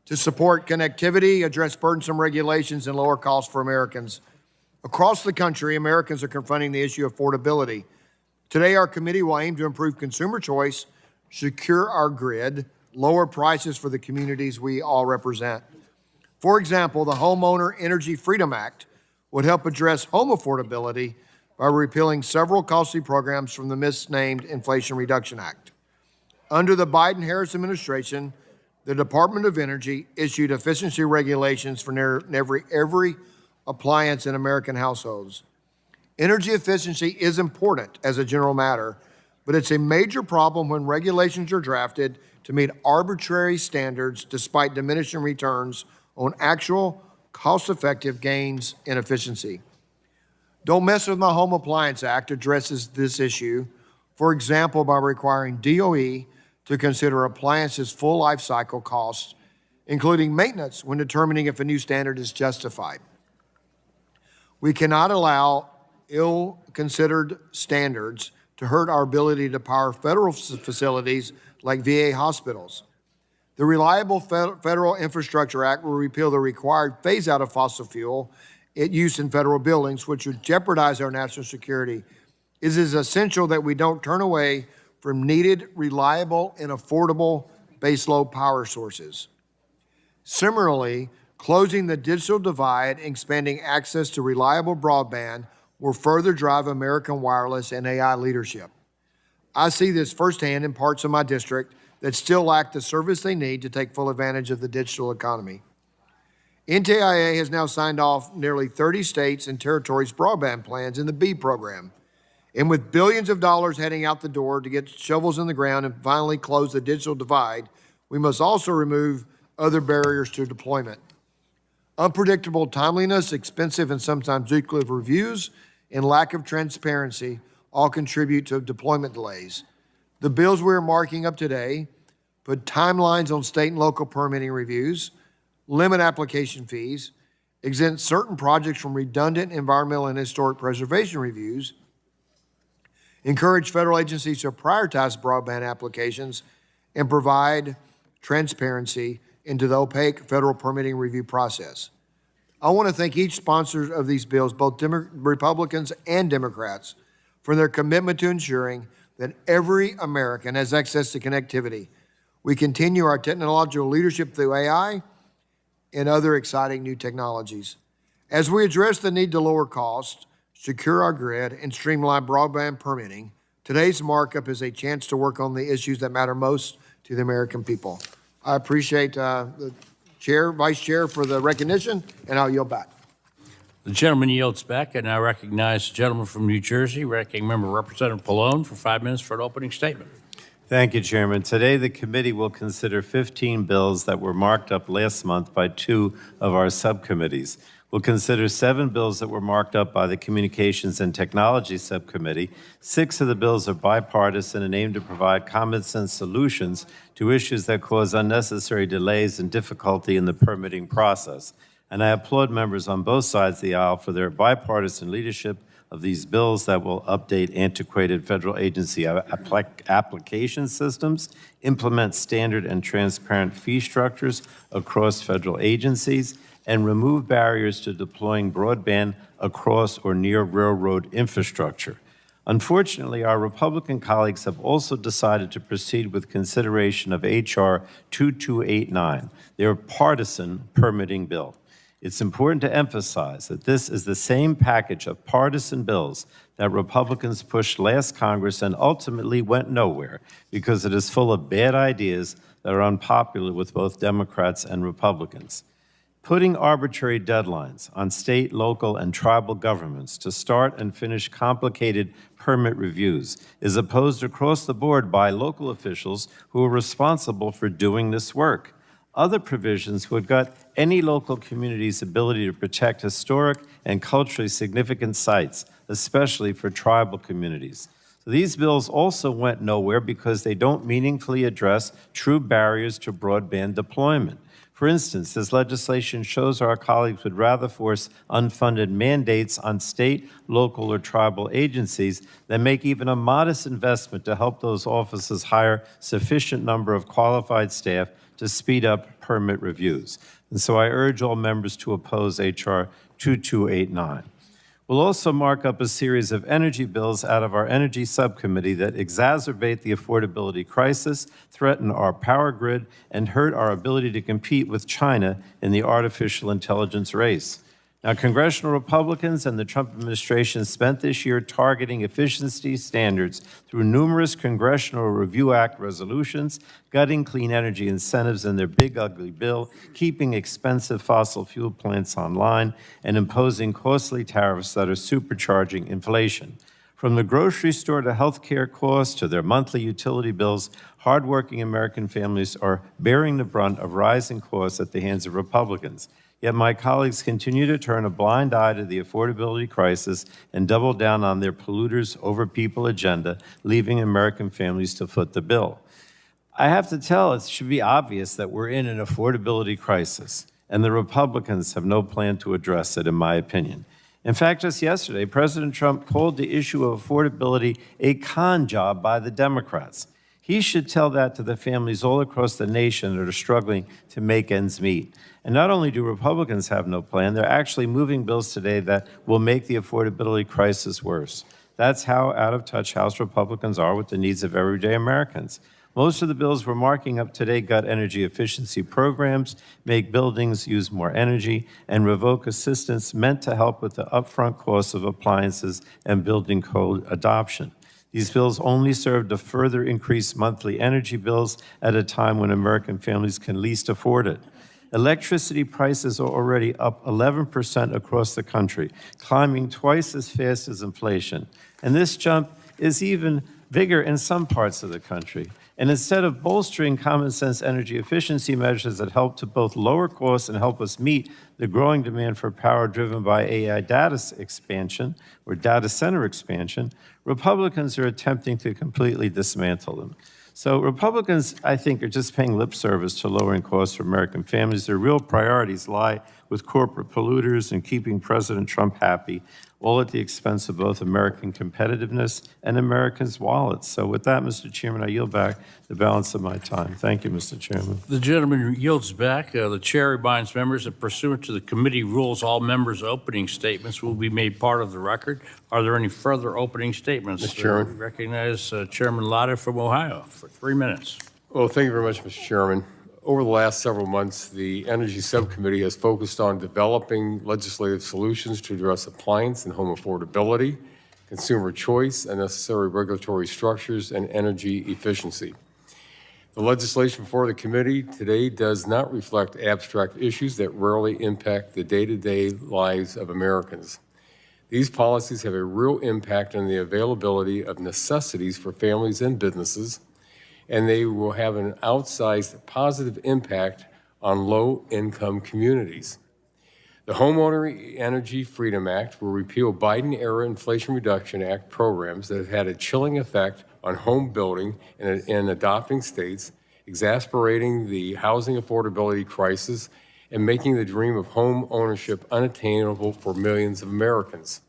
to support connectivity, address burdensome regulations, and lower costs for Americans. Across the country, Americans are confronting the issue of affordability. Today, our committee will aim to improve consumer choice, secure our grid, lower prices for the communities we all represent. For example, the Homeowner Energy Freedom Act would help address home affordability by repealing several costly programs from the misnamed Inflation Reduction Act. Under the Biden-Harris administration, the Department of Energy issued efficiency regulations for every appliance in American households. Energy efficiency is important as a general matter, but it's a major problem when regulations are drafted to meet arbitrary standards despite diminishing returns on actual cost-effective gains in efficiency. Don't Mess with My Home Appliance Act addresses this issue, for example, by requiring DOE to consider appliances' full life cycle costs, including maintenance, when determining if a new standard is justified. We cannot allow ill-considered standards to hurt our ability to power federal facilities like VA hospitals. The Reliable Federal Infrastructure Act will repeal the required phase-out of fossil fuel use in federal buildings, which would jeopardize our national security. It is essential that we don't turn away from needed, reliable, and affordable baseload power sources. Similarly, closing the digital divide and expanding access to reliable broadband will further drive American wireless and AI leadership. I see this firsthand in parts of my district that still lack the service they need to take full advantage of the digital economy. NTIA has now signed off nearly 30 states and territories' broadband plans in the BEAD program. And with billions of dollars heading out the door to get shovels in the ground and finally close the digital divide, we must also remove other barriers to deployment. Unpredictable timeliness, expensive and sometimes duplicative reviews, and lack of transparency all contribute to deployment delays. The bills we are marking up today put timelines on state and local permitting reviews, limit application fees, exempt certain projects from redundant environmental and historic preservation reviews, encourage federal agencies to prioritize broadband applications, and provide transparency into the opaque federal permitting review process. I want to thank each sponsor of these bills, both Republicans and Democrats, for their commitment to ensuring that every American has access to connectivity. We continue our technological leadership through AI and other exciting new technologies. As we address the need to lower costs, secure our grid, and streamline broadband permitting, today's markup is a chance to work on the issues that matter most to the American people. I appreciate the Chair, Vice Chair for the recognition, and I'll yield back. The gentleman yields back, and I recognize the gentleman from New Jersey, Ranking Member Representative Pallone, for 5 minutes for an opening statement. Thank you, Chairman. Today, the committee will consider 15 bills that were marked up last month by 2 of our subcommittees. We'll consider 7 bills that were marked up by the Communications and Technology Subcommittee. 6 of the bills are bipartisan and aim to provide common-sense solutions to issues that cause unnecessary delays and difficulty in the permitting process. And I applaud members on both sides of the aisle for their bipartisan leadership of these bills that will update antiquated federal agency application systems, implement standard and transparent fee structures across federal agencies, and remove barriers to deploying broadband across or near railroad infrastructure. Unfortunately, our Republican colleagues have also decided to proceed with consideration of H.R. 2289, their partisan permitting bill. It's important to emphasize that this is the same package of partisan bills that Republicans pushed last Congress and ultimately went nowhere because it is full of bad ideas that are unpopular with both Democrats and Republicans. Putting arbitrary deadlines on state, local, and tribal governments to start and finish complicated permit reviews is opposed across the board by local officials who are responsible for doing this work. Other provisions would gut any local community's ability to protect historic and culturally significant sites, especially for tribal communities. So these bills also went nowhere because they don't meaningfully address true barriers to broadband deployment. For instance, this legislation shows our colleagues would rather force unfunded mandates on state, local, or tribal agencies than make even a modest investment to help those offices hire sufficient number of qualified staff to speed up permit reviews. And so I urge all members to oppose H.R. 2289. We'll also mark up a series of energy bills out of our Energy Subcommittee that exacerbate the affordability crisis, threaten our power grid, and hurt our ability to compete with China in the artificial intelligence race. Now, congressional Republicans and the Trump administration spent this year targeting efficiency standards through numerous Congressional Review Act resolutions, gutting clean energy incentives in their big ugly bill, keeping expensive fossil fuel plants online, and imposing costly tariffs that are supercharging inflation. From the grocery store to health care costs to their monthly utility bills, hardworking American families are bearing the brunt of rising costs at the hands of Republicans. Yet my colleagues continue to turn a blind eye to the affordability crisis and double down on their polluters over people agenda, leaving American families to foot the bill. I have to tell, it should be obvious that we're in an affordability crisis, and the Republicans have no plan to address it, in my opinion. In fact, just yesterday, President Trump called the issue of affordability a con job by the Democrats. He should tell that to the families all across the nation that are struggling to make ends meet. And not only do Republicans have no plan, they're actually moving bills today that will make the affordability crisis worse. That's how out of touch House Republicans are with the needs of everyday Americans. Most of the bills we're marking up today gut energy efficiency programs, make buildings use more energy, and revoke assistance meant to help with the upfront costs of appliances and building code adoption. These bills only serve to further increase monthly energy bills at a time when American families can least afford it. Electricity prices are already up 11% across the country, climbing twice as fast as inflation. And this jump is even bigger in some parts of the country. And instead of bolstering common sense energy efficiency measures that help to both lower costs and help us meet the growing demand for power driven by AI data expansion or data center expansion, Republicans are attempting to completely dismantle them. So Republicans, I think, are just paying lip service to lowering costs for American families. Their real priorities lie with corporate polluters and keeping President Trump happy, all at the expense of both American competitiveness and Americans' wallets. So with that, Mr. Chairman, I yield back the balance of my time. Thank you, Mr. Chairman. The gentleman yields back. The chair reminds members that pursuant to the committee rules, all members' opening statements will be made part of the record. Are there any further opening statements? Mr. Chairman. We recognize Chairman Lotter from Ohio for 3 minutes. Well, thank you very much, Mr. Chairman. Over the last several months, the Energy Subcommittee has focused on developing legislative solutions to address appliance and home affordability, consumer choice, and necessary regulatory structures, and energy efficiency. The legislation before the committee today does not reflect abstract issues that rarely impact the day-to-day lives of Americans. These policies have a real impact on the availability of necessities for families and businesses, and they will have an outsized positive impact on low-income communities. The Homeowner Energy Freedom Act will repeal Biden-era Inflation Reduction Act programs that have had a chilling effect on home building in adopting states, exacerbating the housing affordability crisis and making the dream of home ownership unattainable for millions of Americans.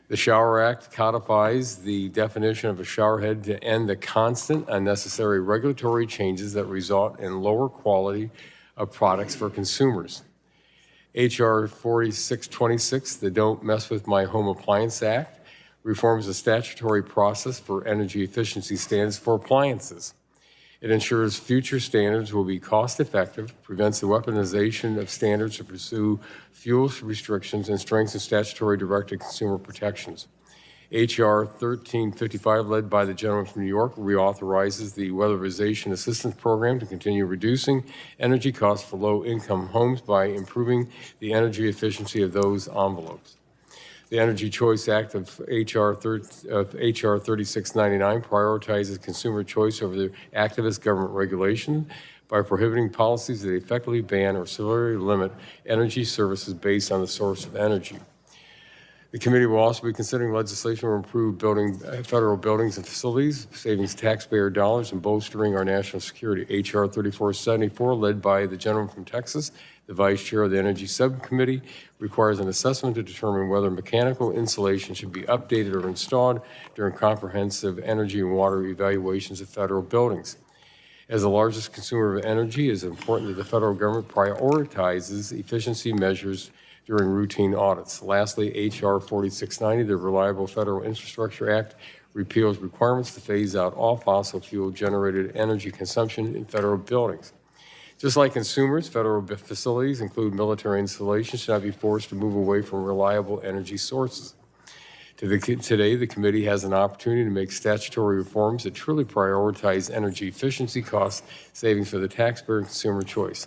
The Shower Act codifies the definition of a showerhead to end the constant, unnecessary regulatory changes that result in lower quality of products for consumers. H.R. 4626, the Don't Mess With My Home Appliance Act, reforms the statutory process for energy efficiency standards for appliances. It ensures future standards will be cost-effective, prevents the weaponization of standards to pursue fuel restrictions, and strengthens statutory direct-to-consumer protections. H.R. 1355, led by the gentleman from New York, reauthorizes the Weatherization Assistance Program to continue reducing energy costs for low-income homes by improving the energy efficiency of those envelopes. The Energy Choice Act of H.R. 3699 prioritizes consumer choice over the activist government regulation by prohibiting policies that effectively ban or severely limit energy services based on the source of energy. The committee will also be considering legislation to improve federal buildings and facilities, saving taxpayer dollars, and bolstering our national security. H.R. 3474, led by the gentleman from Texas, the vice chair of the Energy Subcommittee, requires an assessment to determine whether mechanical insulation should be updated or installed during comprehensive energy and water evaluations of federal buildings. As the largest consumer of energy, it is important that the federal government prioritizes efficiency measures during routine audits. Lastly, H.R. 4690, the Reliable Federal Infrastructure Act, repeals requirements to phase out all fossil fuel-generated energy consumption in federal buildings. Just like consumers, federal facilities, include military installations, should not be forced to move away from reliable energy sources. Today, the committee has an opportunity to make statutory reforms that truly prioritize energy efficiency, cost savings for the taxpayer, and consumer choice.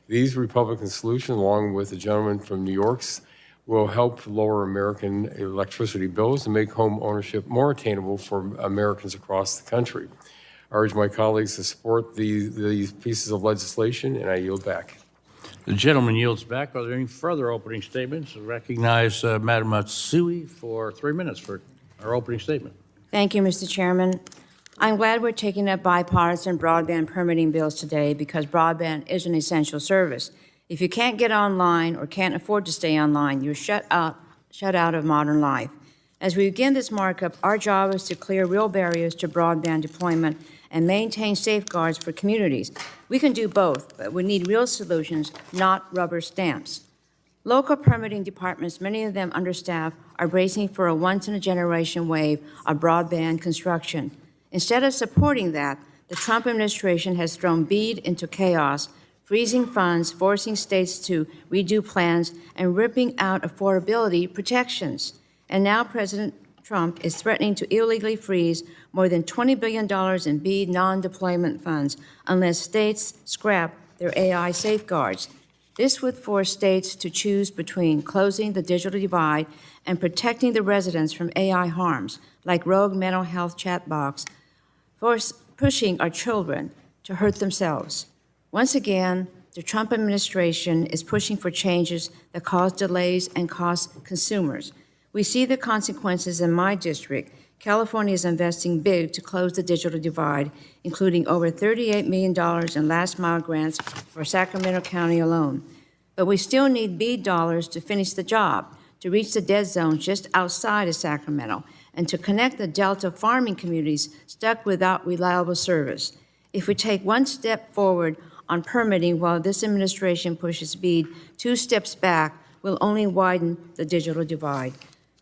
These Republican solutions, along with the gentleman from New York's, will help lower American electricity bills and make home ownership more attainable for Americans across the country. I urge my colleagues to support these pieces of legislation, and I yield back. The gentleman yields back. Are there any further opening statements? I recognize Madam Matsui for 3 minutes for our opening statement. Thank you, Mr. Chairman. I'm glad we're taking up bipartisan broadband permitting bills today because broadband is an essential service. If you can't get online or can't afford to stay online, you're shut out of modern life. As we begin this markup, our job is to clear real barriers to broadband deployment and maintain safeguards for communities. We can do both, but we need real solutions, not rubber stamps. Local permitting departments, many of them understaffed, are bracing for a once-in-a-generation wave of broadband construction. Instead of supporting that, the Trump administration has thrown BEAD into chaos, freezing funds, forcing states to redo plans, and ripping out affordability protections. And now President Trump is threatening to illegally freeze more than $20 billion in BEAD non-deployment funds unless states scrap their AI safeguards. This would force states to choose between closing the digital divide and protecting the residents from AI harms, like rogue mental health chatbots, pushing our children to hurt themselves. Once again, the Trump administration is pushing for changes that cause delays and cost consumers. We see the consequences in my district. California is investing big to close the digital divide, including over $38 million in last-mile grants for Sacramento County alone. But we still need BEAD dollars to finish the job, to reach the dead zones just outside of Sacramento, and to connect the Delta farming communities stuck without reliable service. If we take one step forward on permitting while this administration pushes BEAD, 2 steps back will only widen the digital divide.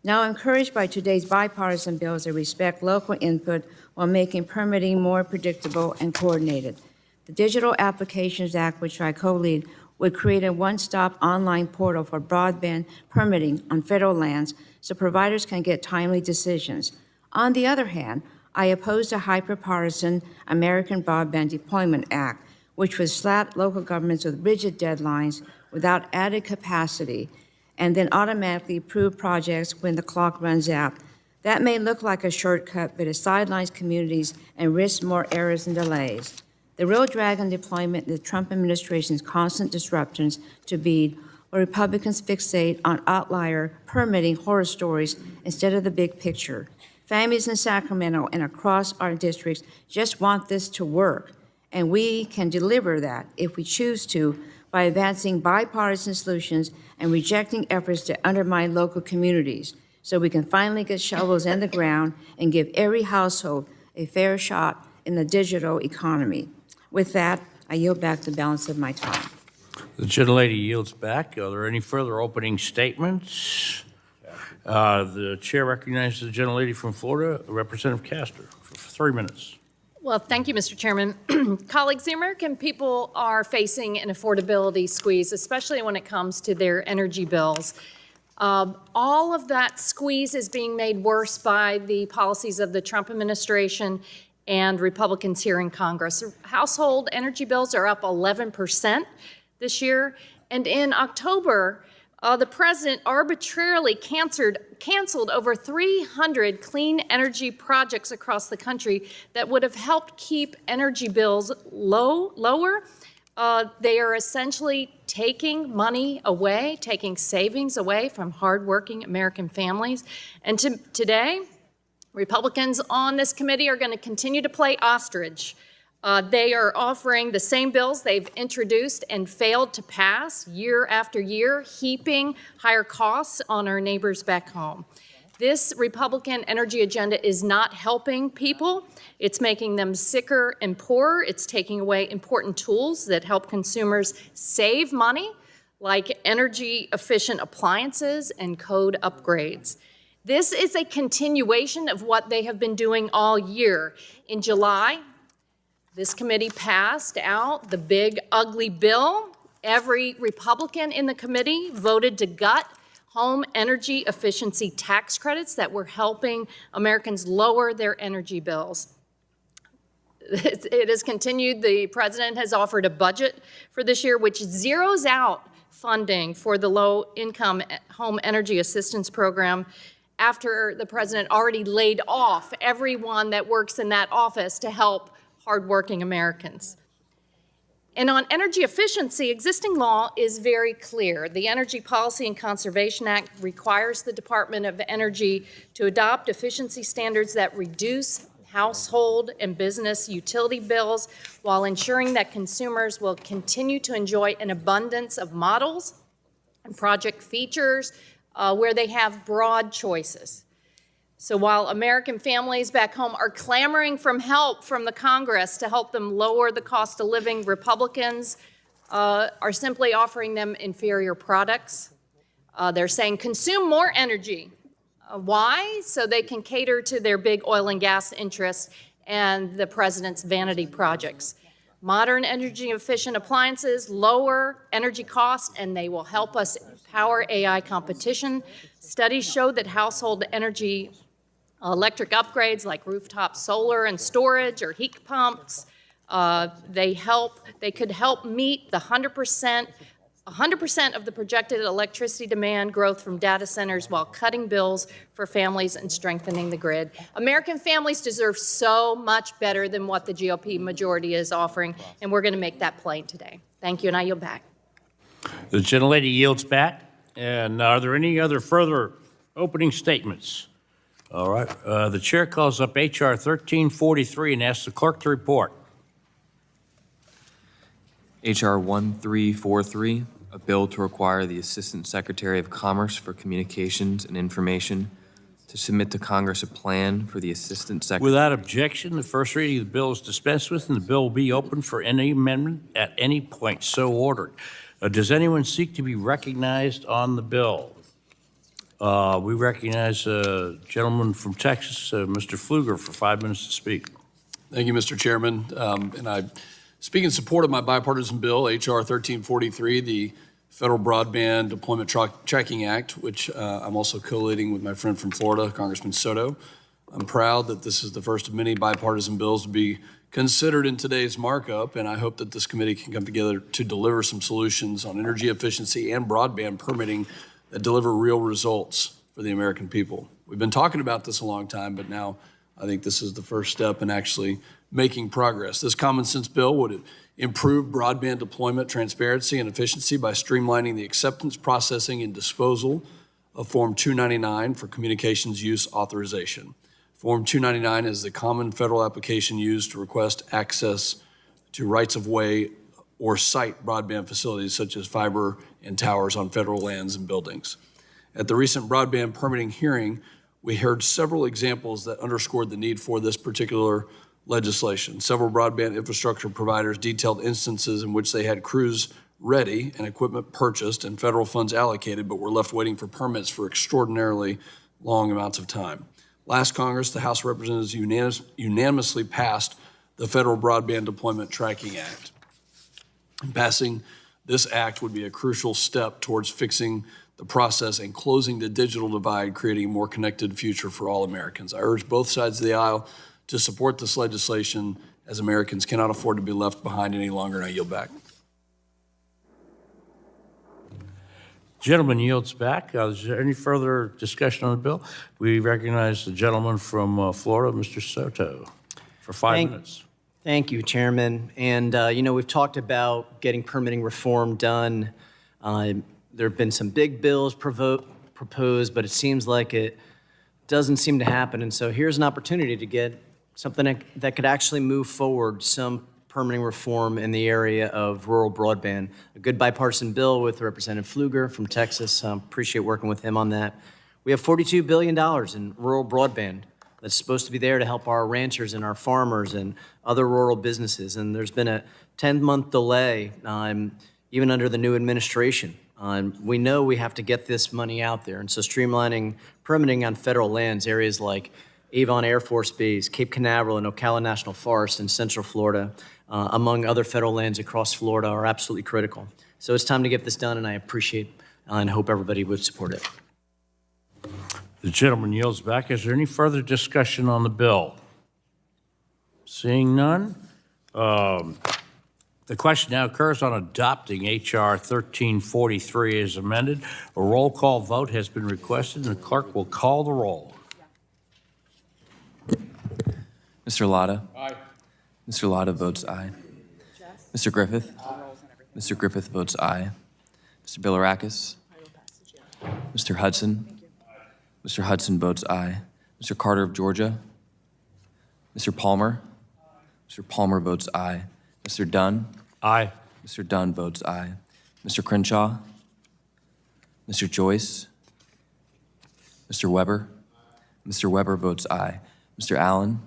Now, encouraged by today's bipartisan bills that respect local input while making permitting more predictable and coordinated. The Digital Applications Act, which I co-lead, would create a one-stop online portal for broadband permitting on federal lands so providers can get timely decisions. On the other hand, I oppose a hyper-partisan American Broadband Deployment Act, which would slap local governments with rigid deadlines without added capacity and then automatically approve projects when the clock runs out. That may look like a shortcut, but it sidelines communities and risks more errors and delays. The real drag on deployment is the Trump administration's constant disruptions to BEAD, where Republicans fixate on outlier permitting horror stories instead of the big picture. Families in Sacramento and across our districts just want this to work, and we can deliver that if we choose to by advancing bipartisan solutions and rejecting efforts to undermine local communities so we can finally get shovels in the ground and give every household a fair shot in the digital economy. With that, I yield back the balance of my time. The gentlelady yields back. Are there any further opening statements? The chair recognizes the gentlelady from Florida, Representative Castor, for 3 minutes. Well, thank you, Mr. Chairman. Colleagues, the American people are facing an affordability squeeze, especially when it comes to their energy bills. All of that squeeze is being made worse by the policies of the Trump administration and Republicans here in Congress. Household energy bills are up 11% this year, and in October, the president arbitrarily canceled over 300 clean energy projects across the country that would have helped keep energy bills lower. They are essentially taking money away, taking savings away from hardworking American families. And today, Republicans on this committee are going to continue to play ostrich. They are offering the same bills they've introduced and failed to pass year after year, heaping higher costs on our neighbors back home. This Republican energy agenda is not helping people. It's making them sicker and poorer. It's taking away important tools that help consumers save money, like energy-efficient appliances and code upgrades. This is a continuation of what they have been doing all year. In July, this committee passed out the big, ugly bill. Every Republican in the committee voted to gut home energy efficiency tax credits that were helping Americans lower their energy bills. It has continued. The president has offered a budget for this year which zeroes out funding for the low-income home energy assistance program after the president already laid off everyone that works in that office to help hardworking Americans. And on energy efficiency, existing law is very clear. The Energy Policy and Conservation Act requires the Department of Energy to adopt efficiency standards that reduce household and business utility bills while ensuring that consumers will continue to enjoy an abundance of models and project features where they have broad choices. So while American families back home are clamoring for help from the Congress to help them lower the cost of living, Republicans are simply offering them inferior products. They're saying consume more energy. Why? So they can cater to their big oil and gas interests and the president's vanity projects. Modern energy efficient appliances lower energy costs, and they will help us power AI competition. Studies show that household energy electric upgrades like rooftop solar and storage or heat pumps, they could help meet the 100% of the projected electricity demand growth from data centers while cutting bills for families and strengthening the grid. American families deserve so much better than what the GOP majority is offering, and we're going to make that plain today. Thank you, and I yield back. The gentlelady yields back. And are there any other further opening statements? All right. The chair calls up H.R. 1343 and asks the clerk to report. H.R. 1343, a bill to require the Assistant Secretary of Commerce for Communications and Information to submit to Congress a plan for the Assistant Secretary. Without objection, the first reading of the bill is dispensed with, and the bill will be open for any amendment at any point so ordered. Does anyone seek to be recognized on the bill? We recognize a gentleman from Texas, Mr. Pfluger, for 5 minutes to speak. Thank you, Mr. Chairman. And I speak in support of my bipartisan bill, H.R. 1343, the Federal Broadband Deployment Tracking Act, which I'm also co-leading with my friend from Florida, Congressman Soto. I'm proud that this is the first of many bipartisan bills to be considered in today's markup, and I hope that this committee can come together to deliver some solutions on energy efficiency and broadband permitting that deliver real results for the American people. We've been talking about this a long time, but now I think this is the first step in actually making progress. This common sense bill would improve broadband deployment transparency and efficiency by streamlining the acceptance, processing, and disposal of Form 299 for communications use authorization. Form 299 is the common federal application used to request access to rights-of-way or site broadband facilities such as fiber and towers on federal lands and buildings. At the recent broadband permitting hearing, we heard several examples that underscored the need for this particular legislation. Several broadband infrastructure providers detailed instances in which they had crews ready and equipment purchased and federal funds allocated, but were left waiting for permits for extraordinarily long amounts of time. Last Congress, the House of Representatives unanimously passed the Federal Broadband Deployment Tracking Act. And passing this act would be a crucial step towards fixing the process and closing the digital divide, creating a more connected future for all Americans. I urge both sides of the aisle to support this legislation, as Americans cannot afford to be left behind any longer, and I yield back. Gentleman yields back. Is there any further discussion on the bill? We recognize the gentleman from Florida, Mr. Soto, for 5 minutes. Thank you, Chairman. And, we've talked about getting permitting reform done. There have been some big bills proposed, but it seems like it doesn't seem to happen. And so here's an opportunity to get something that could actually move forward some permitting reform in the area of rural broadband. A good bipartisan bill with Representative Pfluger from Texas. Appreciate working with him on that. We have $42 billion in rural broadband that's supposed to be there to help our ranchers and our farmers and other rural businesses. And there's been a 10-month delay, even under the new administration. We know we have to get this money out there. And so streamlining permitting on federal lands, areas like Avon Air Force Base, Cape Canaveral, and Ocala National Forest in Central Florida, among other federal lands across Florida, are absolutely critical. So it's time to get this done, and I appreciate and hope everybody would support it. The gentleman yields back. Is there any further discussion on the bill? Seeing none, the question now occurs on adopting H.R. 1343 as amended. A roll call vote has been requested, and the clerk will call the roll. Mr. Latta? Aye. Mr. Latta votes aye. Mr. Griffith? Mr. Griffith votes aye. Mr. Bilirakis? Mr. Hudson? Mr. Hudson votes aye. Mr. Carter of Georgia? Mr. Palmer? Mr. Palmer votes aye. Mr. Dunn? Aye. Mr. Dunn votes aye. Mr. Crenshaw? Mr. Joyce? Mr. Weber? Mr. Weber votes aye. Mr. Allen?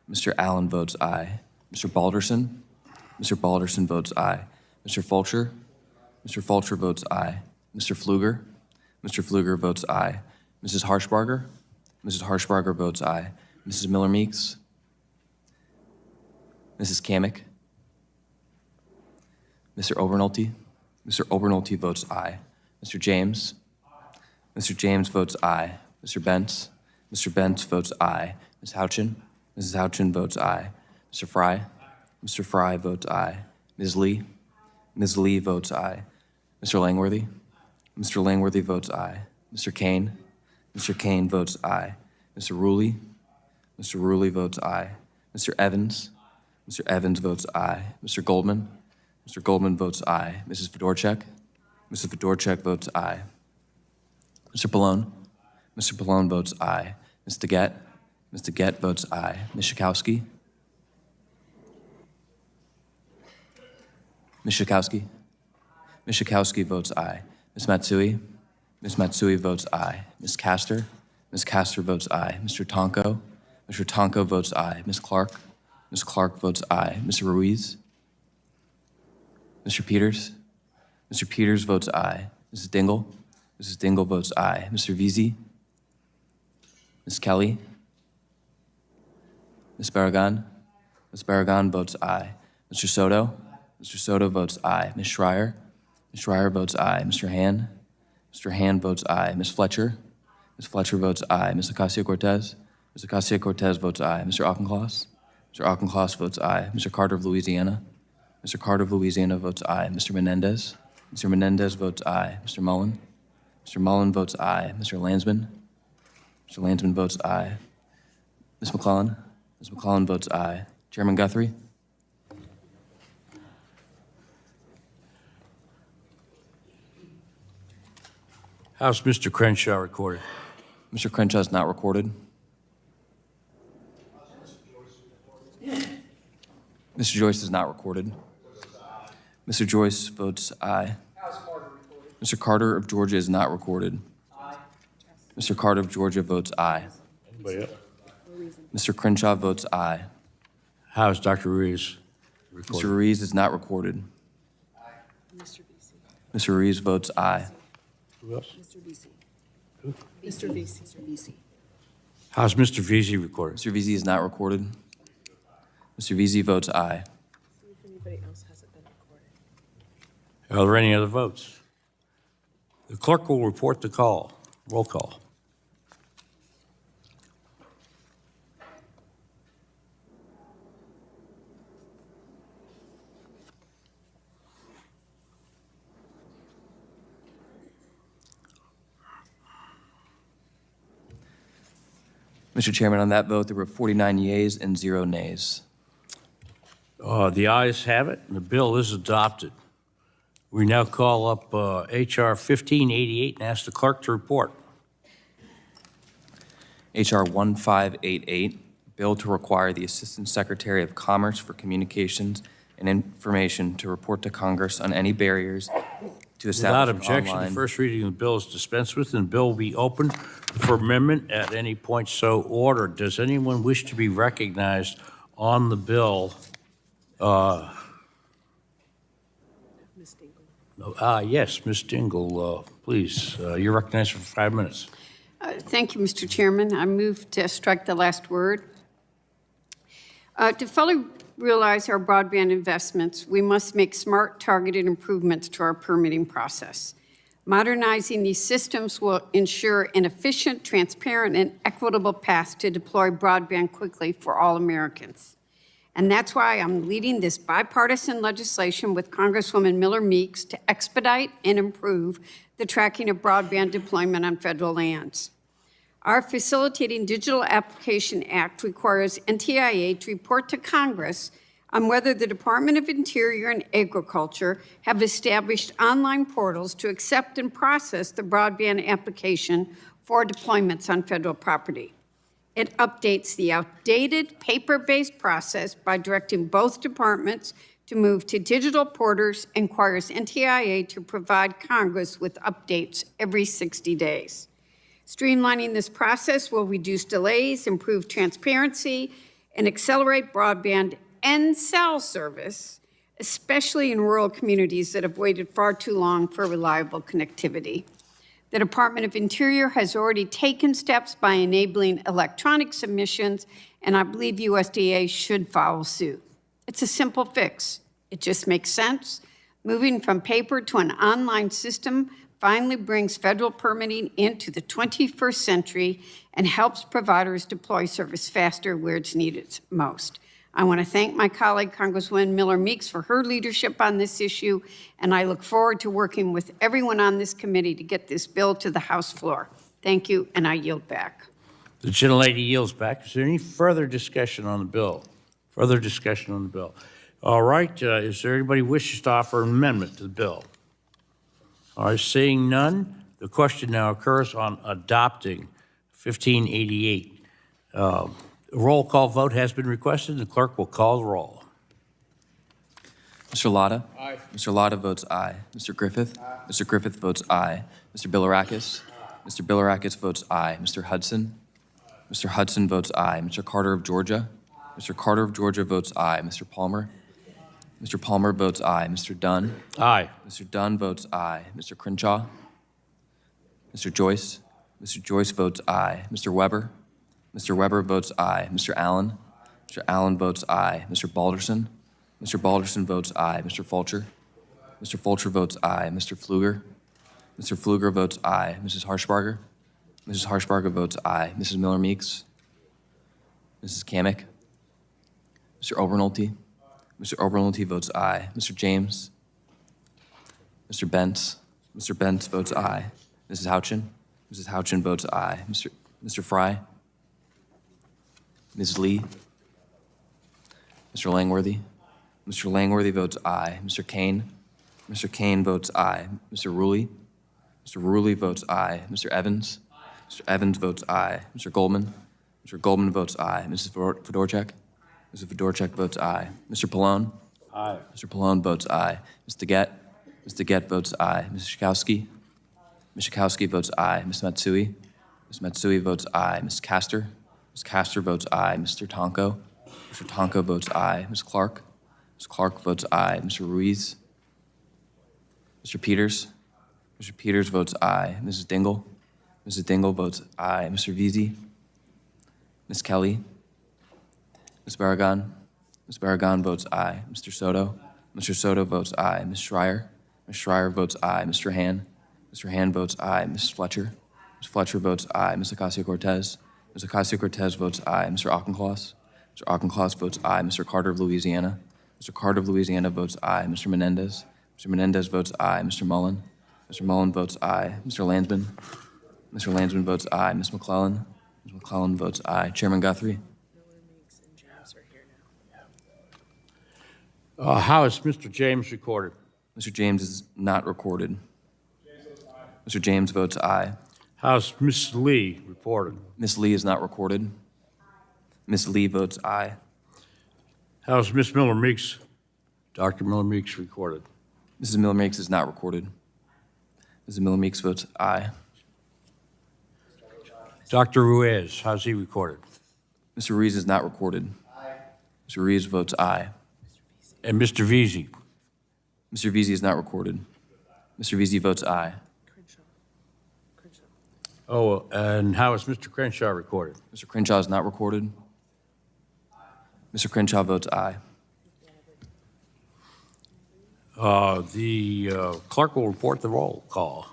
Mr. Allen votes aye. Mr. Balderson? Mr. Balderson votes aye. Mr. Fulcher? Mr. Fulcher votes aye. Mr. Pfluger? Mr. Pfluger votes aye. Mrs. Harshbarger? Mrs. Harshbarger votes aye. Mrs. Miller-Meeks? Mrs. Kamick? Mr. Obernolte? Mr. Obernolte votes aye. Mr. James? Mr. James votes aye. Mr. Bentz? Mr. Bentz votes aye. Ms. Houchin? Mrs. Houchin votes aye. Mr. Fry? Mr. Fry votes aye. Ms. Lee? Ms. Lee votes aye. Mr. Langworthy? Mr. Langworthy votes aye. Mr. Kane? Mr. Kane votes aye. Mr. Ruley? Mr. Ruley votes aye. Mr. Evans? Mr. Evans votes aye. Mr. Goldman? Mr. Goldman votes aye. Mrs. Fedorchak? Mrs. Fedorchak votes aye. Mr. Pallone? Mr. Pallone votes aye. Ms. DeGette? Ms. DeGette votes aye. Ms. Schakowsky? Ms. Schakowsky? Ms. Schakowsky votes aye. Ms. Matsui? Ms. Matsui votes aye. Ms. Castor? Ms. Castor votes aye. Mr. Tonko? Mr. Tonko votes aye. Ms. Clark? Ms. Clark votes aye. Mr. Ruiz? Mr. Peters? Mr. Peters votes aye. Mrs. Dingle? Mrs. Dingle votes aye. Mr. Veazey? Ms. Kelly? Ms. Barragan? Ms. Barragan votes aye. Mr. Soto? Mr. Soto votes aye. Ms. Schreier? Ms. Schreier votes aye. Mr. Han? Mr. Han votes aye. Ms. Fletcher? Ms. Fletcher votes aye. Ms. Ocasio-Cortez? Ms. Ocasio-Cortez votes aye. Mr. Auchincloss? Mr. Auchincloss votes aye. Mr. Carter of Louisiana? Mr. Carter of Louisiana votes aye. Mr. Menendez? Mr. Menendez votes aye. Mr. Mullen? Mr. Mullen votes aye. Mr. Landsman? Mr. Landsman votes aye. Ms. McClellan? Ms. McClellan votes aye. Chairman Guthrie? How's Mr. Crenshaw recorded? Mr. Crenshaw is not recorded. Mr. Joyce is not recorded. Mr. Joyce votes aye. Mr. Carter of Georgia is not recorded. Mr. Carter of Georgia votes aye. Mr. Crenshaw votes aye. How's Dr. Ruiz Mr. recorded? Ruiz is not recorded. Mr. Ruiz votes aye. Who else? Mr. Vesey. How's Mr. Veazey recorded? Mr. Veazey is not recorded. Mr. Veazey votes aye. See if anybody else hasn't been recorded. Are there any other votes? The clerk will report the call. Roll call. Mr. Chairman, on that vote, there were 49 yeas and 0 nays. The ayes have it, and the bill is adopted. We now call up H.R. 1588 and ask the clerk to report. H.R. 1588, bill to require the Assistant Secretary of Commerce for Communications and Information to report to Congress on any barriers to Without establish an objection, the online. first reading of the bill is dispensed with, and the bill will be open for amendment at any point so ordered. Does anyone wish to be recognized on the bill? Ms. Dingle. Yes, Ms. Dingle, please. You're recognized for 5 minutes. Thank you, Mr. Chairman. I move to strike the last word. To fully realize our broadband investments, we must make smart, targeted improvements to our permitting process. Modernizing these systems will ensure an efficient, transparent, and equitable path to deploy broadband quickly for all Americans. And that's why I'm leading this bipartisan legislation with Congresswoman Miller Meeks to expedite and improve the tracking of broadband deployment on federal lands. Our Facilitating Digital Application Act requires NTIA to report to Congress on whether the Department of Interior and Agriculture have established online portals to accept and process the broadband application for deployments on federal property. It updates the outdated paper-based process by directing both departments to move to digital portals and requires NTIA to provide Congress with updates every 60 days. Streamlining this process will reduce delays, improve transparency, and accelerate broadband and cell service, especially in rural communities that have waited far too long for reliable connectivity. The Department of Interior has already taken steps by enabling electronic submissions, and I believe USDA should follow suit. It's a simple fix. It just makes sense. Moving from paper to an online system finally brings federal permitting into the 21st century and helps providers deploy service faster where it's needed most. I want to thank my colleague, Congresswoman Miller Meeks, for her leadership on this issue, and I look forward to working with everyone on this committee to get this bill to the House floor. Thank you, and I yield back. The gentlelady yields back. Is there any further discussion on the bill? Further discussion on the bill? All right, is there anybody who wishes to offer an amendment to the bill? All right, seeing none, the question now occurs on adopting 1588. A roll call vote has been requested. The clerk will call the roll. Mr. Latta? Aye. Mr. Latta votes aye. Mr. Griffith? Aye. Mr. Griffith votes aye. Mr. Bilirakis? Mr. Bilirakis votes aye. Mr. Hudson? Mr. Hudson votes aye. Mr. Carter of Georgia? Mr. Carter of Georgia votes aye. Mr. Palmer? Mr. Palmer votes aye. Mr. Dunn? Aye. Mr. Dunn votes aye. Mr. Crenshaw? Mr. Joyce? Mr. Joyce votes aye. Mr. Weber? Mr. Weber votes aye. Mr. Allen? Mr. Allen votes aye. Mr. Balderson? Mr. Balderson votes aye. Mr. Fulcher? Mr. Fulcher votes aye. Mr. Pfluger? Mr. Pfluger votes aye. Mrs. Harshbarger? Mrs. Harshbarger votes aye. Mrs. Miller Meeks? Mrs. Kamick? Mr. Obernolte? Mr. Obernolte votes aye. Mr. James? Mr. Bentz? Mr. Bentz votes aye. Mrs. Houchin? Mrs. Houchin votes aye. Mr. Fry? Ms. Lee? Mr. Langworthy? Mr. Langworthy votes aye. Mr. Kane? Mr. Kane votes aye. Mr. Ruley? Mr. Ruley votes aye. Mr. Evans? Mr. Evans votes aye. Mr. Goldman? Mr. Goldman votes aye. Mrs. Fedorchak? Mrs. Fedorchak votes aye. Mr. Pallone? Aye. Mr. Pallone votes aye. Ms. DeGette? Ms. DeGette votes aye. Ms. Schakowsky? Ms. Schakowsky votes aye. Ms. Matsui? Ms. Matsui votes aye. Ms. Castor? Ms. Castor votes aye. Mr. Tonko? Mr. Tonko votes aye. Ms. Clark? Ms. Clark votes aye. Mr. Ruiz? Mr. Peters? Mr. Peters votes aye. Mrs. Dingle? Mrs. Dingle votes aye. Mr. Veazey? Ms. Kelly? Ms. Barragan? Ms. Barragan votes aye. Mr. Soto? Mr. Soto votes aye. Ms. Schreier? Ms. Schreier votes aye. Mr. Hand? Mr. Hand votes aye. Ms. Fletcher? Ms. Fletcher votes aye. Ms. Ocasio-Cortez? Ms. Ocasio-Cortez votes aye. Mr. Auchincloss? Mr. Auchincloss votes aye. Mr. Carter of Louisiana? Mr. Carter of Louisiana votes aye. Mr. Menendez? Mr. Menendez votes aye. Mr. Mullen? Mr. Mullen votes aye. Mr. Landsman? Mr. Landsman votes aye. Ms. McClellan? Ms. McClellan votes aye. Chairman Guthrie? Miller Meeks and James are here now. How is Mr. James recorded? Mr. James is not recorded. Mr. James votes aye. How's Ms. Lee reported? Ms. Lee is not recorded. Ms. Lee votes aye. How's Ms. Miller Meeks, Dr. Miller Meeks recorded? Mrs. Miller Meeks is not recorded. Mrs. Miller Meeks votes aye. Dr. Ruiz, how's he recorded? Mr. Ruiz is not recorded. Mr. Ruiz votes aye. And Mr. Veazey? Mr. Veazey is not recorded. Mr. Veazey votes aye. Oh, and how is Mr. Crenshaw recorded? Mr. Crenshaw is not recorded. Mr. Crenshaw votes aye. The clerk will report the roll call.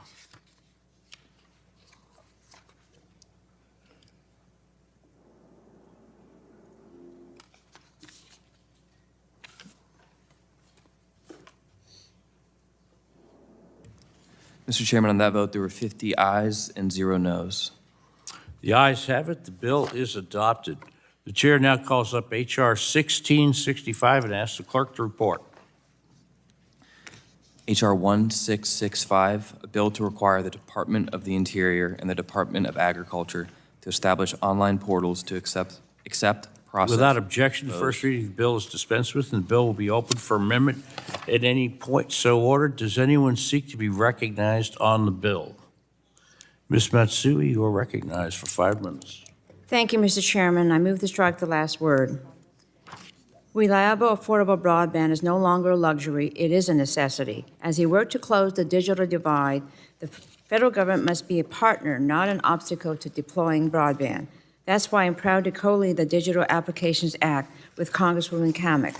Mr. Chairman, on that vote, there were 50 ayes and 0 noes. The ayes have it. The bill is adopted. The chair now calls up H.R. 1665 and asks the clerk to report. H.R. 1665, a bill to require the Department of the Interior and the Department of Agriculture to establish online portals to accept, process. Without objection, the first reading of the bill is dispensed with, and the bill will be open for amendment at any point so ordered. Does anyone seek to be recognized on the bill? Ms. Matsui, you are recognized for 5 minutes. Thank you, Mr. Chairman. I move to strike the last word. Reliable, affordable broadband is no longer a luxury, it is a necessity. As we work to close the digital divide, the federal government must be a partner, not an obstacle to deploying broadband. That's why I'm proud to co-lead the Digital Applications Act with Congresswoman Kamek.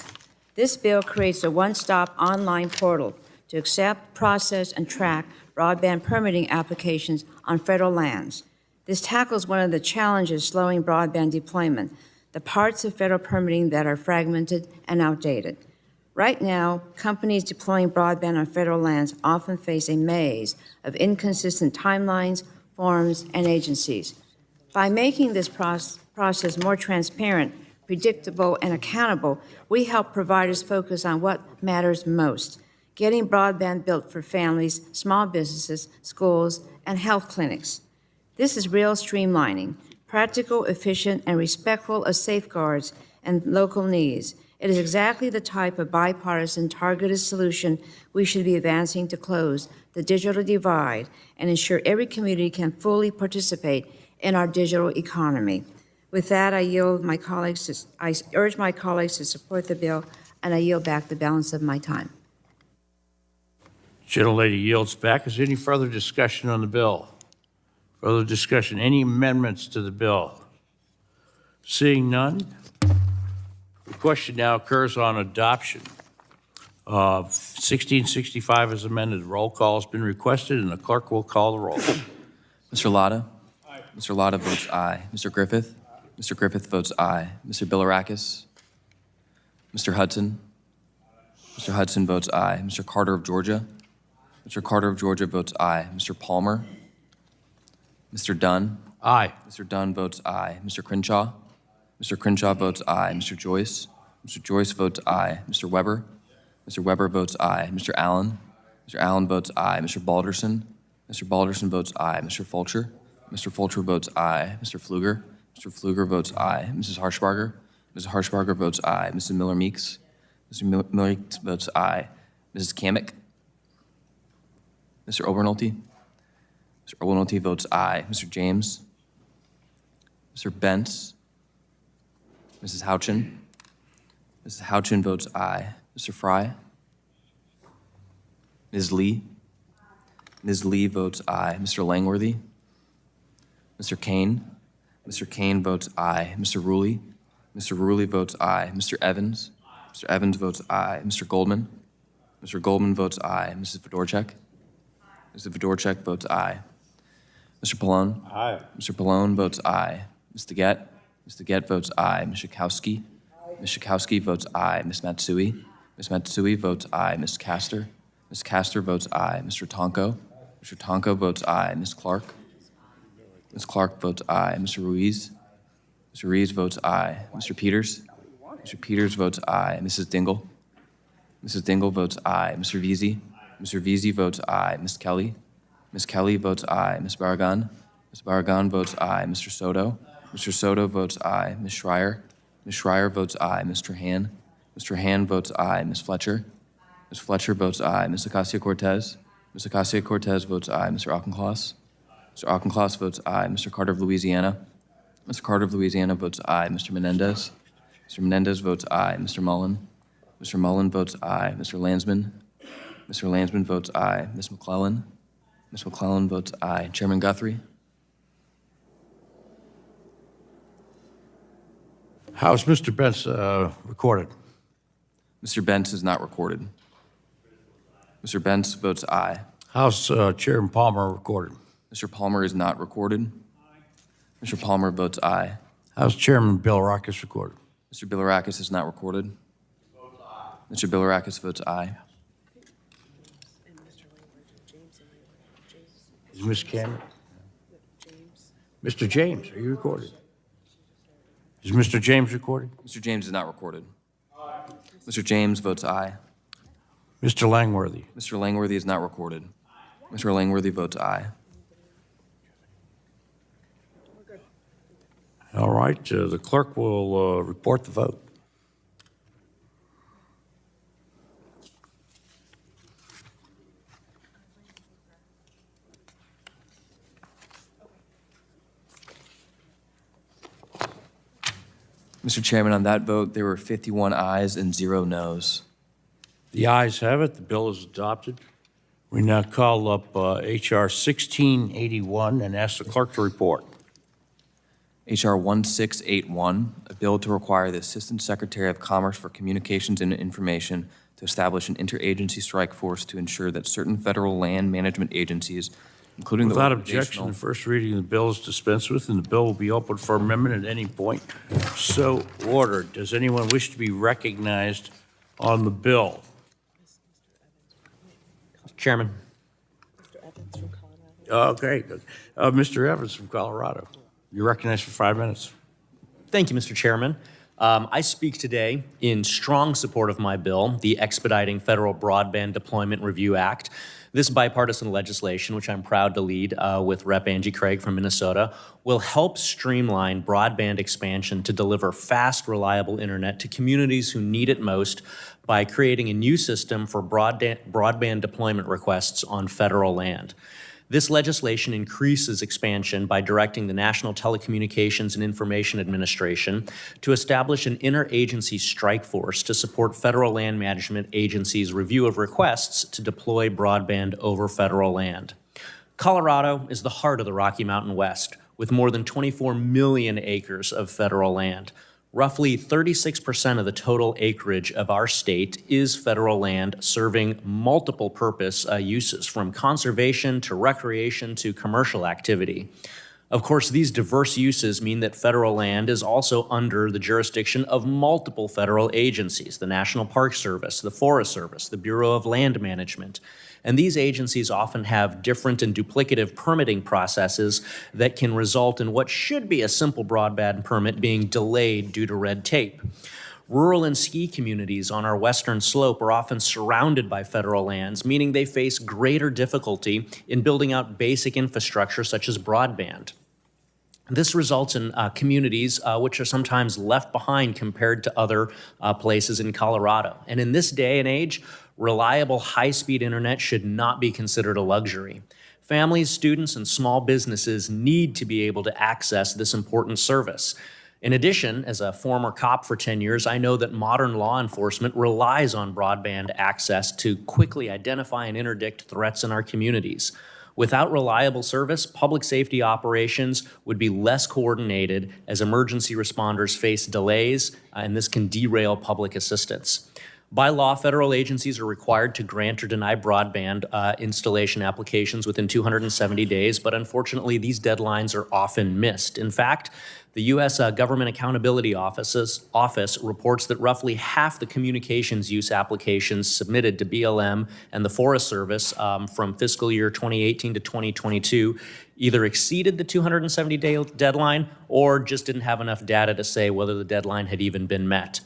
This bill creates a one-stop online portal to accept, process, and track broadband permitting applications on federal lands. This tackles one of the challenges slowing broadband deployment, the parts of federal permitting that are fragmented and outdated. Right now, companies deploying broadband on federal lands often face a maze of inconsistent timelines, forms, and agencies. By making this process more transparent, predictable, and accountable, we help providers focus on what matters most, getting broadband built for families, small businesses, schools, and health clinics. This is real streamlining, practical, efficient, and respectful of safeguards and local needs. It is exactly the type of bipartisan targeted solution we should be advancing to close the digital divide and ensure every community can fully participate in our digital economy. With that, I urge my colleagues to support the bill, and I yield back the balance of my time. Gentlelady yields back. Is there any further discussion on the bill? Further discussion? Any amendments to the bill? Seeing none, the question now occurs on adoption of 1665 as amended. Roll call has been requested, and the clerk will call the roll. Mr. Latta? Aye. Mr. Latta votes aye. Mr. Griffith? Mr. Griffith votes aye. Mr. Bilirakis? Mr. Hudson? Mr. Hudson votes aye. Mr. Carter of Georgia? Mr. Carter of Georgia votes aye. Mr. Palmer? Mr. Dunn? Aye. Mr. Dunn votes aye. Mr. Crenshaw? Mr. Crenshaw votes aye. Mr. Joyce? Mr. Joyce votes aye. Mr. Weber? Mr. Weber votes aye. Mr. Allen? Mr. Allen votes aye. Mr. Balderson? Mr. Balderson votes aye. Mr. Fulcher? Mr. Fulcher votes aye. Mr. Pfluger? Mr. Pfluger votes aye. Mrs. Harshbarger? Mrs. Harshbarger votes aye. Mrs. Miller Meeks? Mr. Miller Meeks votes aye. Mrs. Kamek? Mr. Obernolte? Mr. Obernolte votes aye. Mr. James? Mr. Bentz? Mrs. Houchin? Mrs. Houchin votes aye. Mr. Fry? Ms. Lee? Ms. Lee votes aye. Mr. Langworthy? Mr. Kane? Mr. Kane votes aye. Mr. Ruley? Mr. Ruley votes aye. Mr. Evans? Mr. Evans votes aye. Mr. Goldman? Mr. Goldman votes aye. Mrs. Fedorchak? Mrs. Fedorchak votes aye. Mr. Pallone? Aye. Mr. Pallone votes aye. Ms. DeGette? Ms. DeGette votes aye. Ms. Schakowsky? Ms. Schakowsky votes aye. Ms. Matsui? Ms. Matsui votes aye. Ms. Castor? Ms. Castor votes aye. Mr. Tonko? Mr. Tonko votes aye. Ms. Clark? Ms. Clark votes aye. Mr. Ruiz? Mr. Ruiz votes aye. Mr. Peters? Mr. Peters votes aye. Mrs. Dingle? Mrs. Dingle votes aye. Mr. Veazey? Mr. Veazey votes aye. Ms. Kelly? Ms. Kelly votes aye. Ms. Barragan? Ms. Barragan votes aye. Mr. Soto? Mr. Soto votes aye. Ms. Schreier? Ms. Schreier votes aye. Mr. Han? Mr. Han votes aye. Ms. Fletcher? Ms. Fletcher votes aye. Ms. Ocasio-Cortez? Ms. Ocasio-Cortez votes aye. Mr. Auchincloss? Mr. Auchincloss votes aye. Mr. Carter of Louisiana? Mr. Carter of Louisiana votes aye. Mr. Menendez? Mr. Menendez votes aye. Mr. Mullen? Mr. Mullen votes aye. Mr. Landsman? Mr. Landsman votes aye. Ms. McClellan? Ms. McClellan votes aye. Chairman Guthrie? How is Mr. Bentz recorded? Mr. Bentz is not recorded. Mr. Bentz votes aye. How's Chairman Palmer recorded? Mr. Palmer is not recorded. Mr. Palmer votes aye. How's Chairman Bilirakis recorded? Mr. Bilirakis is not recorded. Mr. Bilirakis votes aye. And Mr. Langford, James, and James. Is Ms. Cameron? James. Mr. James, are you recorded? Is Mr. James recorded? Mr. James is not recorded. Mr. James votes aye. Mr. Langworthy? Mr. Langworthy is not recorded. Mr. Langworthy votes aye. All right, the clerk will report the vote. Mr. Chairman, on that vote, there were 51 ayes and 0 noes. The ayes have it. The bill is adopted. We now call up H.R. 1681 and ask the clerk to report. H.R. 1681, a bill to require the Assistant Secretary of Commerce for Communications and Information to establish an interagency strike force to ensure that certain federal land management agencies, including the Without objection, organizational... the first reading of the bill is dispensed with, and the bill will be open for amendment at any point. So ordered. Does anyone wish to be recognized on the bill? Chairman. Mr. Evans from Colorado. Okay. Mr. Evans from Colorado. You're recognized for 5 minutes. Thank you, Mr. Chairman. I speak today in strong support of my bill, the Expediting Federal Broadband Deployment Review Act. This bipartisan legislation, which I'm proud to lead with Rep. Angie Craig from Minnesota, will help streamline broadband expansion to deliver fast, reliable internet to communities who need it most by creating a new system for broadband deployment requests on federal land. This legislation increases expansion by directing the National Telecommunications and Information Administration to establish an interagency strike force to support federal land management agencies' review of requests to deploy broadband over federal land. Colorado is the heart of the Rocky Mountain West, with more than 24 million acres of federal land. Roughly 36% of the total acreage of our state is federal land serving multiple purpose uses, from conservation to recreation to commercial activity. Of course, these diverse uses mean that federal land is also under the jurisdiction of multiple federal agencies: the National Park Service, the Forest Service, the Bureau of Land Management. And these agencies often have different and duplicative permitting processes that can result in what should be a simple broadband permit being delayed due to red tape. Rural and ski communities on our western slope are often surrounded by federal lands, meaning they face greater difficulty in building out basic infrastructure such as broadband. This results in communities which are sometimes left behind compared to other places in Colorado. And in this day and age, reliable high-speed internet should not be considered a luxury. Families, students, and small businesses need to be able to access this important service. In addition, as a former cop for 10 years, I know that modern law enforcement relies on broadband access to quickly identify and interdict threats in our communities. Without reliable service, public safety operations would be less coordinated as emergency responders face delays, and this can derail public assistance. By law, federal agencies are required to grant or deny broadband installation applications within 270 days, but unfortunately, these deadlines are often missed. In fact, the U.S. Government Accountability Office reports that roughly half the communications use applications submitted to BLM and the Forest Service from fiscal year 2018 to 2022 either exceeded the 270-day deadline or just didn't have enough data to say whether the deadline had even been met.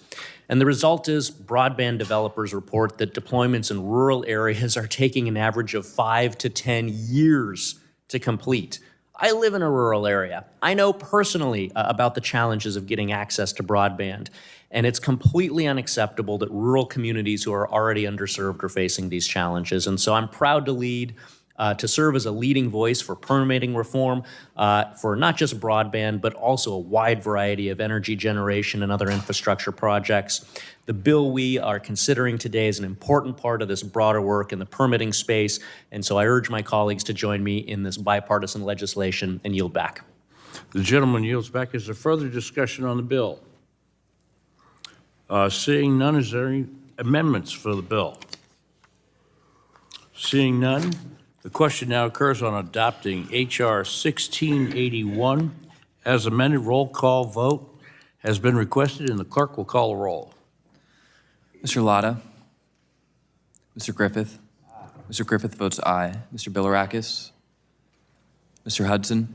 And the result is broadband developers report that deployments in rural areas are taking an average of 5 to 10 years to complete. I live in a rural area. I know personally about the challenges of getting access to broadband. And it's completely unacceptable that rural communities who are already underserved are facing these challenges. And so I'm proud to serve as a leading voice for permitting reform for not just broadband, but also a wide variety of energy generation and other infrastructure projects. The bill we are considering today is an important part of this broader work in the permitting space, and so I urge my colleagues to join me in this bipartisan legislation and yield back. The gentleman yields back. Is there further discussion on the bill? Seeing none, is there any amendments for the bill? Seeing none, the question now occurs on adopting H.R. 1681 as amended. Roll call vote has been requested, and the clerk will call a roll. Mr. Latta? Mr. Griffith? Mr. Griffith votes aye. Mr. Bilirakis? Mr. Hudson?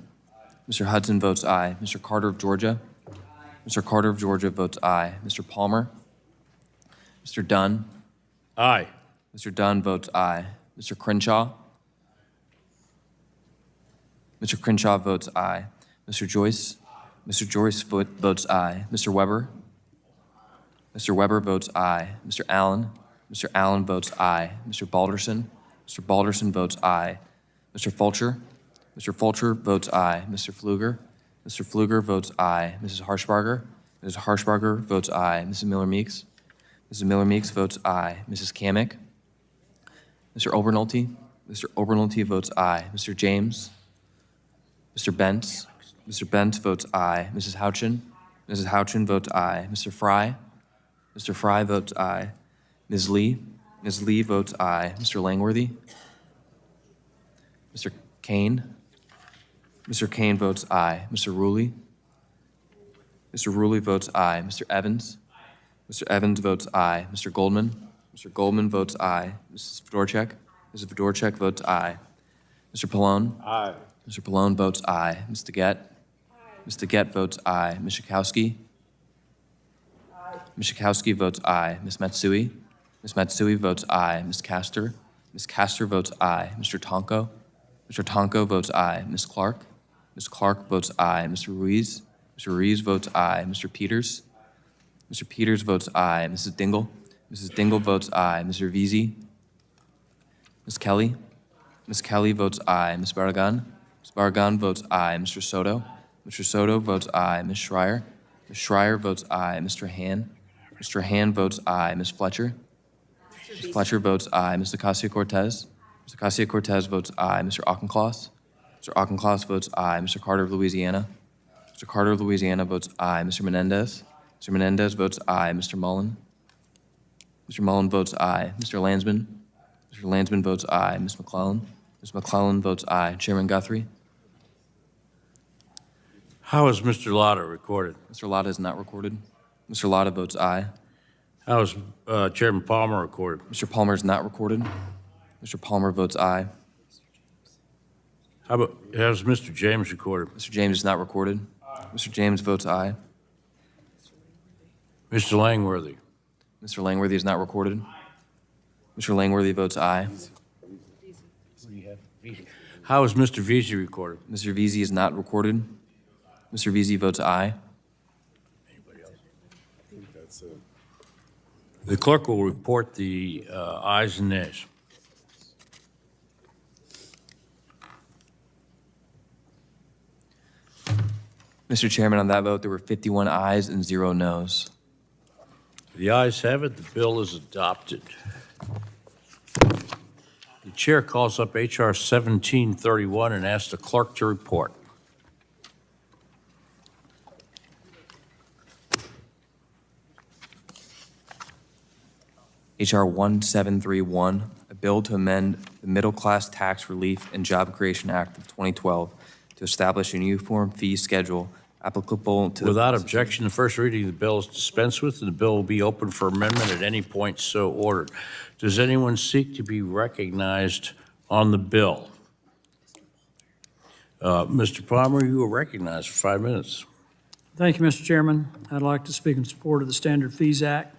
Mr. Hudson votes aye. Mr. Carter of Georgia? Mr. Carter of Georgia votes aye. Mr. Palmer? Mr. Dunn? Aye. Mr. Dunn votes aye. Mr. Crenshaw? Mr. Crenshaw votes aye. Mr. Joyce? Mr. Joyce votes aye. Mr. Weber? Mr. Weber votes aye. Mr. Allen? Mr. Allen votes aye. Mr. Balderson? Mr. Balderson votes aye. Mr. Fulcher? Mr. Fulcher votes aye. Mr. Pfluger? Mr. Pfluger votes aye. Mrs. Harshbarger? Mrs. Harshbarger votes aye. Mrs. Miller-Meeks? Mrs. Miller-Meeks votes aye. Mrs. Kamick? Mr. Obernolte? Mr. Obernolte votes aye. Mr. James? Mr. Bentz? Mr. Bentz votes aye. Mrs. Houchin? Mrs. Houchin votes aye. Mr. Fry? Mr. Fry votes aye. Ms. Lee? Ms. Lee votes aye. Mr. Langworthy? Mr. Kane? Mr. Kane votes aye. Mr. Ruley? Mr. Ruley votes aye. Mr. Evans? Mr. Evans votes aye. Mr. Goldman? Mr. Goldman votes aye. Mrs. Fedorchak? Mrs. Fedorchak votes aye. Mr. Pallone? Aye. Mr. Pallone votes aye. Ms. DeGette? Ms. DeGette votes aye. Ms. Schakowsky? Ms. Schakowsky votes aye. Ms. Matsui? Ms. Matsui votes aye. Ms. Castor? Ms. Castor votes aye. Mr. Tonko? Mr. Tonko votes aye. Ms. Clark? Ms. Clark votes aye. Mr. Ruiz? Mr. Ruiz votes aye. Mr. Peters? Mr. Peters votes aye. Mrs. Dingle? Mrs. Dingle votes aye. Mr. Veazey? Ms. Kelly? Ms. Kelly votes aye. Ms. Barragan? Ms. Barragan votes aye. Mr. Soto? Mr. Soto votes aye. Ms. Schreier? Ms. Schreier votes aye. Mr. Han? Mr. Han votes aye. Ms. Fletcher? Ms. Fletcher votes aye. Ms. Ocasio-Cortez? Ms. Ocasio-Cortez votes aye. Mr. Auchincloss? Mr. Auchincloss votes aye. Mr. Carter of Louisiana? Mr. Carter of Louisiana votes aye. Mr. Menendez? Mr. Menendez votes aye. Mr. Mullen? Mr. Mullen votes aye. Mr. Landsman? Mr. Landsman votes aye. Ms. McClellan? Ms. McClellan votes aye. Chairman Guthrie? How is Mr. Lotta recorded? Mr. Latta is not recorded. Mr. Latta votes aye. How is Chairman Palmer recorded? Mr. Palmer is not recorded. Mr. Palmer votes aye. How's Mr. James recorded? Mr. James is not recorded. Mr. James votes aye. Mr. Langworthy? Mr. Langworthy is not recorded. Mr. Langworthy votes aye. How is Mr. Veazey recorded? Mr. Veazey is not recorded. Mr. Veazey votes aye. The clerk will report the ayes and nays. Mr. Chairman, on that vote, there were 51 ayes and 0 noes. The ayes have it. The bill is adopted. The chair calls up H.R. 1731 and asks the clerk to report. H.R. 1731, a bill to amend the Middle Class Tax Relief and Job Creation Act of 2012 to establish a uniform fee schedule applicable to the... Without objection, the first reading of the bill is dispensed with, and the bill will be open for amendment at any point so ordered. Does anyone seek to be recognized on the bill? Mr. Palmer, you are recognized for 5 minutes. Thank you, Mr. Chairman. I'd like to speak in support of the Standard Fees Act.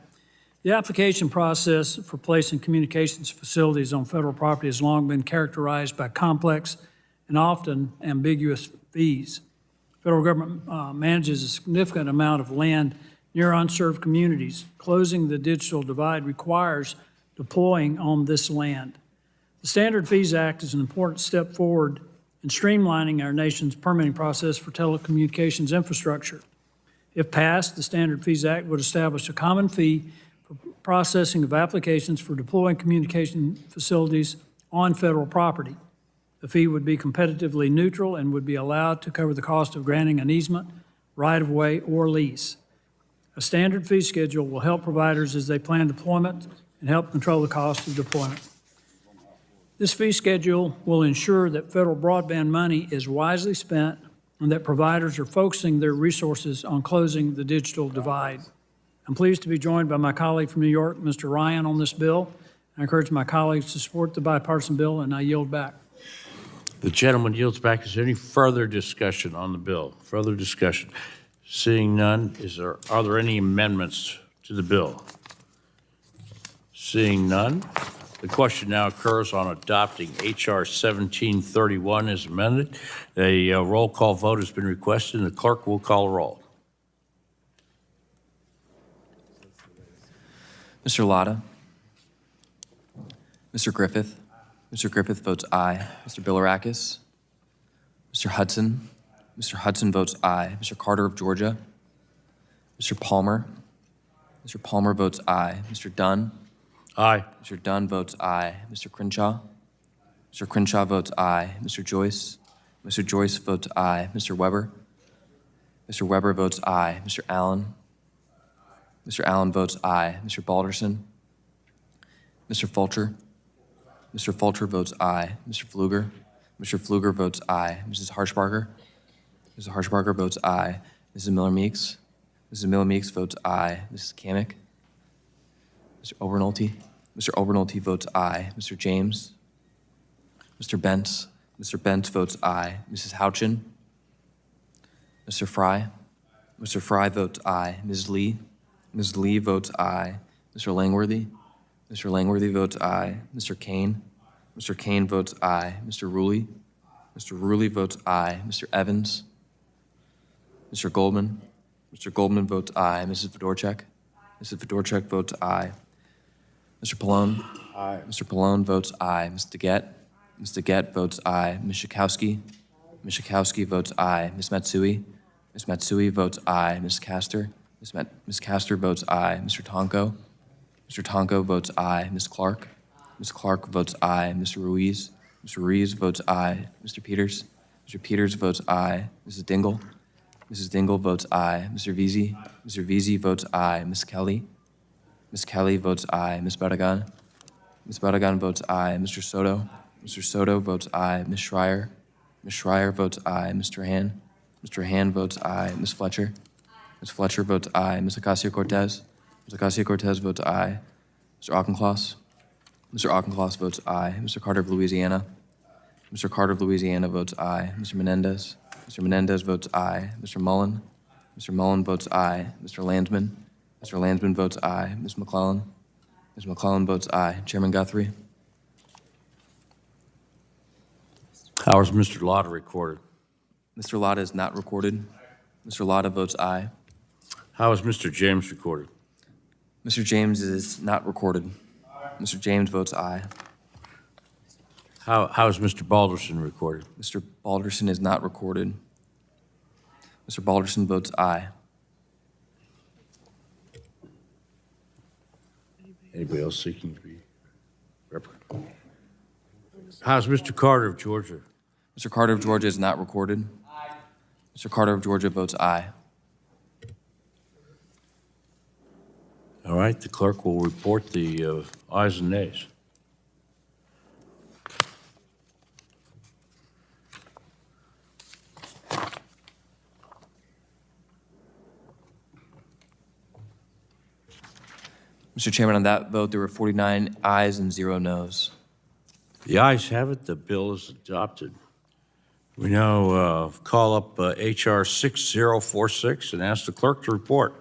The application process for placing communications facilities on federal property has long been characterized by complex and often ambiguous fees. Federal government manages a significant amount of land near unserved communities. Closing the digital divide requires deploying on this land. The Standard Fees Act is an important step forward in streamlining our nation's permitting process for telecommunications infrastructure. If passed, the Standard Fees Act would establish a common fee for processing of applications for deploying communication facilities on federal property. The fee would be competitively neutral and would be allowed to cover the cost of granting an easement, right-of-way, or lease. A standard fee schedule will help providers as they plan deployment and help control the cost of deployment. This fee schedule will ensure that federal broadband money is wisely spent and that providers are focusing their resources on closing the digital divide. I'm pleased to be joined by my colleague from New York, Mr. Ryan, on this bill. I encourage my colleagues to support the bipartisan bill, and I yield back. The gentleman yields back. Is there any further discussion on the bill? Further discussion? Seeing none, are there any amendments to the bill? Seeing none, the question now occurs on adopting H.R. 1731 as amended. A roll call vote has been requested, and the clerk will call a roll. Mr. Latta? Mr. Griffith? Mr. Griffith votes aye. Mr. Bilirakis? Mr. Hudson? Mr. Hudson votes aye. Mr. Carter of Georgia? Mr. Palmer? Mr. Palmer votes aye. Mr. Dunn? Aye. Mr. Dunn votes aye. Mr. Crenshaw? Mr. Crenshaw votes aye. Mr. Joyce? Mr. Joyce votes aye. Mr. Weber? Mr. Weber votes aye. Mr. Allen? Mr. Allen votes aye. Mr. Balderson? Mr. Fulcher? Mr. Fulcher votes aye. Mr. Pfluger? Mr. Pfluger votes aye. Mrs. Harshbarger? Mrs. Harshbarger votes aye. Mrs. Miller-Meeks? Mrs. Miller-Meeks votes aye. Mrs. Kamick? Mr. Obernolte? Mr. Obernolte votes aye. Mr. James? Mr. Bentz? Mr. Bentz votes aye. Mrs. Houchin? Mr. Fry? Mr. Fry votes aye. Ms. Lee? Ms. Lee votes aye. Mr. Langworthy? Mr. Langworthy votes aye. Mr. Kane? Mr. Kane votes aye. Mr. Ruley? Mr. Ruley votes aye. Mr. Evans? Mr. Goldman? Mr. Goldman votes aye. Mrs. Fedorchak? Mrs. Fedorchak votes aye. Mr. Pallone? Aye. Mr. Pallone votes aye. Ms. DeGette? Ms. DeGette votes aye. Ms. Schakowsky? Ms. Schakowsky votes aye. Ms. Matsui? Ms. Matsui votes aye. Ms. Castor? Ms. Castor votes aye. Mr. Tonko? Mr. Tonko votes aye. Ms. Clark? Ms. Clark votes aye. Mr. Ruiz? Mr. Ruiz votes aye. Mr. Peters? Mr. Peters votes aye. Mrs. Dingle? Mrs. Dingle votes aye. Mr. Veazey? Mr. Veazey votes aye. Ms. Kelly? Ms. Kelly votes aye. Ms. Barragan? Ms. Barragan votes aye. Mr. Soto? Mr. Soto votes aye. Ms. Schreier? Ms. Schreier votes aye. Mr. Han? Mr. Han votes aye. Ms. Fletcher? Ms. Fletcher votes aye. Ms. Ocasio-Cortez? Ms. Ocasio-Cortez votes aye. Mr. Auchincloss? Mr. Auchincloss votes aye. Mr. Carter of Louisiana? Mr. Carter of Louisiana votes aye. Mr. Menendez? Mr. Menendez votes aye. Mr. Mullen? Mr. Mullen votes aye. Mr. Landsman? Mr. Landsman votes aye. Ms. McClellan? Ms. McClellan votes aye. Chairman Guthrie? How is Mr. Lotta recorded? Mr. Latta is not recorded. Mr. Latta votes aye. How is Mr. James recorded? Mr. James is not recorded. Mr. James votes aye. How is Mr. Balderson recorded? Mr. Balderson is not recorded. Mr. Balderson votes aye. Anybody else seeking to be represented? How's Mr. Carter of Georgia? Mr. Carter of Georgia is not recorded. Mr. Carter of Georgia votes aye. All right, the clerk will report the ayes and nays. Mr. Chairman, on that vote, there were 49 ayes and 0 noes. The ayes have it. The bill is adopted. We now call up H.R. 6046 and ask the clerk to report.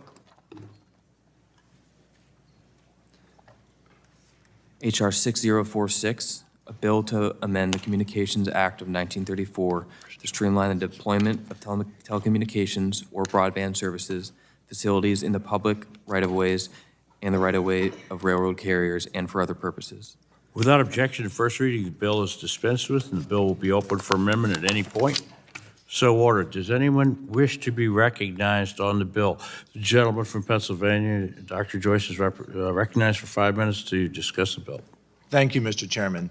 H.R. 6046, a bill to amend the Communications Act of 1934 to streamline the deployment of telecommunications or broadband services facilities in the public right-of-ways and the right-of-way of railroad carriers and for other purposes. Without objection, the first reading of the bill is dispensed with, and the bill will be open for amendment at any point. So ordered. Does anyone wish to be recognized on the bill? The gentleman from Pennsylvania, Dr. Joyce, is recognized for 5 minutes to discuss the bill. Thank you, Mr. Chairman.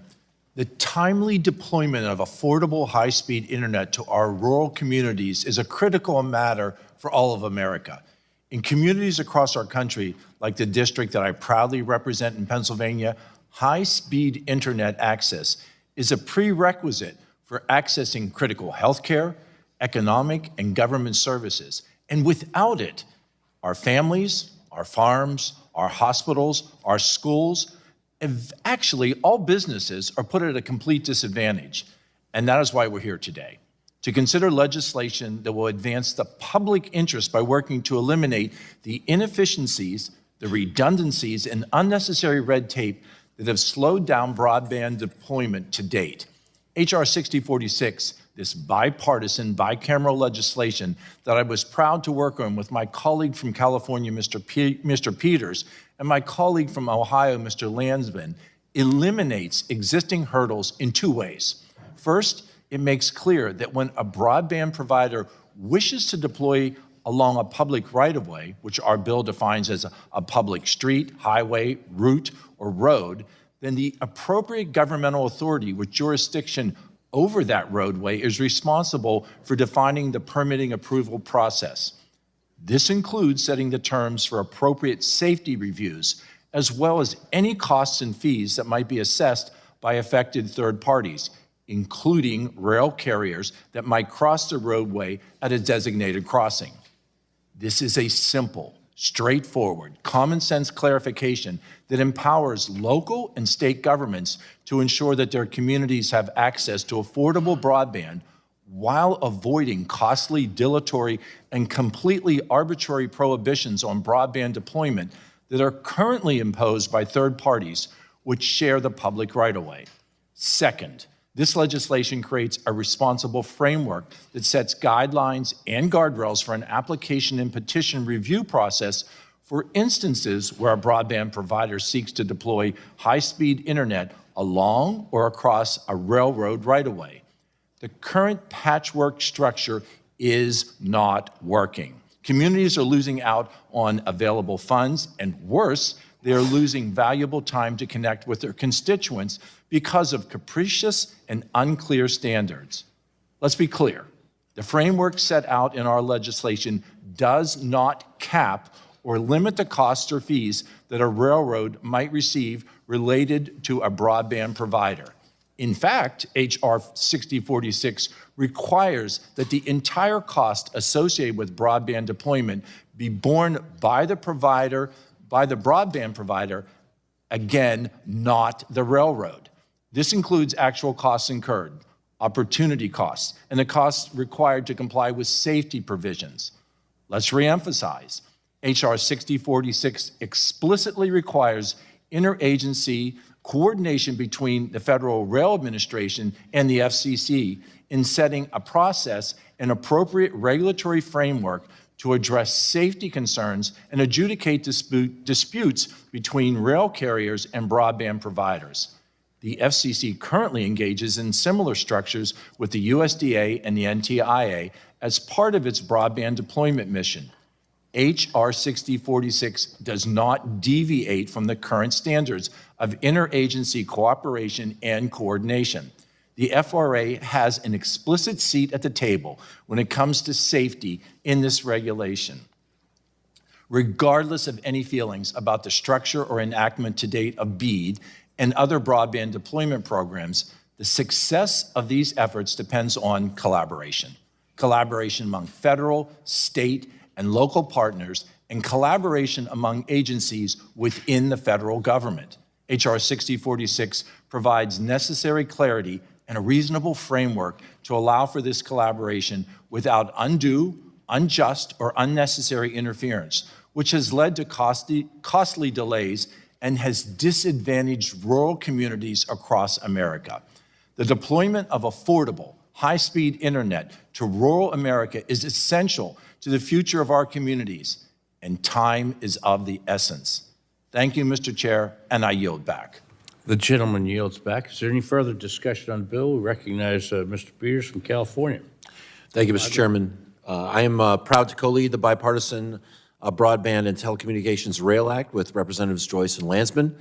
The timely deployment of affordable high-speed internet to our rural communities is a critical matter for all of America. In communities across our country, like the district that I proudly represent in Pennsylvania, high-speed internet access is a prerequisite for accessing critical health care, economic, and government services. And without it, our families, our farms, our hospitals, our schools, actually all businesses are put at a complete disadvantage. And that is why we're here today, to consider legislation that will advance the public interest by working to eliminate the inefficiencies, the redundancies, and unnecessary red tape that have slowed down broadband deployment to date. H.R. 6046, this bipartisan, bicameral legislation that I was proud to work on with my colleague from California, Mr. Peters, and my colleague from Ohio, Mr. Landsman, eliminates existing hurdles in two ways. First, it makes clear that when a broadband provider wishes to deploy along a public right-of-way, which our bill defines as a public street, highway, route, or road, then the appropriate governmental authority with jurisdiction over that roadway is responsible for defining the permitting approval process. This includes setting the terms for appropriate safety reviews, as well as any costs and fees that might be assessed by affected third parties, including rail carriers that might cross the roadway at a designated crossing. This is a simple, straightforward, common sense clarification that empowers local and state governments to ensure that their communities have access to affordable broadband while avoiding costly, dilatory, and completely arbitrary prohibitions on broadband deployment that are currently imposed by third parties which share the public right-of-way. Second, this legislation creates a responsible framework that sets guidelines and guardrails for an application and petition review process for instances where a broadband provider seeks to deploy high-speed internet along or across a railroad right-of-way. The current patchwork structure is not working. Communities are losing out on available funds, and worse, they are losing valuable time to connect with their constituents because of capricious and unclear standards. Let's be clear. The framework set out in our legislation does not cap or limit the costs or fees that a railroad might receive related to a broadband provider. In fact, H.R. 6046 requires that the entire cost associated with broadband deployment be borne by the provider, by the broadband provider, again, not the railroad. This includes actual costs incurred, opportunity costs, and the costs required to comply with safety provisions. Let's reemphasize, H.R. 6046 explicitly requires interagency coordination between the Federal Rail Administration and the FCC in setting a process and appropriate regulatory framework to address safety concerns and adjudicate disputes between rail carriers and broadband providers. The FCC currently engages in similar structures with the USDA and the NTIA as part of its broadband deployment mission. H.R. 6046 does not deviate from the current standards of interagency cooperation and coordination. The FRA has an explicit seat at the table when it comes to safety in this regulation. Regardless of any feelings about the structure or enactment to date of BEAD and other broadband deployment programs, the success of these efforts depends on collaboration. Collaboration among federal, state, and local partners, and collaboration among agencies within the federal government. H.R. 6046 provides necessary clarity and a reasonable framework to allow for this collaboration without undue, unjust, or unnecessary interference, which has led to costly delays and has disadvantaged rural communities across America. The deployment of affordable, high-speed internet to rural America is essential to the future of our communities, and time is of the essence. Thank you, Mr. Chair, and I yield back. The gentleman yields back. Is there any further discussion on the bill? We recognize Mr. Peters from California. Thank you, Mr. Chairman. I am proud to co-lead the bipartisan Broadband and Telecommunications Rail Act with Representatives Joyce and Landsman.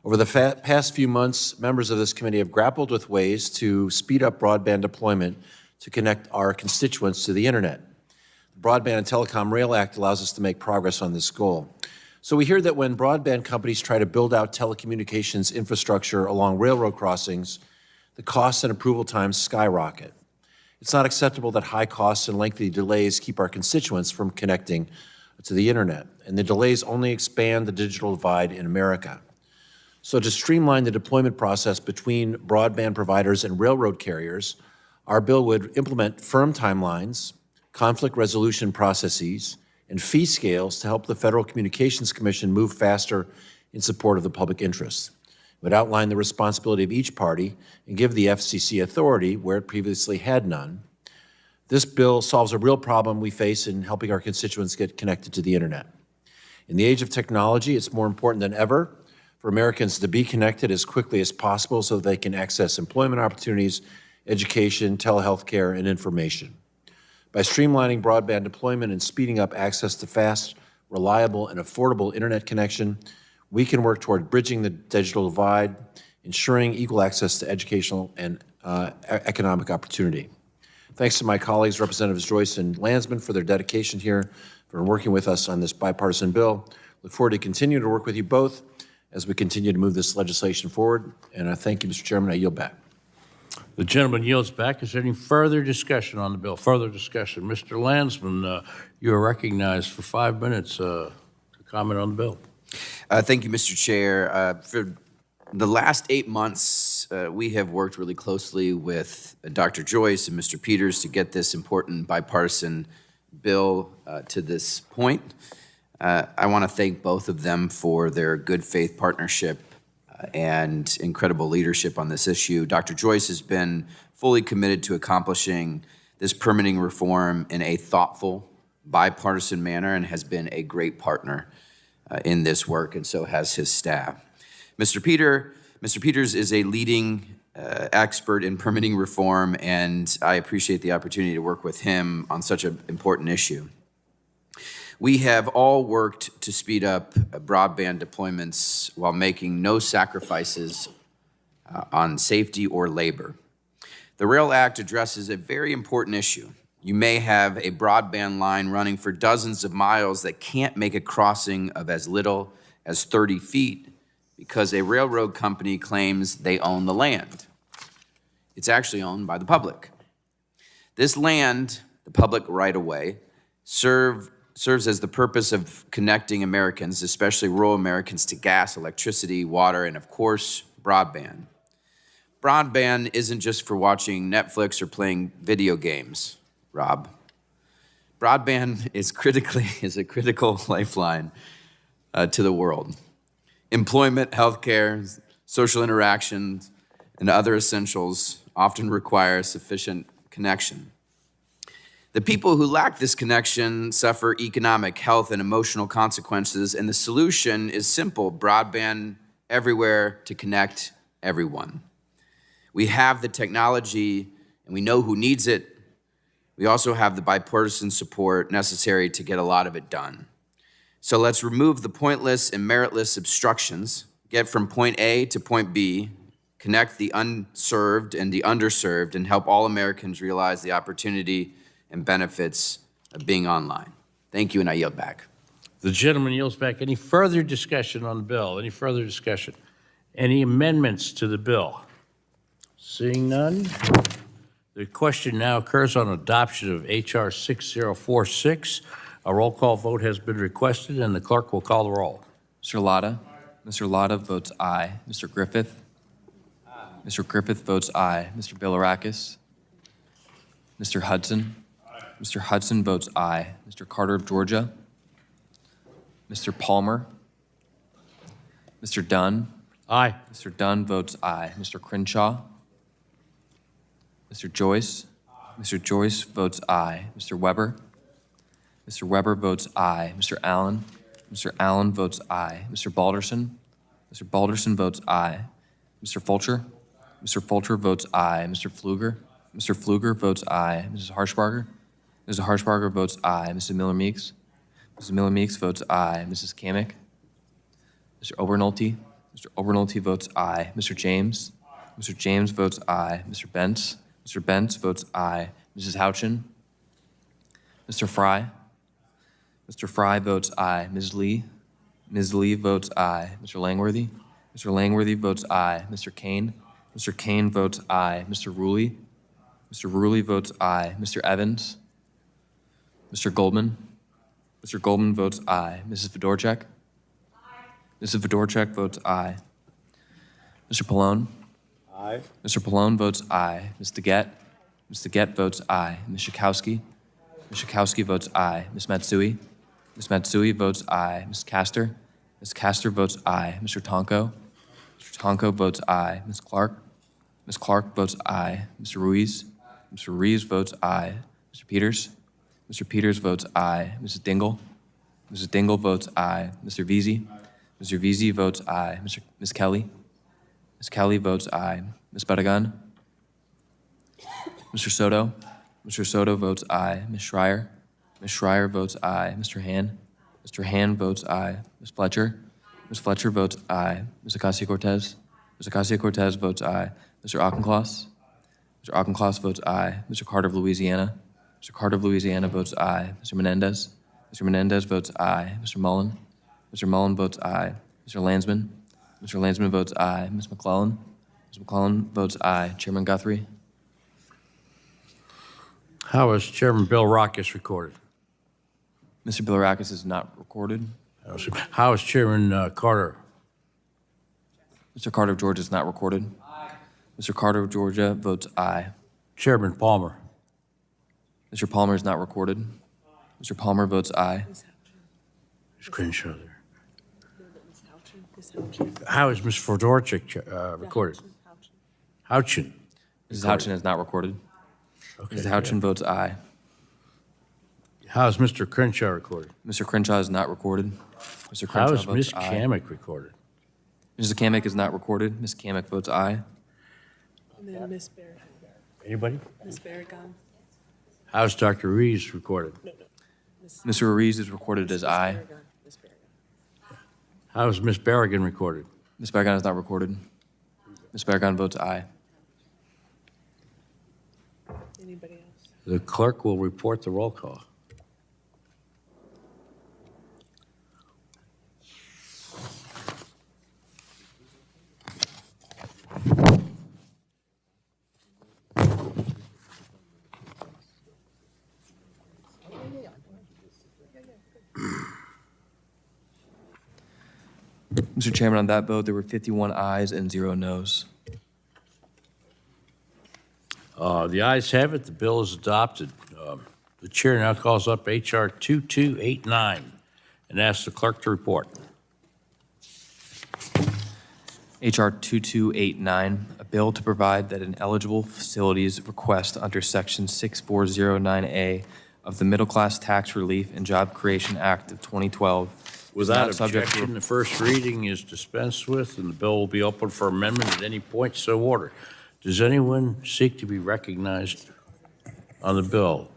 Over the past few months, members of this committee have grappled with ways to speed up broadband deployment to connect our constituents to the internet. The Broadband and Telecom Rail Act allows us to make progress on this goal. So we hear that when broadband companies try to build out telecommunications infrastructure along railroad crossings, the costs and approval times skyrocket. It's not acceptable that high costs and lengthy delays keep our constituents from connecting to the internet, and the delays only expand the digital divide in America. So to streamline the deployment process between broadband providers and railroad carriers, our bill would implement firm timelines, conflict resolution processes, and fee scales to help the Federal Communications Commission move faster in support of the public interest. It would outline the responsibility of each party and give the FCC authority where it previously had none. This bill solves a real problem we face in helping our constituents get connected to the internet. In the age of technology, it's more important than ever for Americans to be connected as quickly as possible so they can access employment opportunities, education, telehealth care, and information. By streamlining broadband deployment and speeding up access to fast, reliable, and affordable internet connection, we can work toward bridging the digital divide, ensuring equal access to educational and economic opportunity. Thanks to my colleagues, Representatives Joyce and Landsman, for their dedication here, for working with us on this bipartisan bill. Look forward to continuing to work with you both as we continue to move this legislation forward. And I thank you, Mr. Chairman. I yield back. The gentleman yields back. Is there any further discussion on the bill? Further discussion. Mr. Landsman, you are recognized for 5 minutes to comment on the bill. Thank you, Mr. Chair. For the last 8 months, we have worked really closely with Dr. Joyce and Mr. Peters to get this important bipartisan bill to this point. I want to thank both of them for their good faith partnership and incredible leadership on this issue. Dr. Joyce has been fully committed to accomplishing this permitting reform in a thoughtful, bipartisan manner and has been a great partner in this work, and so has his staff. Mr. Peters is a leading expert in permitting reform, and I appreciate the opportunity to work with him on such an important issue. We have all worked to speed up broadband deployments while making no sacrifices on safety or labor. The Rail Act addresses a very important issue. You may have a broadband line running for dozens of miles that can't make a crossing of as little as 30 feet because a railroad company claims they own the land. It's actually owned by the public. This land, the public right-of-way, serves as the purpose of connecting Americans, especially rural Americans, to gas, electricity, water, and of course, broadband. Broadband isn't just for watching Netflix or playing video games, Rob. Broadband is a critical lifeline to the world. Employment, healthcare, social interactions, and other essentials often require sufficient connection. The people who lack this connection suffer economic, health, and emotional consequences, and the solution is simple: broadband everywhere to connect everyone. We have the technology, and we know who needs it. We also have the bipartisan support necessary to get a lot of it done. So let's remove the pointless and meritless obstructions, get from point A to point B, connect the unserved and the underserved, and help all Americans realize the opportunity and benefits of being online. Thank you, and I yield back. The gentleman yields back. Any further discussion on the bill? Any further discussion? Any amendments to the bill? Seeing none, the question now occurs on adoption of H.R. 6046. A roll call vote has been requested, and the clerk will call the roll. Mr. Latta? Mr. Latta votes aye. Mr. Griffith? Mr. Griffith votes aye. Mr. Bilirakis? Mr. Hudson? Mr. Hudson votes aye. Mr. Carter of Georgia? Mr. Palmer? Mr. Dunn? Aye. Mr. Dunn votes aye. Mr. Crenshaw? Mr. Joyce? Mr. Joyce votes aye. Mr. Weber? Mr. Weber votes aye. Mr. Allen votes aye. Mr. Balderson votes aye. Mr. Fulcher votes aye. Mr. Pfluger votes aye. Mrs. Harshbarger votes aye. Mrs. Miller Meeks votes aye. Mrs. Kamick? Mr. Obernolte votes aye. Mr. James votes aye. Mr. Bentz votes aye. Mrs. Houchin? Mr. Fry votes aye. Ms. Lee votes aye. Mr. Langworthy votes aye. Mr. Kane votes aye. Mr. Ruley votes aye. Mr. Evans? Mr. Goldman votes aye. Mrs. Fedorchak? Mrs. Fedorchak votes aye. Mr. Pallone? Aye. Mr. Pallone votes aye. Ms. DeGette votes aye. Ms. Schakowsky votes aye. Ms. Matsui votes aye. Ms. Castor votes aye. Mr. Tonko votes aye. Ms. Clark votes aye. Mr. Ruiz votes aye. Mr. Peters votes aye. Mrs. Dingle votes aye. Mr. Veazey votes aye. Ms. Kelly votes aye. Ms. Badagan? Mr. Soto votes aye. Ms. Schreier votes aye. Mr. Hand votes aye. Ms. Fletcher votes aye. Ms. Ocasio-Cortez votes aye. Mr. Auchincloss votes aye. Mr. Carter of Louisiana votes aye. Mr. Menendez votes aye. Mr. Mullen votes aye. Mr. Landsman votes aye. Ms. McClellan votes aye. Chairman Guthrie? How is Chairman Bill Rockus recorded? Mr. Bilirakis is not recorded. How is Chairman Carter? Mr. Carter of Georgia is not recorded. Mr. Carter of Georgia votes aye. Chairman Palmer? Mr. Palmer is not recorded. Mr. Palmer votes aye. Is Crenshaw there? How is Ms. Fedorchak recorded? Houchin? Mrs. Houchin is not recorded. Okay, Mrs. Houchin votes aye. How is Mr. Crenshaw recorded? Mr. Crenshaw is not recorded. Mr. How Crenshaw is votes Ms. aye. Kamick recorded? Mrs. Kamick is not recorded. Ms. Kamick votes aye. And then Miss Barragan. Anybody? Miss Barragan. How is Dr. Reeves recorded? Mr. Ruiz is recorded as aye. Miss Barragan. How is Ms. Berrigan recorded? Ms. Barragan is not recorded. Ms. Barragan votes aye. Anybody else? The clerk will report the roll call. Mr. Chairman, on that vote, there were 51 ayes and 0 noes. The ayes have it. The bill is adopted. The chair now calls up H.R. 2289 and asks the clerk to report. H.R. 2289, a bill to provide that an eligible facility's request under Section 6409A of the Middle Class Tax Relief and Job Creation Act of 2012 is Without not subject to objection, the first reading is dispensed with, and the bill will be open for amendment at any point so ordered. Does anyone seek to be recognized on the bill?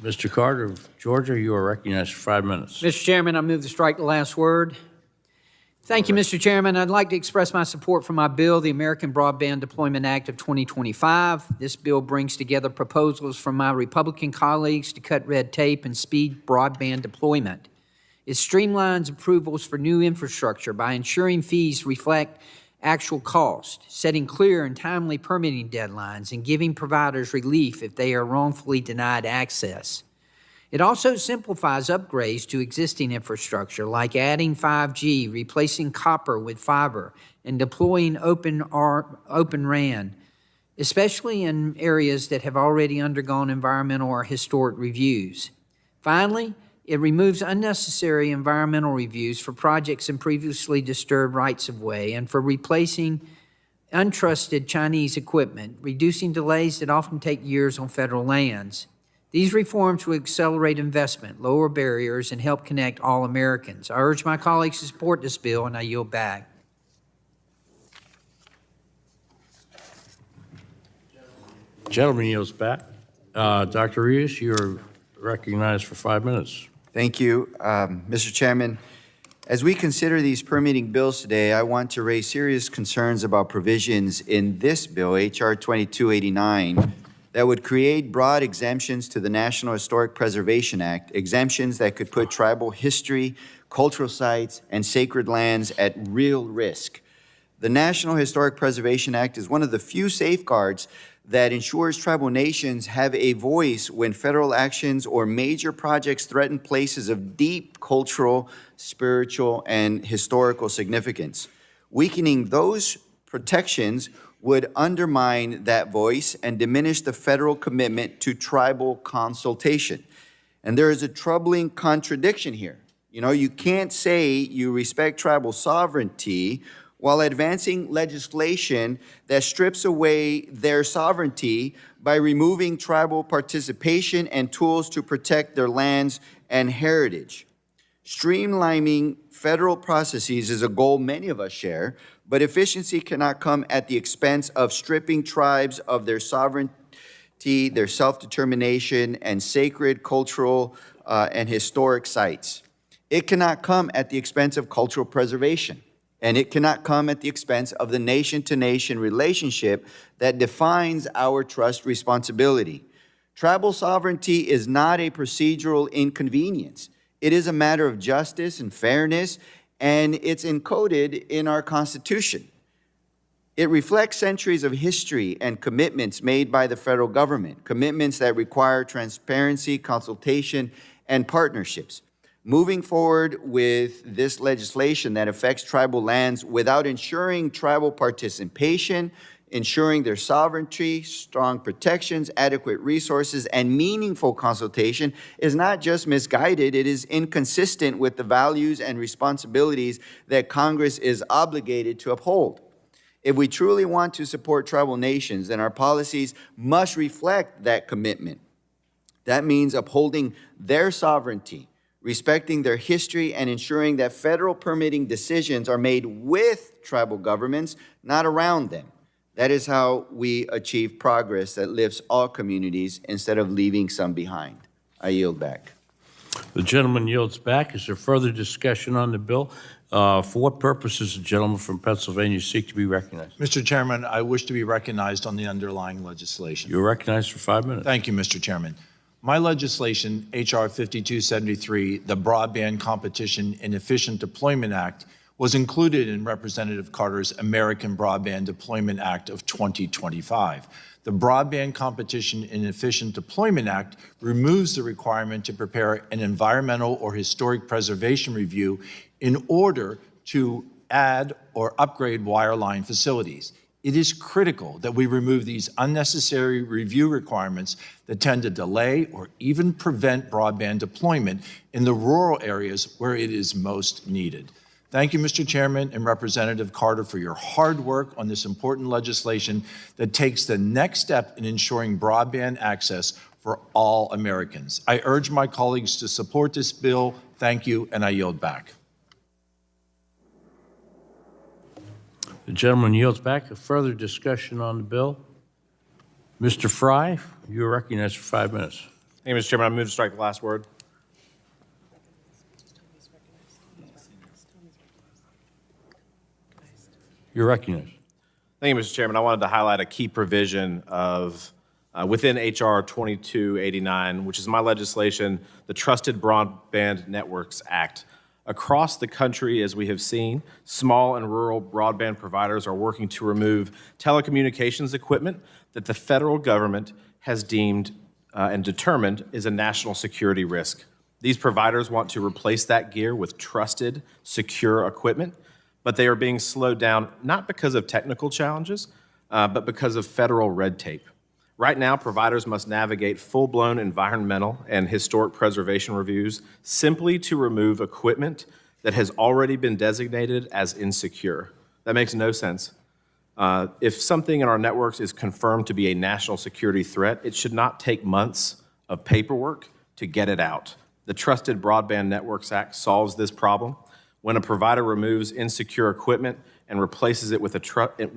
Mr. Carter of Georgia, you are recognized for 5 minutes. Mr. Chairman, I move to strike the last word. Thank you, Mr. Chairman. I'd like to express my support for my bill, the American Broadband Deployment Act of 2025. This bill brings together proposals from my Republican colleagues to cut red tape and speed broadband deployment. It streamlines approvals for new infrastructure by ensuring fees reflect actual cost, setting clear and timely permitting deadlines, and giving providers relief if they are wrongfully denied access. It also simplifies upgrades to existing infrastructure, like adding 5G, replacing copper with fiber, and deploying Open RAN, especially in areas that have already undergone environmental or historic reviews. Finally, it removes unnecessary environmental reviews for projects in previously disturbed rights-of-way and for replacing untrusted Chinese equipment, reducing delays that often take years on federal lands. These reforms will accelerate investment, lower barriers, and help connect all Americans. I urge my colleagues to support this bill, and I yield back. Gentleman yields back. Dr. Rios, you are recognized for 5 minutes. Thank you, Mr. Chairman. As we consider these permitting bills today, I want to raise serious concerns about provisions in this bill, H.R. 2289, that would create broad exemptions to the National Historic Preservation Act, exemptions that could put tribal history, cultural sites, and sacred lands at real risk. The National Historic Preservation Act is one of the few safeguards that ensures tribal nations have a voice when federal actions or major projects threaten places of deep cultural, spiritual, and historical significance. Weakening those protections would undermine that voice and diminish the federal commitment to tribal consultation. And there is a troubling contradiction here. You know, you can't say you respect tribal sovereignty while advancing legislation that strips away their sovereignty by removing tribal participation and tools to protect their lands and heritage. Streamlining federal processes is a goal many of us share, but efficiency cannot come at the expense of stripping tribes of their sovereignty, their self-determination, and sacred cultural and historic sites. It cannot come at the expense of cultural preservation. And it cannot come at the expense of the nation-to-nation relationship that defines our trust responsibility. Tribal sovereignty is not a procedural inconvenience. It is a matter of justice and fairness, and it's encoded in our Constitution. It reflects centuries of history and commitments made by the federal government, commitments that require transparency, consultation, and partnerships. Moving forward with this legislation that affects tribal lands without ensuring tribal participation, ensuring their sovereignty, strong protections, adequate resources, and meaningful consultation is not just misguided, it is inconsistent with the values and responsibilities that Congress is obligated to uphold. If we truly want to support tribal nations, then our policies must reflect that commitment. That means upholding their sovereignty, respecting their history, and ensuring that federal permitting decisions are made with tribal governments, not around them. That is how we achieve progress that lifts all communities instead of leaving some behind. I yield back. The gentleman yields back. Is there further discussion on the bill? For what purpose does the gentleman from Pennsylvania seek to be recognized? Mr. Chairman, I wish to be recognized on the underlying legislation. You're recognized for 5 minutes. Thank you, Mr. Chairman. My legislation, H.R. 5273, the Broadband Competition and Efficient Deployment Act, was included in Representative Carter's American Broadband Deployment Act of 2025. The Broadband Competition and Efficient Deployment Act removes the requirement to prepare an environmental or historic preservation review in order to add or upgrade wireline facilities. It is critical that we remove these unnecessary review requirements that tend to delay or even prevent broadband deployment in the rural areas where it is most needed. Thank you, Mr. Chairman and Representative Carter, for your hard work on this important legislation that takes the next step in ensuring broadband access for all Americans. I urge my colleagues to support this bill. Thank you, and I yield back. The gentleman yields back. A further discussion on the bill? Mr. Fry, you are recognized for 5 minutes. Thank you, Mr. Chairman. I move to strike the last word. You're recognized. Thank you, Mr. Chairman. I wanted to highlight a key provision of within H.R. 2289, which is my legislation, the Trusted Broadband Networks Act. Across the country, as we have seen, small and rural broadband providers are working to remove telecommunications equipment that the federal government has deemed and determined is a national security risk. These providers want to replace that gear with trusted, secure equipment, but they are being slowed down not because of technical challenges, but because of federal red tape. Right now, providers must navigate full-blown environmental and historic preservation reviews simply to remove equipment that has already been designated as insecure. That makes no sense. If something in our networks is confirmed to be a national security threat, it should not take months of paperwork to get it out. The Trusted Broadband Networks Act solves this problem. When a provider removes insecure equipment and replaces it with trusted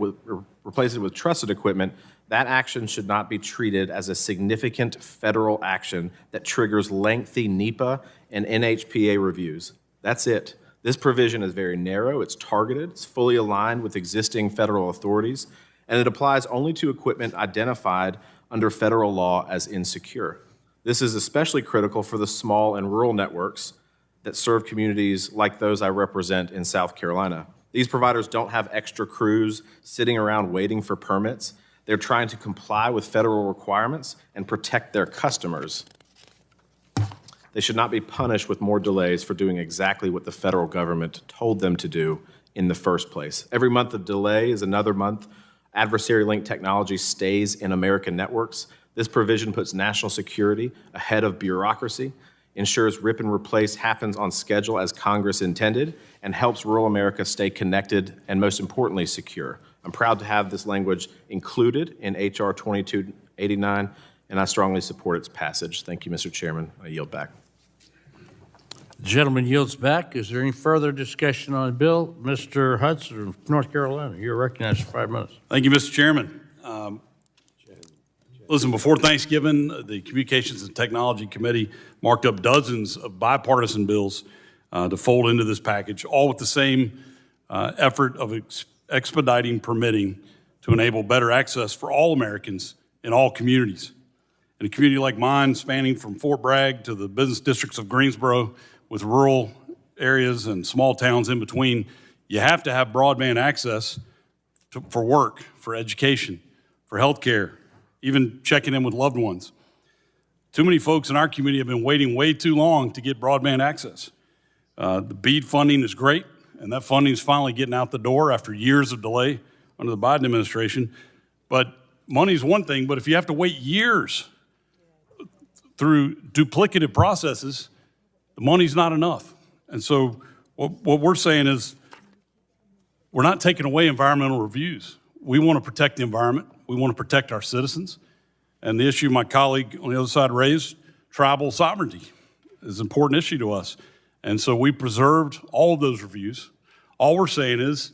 equipment, that action should not be treated as a significant federal action that triggers lengthy NEPA and NHPA reviews. That's it. This provision is very narrow, it's targeted, it's fully aligned with existing federal authorities, and it applies only to equipment identified under federal law as insecure. This is especially critical for the small and rural networks that serve communities like those I represent in South Carolina. These providers don't have extra crews sitting around waiting for permits. They're trying to comply with federal requirements and protect their customers. They should not be punished with more delays for doing exactly what the federal government told them to do in the first place. Every month of delay is another month adversary-linked technology stays in American networks. This provision puts national security ahead of bureaucracy, ensures rip and replace happens on schedule as Congress intended, and helps rural America stay connected and, most importantly, secure. I'm proud to have this language included in H.R. 2289, and I strongly support its passage. Thank you, Mr. Chairman. I yield back. The gentleman yields back. Is there any further discussion on the bill? Mr. Hudson of North Carolina, you're recognized for 5 minutes. Thank you, Mr. Chairman. Listen, before Thanksgiving, the Communications and Technology Committee marked up dozens of bipartisan bills to fold into this package, all with the same effort of expediting permitting to enable better access for all Americans in all communities. In a community like mine, spanning from Fort Bragg to the business districts of Greensboro, with rural areas and small towns in between, you have to have broadband access for work, for education, for healthcare, even checking in with loved ones. Too many folks in our community have been waiting way too long to get broadband access. The BEAD funding is great, and that funding is finally getting out the door after years of delay under the Biden administration. But money is one thing, but if you have to wait years through duplicative processes, the money's not enough. And so what we're saying is we're not taking away environmental reviews. We want to protect the environment. We want to protect our citizens. And the issue my colleague on the other side raised, tribal sovereignty, is an important issue to us. And so we preserved all of those reviews. All we're saying is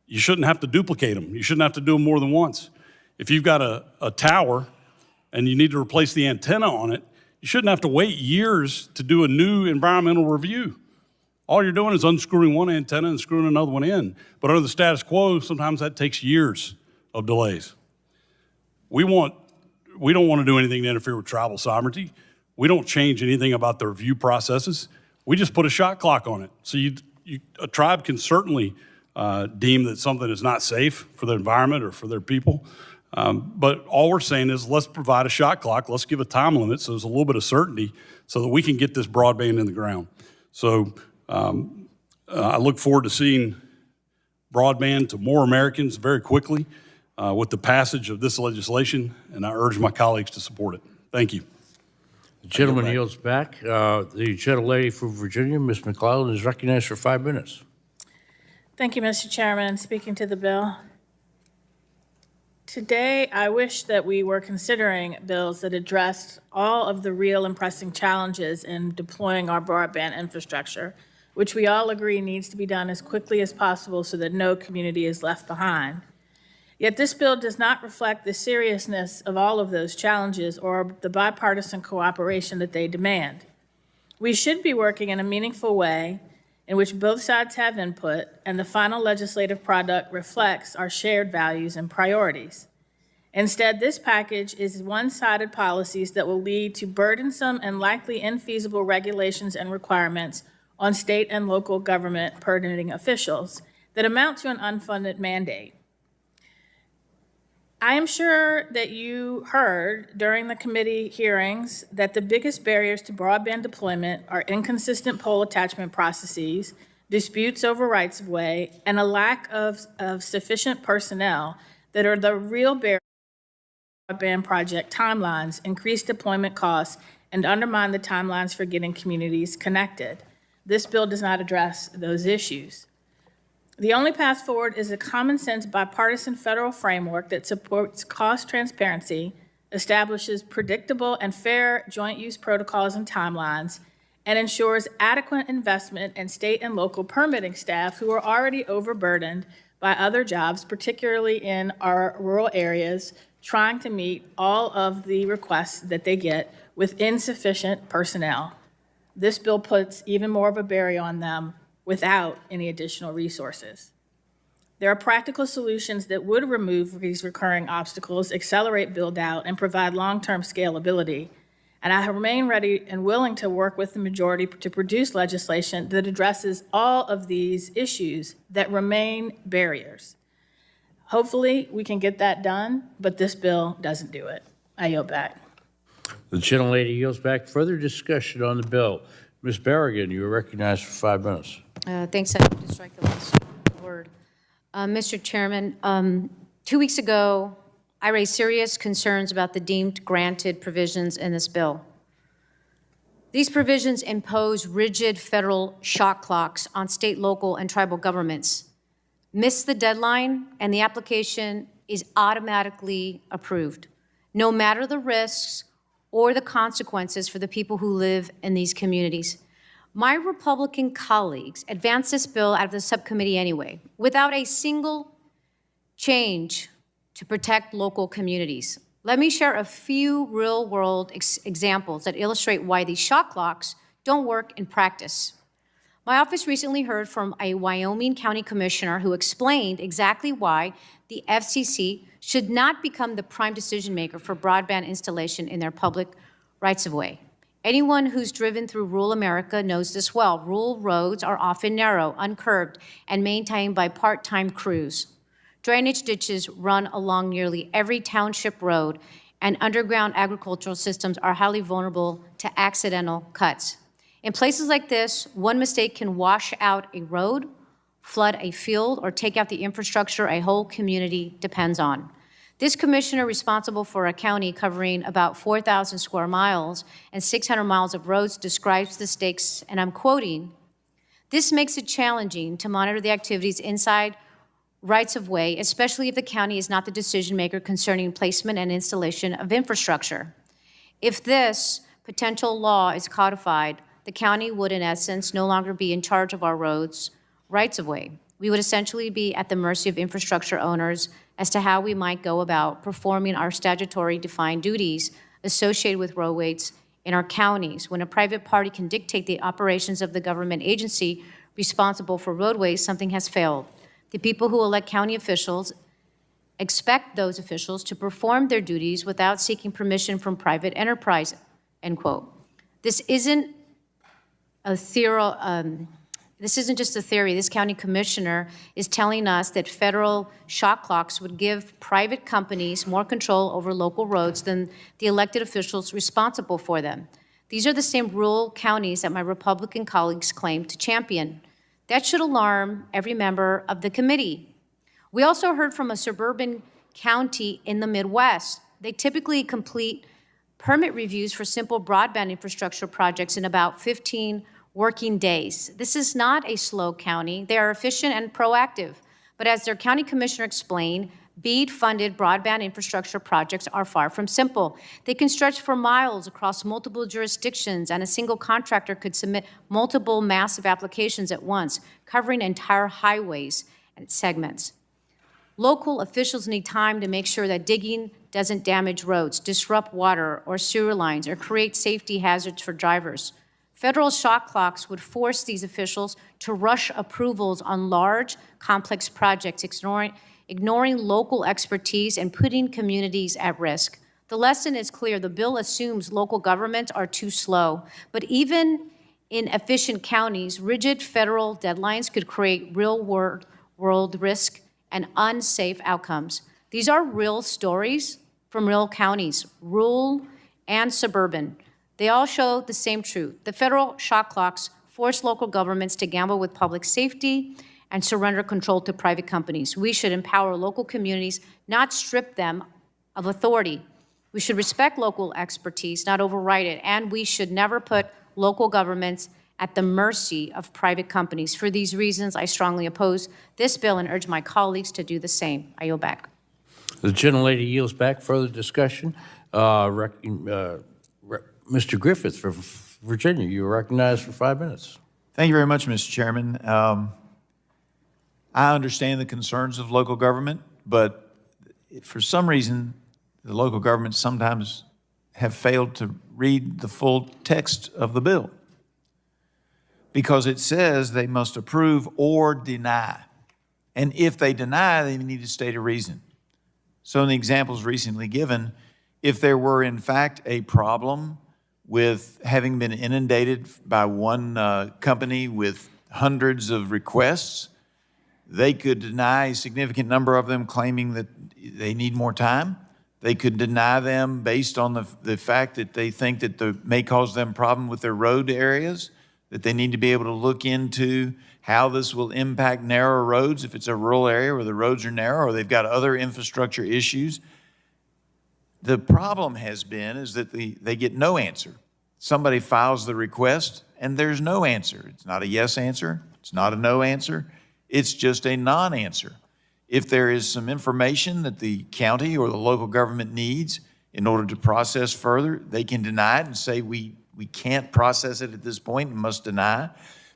you shouldn't have to duplicate them. You shouldn't have to do them more than once. If you've got a tower and you need to replace the antenna on it, you shouldn't have to wait years to do a new environmental review. All you're doing is unscrewing one antenna and screwing another one in. But under the status quo, sometimes that takes years of delays. We don't want to do anything to interfere with tribal sovereignty. We don't change anything about the review processes. We just put a shot clock on it. So a tribe can certainly deem that something is not safe for the environment or for their people. But all we're saying is let's provide a shot clock. Let's give a time limit so there's a little bit of certainty so that we can get this broadband in the ground. So I look forward to seeing broadband to more Americans very quickly with the passage of this legislation, and I urge my colleagues to support it. Thank you. The gentleman yields back. The gentlelady from Virginia, Ms. McClellan, is recognized for 5 minutes. Thank you, Mr. Chairman. Speaking to the bill. Today, I wish that we were considering bills that addressed all of the real and pressing challenges in deploying our broadband infrastructure, which we all agree needs to be done as quickly as possible so that no community is left behind. Yet this bill does not reflect the seriousness of all of those challenges or the bipartisan cooperation that they demand. We should be working in a meaningful way in which both sides have input and the final legislative product reflects our shared values and priorities. Instead, this package is one-sided policies that will lead to burdensome and likely infeasible regulations and requirements on state and local government permitting officials that amount to an unfunded mandate. I am sure that you heard during the committee hearings that the biggest barriers to broadband deployment are inconsistent pole attachment processes, disputes over rights-of-way, and a lack of sufficient personnel that are the real barriers to broadband project timelines, increase deployment costs, and undermine the timelines for getting communities connected. This bill does not address those issues. The only path forward is a common-sense bipartisan federal framework that supports cost transparency, establishes predictable and fair joint use protocols and timelines, and ensures adequate investment in state and local permitting staff who are already overburdened by other jobs, particularly in our rural areas, trying to meet all of the requests that they get with insufficient personnel. This bill puts even more of a barrier on them without any additional resources. There are practical solutions that would remove these recurring obstacles, accelerate build-out, and provide long-term scalability. And I remain ready and willing to work with the majority to produce legislation that addresses all of these issues that remain barriers. Hopefully, we can get that done, but this bill doesn't do it. I yield back. The gentlelady yields back. Further discussion on the bill. Ms. Berrigan, you are recognized for 5 minutes. Thanks, I have to strike the last word. Mr. Chairman, 2 weeks ago, I raised serious concerns about the deemed granted provisions in this bill. These provisions impose rigid federal shot clocks on state, local, and tribal governments. Miss the deadline, and the application is automatically approved, no matter the risks or the consequences for the people who live in these communities. My Republican colleagues advanced this bill out of the subcommittee anyway, without a single change to protect local communities. Let me share a few real-world examples that illustrate why these shot clocks don't work in practice. My office recently heard from a Wyoming County Commissioner who explained exactly why the FCC should not become the prime decision maker for broadband installation in their public rights-of-way. Anyone who's driven through rural America knows this well. Rural roads are often narrow, uncurbed, and maintained by part-time crews. Drainage ditches run along nearly every township road, and underground agricultural systems are highly vulnerable to accidental cuts. In places like this, one mistake can wash out a road, flood a field, or take out the infrastructure a whole community depends on. This commissioner, responsible for a county covering about 4,000 square miles and 600 miles of roads, describes the stakes, and I'm quoting, "This makes it challenging to monitor the activities inside rights-of-way, especially if the county is not the decision maker concerning placement and installation of infrastructure. If this potential law is codified, the county would, in essence, no longer be in charge of our roads' rights-of-way. We would essentially be at the mercy of infrastructure owners as to how we might go about performing our statutory defined duties associated with roadways in our counties. When a private party can dictate the operations of the government agency responsible for roadways, something has failed. The people who elect county officials expect those officials to perform their duties without seeking permission from private enterprise," end quote. This isn't just a theory. This county commissioner is telling us that federal shot clocks would give private companies more control over local roads than the elected officials responsible for them. These are the same rural counties that my Republican colleagues claim to champion. That should alarm every member of the committee. We also heard from a suburban county in the Midwest. They typically complete permit reviews for simple broadband infrastructure projects in about 15 working days. This is not a slow county. They are efficient and proactive. But as their county commissioner explained, BEAD-funded broadband infrastructure projects are far from simple. They can stretch for miles across multiple jurisdictions, and a single contractor could submit multiple massive applications at once, covering entire highways and segments. Local officials need time to make sure that digging doesn't damage roads, disrupt water or sewer lines, or create safety hazards for drivers. Federal shot clocks would force these officials to rush approvals on large, complex projects, ignoring local expertise and putting communities at risk. The lesson is clear. The bill assumes local governments are too slow. But even in efficient counties, rigid federal deadlines could create real-world risk and unsafe outcomes. These are real stories from real counties, rural and suburban. They all show the same truth. The federal shot clocks force local governments to gamble with public safety and surrender control to private companies. We should empower local communities, not strip them of authority. We should respect local expertise, not override it, and we should never put local governments at the mercy of private companies. For these reasons, I strongly oppose this bill and urge my colleagues to do the same. I yield back. The gentlelady yields back. Further discussion. Mr. Griffith for Virginia, you're recognized for 5 minutes. Thank you very much, Mr. Chairman. I understand the concerns of local government, but for some reason, the local governments sometimes have failed to read the full text of the bill, because it says they must approve or deny. And if they deny, they need to state a reason. So in the examples recently given, if there were in fact a problem with having been inundated by one company with hundreds of requests, they could deny a significant number of them, claiming that they need more time. They could deny them based on the fact that they think that may cause them problem with their road areas, that they need to be able to look into how this will impact narrow roads if it's a rural area where the roads are narrow or they've got other infrastructure issues. The problem has been is that they get no answer. Somebody files the request and there's no answer. It's not a yes answer. It's not a no answer. It's just a non-answer. If there is some information that the county or the local government needs in order to process further, they can deny it and say, we can't process it at this point and must deny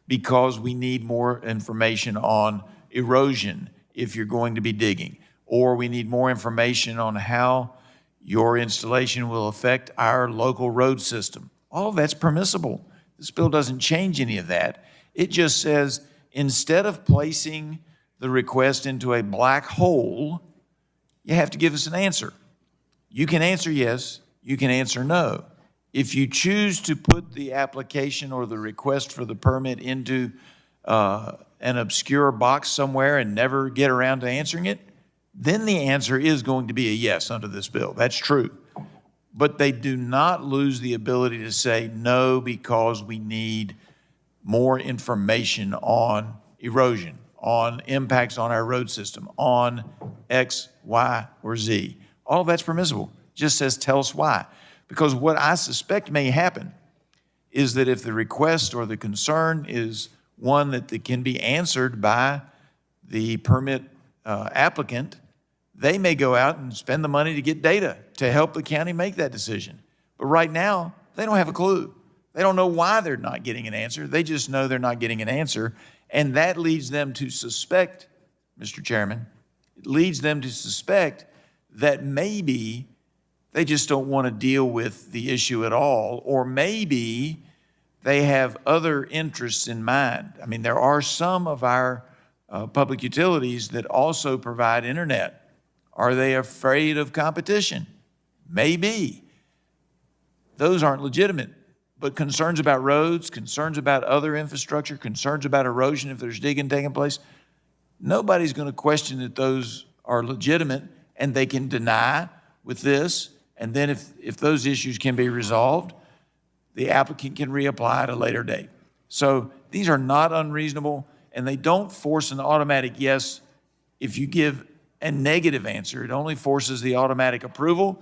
because we need more information on erosion if you're going to be digging, or we need more information on how your installation will affect our local road system. All of that's permissible. This bill doesn't change any of that. It just says, instead of placing the request into a black hole, you have to give us an answer. You can answer yes, you can answer no. If you choose to put the application or the request for the permit into an obscure box somewhere and never get around to answering it, then the answer is going to be a yes under this bill. That's true. But they do not lose the ability to say no because we need more information on erosion, on impacts on our road system, on X, Y, or Z. All of that's permissible. It just says tell us why. Because what I suspect may happen is that if the request or the concern is one that can be answered by the permit applicant, they may go out and spend the money to get data to help the county make that decision. But right now, they don't have a clue. They don't know why they're not getting an answer. They just know they're not getting an answer. And that leads them to suspect, Mr. Chairman, it leads them to suspect that maybe they just don't want to deal with the issue at all, or maybe they have other interests in mind. I mean, there are some of our public utilities that also provide internet. Are they afraid of competition? Maybe. Those aren't legitimate. But concerns about roads, concerns about other infrastructure, concerns about erosion if there's digging taking place, nobody's going to question that those are legitimate and they can deny with this. And then if those issues can be resolved, the applicant can reapply at a later date. So these are not unreasonable, and they don't force an automatic yes if you give a negative answer. It only forces the automatic approval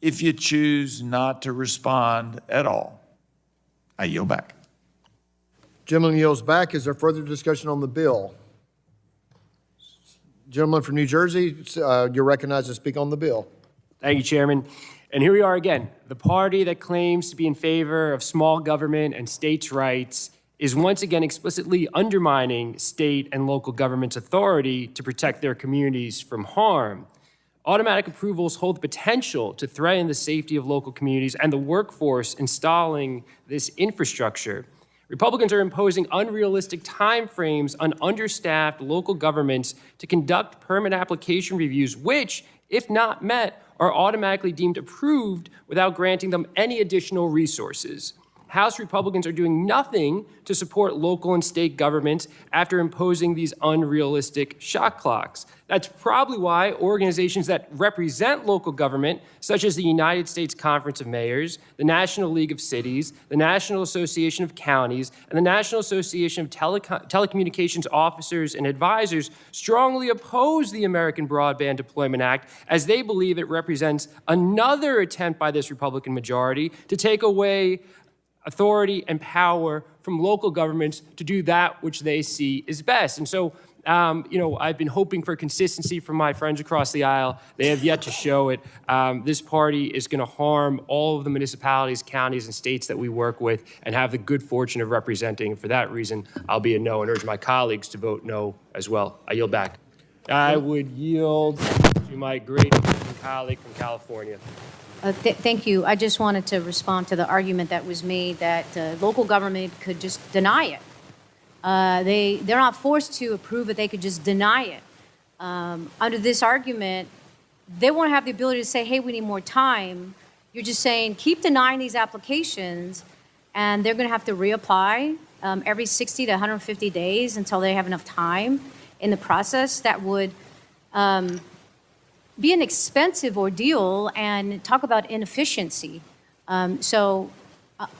if you choose not to respond at all. I yield back. Gentleman yields back. Is there further discussion on the bill? Gentleman from New Jersey, you're recognized to speak on the bill. Thank you, Chairman. And here we are again. The party that claims to be in favor of small government and states' rights is once again explicitly undermining state and local government's authority to protect their communities from harm. Automatic approvals hold the potential to threaten the safety of local communities and the workforce installing this infrastructure. Republicans are imposing unrealistic timeframes on understaffed local governments to conduct permit application reviews, which, if not met, are automatically deemed approved without granting them any additional resources. House Republicans are doing nothing to support local and state governments after imposing these unrealistic shot clocks. That's probably why organizations that represent local government, such as the United States Conference of Mayors, the National League of Cities, the National Association of Counties, and the National Association of Telecommunications Officers and Advisors, strongly oppose the American Broadband Deployment Act, as they believe it represents another attempt by this Republican majority to take away authority and power from local governments to do that which they see is best. And so I've been hoping for consistency from my friends across the aisle. They have yet to show it. This party is going to harm all of the municipalities, counties, and states that we work with and have the good fortune of representing. For that reason, I'll be a no and urge my colleagues to vote no as well. I yield back. I would yield to my great colleague from California. Thank you. I just wanted to respond to the argument that was made that local government could just deny it. They're not forced to approve it. They could just deny it. Under this argument, they won't have the ability to say, hey, we need more time. You're just saying, keep denying these applications, and they're going to have to reapply every 60 to 150 days until they have enough time in the process. That would be an expensive ordeal, and talk about inefficiency. So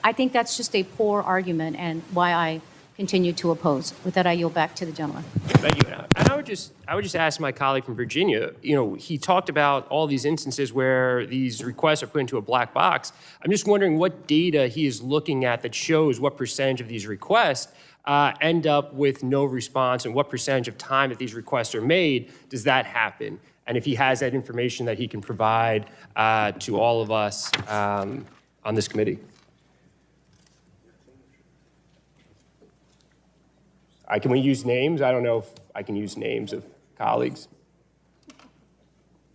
I think that's just a poor argument, and why I continue to oppose. With that, I yield back to the gentleman. Thank you. And I would just ask my colleague from Virginia, he talked about all these instances where these requests are put into a black box. I'm just wondering what data he is looking at that shows what percentage of these requests end up with no response, and what percentage of time that these requests are made does that happen? And if he has that information that he can provide to all of us on this committee. Can we use names? I don't know if I can use names of colleagues.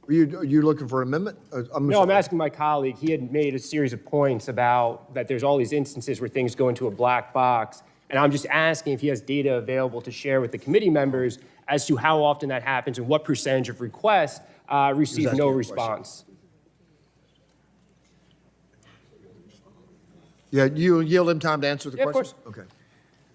Are you looking for an amendment? No, I'm asking my colleague. He had made a series of points about that there's all these instances where things go into a black box. And I'm just asking if he has data available to share with the committee members as to how often that happens and what percentage of requests receive no response. Yeah, you yield him time to answer the question? Of course. Okay.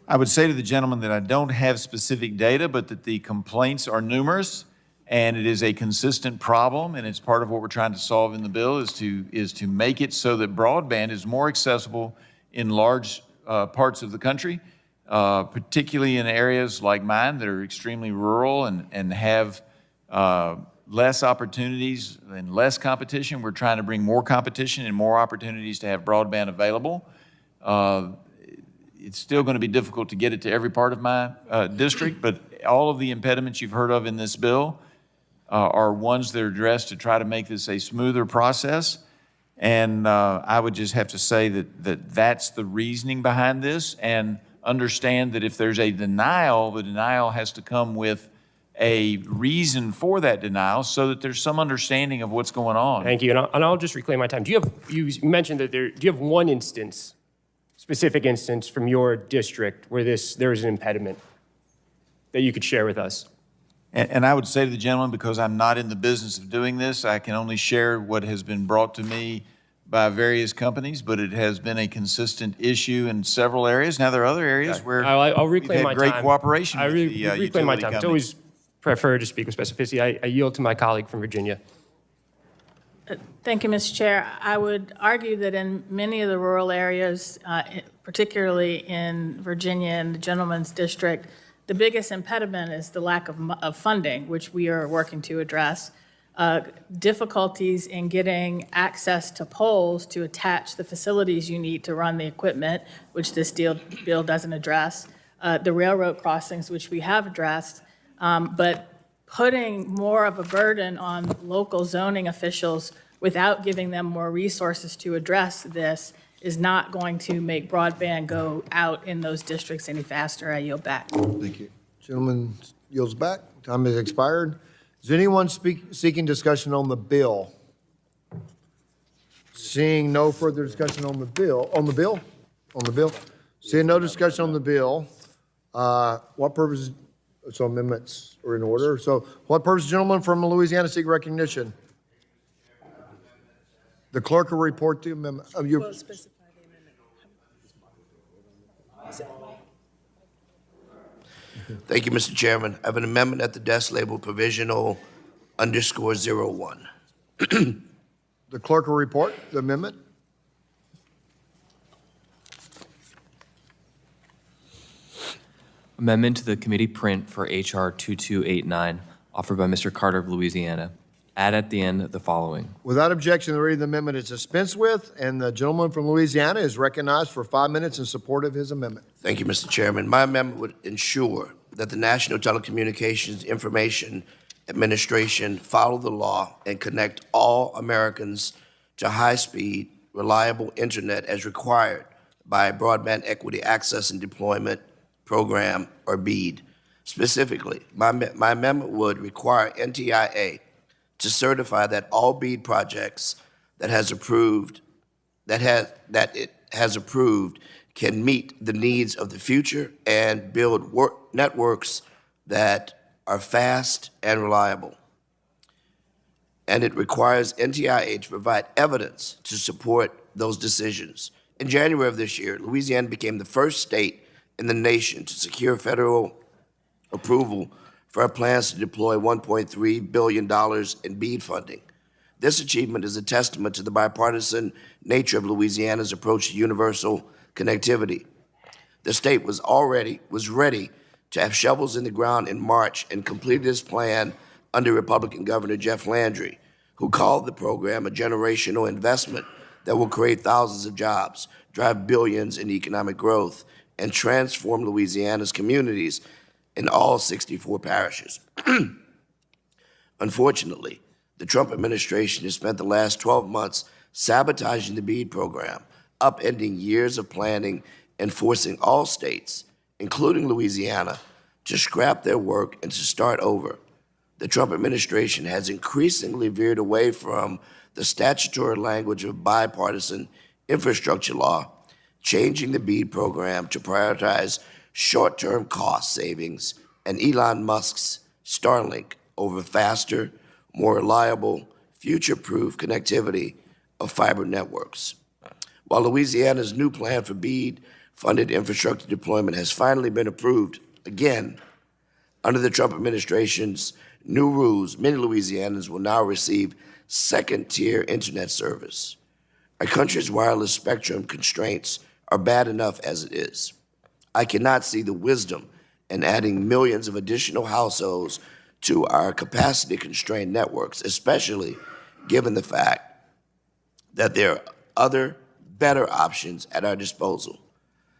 I would say to the gentleman that I don't have specific data, but that the complaints are numerous, and it is a consistent problem, and it's part of what we're trying to solve in the bill is to make it so that broadband is more accessible in large parts of the country, particularly in areas like mine that are extremely rural and have less opportunities and less competition. We're trying to bring more competition and more opportunities to have broadband available. It's still going to be difficult to get it to every part of my district, but all of the impediments you've heard of in this bill are ones that are addressed to try to make this a smoother process. And I would just have to say that that's the reasoning behind this, and understand that if there's a denial, the denial has to come with a reason for that denial so that there's some understanding of what's going on. Thank you. And I'll just reclaim my time. You mentioned that do you have one instance, specific instance from your district where there is an impediment that you could share with us? And I would say to the gentleman, because I'm not in the business of doing this, I can only share what has been brought to me by various companies, but it has been a consistent issue in several areas. Now, there are other areas where I'll we've reclaim had my great time. cooperation I with the reclaim my utility time. It's companies. always prefer to speak with specificity. I yield to my colleague from Virginia. Thank you, Mr. Chair. I would argue that in many of the rural areas, particularly in Virginia and the gentleman's district, the biggest impediment is the lack of funding, which we are working to address. Difficulties in getting access to poles to attach the facilities you need to run the equipment, which this bill doesn't address. The railroad crossings, which we have addressed, but putting more of a burden on local zoning officials without giving them more resources to address this is not going to make broadband go out in those districts any faster. I yield back. Thank you. Gentleman yields back. Time has expired. Is anyone seeking discussion on the bill? Seeing no further discussion on the bill, Seeing no discussion on the bill, what purpose, so amendments are in order. So what purpose, gentleman from Louisiana, seek recognition? The clerk will report the amendment. Well, specify the amendment. Thank you, Mr. Chairman. I have an amendment at the desk labeled provisional _01. The clerk will report the amendment. Amendment to the committee print for H.R. 2289, offered by Mr. Carter of Louisiana. Add at the end the following. Without objection, the reading of the amendment is dispensed with, and the gentleman from Louisiana is recognized for 5 minutes in support of his amendment. Thank you, Mr. Chairman. My amendment would ensure that the National Telecommunications Information Administration follow the law and connect all Americans to high-speed, reliable internet as required by Broadband Equity Access and Deployment Program, or BEAD. Specifically, my amendment would require NTIA to certify that all BEAD projects that it has approved can meet the needs of the future and build networks that are fast and reliable. And it requires NTIA to provide evidence to support those decisions. In January of this year, Louisiana became the first state in the nation to secure federal approval for our plans to deploy $1.3 billion in BEAD funding. This achievement is a testament to the bipartisan nature of Louisiana's approach to universal connectivity. The state was ready to have shovels in the ground in March and completed its plan under Republican Governor Jeff Landry, who called the program a generational investment that will create thousands of jobs, drive billions in economic growth, and transform Louisiana's communities in all 64 parishes. Unfortunately, the Trump administration has spent the last 12 months sabotaging the BEAD program, upending years of planning and forcing all states, including Louisiana, to scrap their work and to start over. The Trump administration has increasingly veered away from the statutory language of bipartisan infrastructure law, changing the BEAD program to prioritize short-term cost savings and Elon Musk's Starlink over faster, more reliable, future-proof connectivity of fiber networks. While Louisiana's new plan for BEAD-funded infrastructure deployment has finally been approved, again, under the Trump administration's new rules, many Louisianans will now receive second-tier internet service. Our country's wireless spectrum constraints are bad enough as it is. I cannot see the wisdom in adding millions of additional households to our capacity-constrained networks, especially given the fact that there are other, better options at our disposal.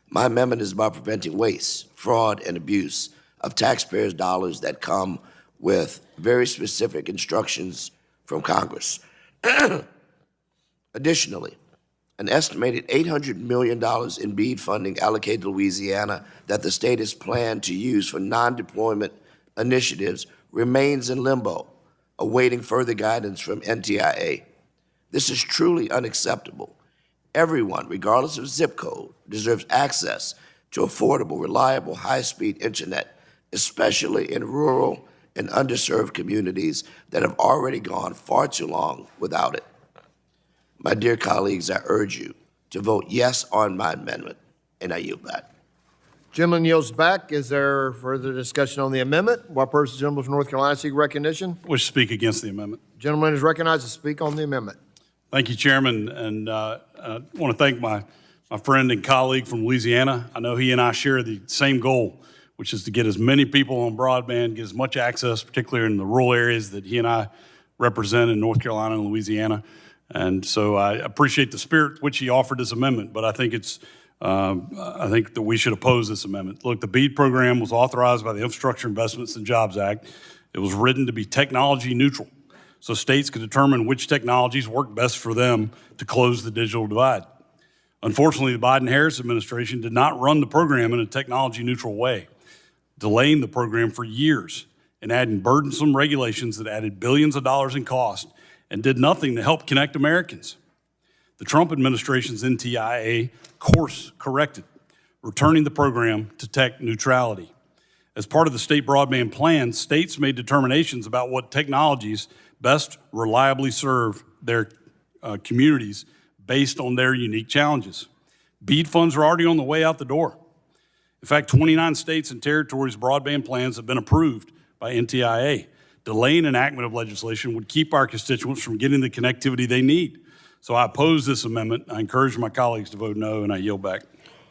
My amendment is about preventing waste, fraud, and abuse of taxpayers' dollars that come with very specific instructions from Congress. Additionally, an estimated $800 million in BEAD funding allocated to Louisiana that the state has planned to use for non-deployment initiatives remains in limbo, awaiting further guidance from NTIA. This is truly unacceptable. Everyone, regardless of zip code, deserves access to affordable, reliable, high-speed internet, especially in rural and underserved communities that have already gone far too long without it. My dear colleagues, I urge you to vote yes on my amendment, and I yield back. Gentleman yields back. Is there further discussion on the amendment? What person, gentleman from North Carolina, seek recognition? Wish to speak against the amendment. Gentleman is recognized to speak on the amendment. Thank you, Chairman, and I want to thank my friend and colleague from Louisiana. I know he and I share the same goal, which is to get as many people on broadband, get as much access, particularly in the rural areas that he and I represent in North Carolina and Louisiana. And so I appreciate the spirit which he offered this amendment, but I think I think that we should oppose this amendment. Look, the BEAD program was authorized by the Infrastructure Investments and Jobs Act. It was written to be technology neutral, so states could determine which technologies work best for them to close the digital divide. Unfortunately, the Biden-Harris administration did not run the program in a technology neutral way, delaying the program for years and adding burdensome regulations that added billions of dollars in cost and did nothing to help connect Americans. The Trump administration's NTIA course corrected, returning the program to tech neutrality. As part of the state broadband plan, states made determinations about what technologies best reliably serve their communities based on their unique challenges. BEAD funds are already on the way out the door. In fact, 29 states and territories' broadband plans have been approved by NTIA. Delaying enactment of legislation would keep our constituents from getting the connectivity they need. So I oppose this amendment. I encourage my colleagues to vote no, and I yield back.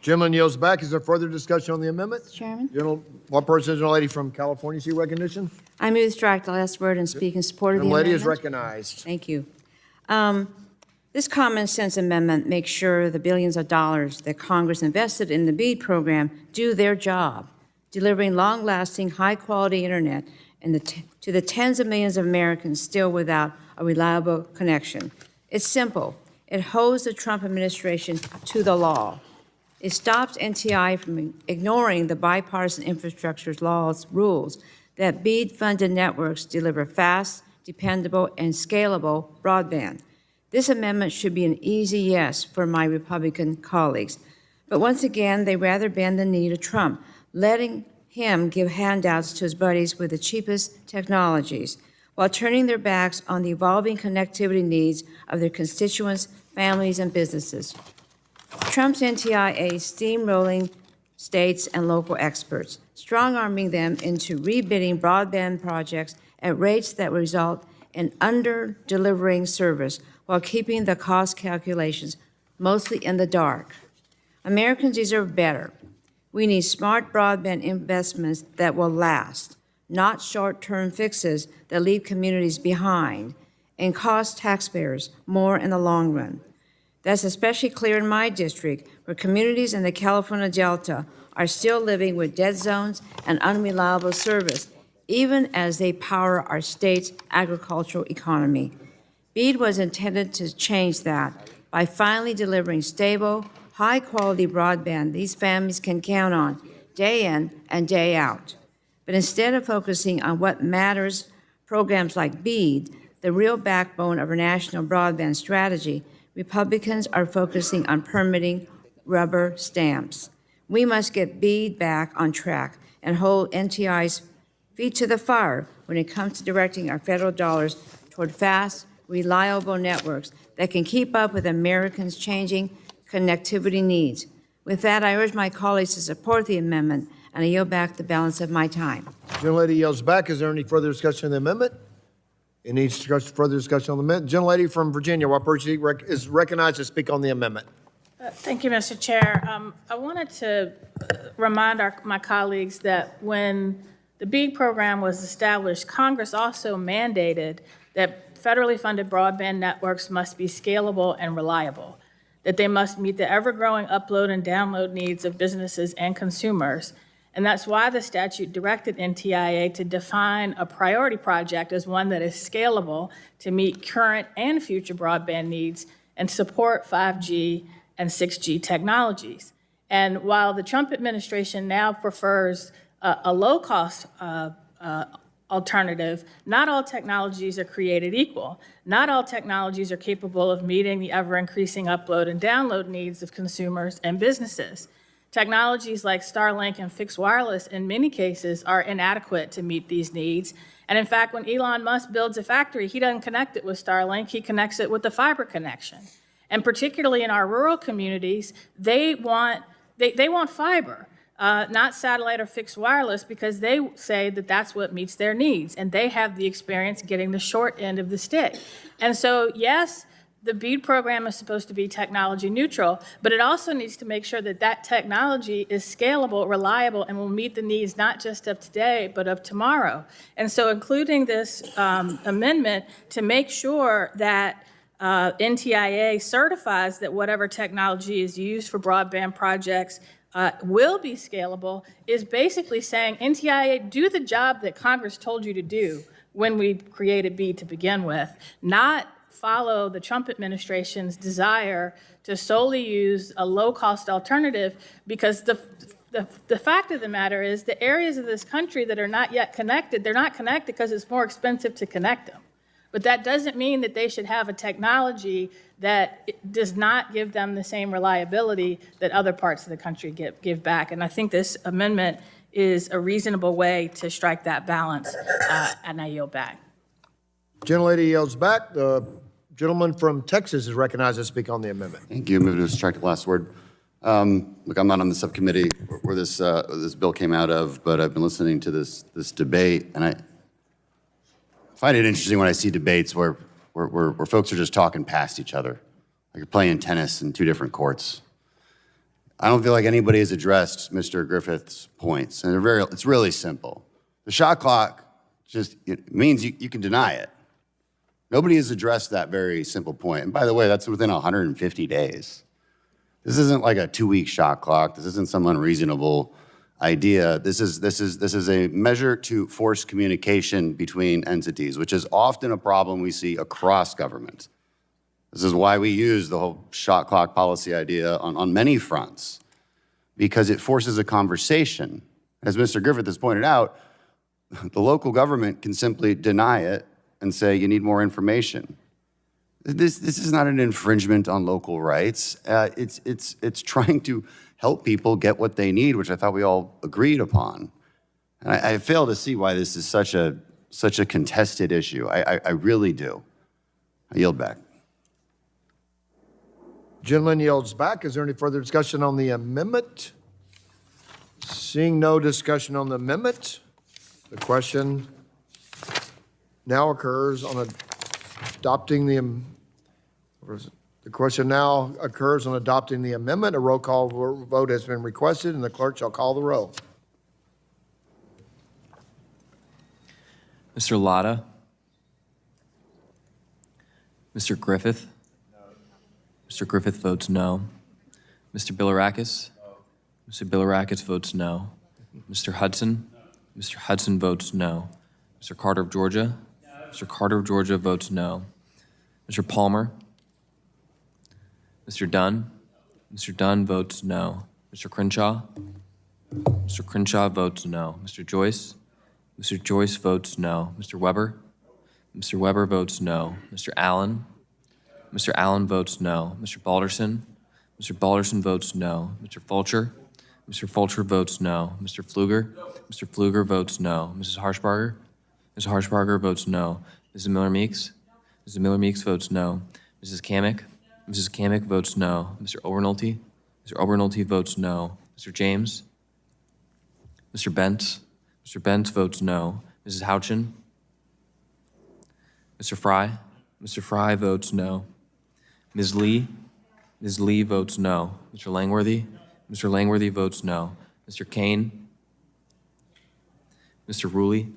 Gentleman yields back. Is there further discussion on the amendment? Mr. Chairman, What person, lady from California, seek recognition? I move to strike the last word and speak in support of the Lady amendment. is recognized. Thank you. This common sense amendment makes sure the billions of dollars that Congress invested in the BEAD program do their job, delivering long-lasting, high-quality internet to the tens of millions of Americans still without a reliable connection. It's simple. It holds the Trump administration to the law. It stops NTI from ignoring the bipartisan infrastructure law's rules that BEAD-funded networks deliver fast, dependable, and scalable broadband. This amendment should be an easy yes for my Republican colleagues. But once again, they rather bend the knee to Trump, letting him give handouts to his buddies with the cheapest technologies, while turning their backs on the evolving connectivity needs of their constituents, families, and businesses. Trump's NTIA steamrolling states and local experts, strong-arming them into rebidding broadband projects at rates that result in under-delivering service while keeping the cost calculations mostly in the dark. Americans deserve better. We need smart broadband investments that will last, not short-term fixes that leave communities behind and cost taxpayers more in the long run. That's especially clear in my district, where communities in the California Delta are still living with dead zones and unreliable service, even as they power our state's agricultural economy. BEAD was intended to change that by finally delivering stable, high-quality broadband these families can count on day in and day out. But instead of focusing on what matters, programs like BEAD, the real backbone of our national broadband strategy, Republicans are focusing on permitting rubber stamps. We must get BEAD back on track and hold NTI's feet to the fire when it comes to directing our federal dollars toward fast, reliable networks that can keep up with Americans' changing connectivity needs. With that, I urge my colleagues to support the amendment, and I yield back the balance of my time. Gentlelady yields back. Is there any further discussion on the amendment? Any further discussion on the amendment? Gentlelady from Virginia, what person is recognized to speak on the amendment? Thank you, Mr. Chair. I wanted to remind my colleagues that when the BEAD program was established, Congress also mandated that federally funded broadband networks must be scalable and reliable, that they must meet the ever-growing upload and download needs of businesses and consumers. And that's why the statute directed NTIA to define a priority project as one that is scalable to meet current and future broadband needs and support 5G and 6G technologies. And while the Trump administration now prefers a low-cost alternative, not all technologies are created equal. Not all technologies are capable of meeting the ever-increasing upload and download needs of consumers and businesses. Technologies like Starlink and fixed wireless, in many cases, are inadequate to meet these needs. And in fact, when Elon Musk builds a factory, he doesn't connect it with Starlink, he connects it with the fiber connection. And particularly in our rural communities, they want fiber. Not satellite or fixed wireless, because they say that that's what meets their needs, and they have the experience getting the short end of the stick. And so, yes, the BEAD program is supposed to be technology neutral, but it also needs to make sure that that technology is scalable, reliable, and will meet the needs not just of today, but of tomorrow. And so including this amendment to make sure that NTIA certifies that whatever technology is used for broadband projects will be scalable is basically saying, NTIA, do the job that Congress told you to do when we created BEAD to begin with, not follow the Trump administration's desire to solely use a low-cost alternative, because the fact of the matter is the areas of this country that are not yet connected, they're not connected because it's more expensive to connect them. But that doesn't mean that they should have a technology that does not give them the same reliability that other parts of the country give back. And I think this amendment is a reasonable way to strike that balance, and I yield back. Gentlelady yields back. The gentleman from Texas is recognized to speak on the amendment. Thank you. Move to strike the last word. Look, I'm not on the subcommittee where this bill came out of, but I've been listening to this debate, and I find it interesting when I see debates where folks are just talking past each other, like you're playing tennis in two different courts. I don't feel like anybody has addressed Mr. Griffith's points, and it's really simple. The shot clock it means you can deny it. Nobody has addressed that very simple point. And by the way, that's within 150 days. This isn't like a 2-week shot clock. This isn't some unreasonable idea. This is a measure to force communication between entities, which is often a problem we see across government. This is why we use the whole shot clock policy idea on many fronts, because it forces a conversation. As Mr. Griffith has pointed out, the local government can simply deny it and say, you need more information. This is not an infringement on local rights. It's trying to help people get what they need, which I thought we all agreed upon. And I fail to see why this is such a contested issue. I really do. I yield back. Gentleman yields back. Is there any further discussion on the amendment? Seeing no discussion on the amendment, the question now occurs on adopting the amendment. A roll call vote has been requested, and the clerk shall call the roll. Mr. Latta? Mr. Griffith? Mr. Griffith votes no. Mr. Bilirakis? Mr. Bilirakis votes no. Mr. Hudson? Mr. Hudson votes no. Mr. Carter of Georgia? Mr. Carter of Georgia votes no. Mr. Palmer? Mr. Dunn? Mr. Dunn votes no. Mr. Crenshaw? Mr. Crenshaw votes no. Mr. Joyce? Mr. Joyce votes no. Mr. Weber? Mr. Weber votes no. Mr. Allen? Mr. Allen votes no. Mr. Balderson? Mr. Balderson votes no. Mr. Fulcher? Mr. Fulcher votes no. Mr. Pfluger? Mr. Pfluger votes no. Mrs. Harshbarger? Mrs. Harshbarger votes no. Mrs. Miller-Meeks? Mrs. Miller-Meeks votes no. Mrs. Kamick? Mrs. Kamick votes no. Mr. Obernolte? Mr. Obernolte votes no. Mr. James? Mr. Bentz? Mr. Bentz votes no. Mrs. Houchin? Mr. Fry? Mr. Fry votes no. Ms. Lee? Ms. Lee votes no. Mr. Langworthy? Mr. Langworthy votes no. Mr. Kane? Mr. Ruley?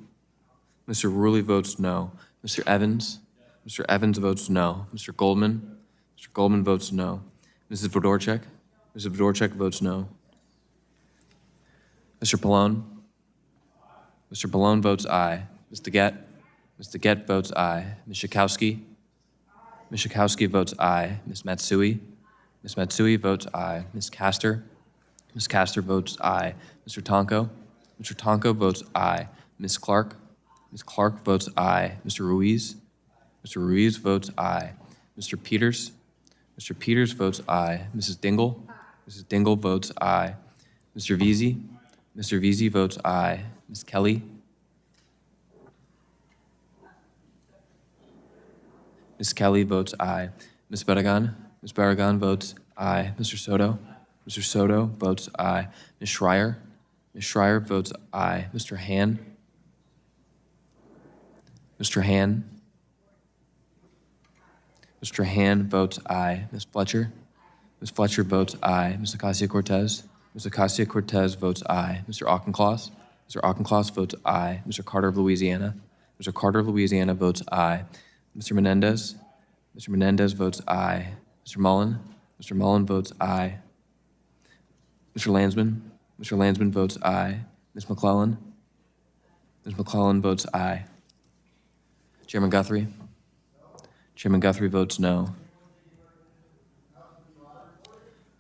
Mr. Ruley votes no. Mr. Evans? Mr. Evans votes no. Mr. Goldman? Mr. Goldman votes no. Mrs. Fedorchak? Mrs. Fedorchak votes no. Mr. Pallone? Mr. Pallone votes aye. Ms. DeGette? Ms. DeGette votes aye. Ms. Schakowsky? Ms. Schakowsky votes aye. Ms. Matsui? Ms. Matsui votes aye. Ms. Castor? Ms. Castor votes aye. Mr. Tonko? Mr. Tonko votes aye. Ms. Clark? Ms. Clark votes aye. Mr. Ruiz? Mr. Ruiz votes aye. Mr. Peters? Mr. Peters votes aye. Mrs. Dingle? Mrs. Dingle votes aye. Mr. Veazey? Mr. Veazey votes aye. Ms. Kelly? Ms. Kelly votes aye. Ms. Barragan? Ms. Barragan votes aye. Mr. Soto? Mr. Soto votes aye. Ms. Schreier? Ms. Schreier votes aye. Mr. Han? Mr. Han? Mr. Han votes aye. Ms. Fletcher? Ms. Fletcher votes aye. Ms. Ocasio-Cortez? Ms. Ocasio-Cortez votes aye. Mr. Auchincloss? Mr. Auchincloss votes aye. Mr. Carter of Louisiana? Mr. Carter of Louisiana votes aye. Mr. Menendez? Mr. Menendez votes aye. Mr. Mullen? Mr. Mullen votes aye. Mr. Landsman? Mr. Landsman votes aye. Ms. McClellan? Ms. McClellan votes aye. Chairman Guthrie? Chairman Guthrie votes no.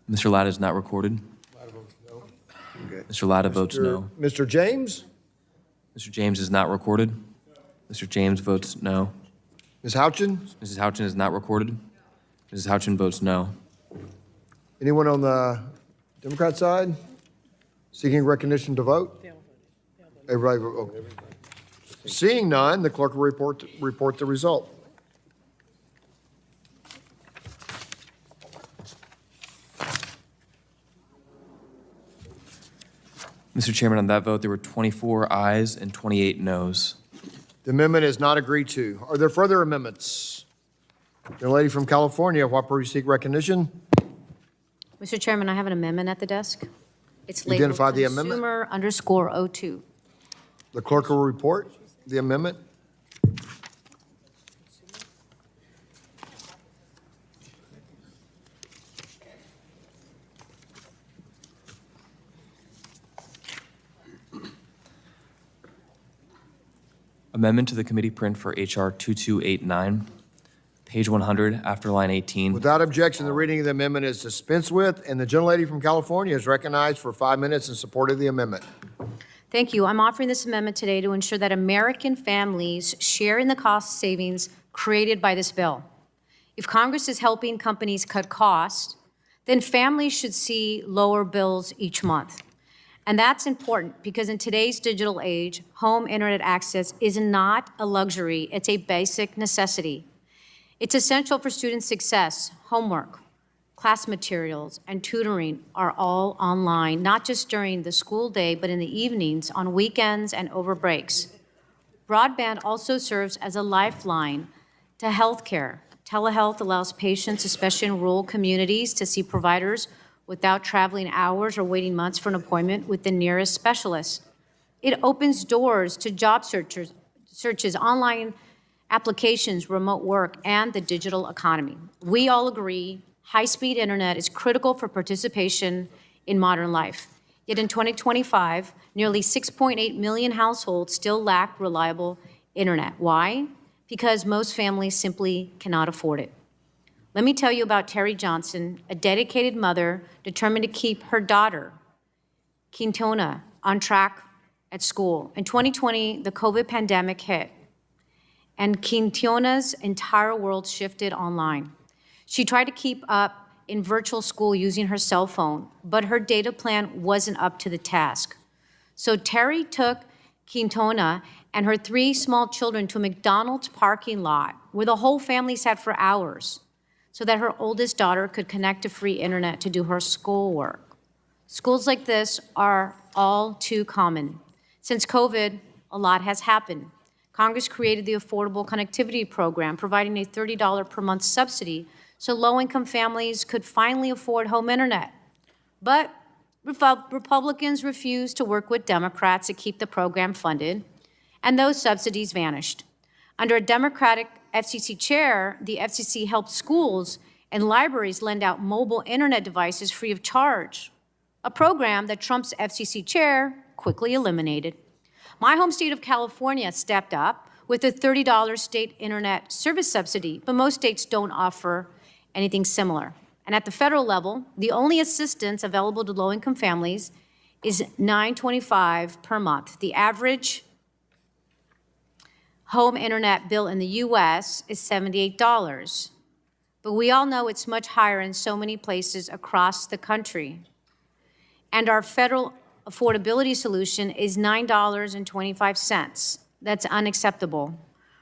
Mr. Latta is not recorded. Mr. Latta votes no. Mr. James? Mr. James is not recorded. Mr. James votes no. Ms. Houchin? Mrs. Houchin is not recorded. Mrs. Houchin votes no. Anyone on the Democrat side seeking recognition to vote? Everybody vote. Okay. Seeing none, the clerk will report the result. Mr. Chairman, on that vote, there were 24 ayes and 28 noes. The amendment is not agreed to. Are there further amendments? The lady from California, what purpose you seek recognition? Mr. Chairman, I have an amendment at the desk. It's labeled Identify the amendment. Consumer_02. The clerk will report the amendment. Amendment to the committee print for H.R. 2289, page 100, after line 18. Without objection, the reading of the amendment is dispensed with, and the gentlelady from California is recognized for 5 minutes in support of the amendment. Thank you. I'm offering this amendment today to ensure that American families share in the cost savings created by this bill. If Congress is helping companies cut costs, then families should see lower bills each month. And that's important because in today's digital age, home internet access is not a luxury, it's a basic necessity. It's essential for student success. Homework, class materials, and tutoring are all online, not just during the school day, but in the evenings, on weekends, and over breaks. Broadband also serves as a lifeline to healthcare. Telehealth allows patients, especially in rural communities, to see providers without traveling hours or waiting months for an appointment with the nearest specialist. It opens doors to job searches, online applications, remote work, and the digital economy. We all agree high-speed internet is critical for participation in modern life. Yet in 2025, nearly 6.8 million households still lack reliable internet. Why? Because most families simply cannot afford it. Let me tell you about Terry Johnson, a dedicated mother determined to keep her daughter, Quintona, on track at school. In 2020, the COVID pandemic hit, and Quintona's entire world shifted online. She tried to keep up in virtual school using her cell phone, but her data plan wasn't up to the task. So Terry took Quintona and her 3 small children to a McDonald's parking lot where the whole family sat for hours so that her oldest daughter could connect to free internet to do her schoolwork. Schools like this are all too common. Since COVID, a lot has happened. Congress created the Affordable Connectivity Program, providing a $30 per month subsidy so low-income families could finally afford home internet. But Republicans refused to work with Democrats to keep the program funded, and those subsidies vanished. Under a Democratic FCC chair, the FCC helped schools and libraries lend out mobile internet devices free of charge, a program that Trump's FCC chair quickly eliminated. My home state of California stepped up with a $30 state internet service subsidy, but most states don't offer anything similar. And at the federal level, the only assistance available to low-income families is $9.25 per month. The average home internet bill in the U.S. is $78. But we all know it's much higher in so many places across the country. And our federal affordability solution is $9.25. That's unacceptable.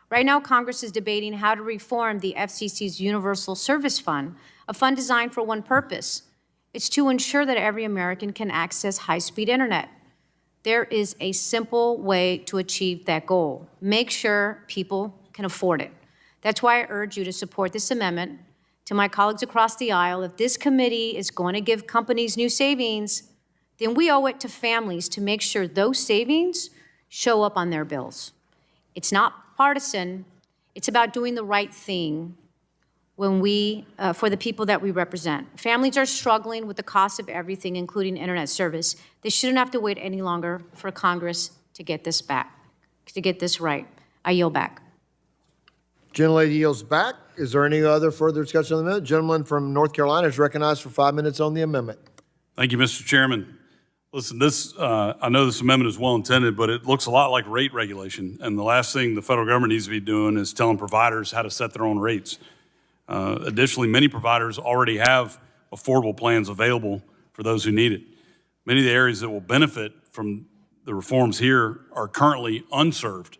Right now, Congress is debating how to reform the FCC's Universal Service Fund, a fund designed for one purpose. It's to ensure that every American can access high-speed internet. There is a simple way to achieve that goal. Make sure people can afford it. That's why I urge you to support this amendment. To my colleagues across the aisle, if this committee is going to give companies new savings, then we owe it to families to make sure those savings show up on their bills. It's not partisan. It's about doing the right thing for the people that we represent. Families are struggling with the cost of everything, including internet service. They shouldn't have to wait any longer for Congress to get this back, to get this right. I yield back. Gentlelady yields back. Is there any other further discussion on the amendment? Gentleman from North Carolina is recognized for 5 minutes on the amendment. Thank you, Mr. Chairman. Listen, I know this amendment is well-intended, but it looks a lot like rate regulation. And the last thing the federal government needs to be doing is telling providers how to set their own rates. Additionally, many providers already have affordable plans available for those who need it. Many of the areas that will benefit from the reforms here are currently unserved.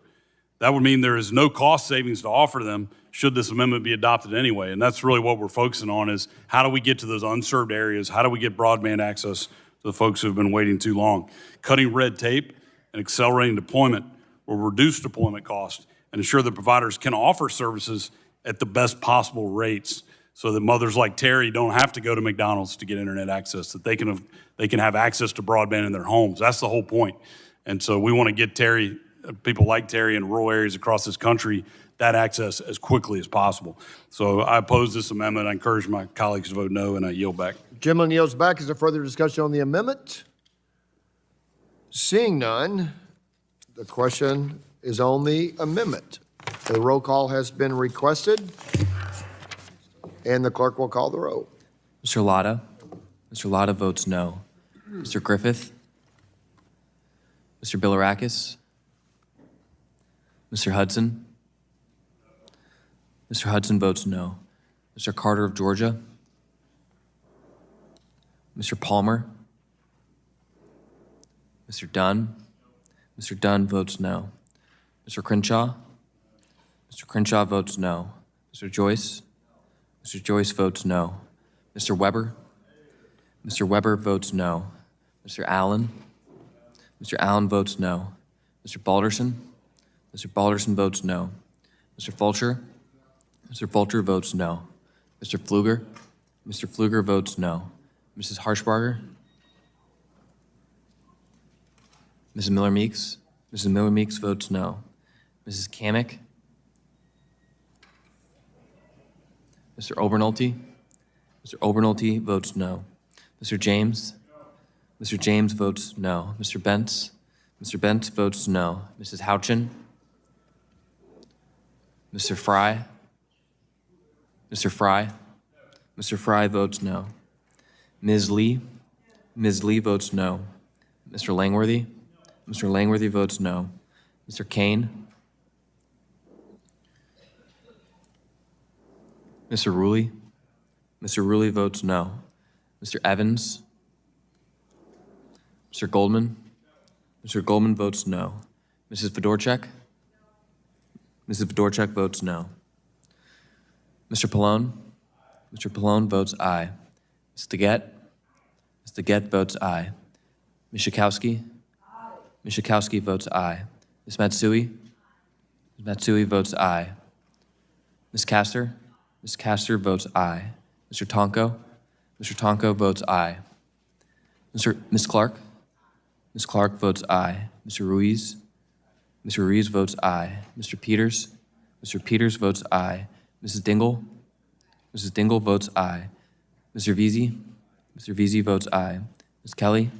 That would mean there is no cost savings to offer them should this amendment be adopted anyway. And that's really what we're focusing on is how do we get to those unserved areas? How do we get broadband access to the folks who have been waiting too long? Cutting red tape and accelerating deployment will reduce deployment costs and ensure that providers can offer services at the best possible rates so that mothers like Terry don't have to go to McDonald's to get internet access, that they can have access to broadband in their homes. That's the whole point. And so we want to get people like Terry in rural areas across this country that access as quickly as possible. So I oppose this amendment. I encourage my colleagues to vote no, and I yield back. Gentleman yields back. Is there further discussion on the amendment? Seeing none, the question is on the amendment. The roll call has been requested, and the clerk will call the roll. Mr. Lotta? Mr. Lotta votes no. Mr. Griffith? Mr. Bilirakis? Mr. Hudson? Mr. Hudson votes no. Mr. Carter of Georgia? Mr. Palmer? Mr. Dunn? Mr. Dunn votes no. Mr. Crenshaw? Mr. Crenshaw votes no. Mr. Joyce? Mr. Joyce votes no. Mr. Weber? Mr. Weber votes no. Mr. Allen? Mr. Allen votes no. Mr. Balderson? Mr. Balderson votes no. Mr. Fulcher? Mr. Fulcher votes no. Mr. Pfluger? Mr. Pfluger votes no. Mrs. Harshbarger? Mrs. Miller-Meeks? Mrs. Miller-Meeks votes no. Mrs. Kamick? Mr. Obernolte? Mr. Obernolte votes no. Mr. James? Mr. James votes no. Mr. Bentz? Mr. Bentz votes no. Mrs. Houchin? Mr. Fry? Mr. Fry? Mr. Fry votes no. Ms. Lee? Ms. Lee votes no. Mr. Langworthy? Mr. Langworthy votes no. Mr. Kane? Mr. Ruley? Mr. Ruley votes no. Mr. Evans? Mr. Goldman? Mr. Goldman votes no. Mrs. Fedorchak? Mrs. Fedorchak votes no. Mr. Pallone? Mr. Pallone votes aye. Ms. Deget? Ms. Deget votes aye. Ms. Schakowsky? Ms. Schakowsky votes aye. Ms. Matsui? Ms. Matsui votes aye. Ms. Castor? Ms. Castor votes aye. Mr. Tonko? Mr. Tonko votes aye. Ms. Clark? Ms. Clark votes aye. Mr. Ruiz? Mr. Ruiz votes aye. Mr. Peters? Mr. Peters votes aye. Mrs. Dingle? Mrs. Dingle votes aye. Mr. Veazey? Mr. Veazey votes aye. Ms. Kelly?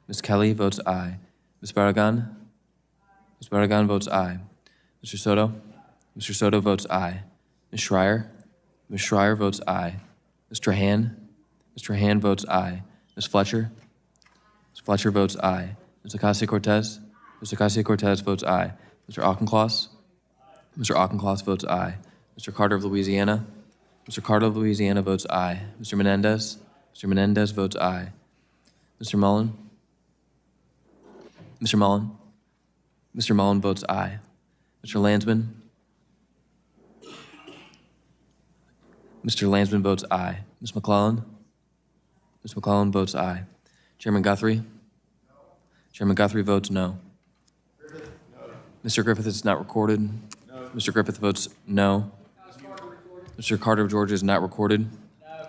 Ms. Kelly votes aye. Ms. Barragan? Ms. Barragan votes aye. Mr. Soto? Mr. Soto votes aye. Ms. Schreier? Ms. Schreier votes aye. Mr. Hand? Mr. Hand votes aye. Ms. Fletcher? Ms. Fletcher votes aye. Mr. Ocasio-Cortez? Mr. Ocasio-Cortez votes aye. Mr. Auchincloss? Mr. Auchincloss votes aye. Mr. Carter of Louisiana? Mr. Carter of Louisiana votes aye. Mr. Menendez? Mr. Menendez votes aye. Mr. Mullen? Mr. Mullen? Mr. Mullen votes aye. Mr. Landsman? Mr. Landsman votes aye. Ms. McClellan? Ms. McClellan votes aye. Chairman Guthrie? Chairman Guthrie votes no. Mr. Griffith is not recorded. Mr. Griffith votes no. Mr. Carter of Georgia is not recorded.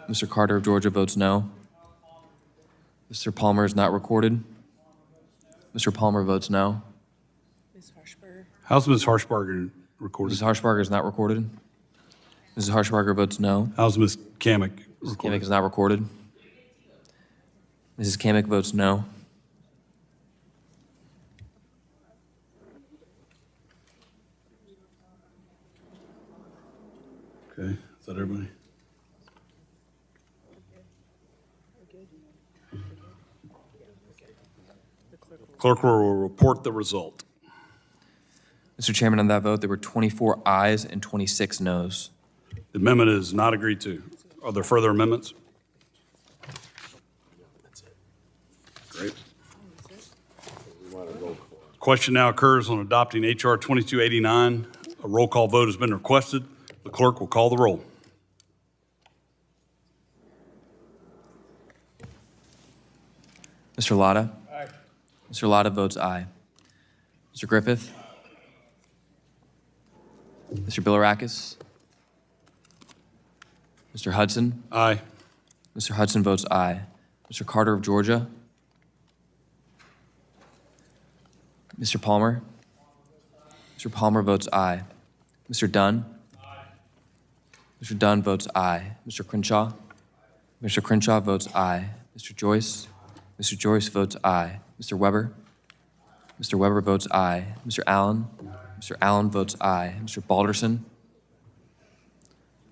Mr. Carter of Georgia votes no. Mr. Palmer is not recorded. Mr. Palmer votes no. How's Ms. Harshbarger recorded? Mrs. Harshbarger is not recorded. Mrs. Harshbarger votes no. How's Ms. Kamick Mrs. recorded? Kamick is not recorded. Mrs. Kamick votes no. Okay, is that everybody? Clerk will report the result. Mr. Chairman, on that vote, there were 24 ayes and 26 noes. The amendment is not agreed to. Are there further amendments? Great. Question now occurs on adopting H.R. 2289. A roll call vote has been requested. The clerk will call the roll. Mr. Lotta? Aye. Mr. Lotta votes aye. Mr. Griffith? Mr. Bilirakis? Mr. Hudson? Aye. Mr. Hudson votes aye. Mr. Carter of Georgia? Mr. Palmer? Mr. Palmer votes aye. Mr. Dunn? Mr. Dunn votes aye. Mr. Crenshaw? Mr. Crenshaw votes aye. Mr. Joyce? Mr. Joyce votes aye. Mr. Weber? Mr. Weber votes aye. Mr. Allen? Mr. Allen votes aye. Mr. Balderson?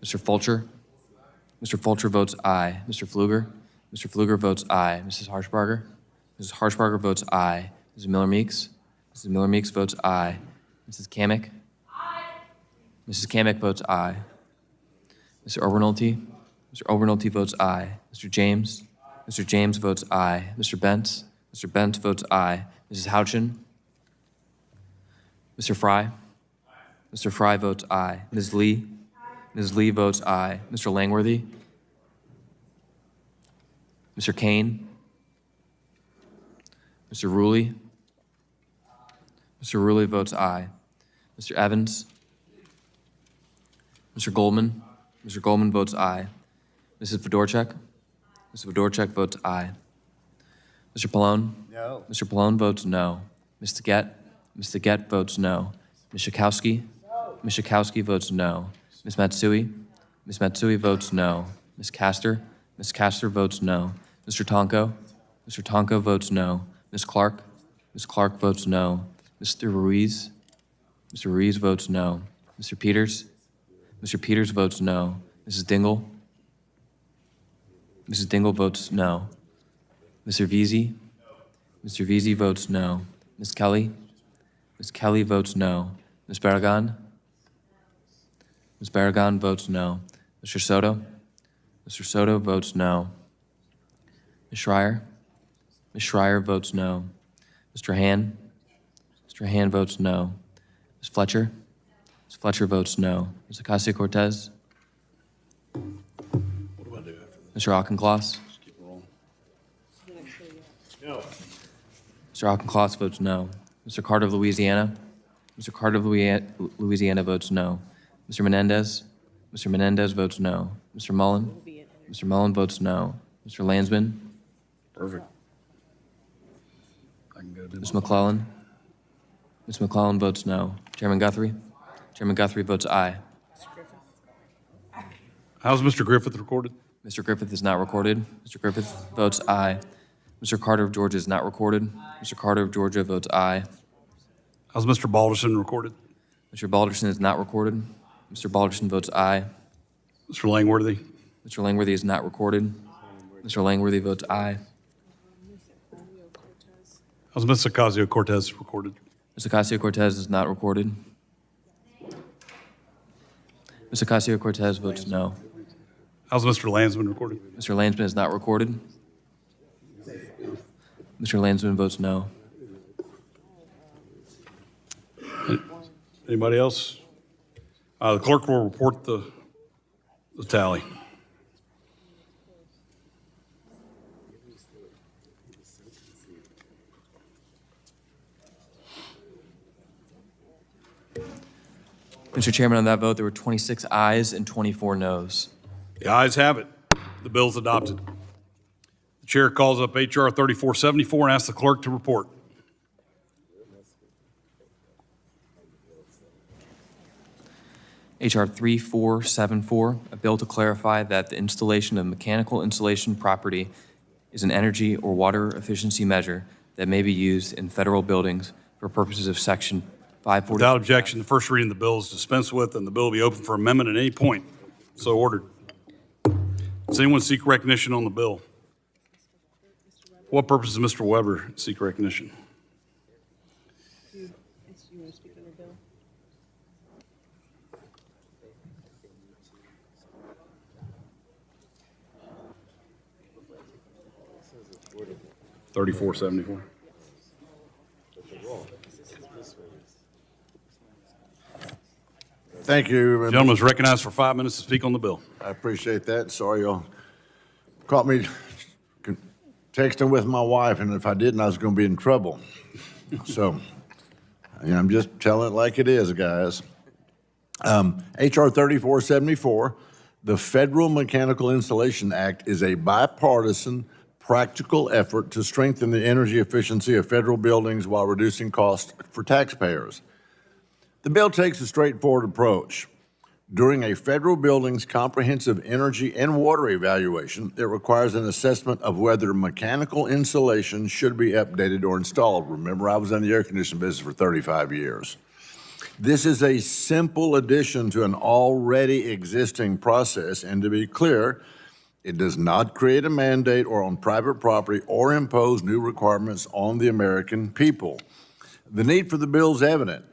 Mr. Fulcher? Mr. Fulcher votes aye. Mr. Pfluger? Mr. Pfluger votes aye. Mrs. Harshbarger? Mrs. Harshbarger votes aye. Mrs. Miller-Meeks? Mrs. Miller-Meeks votes aye. Mrs. Kamick? Mrs. Kamick votes aye. Mr. Obernolte? Mr. Obernolte votes aye. Mr. James? Mr. James votes aye. Mr. Bentz? Mr. Bentz votes aye. Mrs. Houchin? Mr. Fry? Mr. Fry votes aye. Ms. Lee? Ms. Lee votes aye. Mr. Langworthy? Mr. Kane? Mr. Ruley? Mr. Ruley votes aye. Mr. Evans? Mr. Goldman? Mr. Goldman votes aye. Mrs. Fedorchak? Mrs. Fedorchak votes aye. Mr. Pallone? No. Mr. Pallone votes no. Ms. Taguette? Ms. Taguette votes no. Ms. Schakowsky? Ms. Schakowsky votes no. Ms. Matsui? Ms. Matsui votes no. Ms. Castor? Ms. Castor votes no. Mr. Tonko? Mr. Tonko votes no. Ms. Clark? Ms. Clark votes no. Mr. Ruiz? Mr. Ruiz votes no. Mr. Peters? Mr. Peters votes no. Mrs. Dingle? Mrs. Dingle votes no. Mr. Veazey? Mr. Veazey votes no. Ms. Kelly? Ms. Kelly votes no. Ms. Barragan? Ms. Barragan votes no. Mr. Soto? Mr. Soto votes no. Ms. Schreier? Ms. Schreier votes no. Mr. Han? Mr. Han votes no. Ms. Fletcher? Ms. Fletcher votes no. Ms. Ocasio-Cortez? Mr. Auchincloss? Mr. Auchincloss votes no. Mr. Carter of Louisiana? Mr. Carter of Louisiana votes no. Mr. Menendez? Mr. Menendez votes no. Mr. Mullen? Mr. Mullen votes no. Mr. Landsman? Perfect. I can go do Ms. McClellan? Ms. McClellan votes no. Chairman Guthrie? Chairman Guthrie votes aye. How's Mr. Griffith recorded? Mr. Griffith is not recorded. Mr. Griffith votes aye. Mr. Carter of Georgia is not recorded. Mr. Carter of Georgia votes aye. How's Mr. Balderson recorded? Mr. Balderson is not recorded. Mr. Balderson votes aye. Mr. Langworthy? Mr. Langworthy is not recorded. Mr. Langworthy votes aye. How's Ms. Ocasio-Cortez recorded? Ms. Ocasio-Cortez is not recorded. Ms. Ocasio-Cortez votes no. How's Mr. Landsman recorded? Mr. Landsman is not recorded. Mr. Landsman votes no. Anybody else? The clerk will report the tally. Mr. Chairman, on that vote, there were 26 ayes and 24 noes. The ayes have it. The bill is adopted. The chair calls up H.R. 3474 and asks the clerk to report. H.R. 3474, a bill to clarify that the installation of mechanical insulation property is an energy or water efficiency measure that may be used in federal buildings for purposes of Section 540. Without objection, the first reading of the bill is dispensed with, and the bill will be open for amendment at any point. So ordered. Does anyone seek recognition on the bill? For what purpose does Mr. Weber seek recognition? $34.74. Thank you. Gentleman is recognized for 5 minutes to speak on the bill. I appreciate that. Sorry y'all caught me texting with my wife, and if I didn't, I was going to be in trouble. So, I'm just telling it like it is, guys. H.R. 3474, the Federal Mechanical Installation Act, is a bipartisan, practical effort to strengthen the energy efficiency of federal buildings while reducing costs for taxpayers. The bill takes a straightforward approach. During a federal building's comprehensive energy and water evaluation, it requires an assessment of whether mechanical insulation should be updated or installed. Remember, I was in the air conditioning business for 35 years. This is a simple addition to an already existing process, and to be clear, it does not create a mandate or on private property or impose new requirements on the American people. The need for the bill is evident.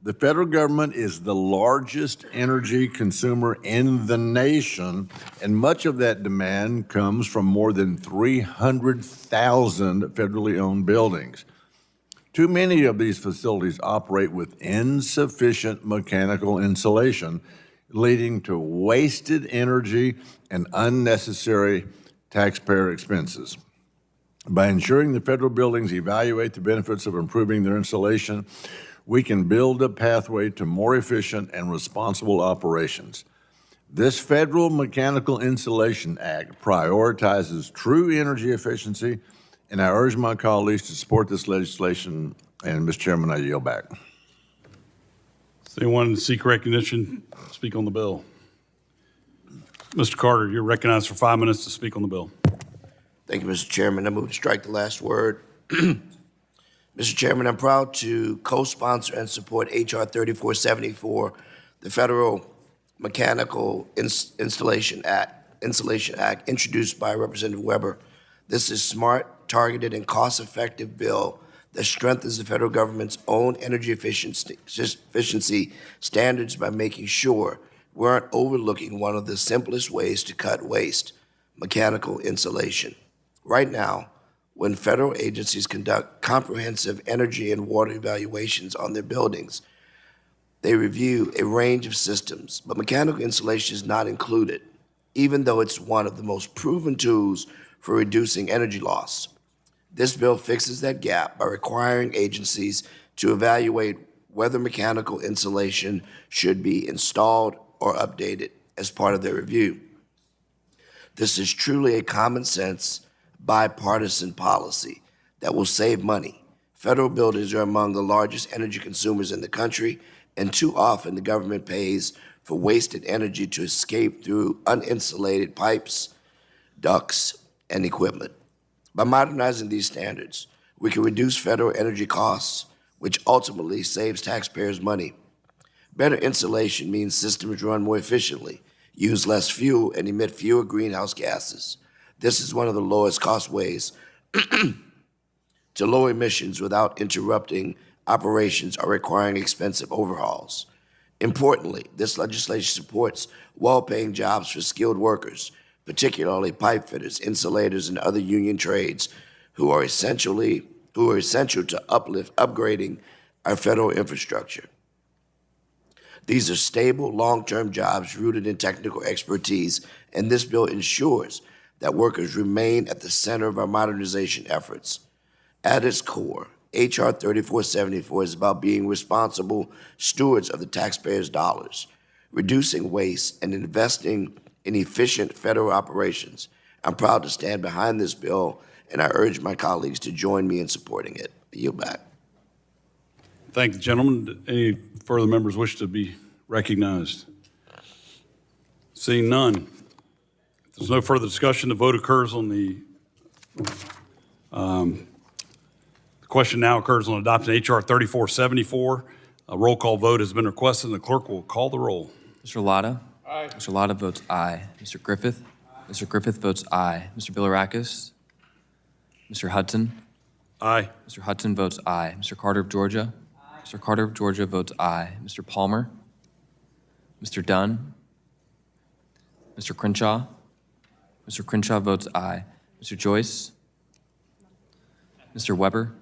The federal government is the largest energy consumer in the nation, and much of that demand comes from more than 300,000 federally owned buildings. Too many of these facilities operate with insufficient mechanical insulation, leading to wasted energy and unnecessary taxpayer expenses. By ensuring the federal buildings evaluate the benefits of improving their insulation, we can build a pathway to more efficient and responsible operations. This Federal Mechanical Insulation Act prioritizes true energy efficiency, and I urge my colleagues to support this legislation. And, Mr. Chairman, I yield back. Does anyone seek recognition to speak on the bill? Mr. Carter, you're recognized for 5 minutes to speak on the bill. Thank you, Mr. Chairman. I move to strike the last word. Mr. Chairman, I'm proud to co-sponsor and support H.R. 3474, the Federal Mechanical Insulation Act, introduced by Representative Weber. This is smart, targeted, and cost-effective bill that strengthens the federal government's own energy efficiency standards by making sure we aren't overlooking one of the simplest ways to cut waste, mechanical insulation. Right now, when federal agencies conduct comprehensive energy and water evaluations on their buildings, they review a range of systems, but mechanical insulation is not included, even though it's one of the most proven tools for reducing energy loss. This bill fixes that gap by requiring agencies to evaluate whether mechanical insulation should be installed or updated as part of their review. This is truly a common sense, bipartisan policy that will save money. Federal buildings are among the largest energy consumers in the country, and too often the government pays for wasted energy to escape through uninsulated pipes, ducts, and equipment. By modernizing these standards, we can reduce federal energy costs, which ultimately saves taxpayers money. Better insulation means systems run more efficiently, use less fuel, and emit fewer greenhouse gases. This is one of the lowest cost ways to lower emissions without interrupting operations or requiring expensive overhauls. Importantly, this legislation supports well-paying jobs for skilled workers, particularly pipe fitters, insulators, and other union trades who are essential to upgrading our federal infrastructure. These are stable, long-term jobs rooted in technical expertise, and this bill ensures that workers remain at the center of our modernization efforts. At its core, H.R. 3474 is about being responsible stewards of the taxpayers' dollars, reducing waste, and investing in efficient federal operations. I'm proud to stand behind this bill, and I urge my colleagues to join me in supporting it. I yield back. Thank you, gentlemen. Any further members wish to be recognized? Seeing none. If there's no further discussion, the vote occurs on the question now occurs on adopting H.R. 3474. A roll call vote has been requested, and the clerk will call the roll. Mr. Latta? Aye. Mr. Latta votes aye. Mr. Griffith? Mr. Griffith votes aye. Mr. Bilirakis? Mr. Hudson? Aye. Mr. Hudson votes aye. Mr. Carter of Georgia? Mr. Carter of Georgia votes aye. Mr. Palmer? Mr. Dunn? Mr. Crenshaw? Mr. Crenshaw votes aye. Mr. Joyce? Mr. Weber?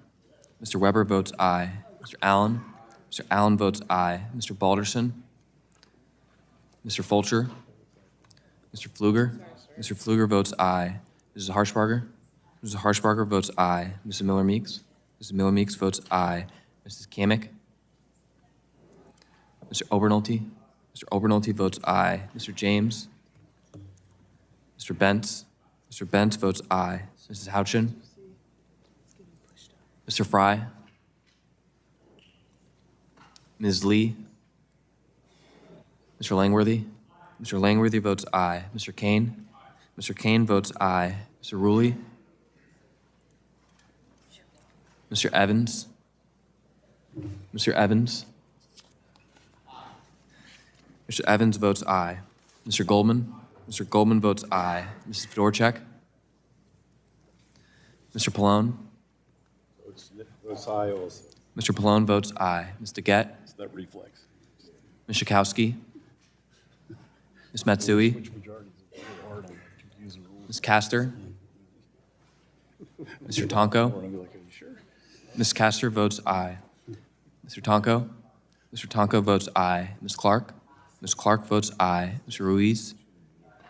Mr. Weber votes aye. Mr. Allen? Mr. Allen votes aye. Mr. Balderson? Mr. Fulcher? Mr. Pfluger? Mr. Pfluger votes aye. Mrs. Harshbarger? Mrs. Harshbarger votes aye. Mrs. Miller-Meeks? Mrs. Miller-Meeks votes aye. Mrs. Kamick? Mr. Obernolte? Mr. Obernolte votes aye. Mr. James? Mr. Bentz? Mr. Bentz votes aye. Mrs. Houchin? Mr. Fry? Ms. Lee? Mr. Langworthy? Mr. Langworthy votes aye. Mr. Kane? Mr. Kane votes aye. Mr. Rulli? Mr. Evans? Mr. Evans? Mr. Evans votes aye. Mr. Goldman? Mr. Goldman votes aye. Mrs. Fedorchak? Mr. Pallone? Votes aye also. Mr. Pallone votes aye. Ms. DeGette? It's that reflex. Ms. Schakowsky? Ms. Matsui? Ms. Castor? Mr. Tonko? Ms. Castor votes aye. Mr. Tonko? Mr. Tonko votes aye. Ms. Clark? Ms. Clark votes aye. Mr. Ruiz?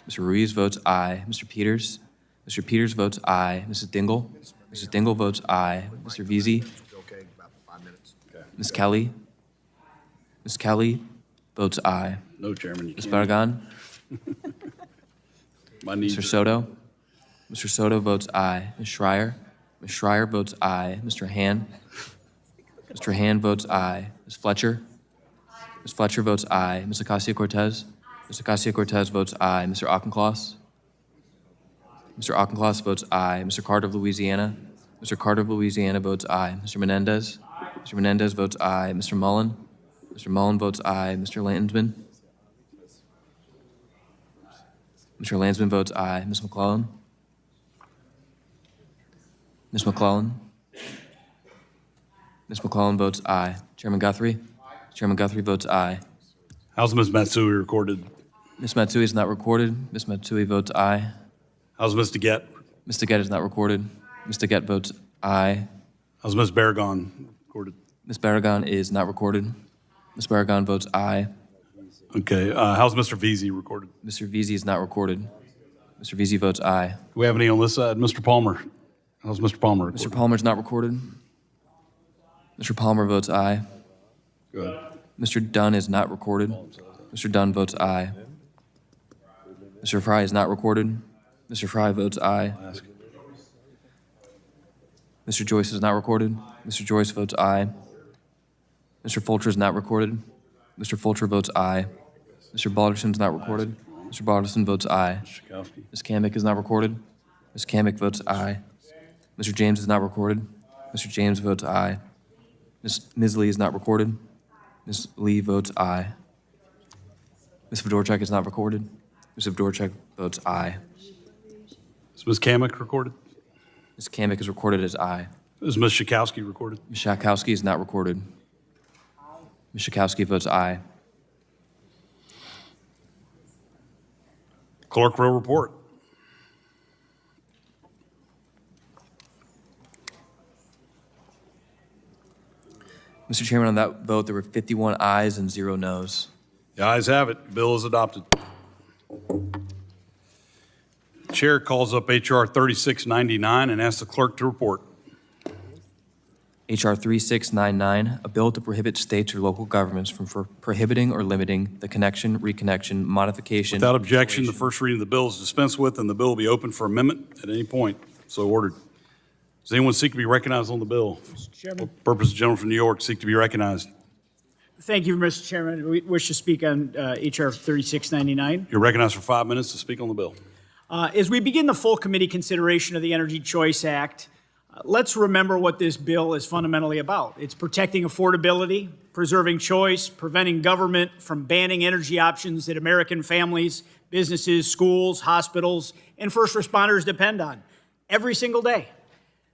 Mr. Ruiz votes aye. Mr. Peters? Mr. Peters votes aye. Mrs. Dingle? Mrs. Dingle votes aye. Mr. Veazey? Ms. Kelly? Ms. Kelly votes aye. No, Chairman, you Ms. can't. Barragan? My needs Mr. are- Soto? Mr. Soto votes aye. Ms. Schreier? Ms. Schreier votes aye. Mr. Han? Mr. Han votes aye. Ms. Fletcher? Ms. Fletcher votes aye. Ms. Ocasio-Cortez? Ms. Ocasio-Cortez votes aye. Mr. Auchincloss? Mr. Auchincloss votes aye. Mr. Carter of Louisiana? Mr. Carter of Louisiana votes aye. Mr. Menendez? Mr. Menendez votes aye. Mr. Mullen? Mr. Mullen votes aye. Mr. Landsman? Mr. Landsman votes aye. Ms. McClellan? Ms. McClellan? Ms. McClellan votes aye. Chairman Guthrie? Chairman Guthrie votes aye. How's Ms. Matsui recorded? Ms. Matsui is not recorded. Ms. Matsui votes aye. How's Ms. DeGette? Ms. DeGette is not recorded. Ms. DeGette votes aye. How's Ms. Barragan recorded? Ms. Barragan is not recorded. Ms. Barragan votes aye. Okay, how's Mr. Veazey recorded? Mr. Veazey is not recorded. Mr. Veazey votes aye. Do we have any on this side? Mr. Palmer? How's Mr. Palmer recorded? Mr. Palmer is not recorded. Mr. Palmer votes aye. Go ahead. Mr. Dunn is not recorded. Mr. Dunn votes aye. Mr. Fry is not recorded. Mr. Fry votes aye. Mr. Joyce is not recorded. Mr. Joyce votes aye. Mr. Fulcher is not recorded. Mr. Fulcher votes aye. Mr. Balderson is not recorded. Mr. Balderson votes aye. Schakowsky. Ms. Kamick is not recorded. Ms. Kamick votes aye. Mr. James is not recorded. Mr. James votes aye. Ms. Lee is not recorded. Ms. Lee votes aye. Ms. Fedorchak is not recorded. Ms. Fedorchak votes aye. Is Ms. Kamick recorded? Ms. Kamick is recorded as aye. Is Ms. Schakowsky recorded? Ms. Schakowsky is not recorded. Ms. Schakowsky votes aye. Clerk will report. Mr. Chairman, on that vote, there were 51 ayes and 0 noes. The ayes have it. Bill is adopted. Chair calls up H.R. 3699 and asks the clerk to report. H.R. 3699, a bill to prohibit states or local governments from prohibiting or limiting the connection, reconnection, modification. Without objection, the first reading of the bill is dispensed with, and the bill will be open for amendment at any point. So ordered. Does anyone seek to be recognized on the bill? Mr. Chairman. Purpose, the gentleman from New York seek to be recognized. Thank you, Mr. Chairman. We wish to speak on H.R. 3699. You're recognized for 5 minutes to speak on the bill. As we begin the full committee consideration of the Energy Choice Act, let's remember what this bill is fundamentally about. It's protecting affordability, preserving choice, preventing government from banning energy options that American families, businesses, schools, hospitals, and first responders depend on every single day.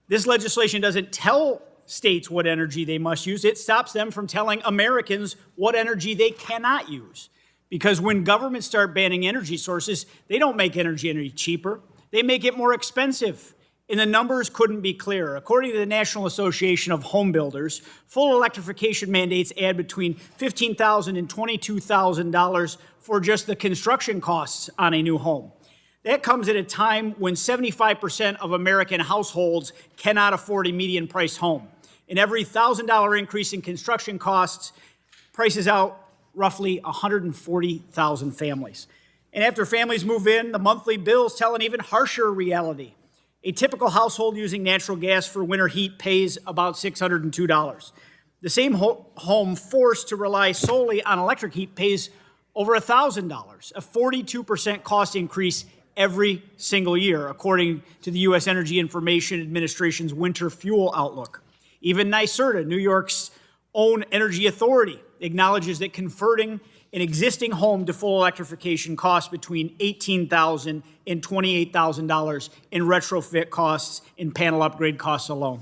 This legislation doesn't tell states what energy they must use. It stops them from telling Americans what energy they cannot use. Because when governments start banning energy sources, they don't make energy any cheaper. They make it more expensive. And the numbers couldn't be clearer. According to the National Association of Home Builders, full electrification mandates add between $15,000 and $22,000 for just the construction costs on a new home. That comes at a time when 75% of American households cannot afford a median-priced home. And every $1,000 increase in construction costs prices out roughly 140,000 families. And after families move in, the monthly bills tell an even harsher reality. A typical household using natural gas for winter heat pays about $602. The same home forced to rely solely on electric heat pays over $1,000, a 42% cost increase every single year, according to the U.S. Energy Information Administration's winter fuel outlook. Even NYSERDA, New York's own energy authority, acknowledges that converting an existing home to full electrification costs between $18,000 and $28,000 in retrofit costs and panel upgrade costs alone.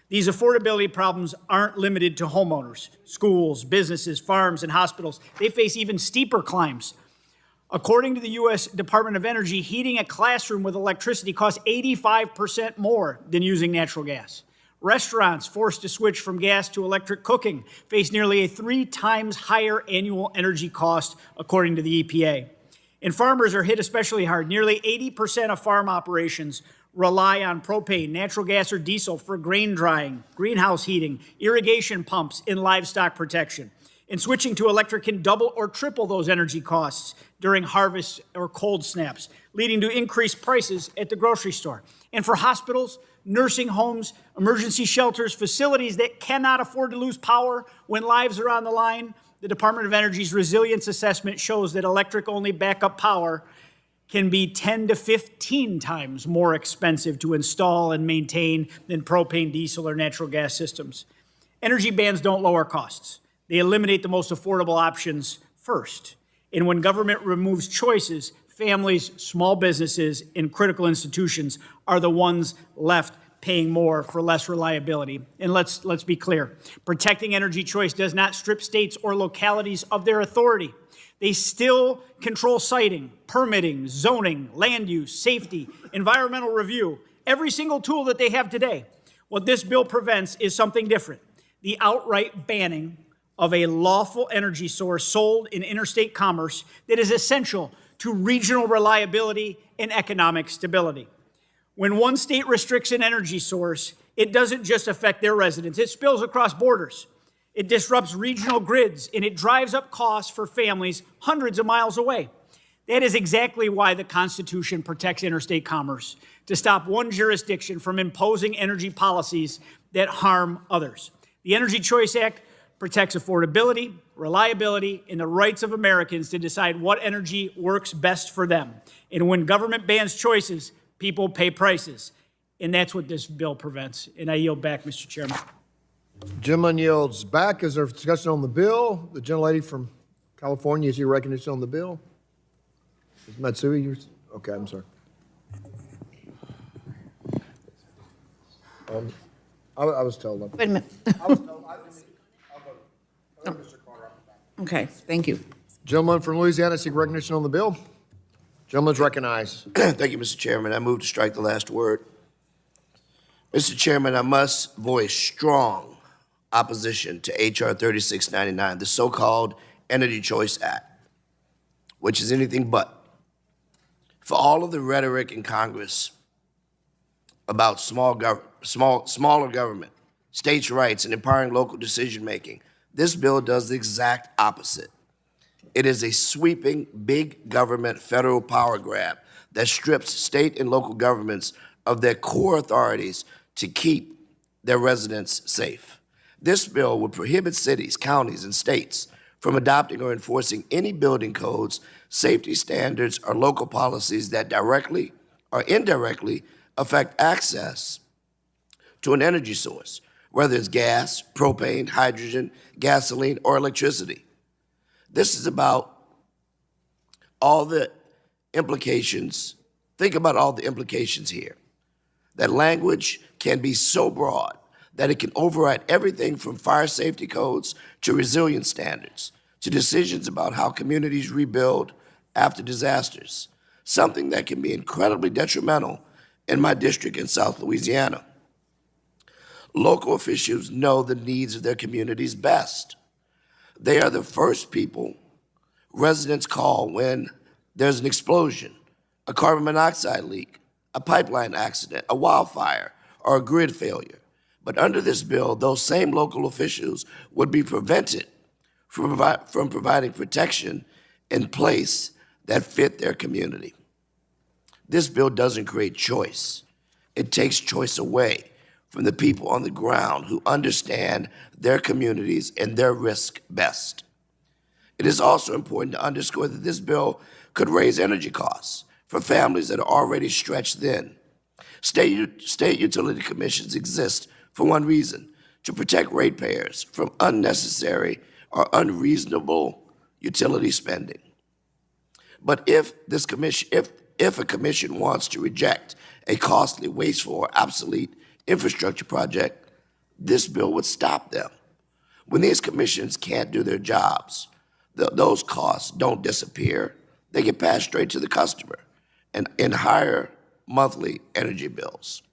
These affordability problems aren't limited to homeowners. Schools, businesses, farms, and hospitals, they face even steeper climbs. According to the U.S. Department of Energy, heating a classroom with electricity costs 85% more than using natural gas. Restaurants forced to switch from gas to electric cooking face nearly a 3 times higher annual energy cost, according to the EPA. And farmers are hit especially hard. Nearly 80% of farm operations rely on propane, natural gas, or diesel for grain drying, greenhouse heating, irrigation pumps, and livestock protection. And switching to electric can double or triple those energy costs during harvest or cold snaps, leading to increased prices at the grocery store. And for hospitals, nursing homes, emergency shelters, facilities that cannot afford to lose power when lives are on the line, the Department of Energy's resilience assessment shows that electric-only backup power can be 10 to 15 times more expensive to install and maintain than propane, diesel, or natural gas systems. Energy bans don't lower costs. They eliminate the most affordable options first. And when government removes choices, families, small businesses, and critical institutions are the ones left paying more for less reliability. And let's be clear. Protecting energy choice does not strip states or localities of their authority. They still control siting, permitting, zoning, land use, safety, environmental review, every single tool that they have today. What this bill prevents is something different: the outright banning of a lawful energy source sold in interstate commerce that is essential to regional reliability and economic stability. When one state restricts an energy source, it doesn't just affect their residents, it spills across borders. It disrupts regional grids, and it drives up costs for families hundreds of miles away. That is exactly why the Constitution protects interstate commerce, to stop one jurisdiction from imposing energy policies that harm others. The Energy Choice Act protects affordability, reliability, and the rights of Americans to decide what energy works best for them. And when government bans choices, people pay prices. And that's what this bill prevents. And I yield back, Mr. Chairman. Gentleman yields back. Is there discussion on the bill? The gentlelady from California, is your recognition on the bill? Ms. Matsui, yours? Okay, I'm sorry. I was told. Wait a minute. I was told. Okay, thank you. Gentleman from Louisiana, seek recognition on the bill. Gentleman's recognized. Thank you, Mr. Chairman. I move to strike the last word. Mr. Chairman, I must voice strong opposition to H.R. 3699, the so-called Energy Choice Act, which is anything but. For all of the rhetoric in Congress about smaller government, states' rights, and empowering local decision-making, this bill does the exact opposite. It is a sweeping, big government federal power grab that strips state and local governments of their core authorities to keep their residents safe. This bill would prohibit cities, counties, and states from adopting or enforcing any building codes, safety standards, or local policies that directly or indirectly affect access to an energy source, whether it's gas, propane, hydrogen, gasoline, or electricity. This is about all the implications. Think about all the implications here. That language can be so broad that it can override everything from fire safety codes to resilience standards, to decisions about how communities rebuild after disasters, something that can be incredibly detrimental in my district in South Louisiana. Local officials know the needs of their communities best. They are the first people residents call when there's an explosion, a carbon monoxide leak, a pipeline accident, a wildfire, or a grid failure. But under this bill, those same local officials would be prevented from providing protection in place that fit their community. This bill doesn't create choice. It takes choice away from the people on the ground who understand their communities and their risk best. It is also important to underscore that this bill could raise energy costs for families that are already stretched thin. State utility commissions exist for one reason: to protect ratepayers from unnecessary or unreasonable utility spending. But if a commission wants to reject a costly, wasteful, or obsolete infrastructure project, this bill would stop them. When these commissions can't do their jobs, those costs don't disappear. They get passed straight to the customer and higher monthly energy bills.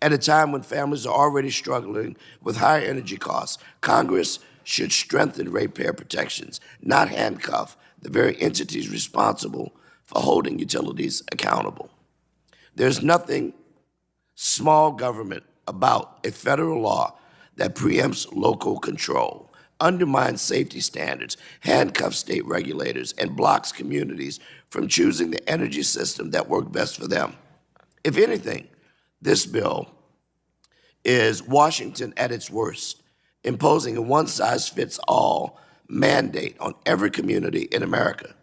At a time when families are already struggling with higher energy costs, Congress should strengthen ratepayer protections, not handcuff the very entities responsible for holding utilities accountable. There's nothing small government about a federal law that preempts local control, undermines safety standards, handcuffs state regulators, and blocks communities from choosing the energy system that works best for them. If anything, this bill is Washington at its worst, imposing a one-size-fits-all mandate on every community in America.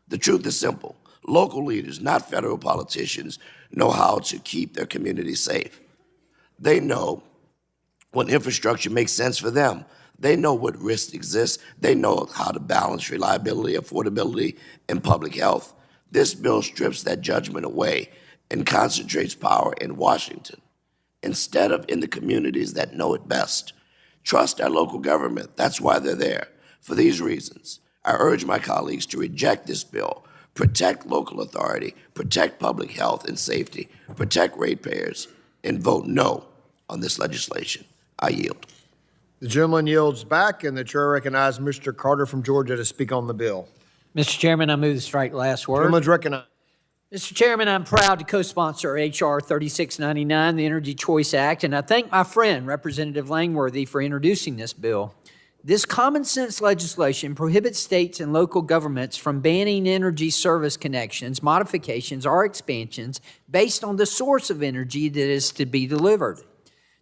The truth is simple. Local leaders, not federal politicians, know how to keep their communities safe. They know what infrastructure makes sense for them. They know what risks exist. They know how to balance reliability, affordability, and public health. This bill strips that judgment away and concentrates power in Washington instead of in the communities that know it best. Trust our local government. That's why they're there. For these reasons, I urge my colleagues to reject this bill, protect local authority, protect public health and safety, protect ratepayers, and vote no on this legislation. I yield. The gentleman yields back, and the chair recognizes Mr. Carter from Georgia to speak on the bill. Mr. Chairman, I move to strike last word. Gentleman's recognized. Mr. Chairman, I'm proud to co-sponsor H.R. 3699, the Energy Choice Act, and I thank my friend, Representative Langworthy, for introducing this bill. This common sense legislation prohibits states and local governments from banning energy service connections, modifications, or expansions based on the source of energy that is to be delivered.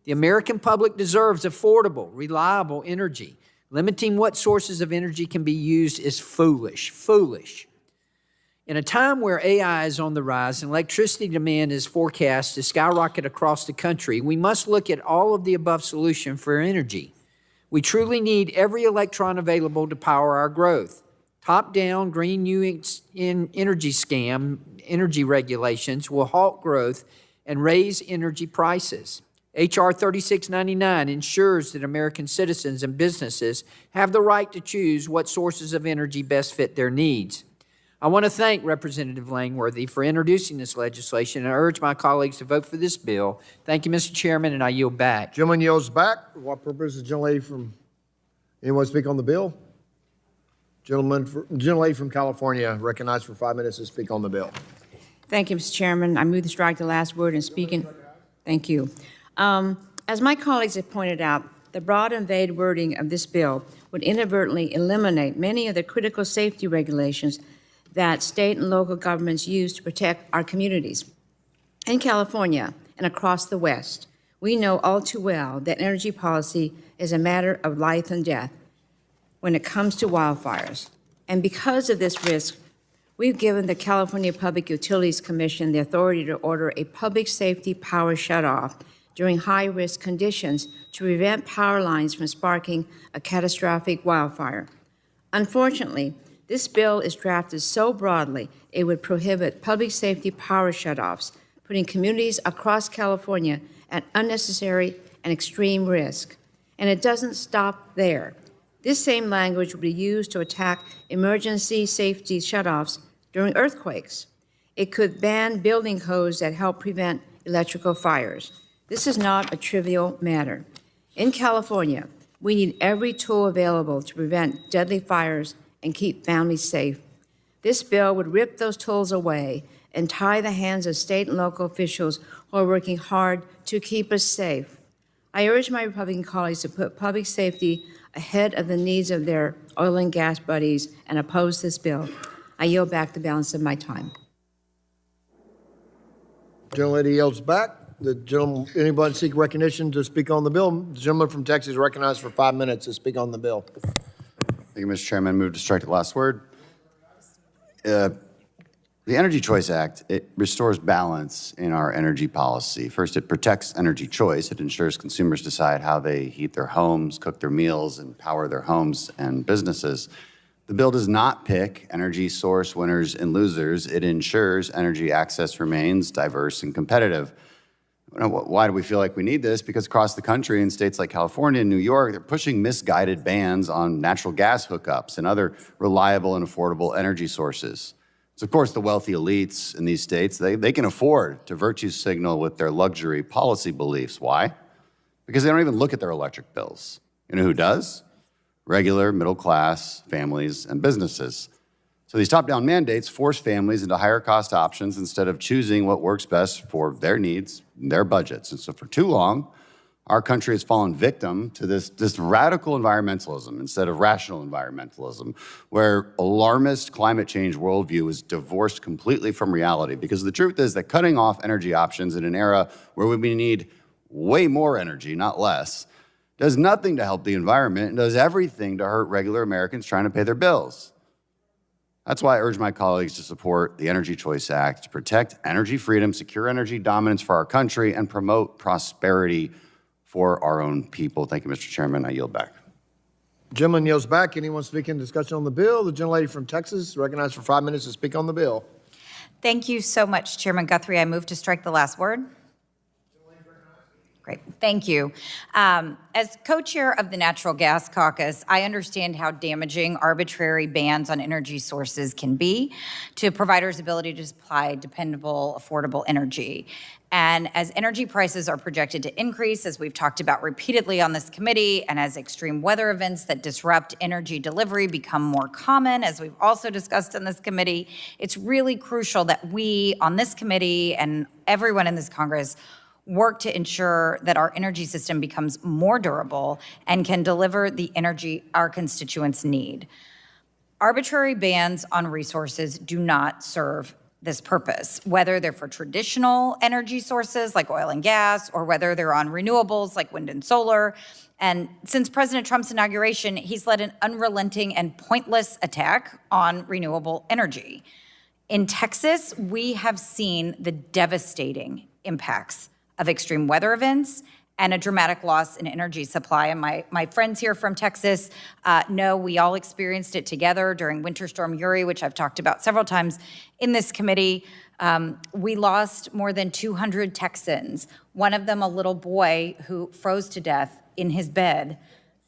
The American public deserves affordable, reliable energy. Limiting what sources of energy can be used is foolish. In a time where AI is on the rise and electricity demand is forecast to skyrocket across the country, we must look at all of the above solutions for energy. We truly need every electron available to power our growth. Top-down green new energy regulations will halt growth and raise energy prices. H.R. 3699 ensures that American citizens and businesses have the right to choose what sources of energy best fit their needs. I want to thank Representative Langworthy for introducing this legislation, and I urge my colleagues to vote for this bill. Thank you, Mr. Chairman, and I yield back. Gentleman yields back. What purpose is the gentlelady from, anyone speak on the bill? Gentlelady from California recognized for 5 minutes to speak on the bill. Thank you, Mr. Chairman. I move to strike the last word and speak in. Thank you. As my colleagues have pointed out, the broad and vague wording of this bill would inadvertently eliminate many of the critical safety regulations that state and local governments use to protect our communities. In California and across the West, we know all too well that energy policy is a matter of life and death when it comes to wildfires. And because of this risk, we've given the California Public Utilities Commission the authority to order a public safety power shutoff during high-risk conditions to prevent power lines from sparking a catastrophic wildfire. Unfortunately, this bill is drafted so broadly it would prohibit public safety power shutoffs, putting communities across California at unnecessary and extreme risk. And it doesn't stop there. This same language would be used to attack emergency safety shutoffs during earthquakes. It could ban building codes that help prevent electrical fires. This is not a trivial matter. In California, we need every tool available to prevent deadly fires and keep families safe. This bill would rip those tools away and tie the hands of state and local officials who are working hard to keep us safe. I urge my Republican colleagues to put public safety ahead of the needs of their oil and gas buddies and oppose this bill. I yield back the balance of my time. Gentlelady yields back. The gentleman, anybody seek recognition to speak on the bill? The gentleman from Texas is recognized for 5 minutes to speak on the bill. Thank you, Mr. Chairman. Move to strike the last word. The Energy Choice Act, it restores balance in our energy policy. First, it protects energy choice. It ensures consumers decide how they heat their homes, cook their meals, and power their homes and businesses. The bill does not pick energy source winners and losers. It ensures energy access remains diverse and competitive. Why do we feel like we need this? Because across the country, in states like California and New York, they're pushing misguided bans on natural gas hookups and other reliable and affordable energy sources. So, of course, the wealthy elites in these states, they can afford to virtue signal with their luxury policy beliefs. Why? Because they don't even look at their electric bills. You know who does? Regular middle-class families and businesses. So these top-down mandates force families into higher-cost options instead of choosing what works best for their needs and their budgets. And so for too long, our country has fallen victim to this radical environmentalism instead of rational environmentalism, where alarmist climate change worldview is divorced completely from reality. Because the truth is that cutting off energy options in an era where we need way more energy, not less, does nothing to help the environment and does everything to hurt regular Americans trying to pay their bills. That's why I urge my colleagues to support the Energy Choice Act to protect energy freedom, secure energy dominance for our country, and promote prosperity for our own people. Thank you, Mr. Chairman. I yield back. Gentleman yields back. Anyone speaking in discussion on the bill? The gentlelady from Texas, recognized for 5 minutes to speak on the bill. Thank you so much, Chairman Guthrie. I move to strike the last word. Great, thank you. As co-chair of the Natural Gas Caucus, I understand how damaging arbitrary bans on energy sources can be to providers' ability to supply dependable, affordable energy. And as energy prices are projected to increase, as we've talked about repeatedly on this committee, and as extreme weather events that disrupt energy delivery become more common, as we've also discussed in this committee, it's really crucial that we on this committee and everyone in this Congress work to ensure that our energy system becomes more durable and can deliver the energy our constituents need. Arbitrary bans on resources do not serve this purpose, whether they're for traditional energy sources like oil and gas, or whether they're on renewables like wind and solar. And since President Trump's inauguration, he's led an unrelenting and pointless attack on renewable energy. In Texas, we have seen the devastating impacts of extreme weather events and a dramatic loss in energy supply. And my friends here from Texas know we all experienced it together during Winter Storm Uri, which I've talked about several times in this committee. We lost more than 200 Texans, one of them a little boy who froze to death in his bed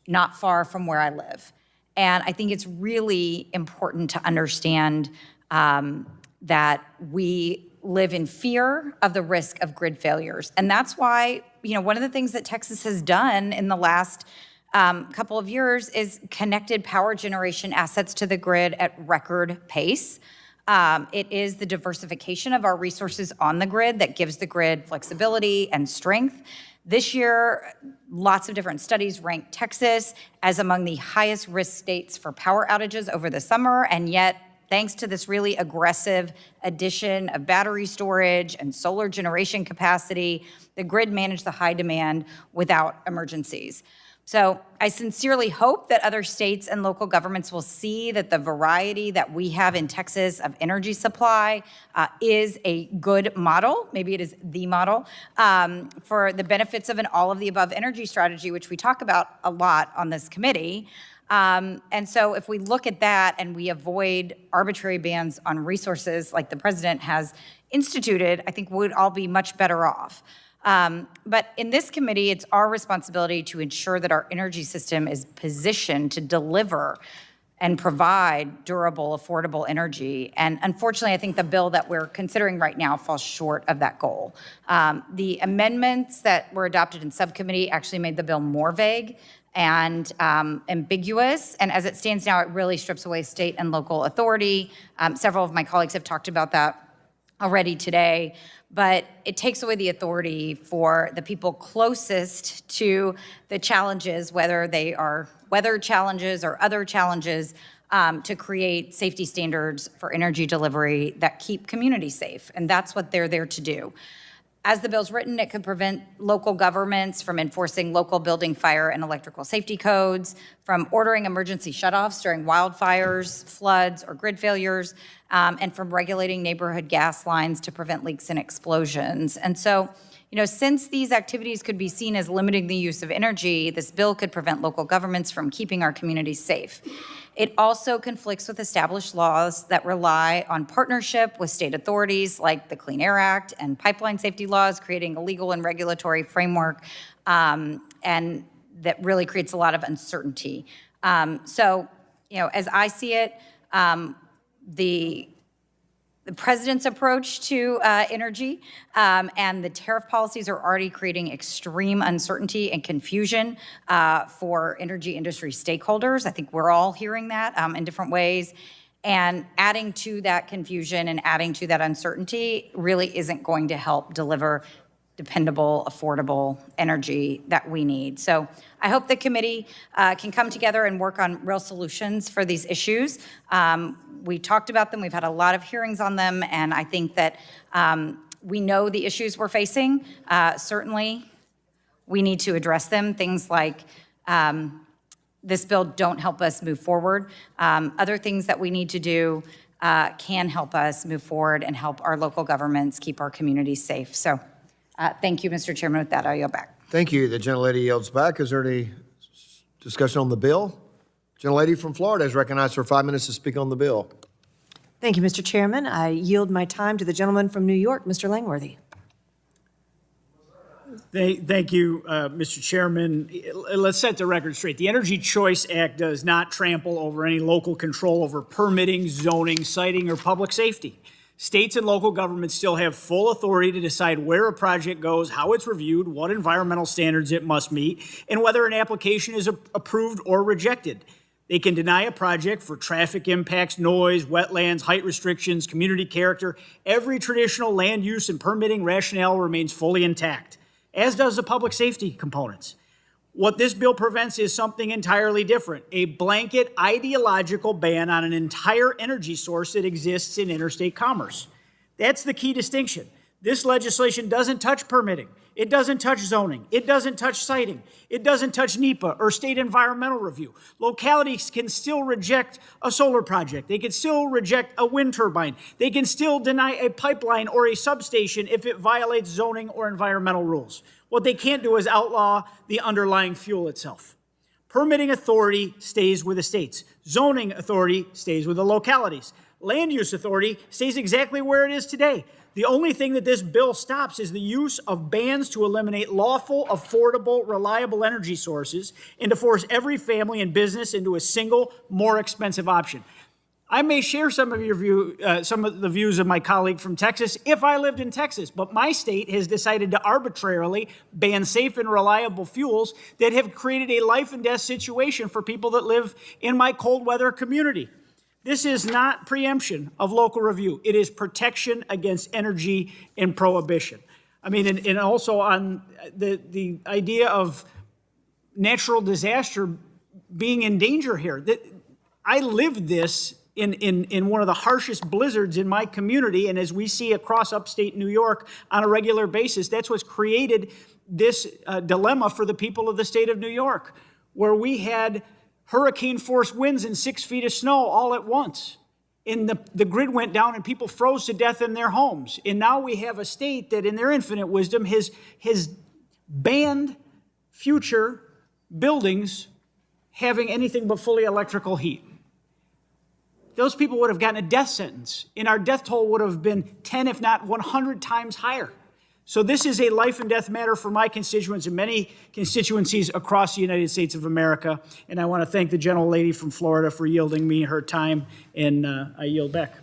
not far from where I live. And I think it's really important to understand that we live in fear of the risk of grid failures. And that's why, one of the things that Texas has done in the last couple of years is connected power generation assets to the grid at record pace. It is the diversification of our resources on the grid that gives the grid flexibility and strength. This year, lots of different studies ranked Texas as among the highest risk states for power outages over the summer, and yet, thanks to this really aggressive addition of battery storage and solar generation capacity, the grid managed the high demand without emergencies. So I sincerely hope that other states and local governments will see that the variety that we have in Texas of energy supply is a good model. Maybe it is the model for the benefits of an all-of-the-above energy strategy, which we talk about a lot on this committee. And so if we look at that and we avoid arbitrary bans on resources like the president has instituted, I think we'd all be much better off. But in this committee, it's our responsibility to ensure that our energy system is positioned to deliver and provide durable, affordable energy. And unfortunately, I think the bill that we're considering right now falls short of that goal. The amendments that were adopted in subcommittee actually made the bill more vague and ambiguous. And as it stands now, it really strips away state and local authority. Several of my colleagues have talked about that already today, but it takes away the authority for the people closest to the challenges, whether they are weather challenges or other challenges, to create safety standards for energy delivery that keep communities safe. And that's what they're there to do. As the bill's written, it could prevent local governments from enforcing local building, fire, and electrical safety codes, from ordering emergency shutoffs during wildfires, floods, or grid failures, and from regulating neighborhood gas lines to prevent leaks and explosions. And so, since these activities could be seen as limiting the use of energy, this bill could prevent local governments from keeping our communities safe. It also conflicts with established laws that rely on partnership with state authorities like the Clean Air Act and pipeline safety laws, creating a legal and regulatory framework, and that really creates a lot of uncertainty. So, as I see it, the president's approach to energy and the tariff policies are already creating extreme uncertainty and confusion for energy industry stakeholders. I think we're all hearing that in different ways. And adding to that confusion and adding to that uncertainty really isn't going to help deliver dependable, affordable energy that we need. So I hope the committee can come together and work on real solutions for these issues. We talked about them, we've had a lot of hearings on them, and I think that we know the issues we're facing. Certainly, we need to address them. Things like this bill don't help us move forward. Other things that we need to do can help us move forward and help our local governments keep our communities safe. So thank you, Mr. Chairman. With that, I'll yield back. Thank you. The gentlelady yields back. Is there any discussion on the bill? Gentlelady from Florida is recognized for 5 minutes to speak on the bill. Thank you, Mr. Chairman. I yield my time to the gentleman from New York, Mr. Langworthy. Thank you, Mr. Chairman. Let's set the record straight. The Energy Choice Act does not trample over any local control over permitting, zoning, siting, or public safety. States and local governments still have full authority to decide where a project goes, how it's reviewed, what environmental standards it must meet, and whether an application is approved or rejected. They can deny a project for traffic impacts, noise, wetlands, height restrictions, community character. Every traditional land use and permitting rationale remains fully intact, as does the public safety components. What this bill prevents is something entirely different, a blanket ideological ban on an entire energy source that exists in interstate commerce. That's the key distinction. This legislation doesn't touch permitting. It doesn't touch zoning. It doesn't touch siting. It doesn't touch NEPA or state environmental review. Localities can still reject a solar project. They can still reject a wind turbine. They can still deny a pipeline or a substation if it violates zoning or environmental rules. What they can't do is outlaw the underlying fuel itself. Permitting authority stays with the states. Zoning authority stays with the localities. Land use authority stays exactly where it is today. The only thing that this bill stops is the use of bans to eliminate lawful, affordable, reliable energy sources and to force every family and business into a single, more expensive option. I may share some of the views of my colleague from Texas if I lived in Texas, but my state has decided to arbitrarily ban safe and reliable fuels that have created a life and death situation for people that live in my cold weather community. This is not preemption of local review. It is protection against energy and prohibition. I mean, and also on the idea of natural disaster being in danger here. I lived this in one of the harshest blizzards in my community, and as we see across upstate New York on a regular basis, that's what's created this dilemma for the people of the state of New York, where we had hurricane-force winds and 6 feet of snow all at once. And the grid went down and people froze to death in their homes. And now we have a state that in their infinite wisdom has banned future buildings having anything but fully electrical heat. Those people would have gotten a death sentence, and our death toll would have been 10, if not 100 times higher. So this is a life and death matter for my constituents and many constituencies across the United States of America. And I want to thank the gentlelady from Florida for yielding me her time, and I yield back.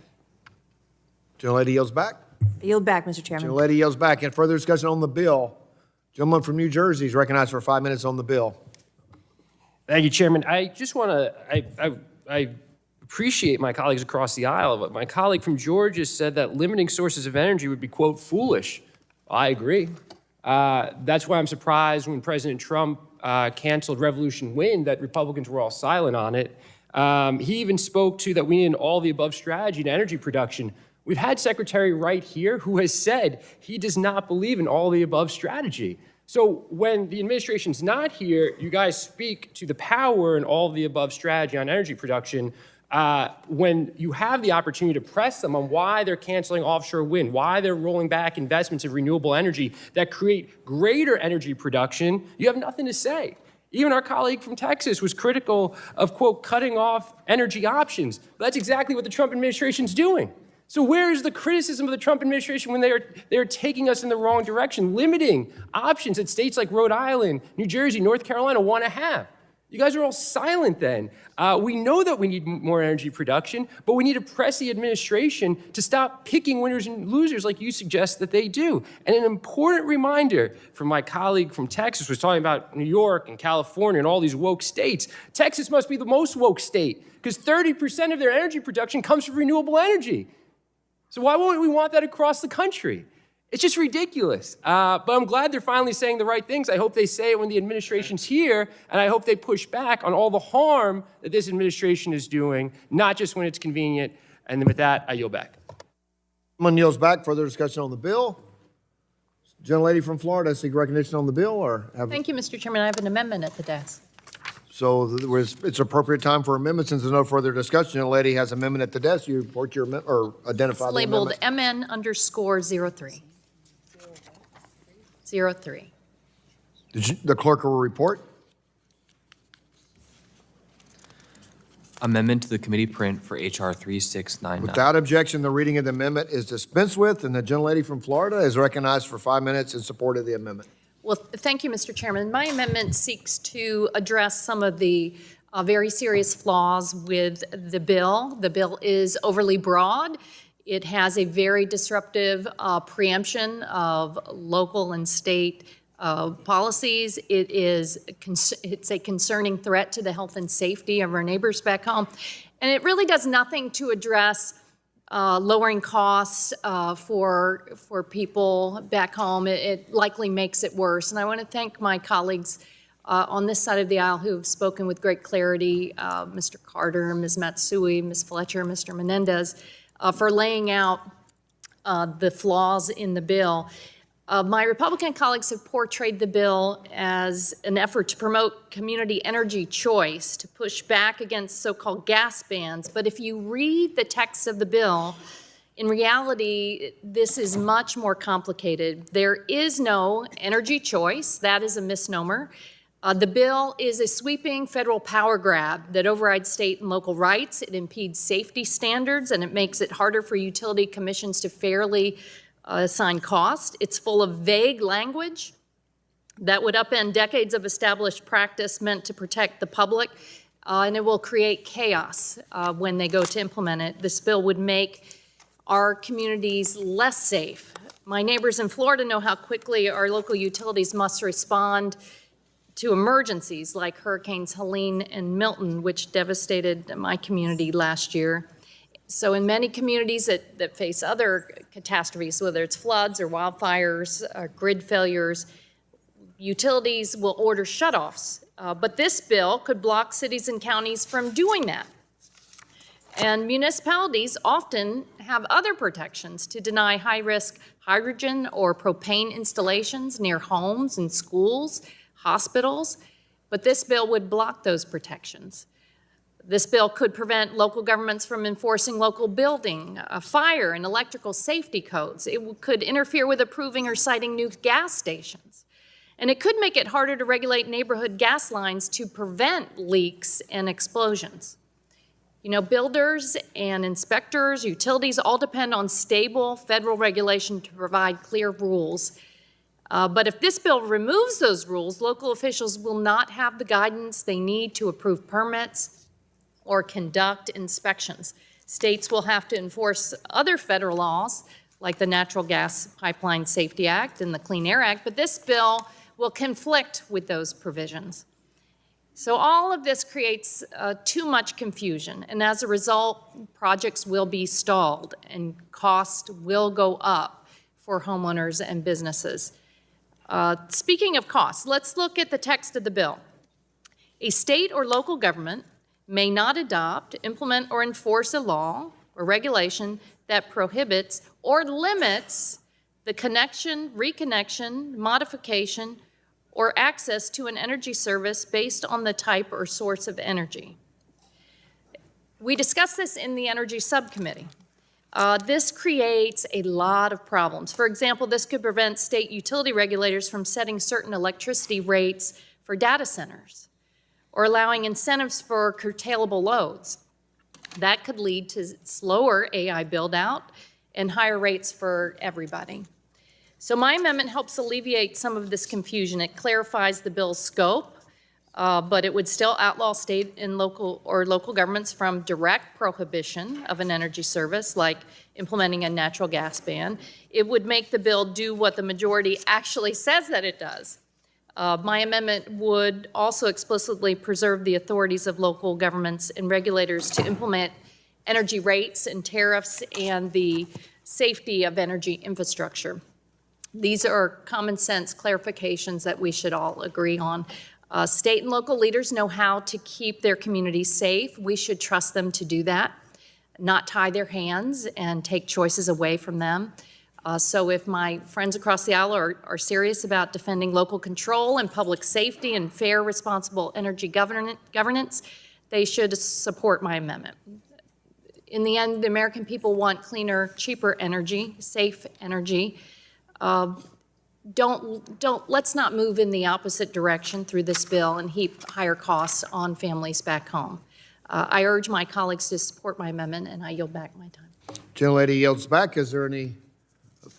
Gentlelady yields back. I yield back, Mr. Chairman. Gentlelady yields back. And further discussion on the bill. Gentleman from New Jersey is recognized for 5 minutes on the bill. Thank you, Chairman. I just want to, I appreciate my colleagues across the aisle, but my colleague from Georgia said that limiting sources of energy would be, quote, foolish. I agree. That's why I'm surprised when President Trump canceled Revolution Wind that Republicans were all silent on it. He even spoke to that we need an all-the-above strategy to energy production. We've had Secretary Wright here who has said he does not believe in all the above strategy. So when the administration's not here, you guys speak to the power and all of the above strategy on energy production. When you have the opportunity to press them on why they're canceling offshore wind, why they're rolling back investments in renewable energy that create greater energy production, you have nothing to say. Even our colleague from Texas was critical of, quote, cutting off energy options. But that's exactly what the Trump administration's doing. So where is the criticism of the Trump administration when they are taking us in the wrong direction, limiting options that states like Rhode Island, New Jersey, North Carolina want to have? You guys are all silent then. We know that we need more energy production, but we need to press the administration to stop picking winners and losers like you suggest that they do. And an important reminder from my colleague from Texas was talking about New York and California and all these woke states. Texas must be the most woke state because 30% of their energy production comes from renewable energy. So why won't we want that across the country? It's just ridiculous. But I'm glad they're finally saying the right things. I hope they say it when the administration's here, and I hope they push back on all the harm that this administration is doing, not just when it's convenient. And then with that, I yield back. Someone yields back. Further discussion on the bill? Gentlelady from Florida, I seek recognition on the bill, or have? Thank you, Mr. Chairman. I have an amendment at the desk. So it's appropriate time for amendments. Since there's no further discussion, gentlelady has amendment at the desk. You report your amendment, or identify It's the amendment. labeled MN_03. 03. The clerk will report. Amendment to the committee print for H.R. 3699. Without objection, the reading of the amendment is dispensed with, and the gentlelady from Florida is recognized for 5 minutes in support of the amendment. Well, thank you, Mr. Chairman. My amendment seeks to address some of the very serious flaws with the bill. The bill is overly broad. It has a very disruptive preemption of local and state policies. It's a concerning threat to the health and safety of our neighbors back home. And it really does nothing to address lowering costs for people back home. It likely makes it worse. And I want to thank my colleagues on this side of the aisle who have spoken with great clarity, Mr. Carter, Ms. Matsui, Ms. Fletcher, Mr. Menendez, for laying out the flaws in the bill. My Republican colleagues have portrayed the bill as an effort to promote community energy choice, to push back against so-called gas bans. But if you read the text of the bill, in reality, this is much more complicated. There is no energy choice. That is a misnomer. The bill is a sweeping federal power grab that overrides state and local rights. It impedes safety standards, and it makes it harder for utility commissions to fairly assign cost. It's full of vague language that would upend decades of established practice meant to protect the public, and it will create chaos when they go to implement it. This bill would make our communities less safe. My neighbors in Florida know how quickly our local utilities must respond to emergencies like Hurricanes Helene and Milton, which devastated my community last year. So in many communities that face other catastrophes, whether it's floods or wildfires or grid failures, utilities will order shutoffs. But this bill could block cities and counties from doing that. And municipalities often have other protections to deny high-risk hydrogen or propane installations near homes and schools, hospitals, but this bill would block those protections. This bill could prevent local governments from enforcing local building, fire, and electrical safety codes. It could interfere with approving or citing new gas stations. And it could make it harder to regulate neighborhood gas lines to prevent leaks and explosions. You know, builders and inspectors, utilities all depend on stable federal regulation to provide clear rules. But if this bill removes those rules, local officials will not have the guidance they need to approve permits or conduct inspections. States will have to enforce other federal laws, like the Natural Gas Pipeline Safety Act and the Clean Air Act, but this bill will conflict with those provisions. So all of this creates too much confusion, and as a result, projects will be stalled and cost will go up for homeowners and businesses. Speaking of costs, let's look at the text of the bill. A state or local government may not adopt, implement, or enforce a law or regulation that prohibits or limits the connection, reconnection, modification, or access to an energy service based on the type or source of energy. We discussed this in the Energy Subcommittee. This creates a lot of problems. For example, this could prevent state utility regulators from setting certain electricity rates for data centers or allowing incentives for curtailable loads. That could lead to slower AI build-out and higher rates for everybody. So my amendment helps alleviate some of this confusion. It clarifies the bill's scope, but it would still outlaw state and local governments from direct prohibition of an energy service, like implementing a natural gas ban. It would make the bill do what the majority actually says that it does. My amendment would also explicitly preserve the authorities of local governments and regulators to implement energy rates and tariffs and the safety of energy infrastructure. These are common sense clarifications that we should all agree on. State and local leaders know how to keep their communities safe. We should trust them to do that, not tie their hands and take choices away from them. So if my friends across the aisle are serious about defending local control and public safety and fair, responsible energy governance, they should support my amendment. In the end, the American people want cleaner, cheaper energy, safe energy. Let's not move in the opposite direction through this bill and heap higher costs on families back home. I urge my colleagues to support my amendment, and I yield back my time. Gentlelady yields back. Is there any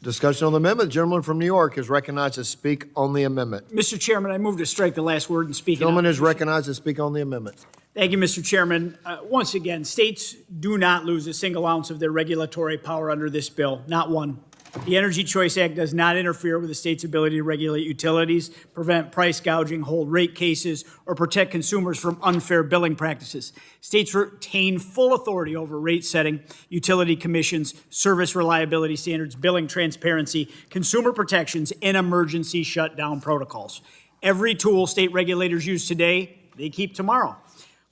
discussion on the amendment? The gentleman from New York is recognized to speak on the amendment. Mr. Chairman, I move to strike the last word and speak. Gentleman is recognized to speak on the amendment. Thank you, Mr. Chairman. Once again, states do not lose a single ounce of their regulatory power under this bill, not one. The Energy Choice Act does not interfere with the state's ability to regulate utilities, prevent price gouging, hold rate cases, or protect consumers from unfair billing practices. States retain full authority over rate setting, utility commissions, service reliability standards, billing transparency, consumer protections, and emergency shutdown protocols. Every tool state regulators use today, they keep tomorrow.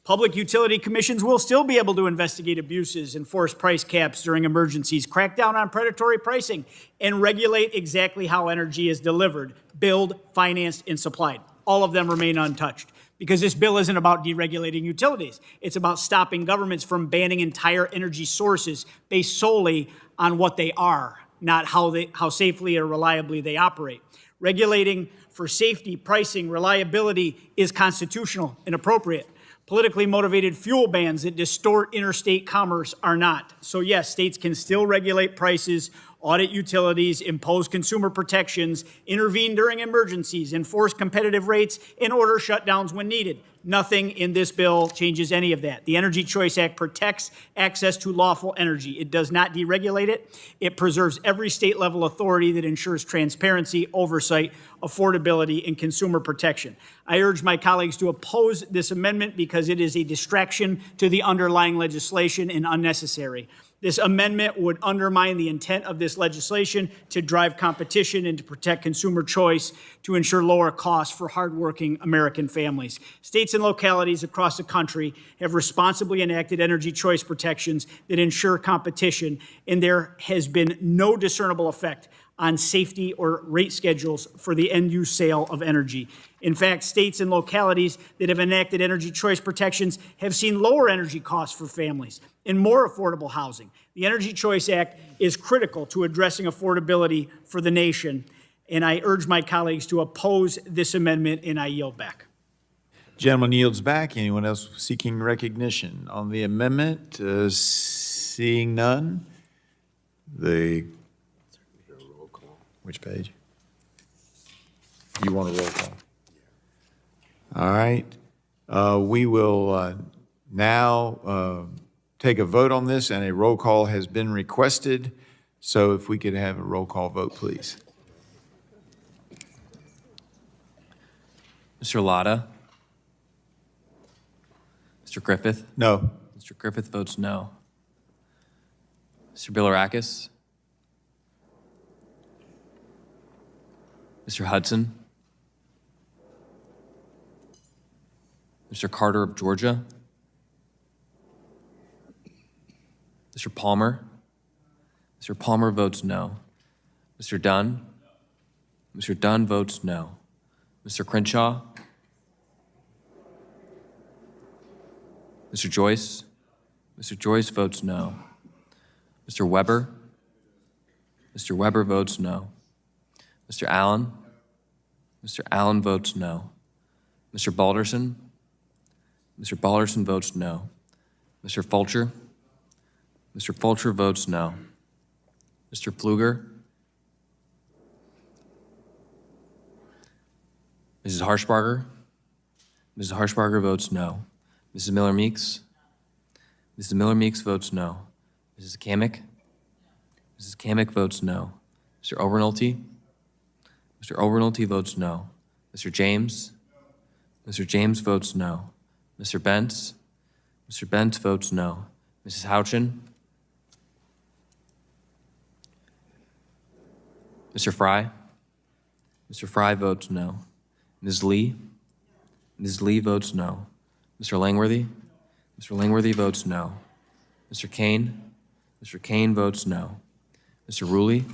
Public utility commissions will still be able to investigate abuses, enforce price caps during emergencies, crack down on predatory pricing, and regulate exactly how energy is delivered, billed, financed, and supplied. All of them remain untouched because this bill isn't about deregulating utilities. It's about stopping governments from banning entire energy sources based solely on what they are, not how safely or reliably they operate. Regulating for safety, pricing, reliability is constitutional and appropriate. Politically motivated fuel bans that distort interstate commerce are not. So yes, states can still regulate prices, audit utilities, impose consumer protections, intervene during emergencies, enforce competitive rates, and order shutdowns when needed. Nothing in this bill changes any of that. The Energy Choice Act protects access to lawful energy. It does not deregulate it. It preserves every state-level authority that ensures transparency, oversight, affordability, and consumer protection. I urge my colleagues to oppose this amendment because it is a distraction to the underlying legislation and unnecessary. This amendment would undermine the intent of this legislation to drive competition and to protect consumer choice to ensure lower costs for hardworking American families. States and localities across the country have responsibly enacted energy choice protections that ensure competition, and there has been no discernible effect on safety or rate schedules for the end-use sale of energy. In fact, states and localities that have enacted energy choice protections have seen lower energy costs for families and more affordable housing. The Energy Choice Act is critical to addressing affordability for the nation, and I urge my colleagues to oppose this amendment, and I yield back. Gentleman yields back. Anyone else seeking recognition on the amendment? Seeing none, which page? You want a roll call? All right. We will now take a vote on this, and a roll call has been requested. So if we could have a roll call vote, please. Mr. Latta? Mr. Griffith? No. Mr. Griffith votes no. Mr. Bilirakis? Mr. Hudson? Mr. Carter of Georgia? Mr. Palmer? Mr. Palmer votes no. Mr. Dunn? Mr. Dunn votes no. Mr. Crenshaw? Mr. Joyce? Mr. Joyce votes no. Mr. Weber? Mr. Weber votes no. Mr. Allen? Mr. Allen votes no. Mr. Balderson? Mr. Balderson votes no. Mr. Fulcher? Mr. Fulcher votes no. Mr. Pfluger? Mrs. Harshbarger? Mrs. Harshbarger votes no. Mrs. Miller Meeks? Mrs. Miller Meeks votes no. Mrs. Kamick? Mrs. Kamick votes no. Mr. Obernolte? Mr. Obernolte votes no. Mr. James? Mr. James votes no. Mr. Bentz? Mr. Bentz votes no. Mrs. Houchin? Mr. Fry? Mr. Fry votes no. Ms. Lee? Ms. Lee votes no. Mr. Langworthy? Mr. Langworthy votes no. Mr. Kane? Mr. Kane votes no. Mr. Ruley?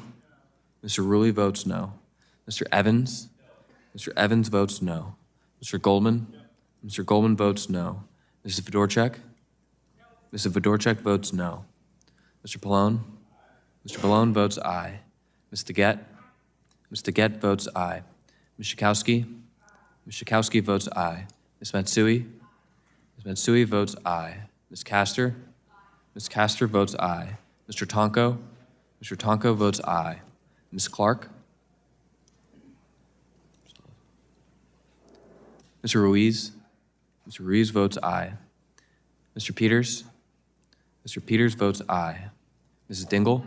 Mr. Ruley votes no. Mr. Evans? Mr. Evans votes no. Mr. Goldman? Mr. Goldman votes no. Mrs. Fedorchak? Mrs. Fedorchak votes no. Mr. Pallone? Mr. Pallone votes aye. Ms. DeGette? Ms. DeGette votes aye. Ms. Schakowsky? Ms. Schakowsky votes aye. Ms. Matsui? Ms. Matsui votes aye. Ms. Castor? Ms. Castor votes aye. Mr. Tonko? Mr. Tonko votes aye. Ms. Clark? Mr. Ruiz? Mr. Ruiz votes aye. Mr. Peters? Mr. Peters votes aye. Mrs. Dingle?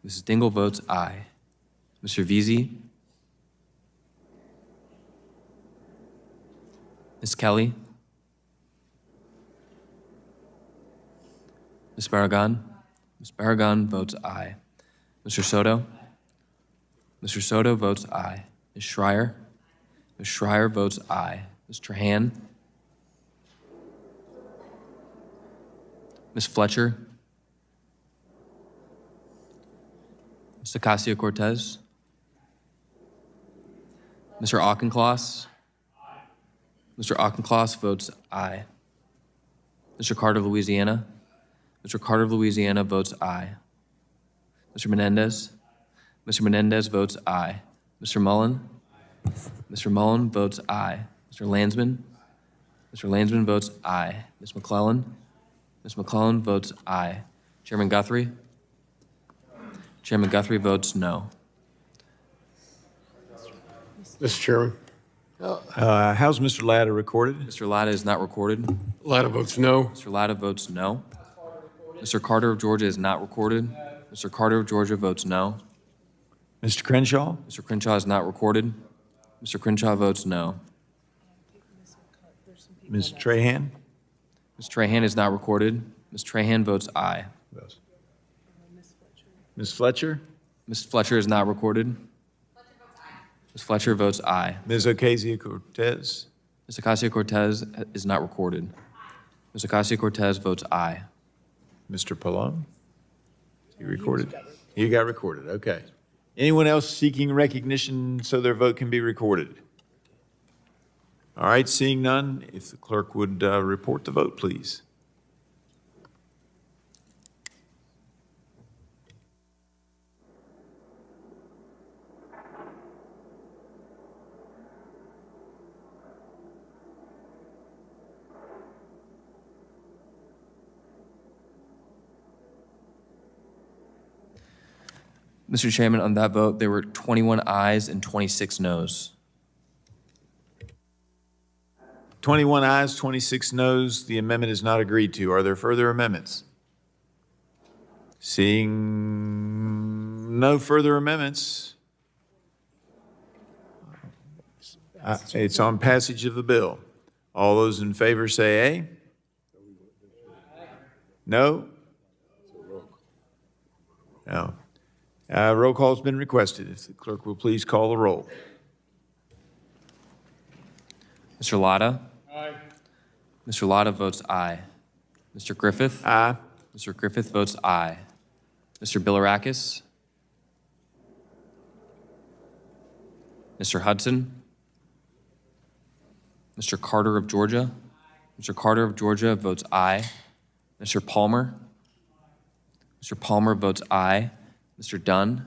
Mrs. Dingle votes aye. Mr. Veazey? Ms. Kelly? Ms. Barragan? Ms. Barragan votes aye. Mr. Soto? Mr. Soto votes aye. Ms. Schreier? Ms. Schreier votes aye. Ms. Trahan? Ms. Fletcher? Ms. Ocasio-Cortez? Mr. Auchincloss? Mr. Auchincloss votes aye. Mr. Carter of Louisiana? Mr. Carter of Louisiana votes aye. Mr. Menendez? Mr. Menendez votes aye. Mr. Mullen? Mr. Mullen votes aye. Mr. Landsman? Mr. Landsman votes aye. Ms. McClellan? Ms. McClellan votes aye. Chairman Guthrie? Chairman Guthrie votes no. Mr. Chairman. How's Mr. Latta recorded? Mr. Latta is not recorded. Latta votes no. Mr. Latta votes no. Mr. Carter of Georgia is not recorded. Mr. Carter of Georgia votes no. Mr. Crenshaw? Mr. Crenshaw is not recorded. Mr. Crenshaw votes no. Ms. Trahan? Ms. Trahan is not recorded. Ms. Trahan votes aye. Ms. Fletcher? Ms. Fletcher is not recorded. Ms. Fletcher votes aye. Ms. Ocasio-Cortez? Ms. Ocasio-Cortez is not recorded. Ms. Ocasio-Cortez votes aye. Mr. Pallone? You recorded? You got recorded, okay. Anyone else seeking recognition so their vote can be recorded? All right, seeing none, if the clerk would report the vote, please. Mr. Chairman, on that vote, there were 21 ayes and 26 noes. 21 ayes, 26 noes. The amendment is not agreed to. Are there further amendments? Seeing no further amendments, it's on passage of the bill. All those in favor say aye. No? No. Roll call has been requested. If the clerk will please call the roll. Mr. Latta? Aye. Mr. Latta votes aye. Mr. Griffith? Aye. Mr. Griffith votes aye. Mr. Bilirakis, Mr. Hudson, Mr. Carter of Georgia. Mr. Carter of Georgia votes aye. Mr. Palmer. Mr. Palmer votes aye. Mr. Dunn.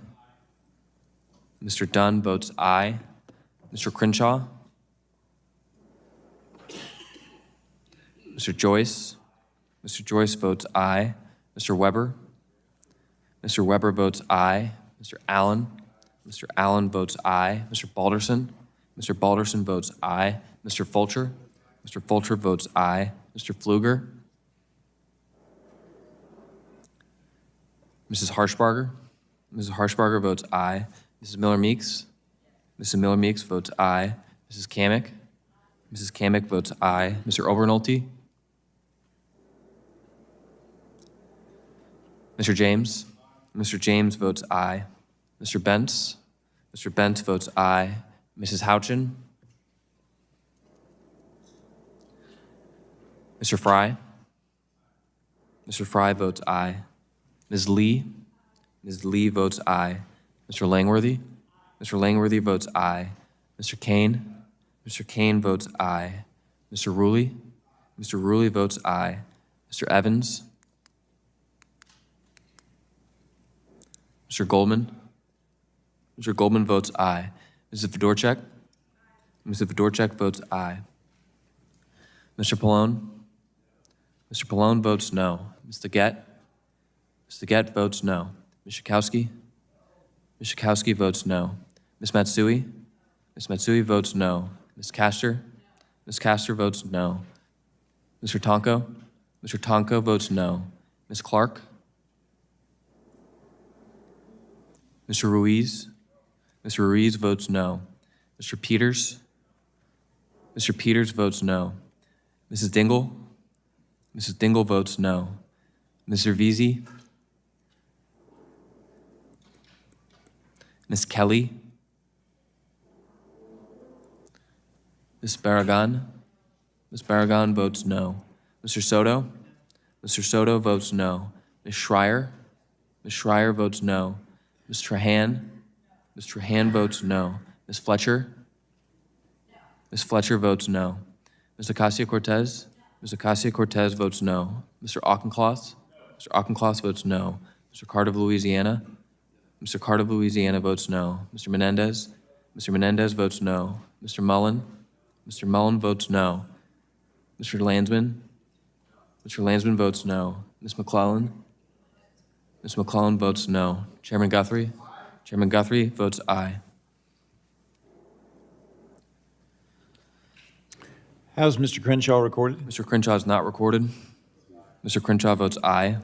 Mr. Dunn votes aye. Mr. Crenshaw. Mr. Joyce. Mr. Joyce votes aye. Mr. Weber. Mr. Weber votes aye. Mr. Allen. Mr. Allen votes aye. Mr. Balderson. Mr. Balderson votes aye. Mr. Fulcher. Mr. Fulcher votes aye. Mr. Pfluger. Mrs. Harshbarger. Mrs. Harshbarger votes aye. Mrs. Miller-Meeks. Mrs. Miller-Meeks votes aye. Mrs. Kamick. Mrs. Kamick votes aye. Mr. Obernolte. Mr. James. Mr. James votes aye. Mr. Bentz. Mr. Bentz votes aye. Mrs. Houchin. Mr. Fry. Mr. Fry votes aye. Ms. Lee. Ms. Lee votes aye. Mr. Langworthy. Mr. Langworthy votes aye. Mr. Kane. Mr. Kane votes aye. Mr. Ruley. Mr. Ruley votes aye. Mr. Evans. Mr. Goldman. Mr. Goldman votes aye. Mrs. Fedorchak. Mrs. Fedorchak votes aye. Mr. Pallone. Mr. Pallone votes no. Mr. Gett. Mr. Gett votes no. Ms. Schakowsky. Ms. Schakowsky votes no. Ms. Matsui. Ms. Matsui votes no. Ms. Castor. Ms. Castor votes no. Mr. Tonko. Mr. Tonko votes no. Ms. Clark. Mr. Ruiz. Mr. Ruiz votes no. Mr. Peters. Mr. Peters votes no. Mrs. Dingle. Mrs. Dingle votes no. Mr. Veazey. Ms. Kelly. Ms. Barragan. Ms. Barragan votes no. Mr. Soto. Mr. Soto votes no. Ms. Schreier. Ms. Schreier votes no. Ms. Trahan. Ms. Trahan votes no. Ms. Fletcher. Ms. Fletcher votes no. Ms. Ocasio-Cortez. Ms. Ocasio-Cortez votes no. Mr. Auchincloss. Mr. Auchincloss votes no. Mr. Carter of Louisiana. Mr. Carter of Louisiana votes no. Mr. Menendez. Mr. Menendez votes no. Mr. Mullen. Mr. Mullen votes no. Mr. Landsman. Mr. Landsman votes no. Ms. McClellan. Ms. McClellan votes no. Chairman Guthrie. Chairman Guthrie votes aye. How's Mr. Crenshaw recorded? Mr. Crenshaw is not recorded. Mr. Crenshaw votes aye.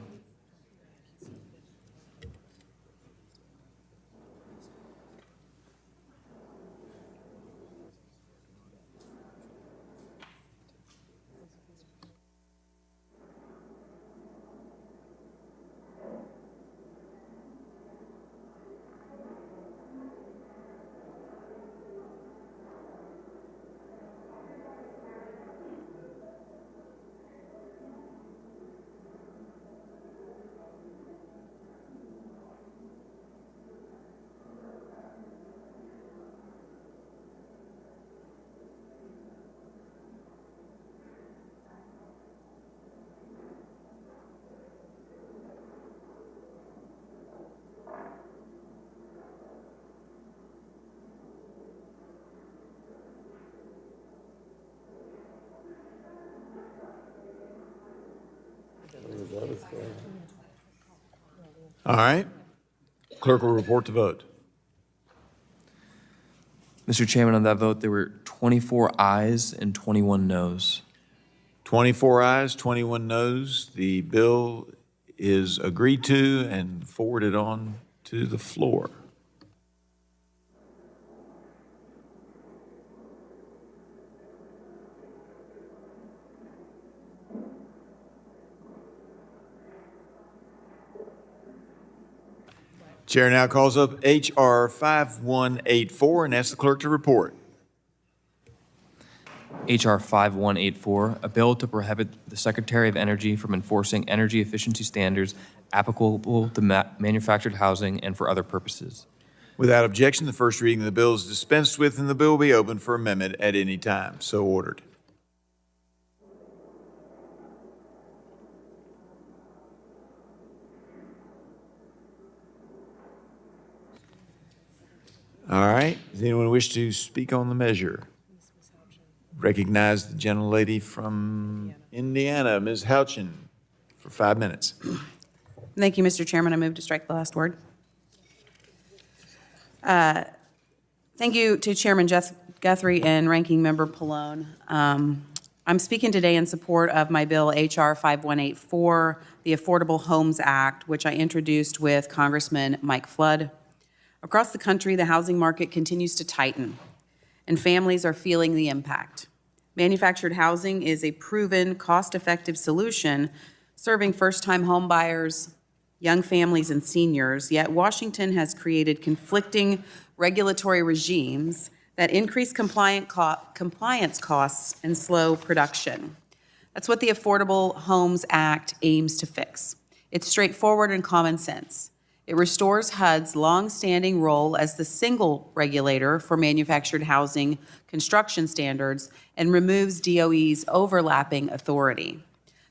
All right. Clerk will report the vote. Mr. Chairman, on that vote, there were 24 ayes and 21 noes. 24 ayes, 21 noes. The bill is agreed to and forwarded on to the floor. Chair now calls up H.R. 5184 and asks the clerk to report. H.R. 5184, a bill to prohibit the Secretary of Energy from enforcing energy efficiency standards applicable to manufactured housing and for other purposes. Without objection, the first reading of the bill is dispensed with, and the bill will be open for amendment at any time. So ordered. All right. Does anyone wish to speak on the measure? Recognize the gentlelady from Indiana, Ms. Houchin, for 5 minutes. Thank you, Mr. Chairman. I move to strike the last word. Thank you to Chairman Guthrie and Ranking Member Pallone. I'm speaking today in support of my bill, H.R. 5184, the Affordable Homes Act, which I introduced with Congressman Mike Flood. Across the country, the housing market continues to tighten, and families are feeling the impact. Manufactured housing is a proven, cost-effective solution serving first-time home buyers, young families, and seniors, yet Washington has created conflicting regulatory regimes that increase compliance costs and slow production. That's what the Affordable Homes Act aims to fix. It's straightforward and common sense. It restores HUD's long-standing role as the single regulator for manufactured housing construction standards and removes DOE's overlapping authority.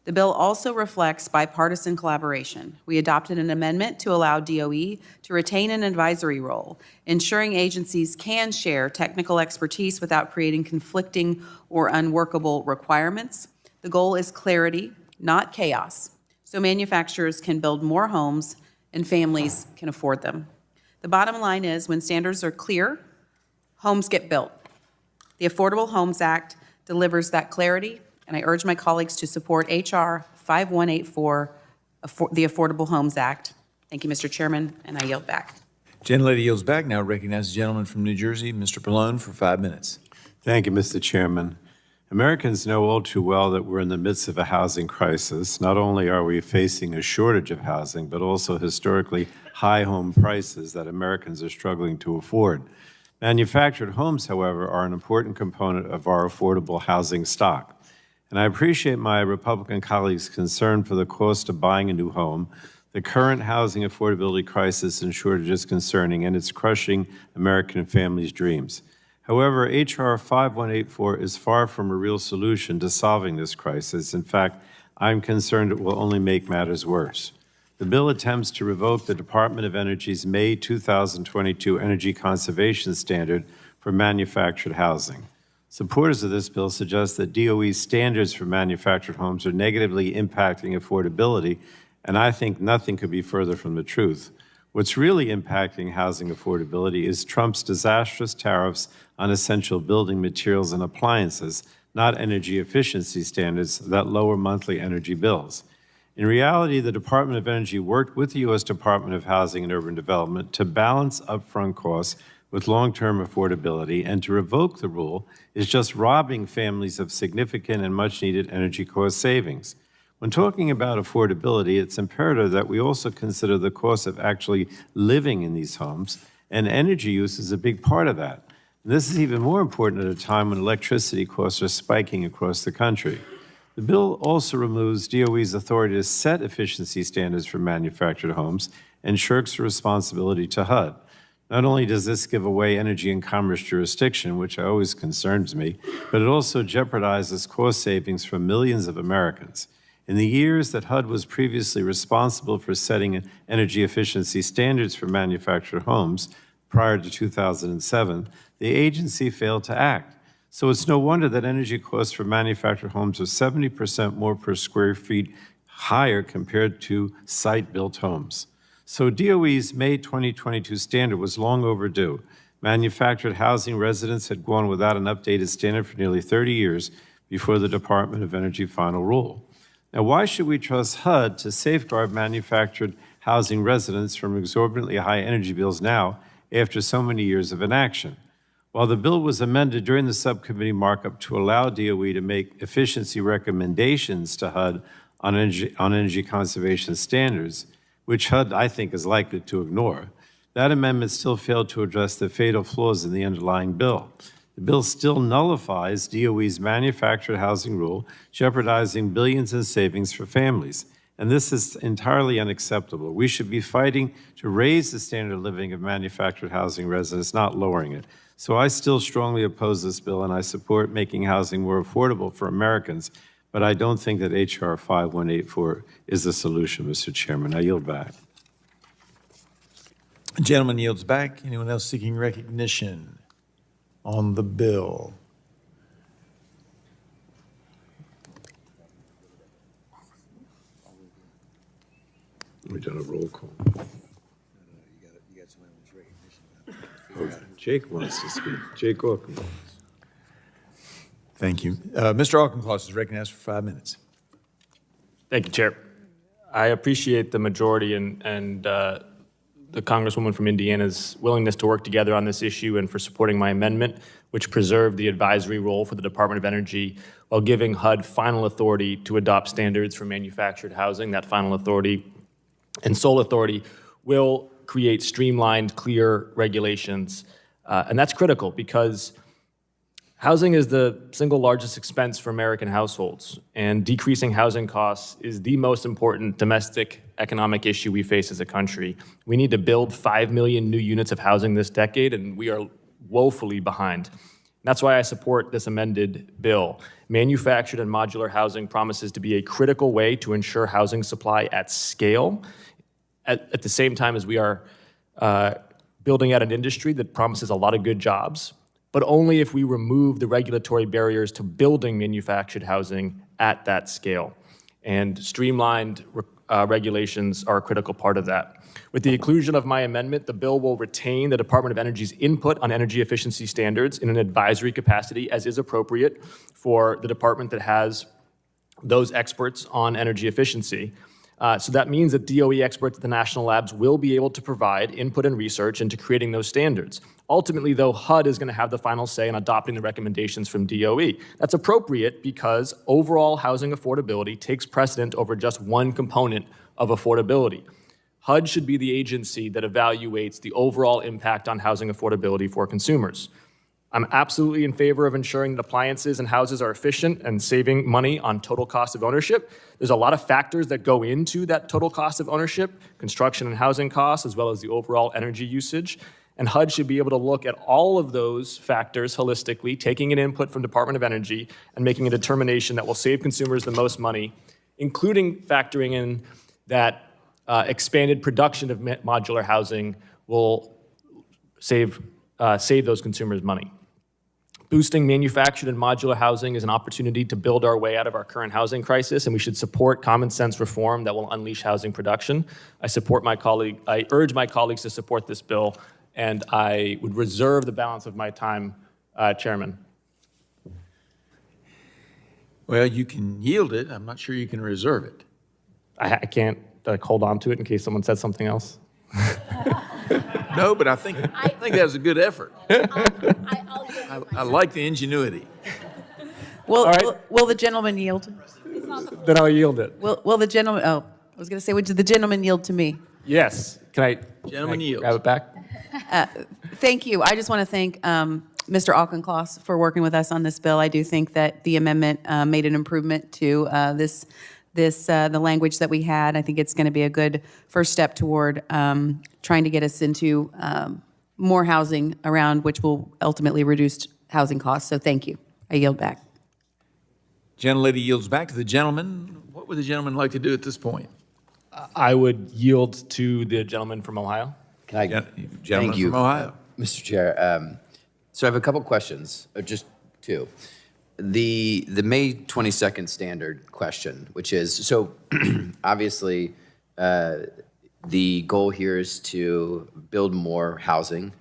The bill also reflects bipartisan collaboration. We adopted an amendment to allow DOE to retain an advisory role, ensuring agencies can share technical expertise without creating conflicting or unworkable requirements. The goal is clarity, not chaos, so manufacturers can build more homes and families can afford them. The bottom line is, when standards are clear, homes get built. The Affordable Homes Act delivers that clarity, and I urge my colleagues to support H.R. 5184, the Affordable Homes Act. Thank you, Mr. Chairman, and I yield back. Gentlelady yields back. Now recognize the gentleman from New Jersey, Mr. Pallone, for 5 minutes. Thank you, Mr. Chairman. Americans know all too well that we're in the midst of a housing crisis. Not only are we facing a shortage of housing, but also historically high home prices that Americans are struggling to afford. Manufactured homes, however, are an important component of our affordable housing stock. And I appreciate my Republican colleagues' concern for the cost of buying a new home. The current housing affordability crisis and shortage is concerning, and it's crushing American families' dreams. However, H.R. 5184 is far from a real solution to solving this crisis. In fact, I'm concerned it will only make matters worse. The bill attempts to revoke the Department of Energy's May 2022 Energy Conservation Standard for manufactured housing. Supporters of this bill suggest that DOE's standards for manufactured homes are negatively impacting affordability, and I think nothing could be further from the truth. What's really impacting housing affordability is Trump's disastrous tariffs on essential building materials and appliances, not energy efficiency standards that lower monthly energy bills. In reality, the Department of Energy worked with the U.S. Department of Housing and Urban Development to balance upfront costs with long-term affordability, and to revoke the rule is just robbing families of significant and much-needed energy cost savings. When talking about affordability, it's imperative that we also consider the cost of actually living in these homes, and energy use is a big part of that. And this is even more important at a time when electricity costs are spiking across the country. The bill also removes DOE's authority to set efficiency standards for manufactured homes and shirks the responsibility to HUD. Not only does this give away energy and commerce jurisdiction, which always concerns me, but it also jeopardizes cost savings for millions of Americans. In the years that HUD was previously responsible for setting energy efficiency standards for manufactured homes prior to 2007, the agency failed to act. So it's no wonder that energy costs for manufactured homes are 70% more per square feet higher compared to site-built homes. So DOE's May 2022 standard was long overdue. Manufactured housing residents had gone without an updated standard for nearly 30 years before the Department of Energy final rule. Now, why should we trust HUD to safeguard manufactured housing residents from exorbitantly high energy bills now after so many years of inaction? While the bill was amended during the subcommittee markup to allow DOE to make efficiency recommendations to HUD on energy conservation standards, which HUD, I think, is likely to ignore, that amendment still failed to address the fatal flaws in the underlying bill. The bill still nullifies DOE's manufactured housing rule, jeopardizing billions in savings for families. And this is entirely unacceptable. We should be fighting to raise the standard of living of manufactured housing residents, not lowering it. So I still strongly oppose this bill, and I support making housing more affordable for Americans, but I don't think that H.R. 5184 is the solution, Mr. Chairman. I yield back. The gentleman yields back. Anyone else seeking recognition on the bill? We done a roll call. Oh, Jake wants to speak. Jake Auchincloss. Thank you. Mr. Auchincloss is recognized for 5 minutes. Thank you, Chair. I appreciate the majority and the Congresswoman from Indiana's willingness to work together on this issue and for supporting my amendment, which preserved the advisory role for the Department of Energy while giving HUD final authority to adopt standards for manufactured housing. That final authority and sole authority will create streamlined, clear regulations. And that's critical because housing is the single largest expense for American households, and decreasing housing costs is the most important domestic economic issue we face as a country. We need to build 5 million new units of housing this decade, and we are woefully behind. That's why I support this amended bill. Manufactured and modular housing promises to be a critical way to ensure housing supply at scale, at the same time as we are building out an industry that promises a lot of good jobs, but only if we remove the regulatory barriers to building manufactured housing at that scale. And streamlined regulations are a critical part of that. With the inclusion of my amendment, the bill will retain the Department of Energy's input on energy efficiency standards in an advisory capacity, as is appropriate for the department that has those experts on energy efficiency. So that means that DOE experts at the national labs will be able to provide input and research into creating those standards. Ultimately, though, HUD is going to have the final say in adopting the recommendations from DOE. That's appropriate because overall housing affordability takes precedent over just one component of affordability. HUD should be the agency that evaluates the overall impact on housing affordability for consumers. I'm absolutely in favor of ensuring that appliances and houses are efficient and saving money on total cost of ownership. There's a lot of factors that go into that total cost of ownership, construction and housing costs, as well as the overall energy usage. And HUD should be able to look at all of those factors holistically, taking an input from Department of Energy and making a determination that will save consumers the most money, including factoring in that expanded production of modular housing will save those consumers money. Boosting manufactured and modular housing is an opportunity to build our way out of our current housing crisis, and we should support common sense reform that will unleash housing production. I urge my colleagues to support this bill, and I would reserve the balance of my time, Chairman. Well, you can yield it. I'm not sure you can reserve it. I can't hold on to it in case someone says something else. No, but I think that was a good effort. I like the ingenuity. Will the gentleman yield? Then I'll yield it. Will the gentleman, I was going to say, would the gentleman yield to me? Yes. Can I yield. grab it back? Thank you. I just want to thank Mr. Auchincloss for working with us on this bill. I do think that the amendment made an improvement to the language that we had. I think it's going to be a good first step toward trying to get us into more housing around, which will ultimately reduce housing costs. So thank you. I yield back. Gentlelady yields back to the gentleman. What would the gentleman like to do at this point? I would yield to the gentleman from Ohio. Can I? Gentleman Thank you, from Ohio. Mr. Chair. So I have a couple questions, or just two. The May 22nd standard question, which is, so obviously the goal here is to build more housing,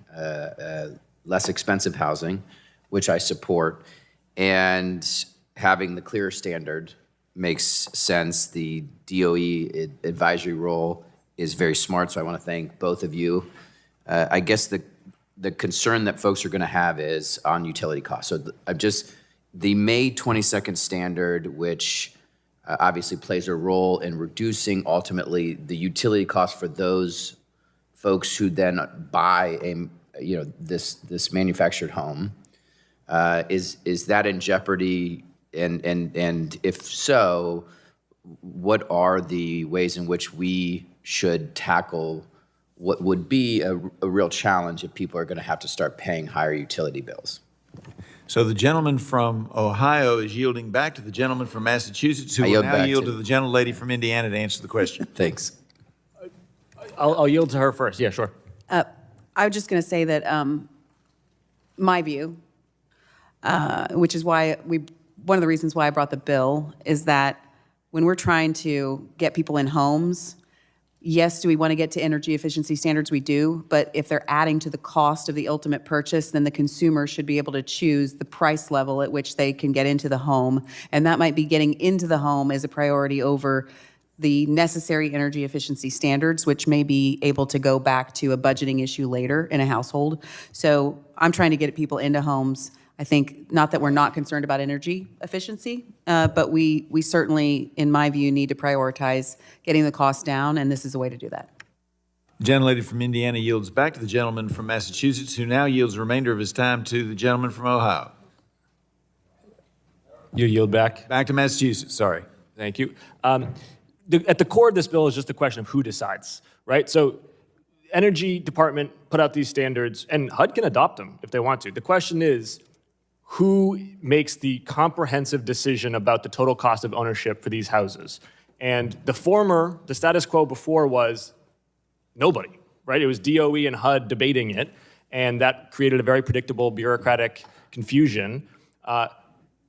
less expensive housing, which I support, and having the clear standard makes sense. The DOE advisory role is very smart, so I want to thank both of you. I guess the concern that folks are going to have is on utility costs. So the May 22nd standard, which obviously plays a role in reducing ultimately the utility costs for those folks who then buy this manufactured home. Is that in jeopardy? And if so, what are the ways in which we should tackle what would be a real challenge if people are going to have to start paying higher utility bills? So the gentleman from Ohio is yielding back to the gentleman from Massachusetts, who I will yield now back yield to- to the gentlelady from Indiana to answer the question. Thanks. I'll yield to her first. Yeah, sure. I was just going to say that my view, which is why one of the reasons why I brought the bill, is that when we're trying to get people in homes, yes, do we want to get to energy efficiency standards? We do, but if they're adding to the cost of the ultimate purchase, then the consumer should be able to choose the price level at which they can get into the home. And that might be getting into the home as a priority over the necessary energy efficiency standards, which may be able to go back to a budgeting issue later in a household. So I'm trying to get people into homes. I think, not that we're not concerned about energy efficiency, but we certainly, in my view, need to prioritize getting the cost down, and this is a way to do that. Gentlelady from Indiana yields back to the gentleman from Massachusetts, who now yields the remainder of his time to the gentleman from Ohio. You yield back? Back to Massachusetts, sorry. Thank you. At the core of this bill is just a question of who decides, right? So Energy Department put out these standards, and HUD can adopt them if they want to. The question is, who makes the comprehensive decision about the total cost of ownership for these houses? And the status quo before was nobody, right? It was DOE and HUD debating it, and that created a very predictable bureaucratic confusion.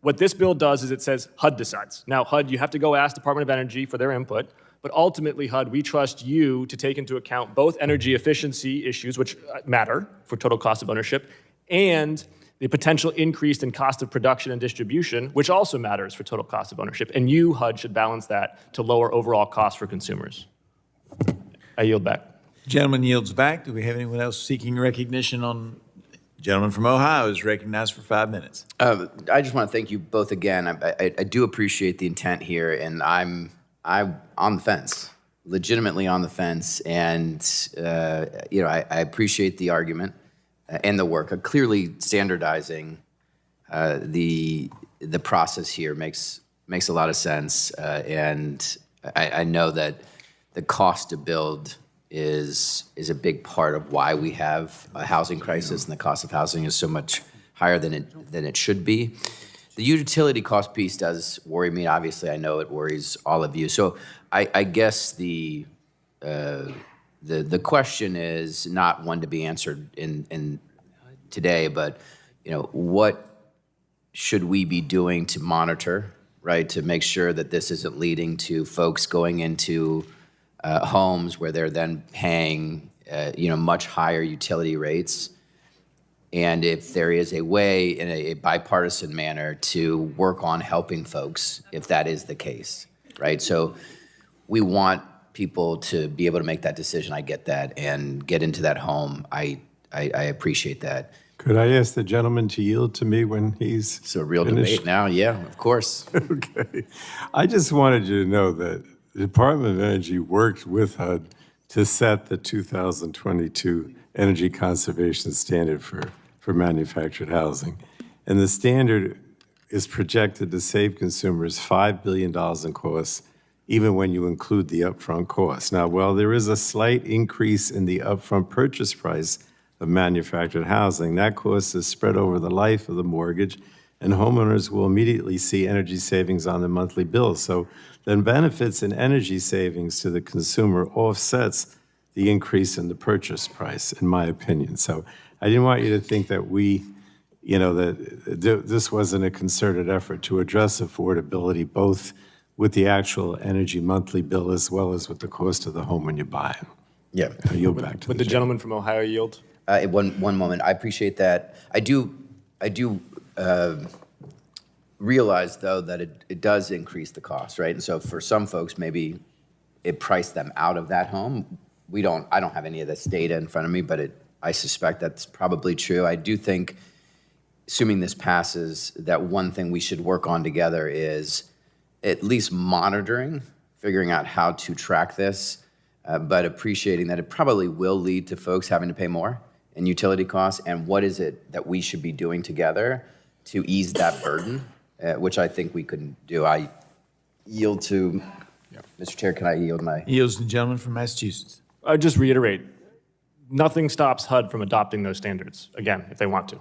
What this bill does is it says HUD decides. Now, HUD, you have to go ask Department of Energy for their input, but ultimately, HUD, we trust you to take into account both energy efficiency issues, which matter for total cost of ownership, and the potential increase in cost of production and distribution, which also matters for total cost of ownership. And you, HUD, should balance that to lower overall costs for consumers. I yield back. Gentleman yields back. Do we have anyone else seeking recognition on? Gentleman from Ohio is recognized for 5 minutes. I just want to thank you both again. I do appreciate the intent here, and I'm on the fence, legitimately on the fence, and I appreciate the argument and the work. Clearly, standardizing the process here makes a lot of sense, and I know that the cost to build is a big part of why we have a housing crisis, and the cost of housing is so much higher than it should be. The utility cost piece does worry me. Obviously, I know it worries all of you. So I guess the question is not one to be answered in today, but what should we be doing to monitor, right, to make sure that this isn't leading to folks going into homes where they're then paying, much higher utility rates, and if there is a way in a bipartisan manner to work on helping folks, if that is the case, right? So we want people to be able to make that decision. I get that, and get into that home. I appreciate that. Could I ask the gentleman to yield to me when he's It's a real finished? debate now. Yeah, of course. Okay. I just wanted you to know that the Department of Energy worked with HUD to set the 2022 energy conservation standard for manufactured housing. And the standard is projected to save consumers $5 billion in costs, even when you include the upfront costs. Now, while there is a slight increase in the upfront purchase price of manufactured housing, that cost is spread over the life of the mortgage, and homeowners will immediately see energy savings on their monthly bills. So then benefits in energy savings to the consumer offsets the increase in the purchase price, in my opinion. So I didn't want you to think that that this wasn't a concerted effort to address affordability, both with the actual energy monthly bill as well as with the cost of the home when you buy it. Yeah. I yield back to Would the gentleman from Ohio yield? One moment. I appreciate that. I do realize, though, that it does increase the cost, right? And so for some folks, maybe it priced them out of that home. I don't have any of this data in front of me, but I suspect that's probably true. I do think, assuming this passes, that one thing we should work on together is at least monitoring, figuring out how to track this, but appreciating that it probably will lead to folks having to pay more in utility costs, and what is it that we should be doing together to ease that burden, which I think we can do. I yield to, Mr. Chair, can I yield my? Yields to the gentleman from Massachusetts. I just reiterate, nothing stops HUD from adopting those standards, again, if they want to.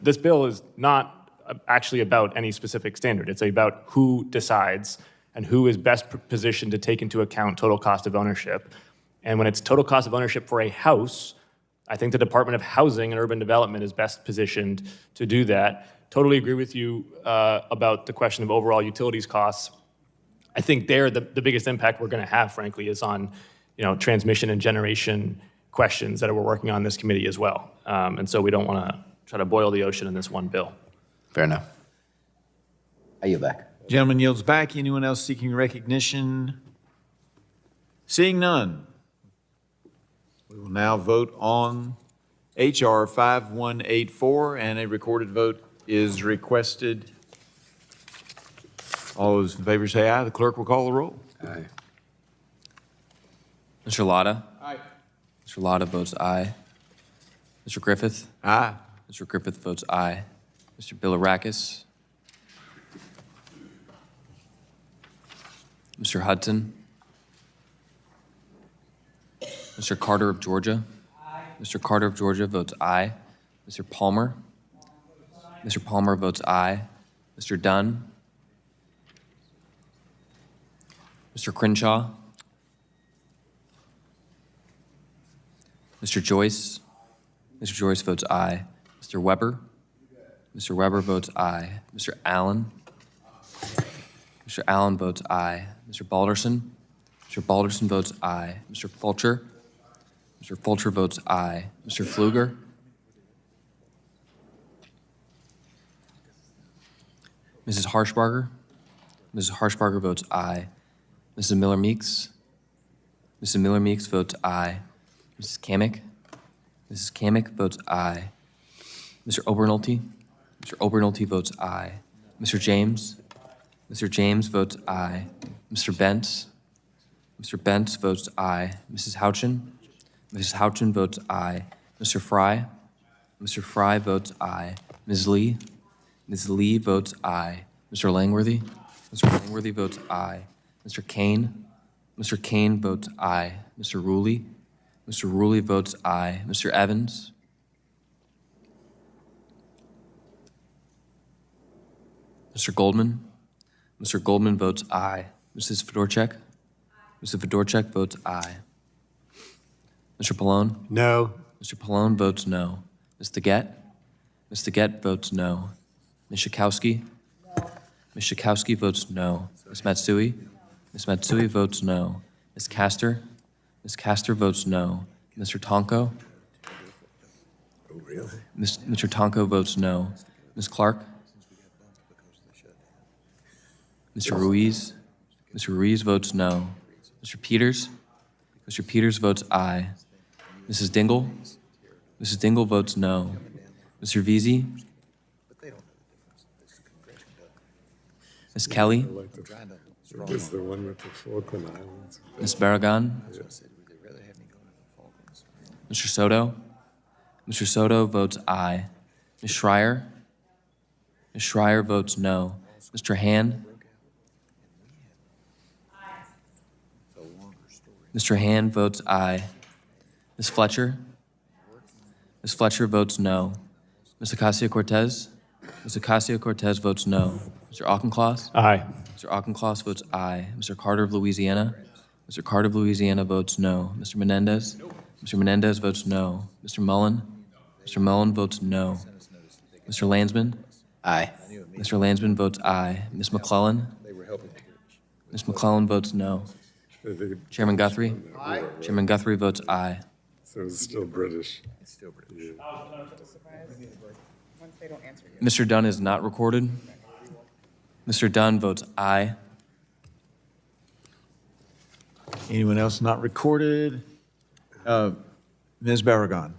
This bill is not actually about any specific standard. It's about who decides and who is best positioned to take into account total cost of ownership. And when it's total cost of ownership for a house, I think the Department of Housing and Urban Development is best positioned to do that. Totally agree with you about the question of overall utilities costs. I think there the biggest impact we're going to have, frankly, is on transmission and generation questions that we're working on in this committee as well. And so we don't want to try to boil the ocean in this one bill. Fair enough. I yield back. Gentleman yields back. Anyone else seeking recognition? Seeing none, we will now vote on H.R. 5184, and a recorded vote is requested. All those in favor say aye. The clerk will call the roll. Aye. Mr. Lotta? Aye. Mr. Lotta votes aye. Mr. Griffith? Aye. Mr. Griffith votes aye. Mr. Bilirakis? Mr. Hudson? Mr. Carter of Georgia? Aye. Mr. Carter of Georgia votes aye. Mr. Palmer? Mr. Palmer votes aye. Mr. Dunn? Mr. Crenshaw? Mr. Joyce? Mr. Joyce votes aye. Mr. Weber? Mr. Weber votes aye. Mr. Allen? Mr. Allen votes aye. Mr. Balderson? Mr. Balderson votes aye. Mr. Fulcher? Mr. Fulcher votes aye. Mr. Pfluger? Mrs. Harshbarger? Mrs. Harshbarger votes aye. Mrs. Miller-Meeks? Mrs. Miller-Meeks votes aye. Mrs. Kamick? Mrs. Kamick votes aye. Mr. Obernolte? Mr. Obernolte votes aye. Mr. James? Mr. James votes aye. Mr. Bentz? Mr. Bentz votes aye. Mrs. Houchin? Mrs. Houchin votes aye. Mr. Fry? Mr. Fry votes aye. Ms. Lee? Ms. Lee votes aye. Mr. Langworthy? Mr. Langworthy votes aye. Mr. Kane? Mr. Kane votes aye. Mr. Ruley? Mr. Ruley votes aye. Mr. Evans? Mr. Goldman? Mr. Goldman votes aye. Mrs. Fedorchak? Mrs. Fedorchak votes aye. Mr. Pallone? No. Mr. Pallone votes no. Ms. Deget? Ms. Deget votes no. Ms. Schakowsky? Ms. Schakowsky votes no. Ms. Matsui? Ms. Matsui votes no. Ms. Castor? Ms. Castor votes no. Mr. Tonko? Mr. Tonko votes no. Ms. Clark? Mr. Ruiz? Mr. Ruiz votes no. Mr. Peters? Mr. Peters votes aye. Mrs. Dingle? Mrs. Dingle votes no. Mr. Veazey? Ms. Kelly? Is the one with the Falkland Islands? Ms. Barragan? Mr. Soto? Mr. Soto votes aye. Ms. Schreier? Ms. Schreier votes no. Mr. Hand? Mr. Hand votes aye. Ms. Fletcher? Ms. Fletcher votes no. Ms. Ocasio-Cortez? Ms. Ocasio-Cortez votes no. Mr. Auchincloss? Aye. Mr. Auchincloss votes aye. Mr. Carter of Louisiana? Mr. Carter of Louisiana votes no. Mr. Menendez? Mr. Menendez votes no. Mr. Mullen? Mr. Mullen votes no. Mr. Landsman? Aye. Mr. Landsman votes aye. Ms. McClellan? Ms. McClellan votes no. Chairman Guthrie? Aye. Chairman Guthrie votes aye. So it's still British. It's still British. Mr. Dunn is not recorded. Mr. Dunn votes aye. Anyone else not recorded? Ms. Barragan?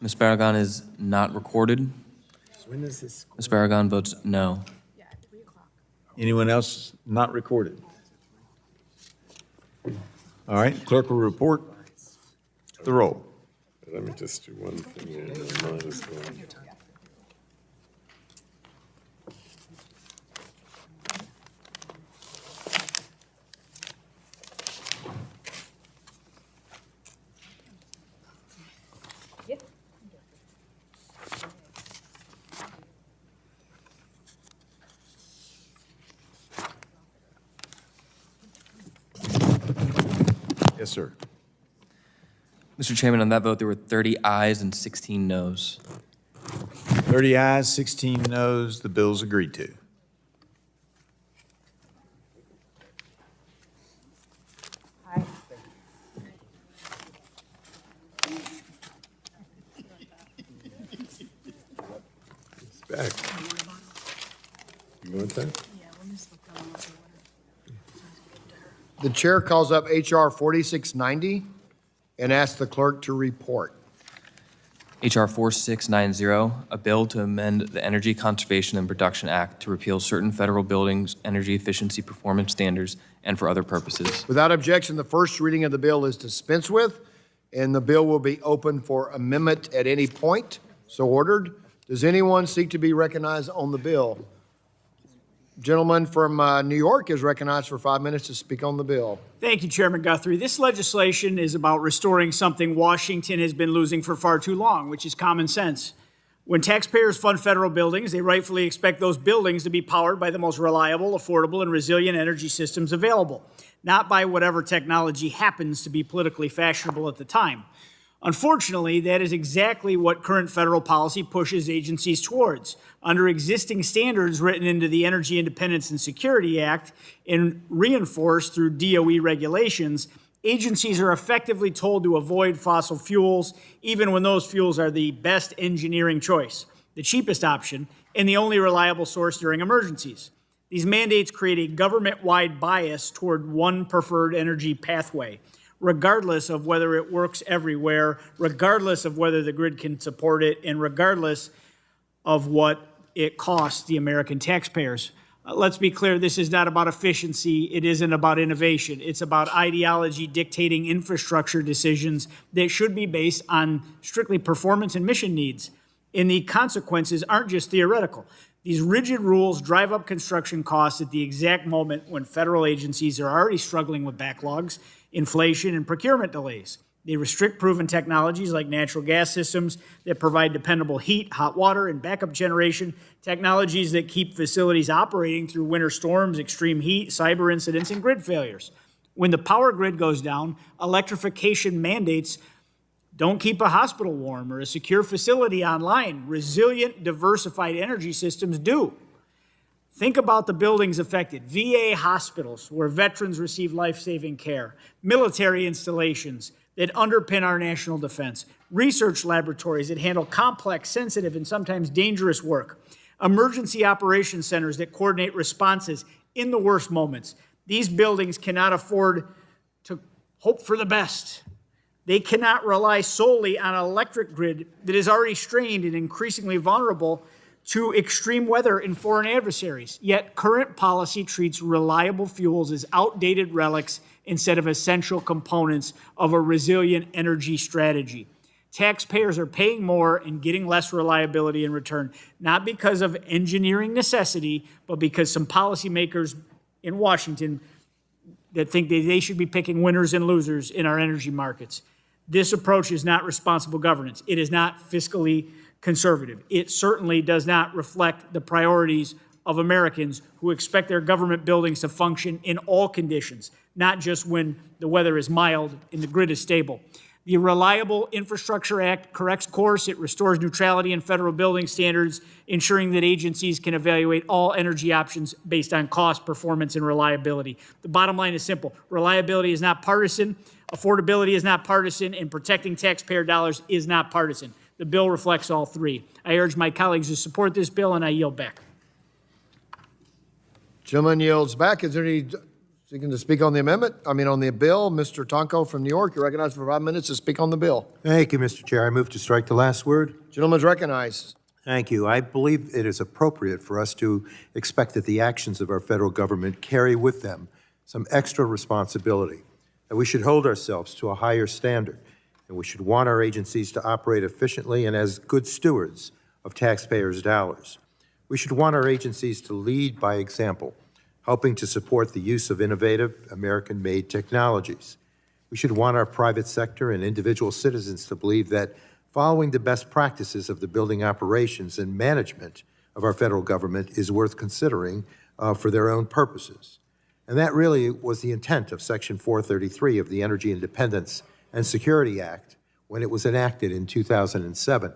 Ms. Barragan is not recorded. When is this? Ms. Barragan votes no. Anyone else not recorded? All right, clerk will report the roll. Let me just do one thing here. Mine is going. Yes, sir. Mr. Chairman, on that vote, there were 30 ayes and 16 noes. 30 ayes, 16 noes, the bill's agreed to. Back. You want that? The chair calls up HR 4690 and asks the clerk to report. H.R. 4690, a bill to amend the Energy Conservation and Production Act to repeal certain federal buildings' energy efficiency performance standards and for other purposes. Without objection, the first reading of the bill is dispensed with, and the bill will be open for amendment at any point. So ordered. Does anyone seek to be recognized on the bill? Gentleman from New York is recognized for 5 minutes to speak on the bill. Thank you, Chairman Guthrie. This legislation is about restoring something Washington has been losing for far too long, which is common sense. When taxpayers fund federal buildings, they rightfully expect those buildings to be powered by the most reliable, affordable, and resilient energy systems available, not by whatever technology happens to be politically fashionable at the time. Unfortunately, that is exactly what current federal policy pushes agencies towards. Under existing standards written into the Energy Independence and Security Act and reinforced through DOE regulations, agencies are effectively told to avoid fossil fuels, even when those fuels are the best engineering choice, the cheapest option, and the only reliable source during emergencies. These mandates create a government-wide bias toward one preferred energy pathway, regardless of whether it works everywhere, regardless of whether the grid can support it, and regardless of what it costs the American taxpayers. Let's be clear, this is not about efficiency. It isn't about innovation. It's about ideology dictating infrastructure decisions that should be based on strictly performance and mission needs. And the consequences aren't just theoretical. These rigid rules drive up construction costs at the exact moment when federal agencies are already struggling with backlogs, inflation, and procurement delays. They restrict proven technologies like natural gas systems that provide dependable heat, hot water, and backup generation, technologies that keep facilities operating through winter storms, extreme heat, cyber incidents, and grid failures. When the power grid goes down, electrification mandates don't keep a hospital warm or a secure facility online. Resilient, diversified energy systems do. Think about the buildings affected. VA hospitals where veterans receive life-saving care, military installations that underpin our national defense, research laboratories that handle complex, sensitive, and sometimes dangerous work, emergency operations centers that coordinate responses in the worst moments. These buildings cannot afford to hope for the best. They cannot rely solely on an electric grid that is already strained and increasingly vulnerable to extreme weather and foreign adversaries. Yet current policy treats reliable fuels as outdated relics instead of essential components of a resilient energy strategy. Taxpayers are paying more and getting less reliability in return, not because of engineering necessity, but because some policymakers in Washington that think that they should be picking winners and losers in our energy markets. This approach is not responsible governance. It is not fiscally conservative. It certainly does not reflect the priorities of Americans who expect their government buildings to function in all conditions, not just when the weather is mild and the grid is stable. The Reliable Infrastructure Act corrects course. It restores neutrality in federal building standards, ensuring that agencies can evaluate all energy options based on cost, performance, and reliability. The bottom line is simple. Reliability is not partisan, affordability is not partisan, and protecting taxpayer dollars is not partisan. The bill reflects all three. I urge my colleagues to support this bill, and I yield back. Gentleman yields back. Is there any seeking to speak on the amendment? On the bill? Mr. Tonko from New York, you're recognized for 5 minutes to speak on the bill. Thank you, Mr. Chair. I move to strike the last word. Gentleman's recognized. Thank you. I believe it is appropriate for us to expect that the actions of our federal government carry with them some extra responsibility, that we should hold ourselves to a higher standard, and we should want our agencies to operate efficiently and as good stewards of taxpayers' dollars. We should want our agencies to lead by example, helping to support the use of innovative American-made technologies. We should want our private sector and individual citizens to believe that following the best practices of the building operations and management of our federal government is worth considering for their own purposes. And that really was the intent of Section 433 of the Energy Independence and Security Act when it was enacted in 2007.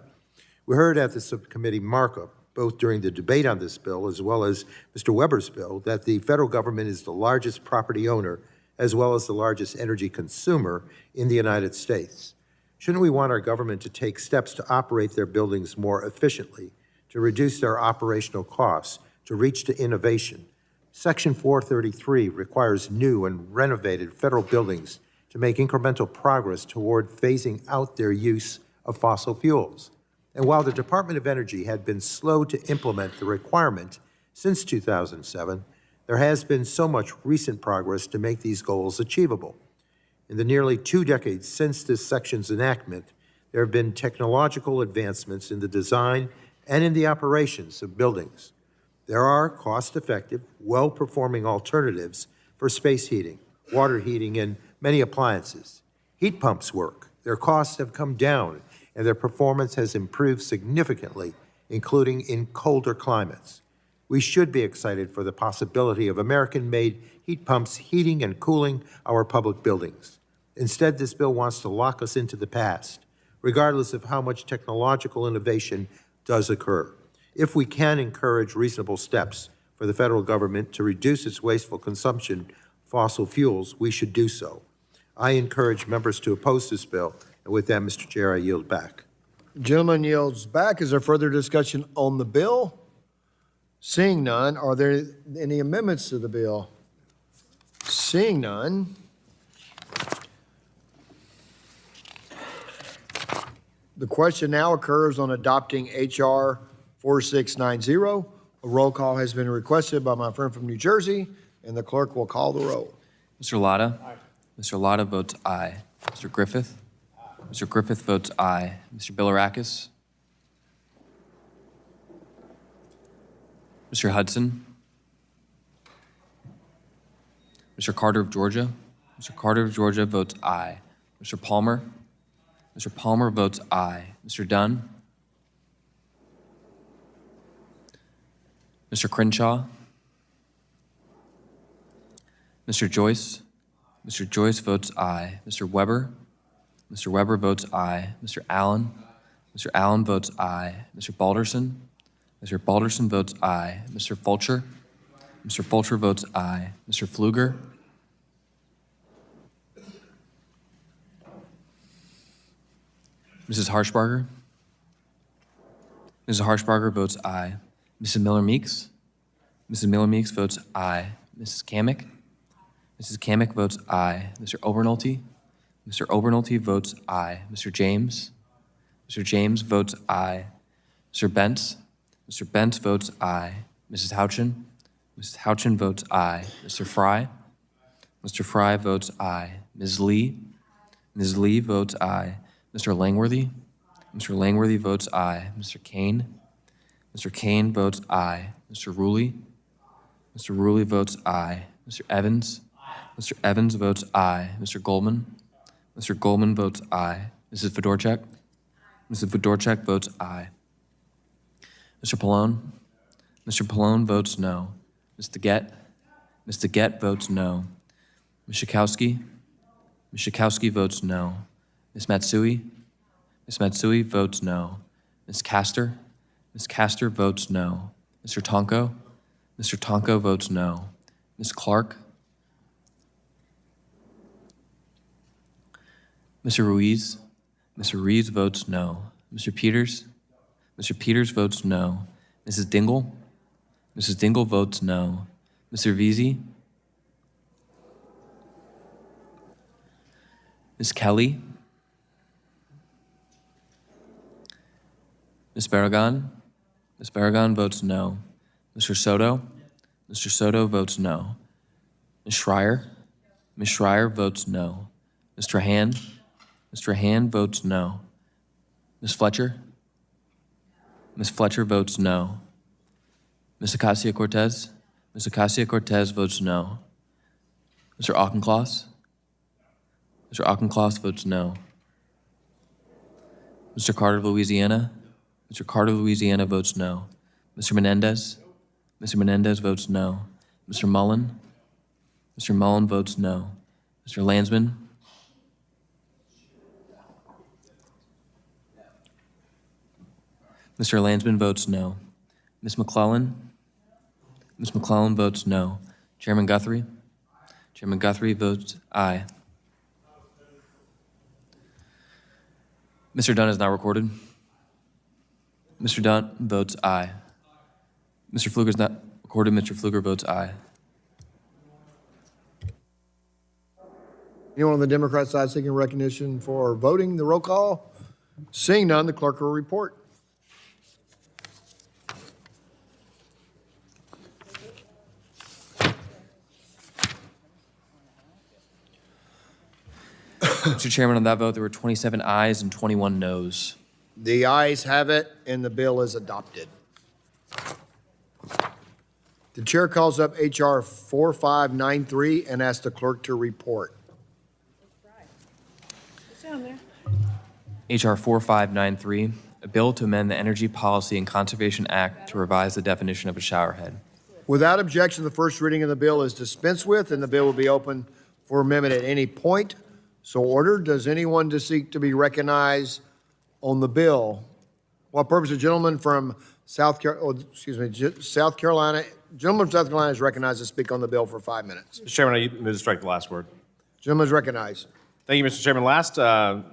We heard at the subcommittee markup, both during the debate on this bill as well as Mr. Weber's bill, that the federal government is the largest property owner as well as the largest energy consumer in the United States. Shouldn't we want our government to take steps to operate their buildings more efficiently, to reduce their operational costs, to reach to innovation? Section 433 requires new and renovated federal buildings to make incremental progress toward phasing out their use of fossil fuels. And while the Department of Energy had been slow to implement the requirement since 2007, there has been so much recent progress to make these goals achievable. In the nearly 2 decades since this section's enactment, there have been technological advancements in the design and in the operations of buildings. There are cost-effective, well-performing alternatives for space heating, water heating, and many appliances. Heat pumps work. Their costs have come down, and their performance has improved significantly, including in colder climates. We should be excited for the possibility of American-made heat pumps heating and cooling our public buildings. Instead, this bill wants to lock us into the past, regardless of how much technological innovation does occur. If we can encourage reasonable steps for the federal government to reduce its wasteful consumption of fossil fuels, we should do so. I encourage members to oppose this bill, and with that, Mr. Chair, I yield back. Gentleman yields back. Is there further discussion on the bill? Seeing none, are there any amendments to the bill? Seeing none. The question now occurs on adopting H.R. 4690. A roll call has been requested by my friend from New Jersey, and the clerk will call the roll. Mr. Latta? Aye. Mr. Latta votes aye. Mr. Griffith? Mr. Griffith votes aye. Mr. Bilirakis? Mr. Hudson? Mr. Carter of Georgia? Mr. Carter of Georgia votes aye. Mr. Palmer? Mr. Palmer votes aye. Mr. Dunn? Mr. Crenshaw? Mr. Joyce? Mr. Joyce votes aye. Mr. Weber? Mr. Weber votes aye. Mr. Allen? Mr. Allen votes aye. Mr. Balderson? Mr. Balderson votes aye. Mr. Fulcher? Mr. Fulcher votes aye. Mr. Pfluger? Mrs. Harshbarger? Mrs. Harshbarger votes aye. Mrs. Miller-Meeks? Mrs. Miller-Meeks votes aye. Mrs. Kamick? Mrs. Kamick votes aye. Mr. Obernolte? Mr. Obernolte votes aye. Mr. James? Mr. James votes aye. Mr. Bentz? Mr. Bentz votes aye. Mrs. Houchin? Mrs. Houchin votes aye. Mr. Fry? Mr. Fry votes aye. Ms. Lee? Ms. Lee votes aye. Mr. Langworthy? Mr. Langworthy votes aye. Mr. Kane? Mr. Kane votes aye. Mr. Ruley? Mr. Ruley votes aye. Mr. Evans? Mr. Evans votes aye. Mr. Goldman? Mr. Goldman votes aye. Mrs. Fedorchak? Mrs. Fedorchak votes aye. Mr. Pallone? Mr. Pallone votes no. Ms. DeGette? Ms. DeGette votes no. Ms. Schakowsky? Ms. Schakowsky votes no. Ms. Matsui? Ms. Matsui votes no. Ms. Castor? Ms. Castor votes no. Mr. Tonko? Mr. Tonko votes no. Ms. Clark? Mr. Ruiz? Mr. Ruiz votes no. Mr. Peters? Mr. Peters votes no. Mrs. Dingle? Mrs. Dingle votes no. Mr. Veazey? Ms. Kelly? Ms. Barragan? Ms. Barragan votes no. Mr. Soto? Mr. Soto votes no. Ms. Schreier? Ms. Schreier votes no. Mr. Hand? Mr. Hand votes no. Ms. Fletcher? Ms. Fletcher votes no. Ms. Ocasio-Cortez? Ms. Ocasio-Cortez votes no. Mr. Auchincloss? Mr. Auchincloss votes no. Mr. Carter of Louisiana? Mr. Carter of Louisiana votes no. Mr. Menendez? Mr. Menendez votes no. Mr. Mullen? Mr. Mullen votes no. Mr. Landsman? Mr. Landsman votes no. Ms. McClellan? Ms. McClellan votes no. Chairman Guthrie? Chairman Guthrie votes aye. Mr. Dunn is now recorded. Mr. Dunn votes aye. Mr. Pfluger is not recorded. Mr. Pfluger votes aye. Anyone on the Democrat side seeking recognition for voting? The roll call? Seeing none, the clerk will report. Mr. Chairman, on that vote, there were 27 ayes and 21 noes. The ayes have it, and the bill is adopted. The chair calls up H.R. 4593 and asks the clerk to report. H.R. 4593, a bill to amend the Energy Policy and Conservation Act to revise the definition of a showerhead. Without objection, the first reading of the bill is dispensed with, and the bill will be open for amendment at any point. So ordered. Does anyone seek to be recognized on the bill? What purpose? The gentleman from South Carolina is recognized to speak on the bill for 5 minutes. Mr. Chairman, I move to strike the last word. Gentleman is recognized. Thank you, Mr. Chairman. Last, at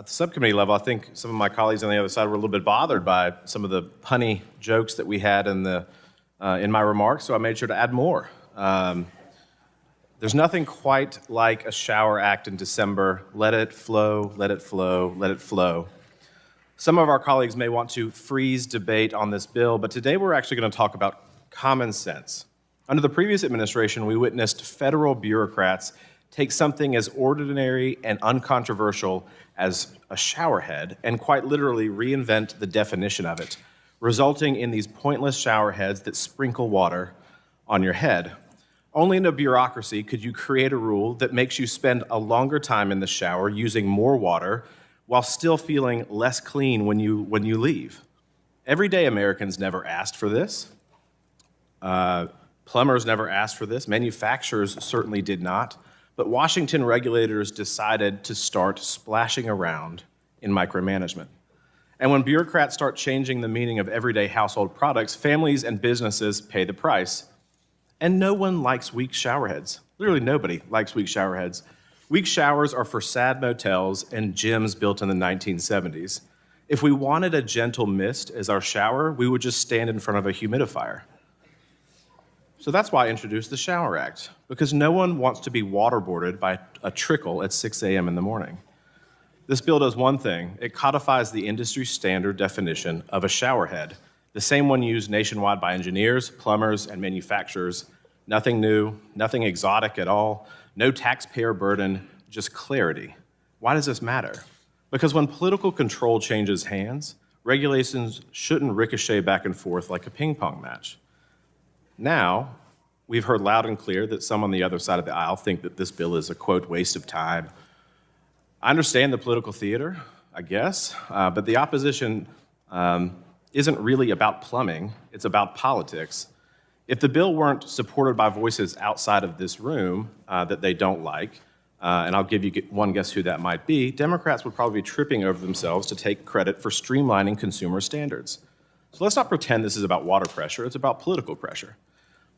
the subcommittee level, I think some of my colleagues on the other side were a little bit bothered by some of the punny jokes that we had in my remarks, so I made sure to add more. There's nothing quite like a shower act in December. Let it flow, let it flow, let it flow. Some of our colleagues may want to freeze debate on this bill, but today we're actually going to talk about common sense. Under the previous administration, we witnessed federal bureaucrats take something as ordinary and uncontroversial as a showerhead and quite literally reinvent the definition of it, resulting in these pointless showerheads that sprinkle water on your head. Only in a bureaucracy could you create a rule that makes you spend a longer time in the shower using more water while still feeling less clean when you leave. Everyday Americans never asked for this. Plumbers never asked for this. Manufacturers certainly did not. But Washington regulators decided to start splashing around in micromanagement. And when bureaucrats start changing the meaning of everyday household products, families and businesses pay the price. And no one likes weak showerheads. Literally nobody likes weak showerheads. Weak showers are for sad motels and gyms built in the 1970s. If we wanted a gentle mist as our shower, we would just stand in front of a humidifier. So that's why I introduced the Shower Act, because no one wants to be waterboarded by a trickle at 6 a.m. in the morning. This bill does one thing. It codifies the industry standard definition of a showerhead, the same one used nationwide by engineers, plumbers, and manufacturers. Nothing new, nothing exotic at all, no taxpayer burden, just clarity. Why does this matter? Because when political control changes hands, regulations shouldn't ricochet back and forth like a ping pong match. Now, we've heard loud and clear that some on the other side of the aisle think that this bill is a, quote, waste of time. I understand the political theater, I guess, but the opposition isn't really about plumbing, it's about politics. If the bill weren't supported by voices outside of this room that they don't like, and I'll give you one guess who that might be, Democrats would probably be tripping over themselves to take credit for streamlining consumer standards. So let's not pretend this is about water pressure, it's about political pressure.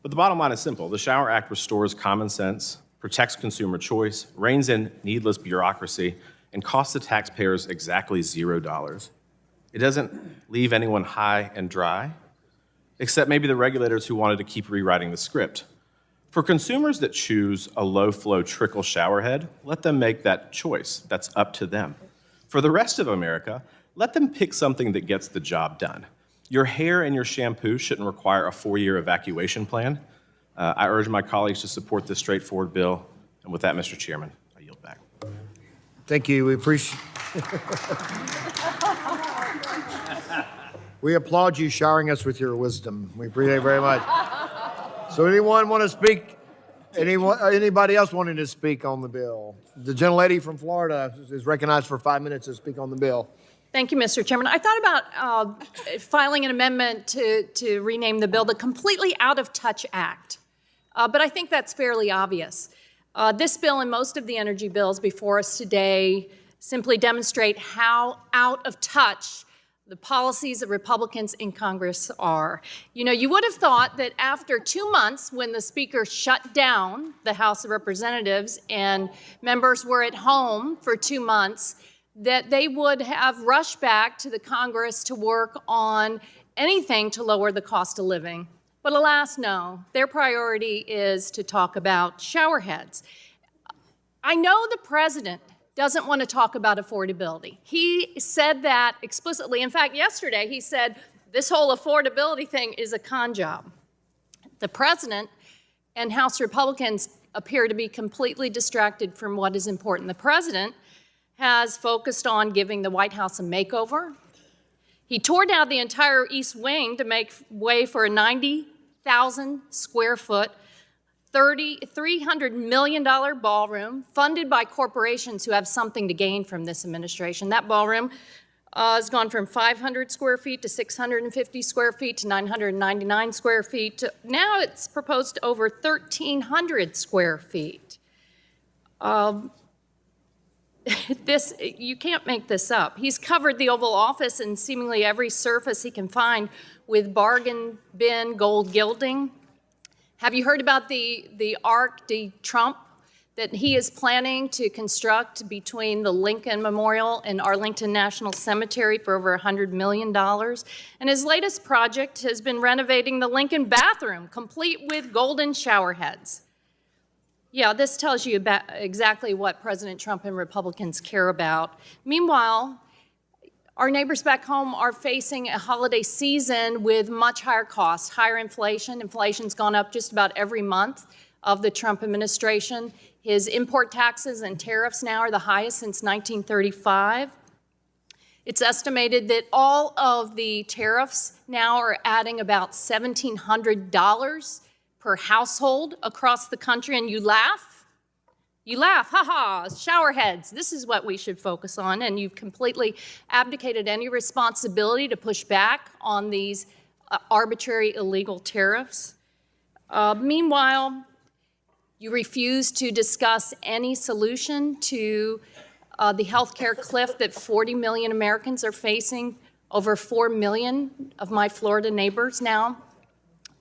But the bottom line is simple. The Shower Act restores common sense, protects consumer choice, reins in needless bureaucracy, and costs the taxpayers exactly $0. It doesn't leave anyone high and dry, except maybe the regulators who wanted to keep rewriting the script. For consumers that choose a low-flow trickle showerhead, let them make that choice. That's up to them. For the rest of America, let them pick something that gets the job done. Your hair and your shampoo shouldn't require a 4-year evacuation plan. I urge my colleagues to support this straightforward bill. And with that, Mr. Chairman, I yield back. Thank you. We appreciate. We applaud you showering us with your wisdom. We appreciate it very much. So anyone want to speak? Anybody else wanting to speak on the bill? The gentlelady from Florida is recognized for 5 minutes to speak on the bill. Thank you, Mr. Chairman. I thought about filing an amendment to rename the bill the Completely Out of Touch Act. but I think that's fairly obvious. This bill and most of the energy bills before us today simply demonstrate how out of touch the policies of Republicans in Congress are. You know, you would have thought that after 2 months, when the Speaker shut down the House of Representatives and members were at home for 2 months, that they would have rushed back to the Congress to work on anything to lower the cost of living. But alas, no. Their priority is to talk about shower heads. I know the president doesn't want to talk about affordability. He said that explicitly. In fact, yesterday he said this whole affordability thing is a con job. The president and House Republicans appear to be completely distracted from what is important. The president has focused on giving the White House a makeover. He tore down the entire East Wing to make way for a 90,000 square foot, $300 million ballroom funded by corporations who have something to gain from this administration. That ballroom has gone from 500 square feet to 650 square feet to 999 square feet. Now it's proposed to over 1,300 square feet. You can't make this up. He's covered the Oval Office and seemingly every surface he can find with bargain bin gold gilding. Have you heard about the Arc de Trump that he is planning to construct between the Lincoln Memorial and Arlington National Cemetery for over $100 million? And his latest project has been renovating the Lincoln bathroom, complete with golden shower heads. Yeah, this tells you about exactly what President Trump and Republicans care about. Meanwhile, our neighbors back home are facing a holiday season with much higher costs, higher inflation. Inflation's gone up just about every month of the Trump administration. His import taxes and tariffs now are the highest since 1935. It's estimated that all of the tariffs now are adding about $1,700 per household across the country, and you laugh. You laugh, ha-ha, shower heads. This is what we should focus on, and you've completely abdicated any responsibility to push back on these arbitrary, illegal tariffs. Meanwhile, you refuse to discuss any solution to the healthcare cliff that 40 million Americans are facing. Over 4 million of my Florida neighbors now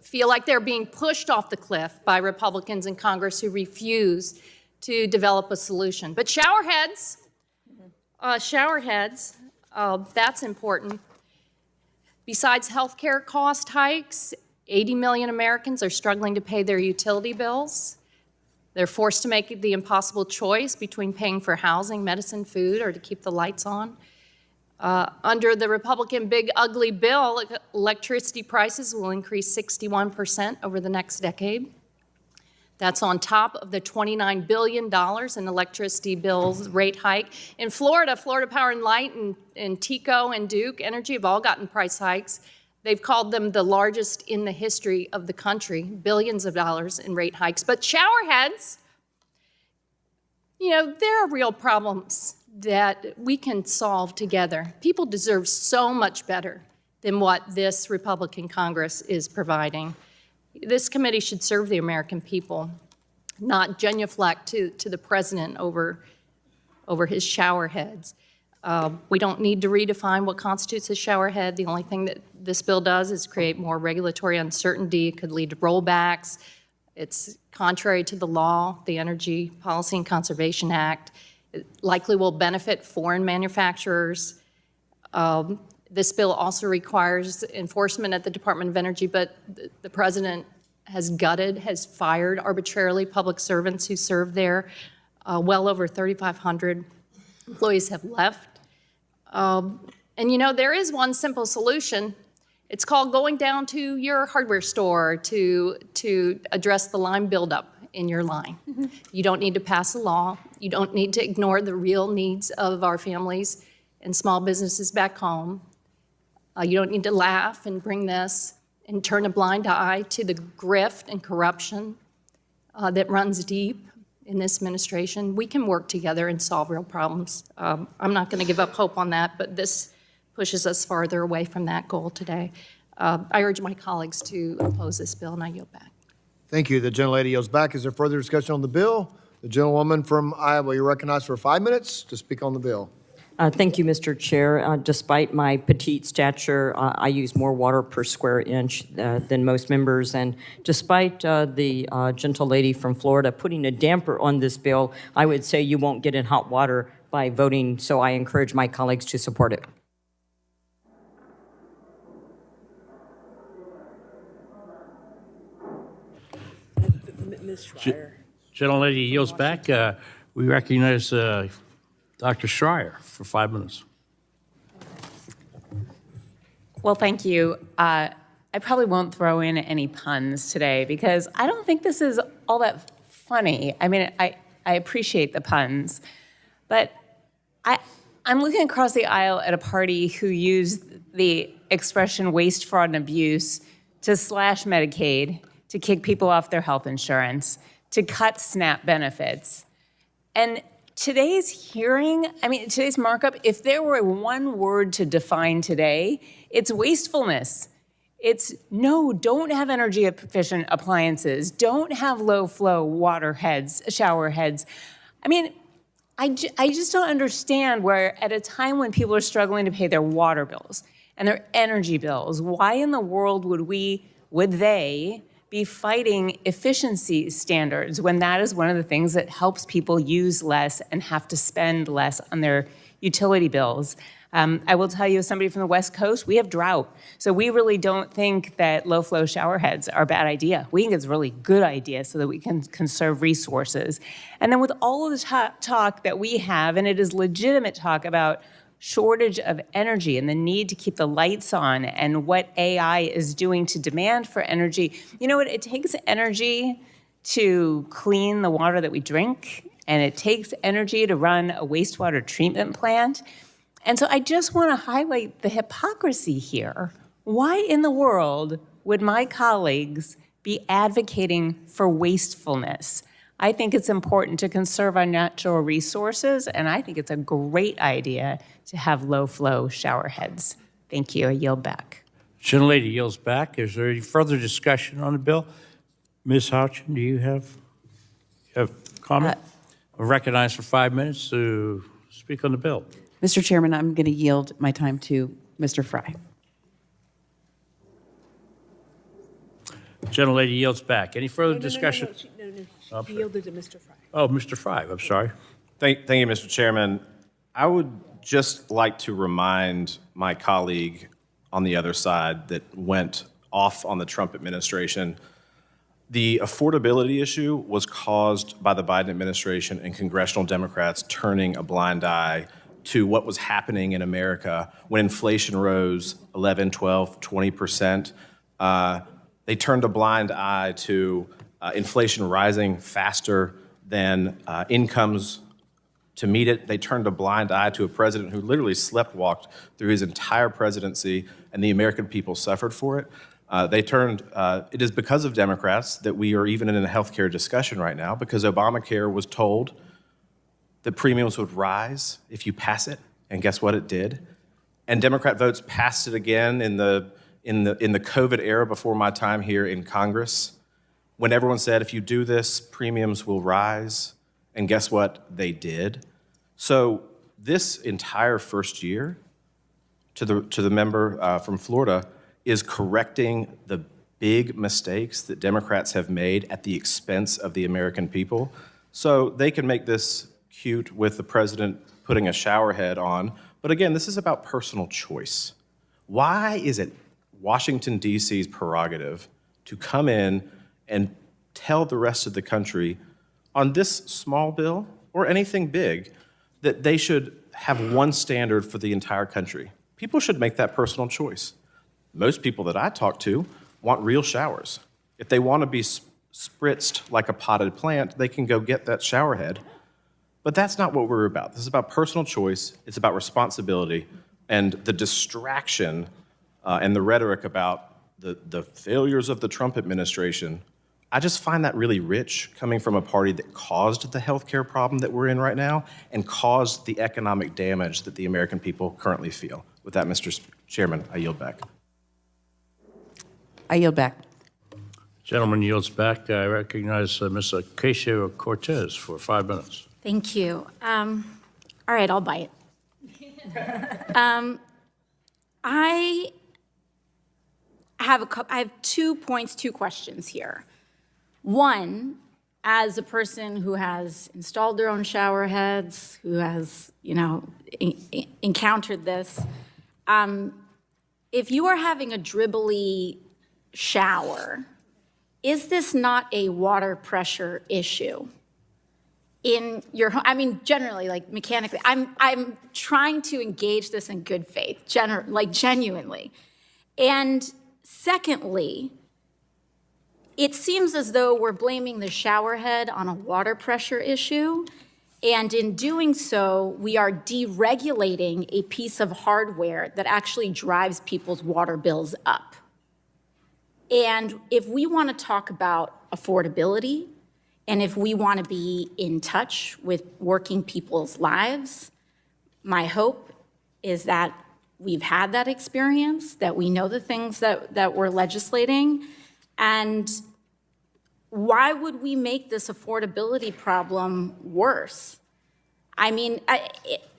feel like they're being pushed off the cliff by Republicans in Congress who refuse to develop a solution. But shower heads, that's important. Besides healthcare cost hikes, 80 million Americans are struggling to pay their utility bills. They're forced to make the impossible choice between paying for housing, medicine, food, or to keep the lights on. Under the Republican big ugly bill, electricity prices will increase 61% over the next decade. That's on top of the $29 billion in electricity bills rate hike. In Florida, Florida Power and Light and TECO and Duke Energy have all gotten price hikes. They've called them the largest in the history of the country, billions of dollars in rate hikes. But shower heads, you know, there are real problems that we can solve together. People deserve so much better than what this Republican Congress is providing. This committee should serve the American people, not genuflect to the president over his shower heads. We don't need to redefine what constitutes a shower head. The only thing that this bill does is create more regulatory uncertainty. It could lead to rollbacks. It's contrary to the law, the Energy Policy and Conservation Act. It likely will benefit foreign manufacturers. This bill also requires enforcement at the Department of Energy, but the president has fired arbitrarily public servants who served there. Well over 3,500 employees have left. And you know, there is one simple solution. It's called going down to your hardware store to address the line buildup in your line. Mm-hmm. You don't need to pass a law. You don't need to ignore the real needs of our families and small businesses back home. You don't need to laugh and bring this and turn a blind eye to the grift and corruption that runs deep in this administration. We can work together and solve real problems. I'm not going to give up hope on that, but this pushes us farther away from that goal today. I urge my colleagues to oppose this bill, and I yield back. Thank you. The gentlelady yields back. Is there further discussion on the bill? The gentlewoman from Iowa, you're recognized for 5 minutes to speak on the bill. Thank you, Mr. Chair. Despite my petite stature, I use more water per square inch than most members. And despite the gentle lady from Florida putting a damper on this bill, I would say you won't get in hot water by voting. So I encourage my colleagues to support it. Gentlelady yields back. We recognize Dr. Schreier for 5 minutes. Well, thank you. I probably won't throw in any puns today because I don't think this is all that funny. I mean, I appreciate the puns, but I'm looking across the aisle at a party who used the expression waste, fraud, and abuse to slash Medicaid, to kick people off their health insurance, to cut SNAP benefits. And today's hearing, I mean, today's markup, if there were one word to define today, it's wastefulness. It's no, don't have energy efficient appliances. Don't have low flow water heads, shower heads. I mean, I just don't understand where at a time when people are struggling to pay their water bills and their energy bills, why in the world would they be fighting efficiency standards when that is one of the things that helps people use less and have to spend less on their utility bills. I will tell you, as somebody from the West Coast, we have drought. So we really don't think that low-flow shower heads are a bad idea. We think it's a really good idea so that we can conserve resources. And then with all of the talk that we have, and it is legitimate talk about shortage of energy and the need to keep the lights on and what AI is doing to demand for energy. You know what? It takes energy to clean the water that we drink, and it takes energy to run a wastewater treatment plant. And so I just want to highlight the hypocrisy here. Why in the world would my colleagues be advocating for wastefulness? I think it's important to conserve our natural resources, and I think it's a great idea to have low-flow shower heads. Thank you. I yield back. Gentlelady yields back. Is there any further discussion on the bill? Ms. Houchin, do you have comment? Recognized for 5 minutes to speak on the bill. Mr. Chairman, I'm going to yield my time to Mr. Fry. Gentlelady yields back. Any further discussion? No. She yielded to Mr. Fry. Oh, Mr. Fry, I'm sorry. Thank you, Mr. Chairman. I would just like to remind my colleague on the other side that went off on the Trump administration. The affordability issue was caused by the Biden administration and congressional Democrats turning a blind eye to what was happening in America when inflation rose 11, 12, 20%. They turned a blind eye to inflation rising faster than incomes to meet it. They turned a blind eye to a president who literally sleptwalked through his entire presidency, and the American people suffered for it. It is because of Democrats that we are even in a healthcare discussion right now, because Obamacare was told that premiums would rise if you pass it, and guess what it did? And Democrat votes passed it again in the COVID era before my time here in Congress, when everyone said, if you do this, premiums will rise, and guess what? They did. So this entire first year, to the member from Florida, is correcting the big mistakes that Democrats have made at the expense of the American people. So they can make this cute with the president putting a shower head on. But again, this is about personal choice. Why is it Washington, D.C.'s prerogative to come in and tell the rest of the country on this small bill or anything big that they should have one standard for the entire country? People should make that personal choice. Most people that I talk to want real showers. If they want to be spritzed like a potted plant, they can go get that shower head. But that's not what we're about. This is about personal choice. It's about responsibility. And the distraction and the rhetoric about the failures of the Trump administration, I just find that really rich, coming from a party that caused the healthcare problem that we're in right now and caused the economic damage that the American people currently feel. With that, Mr. Chairman, I yield back. I yield back. Gentleman yields back. I recognize Ms. Ocasio-Cortez for 5 minutes. Thank you. All right, I'll bite. I have 2 points, 2 questions here. One, as a person who has installed their own shower heads, who has, encountered this, if you are having a dribbly shower, is this not a water pressure issue in your home? I mean, generally, like mechanically, I'm trying to engage this in good faith, genuinely. And secondly, it seems as though we're blaming the shower head on a water pressure issue. And in doing so, we are deregulating a piece of hardware that actually drives people's water bills up. And if we want to talk about affordability, and if we want to be in touch with working people's lives, my hope is that we've had that experience, that we know the things that we're legislating, and why would we make this affordability problem worse? I mean,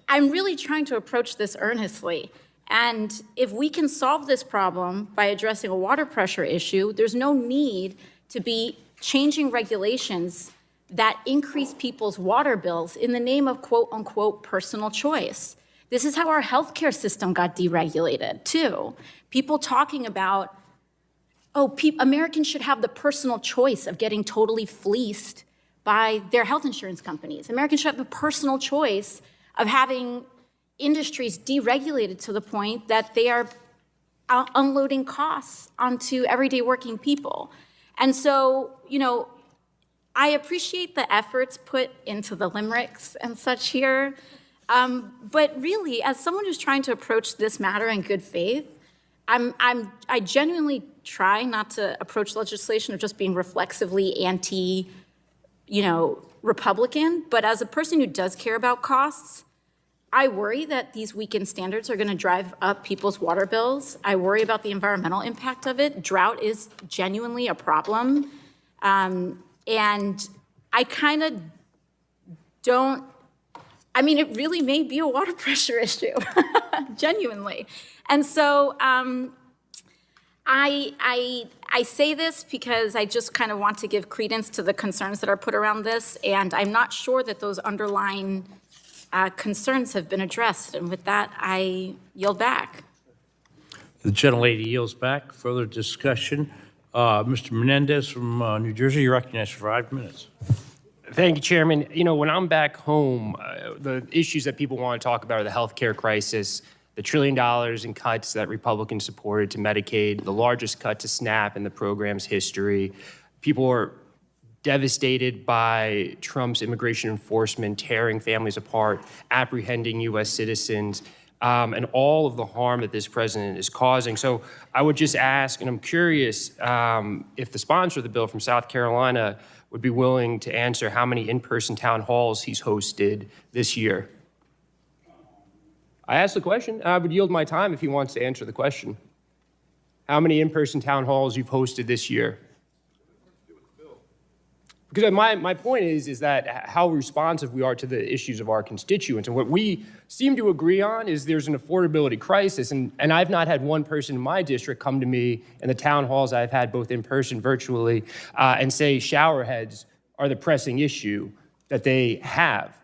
I'm really trying to approach this earnestly. And if we can solve this problem by addressing a water pressure issue, there's no need to be changing regulations that increase people's water bills in the name of quote unquote personal choice. This is how our healthcare system got deregulated too. People talking about, Americans should have the personal choice of getting totally fleeced by their health insurance companies. Americans should have the personal choice of having industries deregulated to the point that they are unloading costs onto everyday working people. And so, I appreciate the efforts put into the limericks and such here, but really, as someone who's trying to approach this matter in good faith, I genuinely try not to approach legislation of just being reflexively Republican, but as a person who does care about costs, I worry that these weakened standards are going to drive up people's water bills. I worry about the environmental impact of it. Drought is genuinely a problem. And I kind of don't, it really may be a water pressure issue, genuinely. And so I say this because I just kind of want to give credence to the concerns that are put around this, and I'm not sure that those underlying concerns have been addressed. And with that, I yield back. The gentlelady yields back. Further discussion. Mr. Menendez from New Jersey, you're recognized for 5 minutes. Thank you, Chairman. When I'm back home, the issues that people want to talk about are the healthcare crisis, the $1 trillion in cuts that Republicans supported to Medicaid, the largest cut to SNAP in the program's history. People are devastated by Trump's immigration enforcement, tearing families apart, apprehending U.S. citizens, and all of the harm that this president is causing. So I would just ask, and I'm curious if the sponsor of the bill from South Carolina would be willing to answer how many in-person town halls he's hosted this year. I asked the question. I would yield my time if he wants to answer the question. How many in-person town halls you've hosted this year? Because my point is that how responsive we are to the issues of our constituents. And what we seem to agree on is there's an affordability crisis. And I've not had one person in my district come to me in the town halls I've had both in person, virtually, and say shower heads are the pressing issue that they have.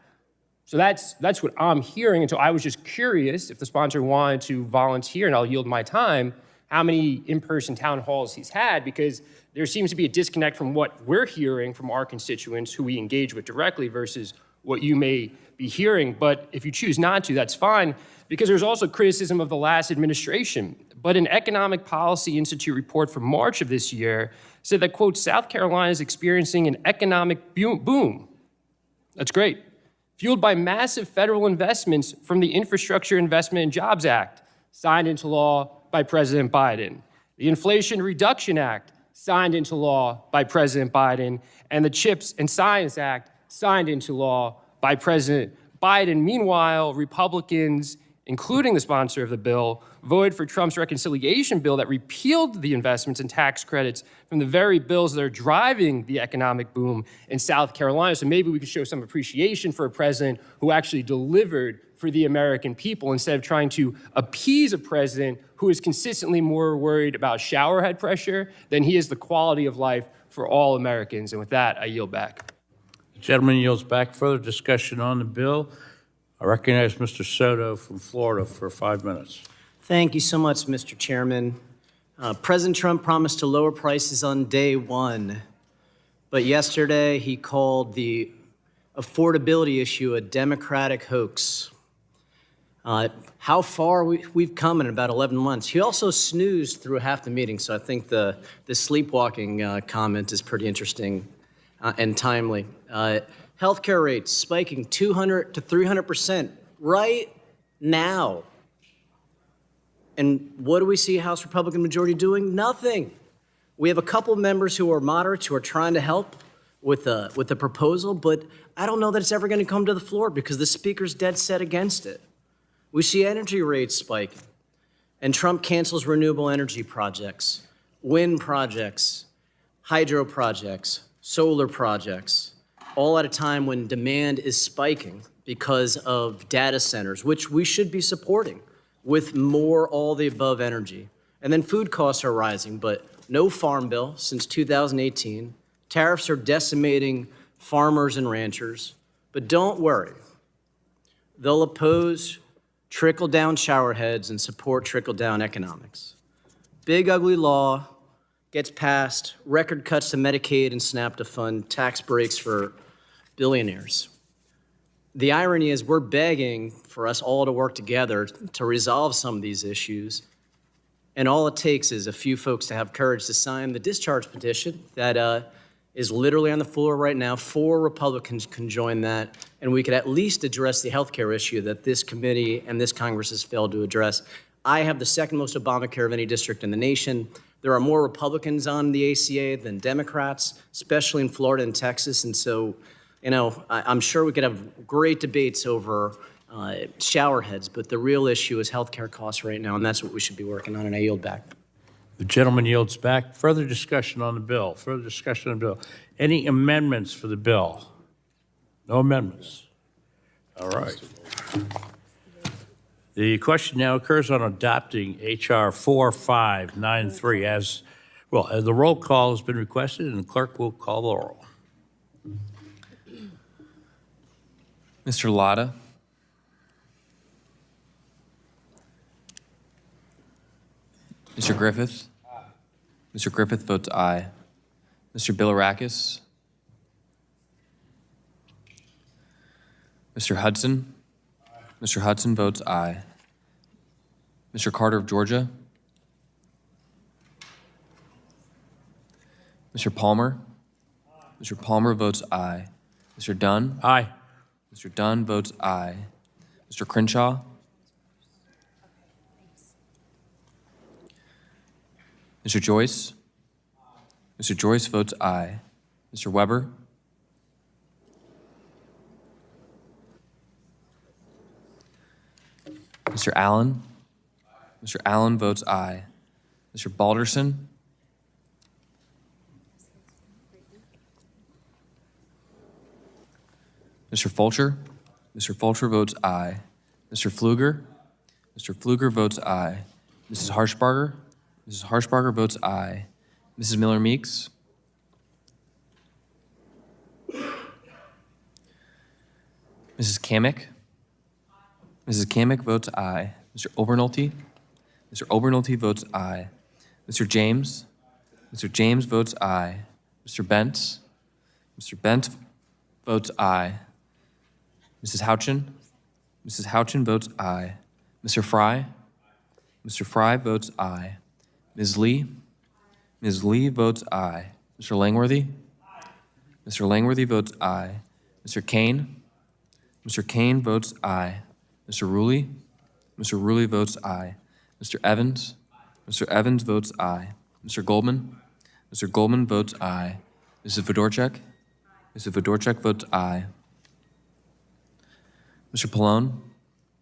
So that's what I'm hearing. And so I was just curious if the sponsor wanted to volunteer, and I'll yield my time, how many in-person town halls he's had, because there seems to be a disconnect from what we're hearing from our constituents who we engage with directly versus what you may be hearing. But if you choose not to, that's fine, because there's also criticism of the last administration. But an Economic Policy Institute report from March of this year said that, quote, South Carolina is experiencing an economic boom. That's great. Fueled by massive federal investments from the Infrastructure Investment and Jobs Act, signed into law by President Biden, the Inflation Reduction Act, signed into law by President Biden, and the CHIPS and Science Act, signed into law by President Biden. Meanwhile, Republicans including the sponsor of the bill, voted for Trump's reconciliation bill that repealed the investments and tax credits from the very bills that are driving the economic boom in South Carolina. So maybe we could show some appreciation for a president who actually delivered for the American people instead of trying to appease a president who is consistently more worried about showerhead pressure than he is the quality of life for all Americans. And with that, I yield back. The gentleman yields back. Further discussion on the bill. I recognize Mr. Soto from Florida for 5 minutes. Thank you so much, Mr. Chairman. President Trump promised to lower prices on day one, but yesterday he called the affordability issue a Democratic hoax. How far we've come in about 11 months. He also snoozed through half the meeting, so I think the sleepwalking comment is pretty interesting and timely. Healthcare rates spiking 200 to 300% right now. And what do we see House Republican majority doing? Nothing. We have a couple members who are moderates who are trying to help with the proposal, but I don't know that it's ever going to come to the floor because the speaker's dead set against it. We see energy rates spiking, and Trump cancels renewable energy projects, wind projects, hydro projects, solar projects, all at a time when demand is spiking because of data centers, which we should be supporting with more all the above energy. And then food costs are rising, but no farm bill since 2018. Tariffs are decimating farmers and ranchers. But don't worry, they'll oppose trickle-down showerheads and support trickle-down economics. Big ugly law gets passed, record cuts to Medicaid and SNAP to fund tax breaks for billionaires. The irony is we're begging for us all to work together to resolve some of these issues, and all it takes is a few folks to have courage to sign the discharge petition that is literally on the floor right now. 4 Republicans can join that, and we could at least address the healthcare issue that this committee and this Congress has failed to address. I have the second most Obamacare of any district in the nation. There are more Republicans on the ACA than Democrats, especially in Florida and Texas. And so, you know, I'm sure we could have great debates over shower heads, but the real issue is healthcare costs right now, and that's what we should be working on, and I yield back. The gentleman yields back. Further discussion on the bill. Further discussion on the bill. Any amendments for the bill? No amendments. All right. The question now occurs on adopting H.R. 4593 as, well, the roll call has been requested, and the clerk will call the roll. Mr. Latta. Mr. Griffith. Mr. Griffith votes aye. Mr. Bilirakis. Mr. Hudson. Mr. Hudson votes aye. Mr. Carter of Georgia. Mr. Palmer. Mr. Palmer votes aye. Mr. Dunn. Aye. Mr. Dunn votes aye. Mr. Crenshaw. Mr. Joyce. Mr. Joyce votes aye. Mr. Weber. Mr. Allen. Mr. Allen votes aye. Mr. Balderson. Mr. Fulcher. Mr. Fulcher votes aye. Mr. Pfluger. Mr. Pfluger votes aye. Mrs. Harshbarger. Mrs. Harshbarger votes aye. Mrs. Miller Meeks. Mrs. Kamick. Mrs. Kamick votes aye. Mr. Obernolte. Mr. Obernolte votes aye. Mr. James. Mr. James votes aye. Mr. Bentz. Mr. Bentz votes aye. Mrs. Houchin. Mrs. Houchin votes aye. Mr. Fry. Mr. Fry votes aye. Ms. Lee. Ms. Lee votes aye. Mr. Langworthy. Mr. Langworthy votes aye. Mr. Kane. Mr. Kane votes aye. Mr. Ruley. Mr. Ruley votes aye. Mr. Evans. Mr. Evans votes aye. Mr. Goldman. Mr. Goldman votes aye. Mrs. Fedorchak. Mrs. Fedorchak votes aye. Mr. Pallone.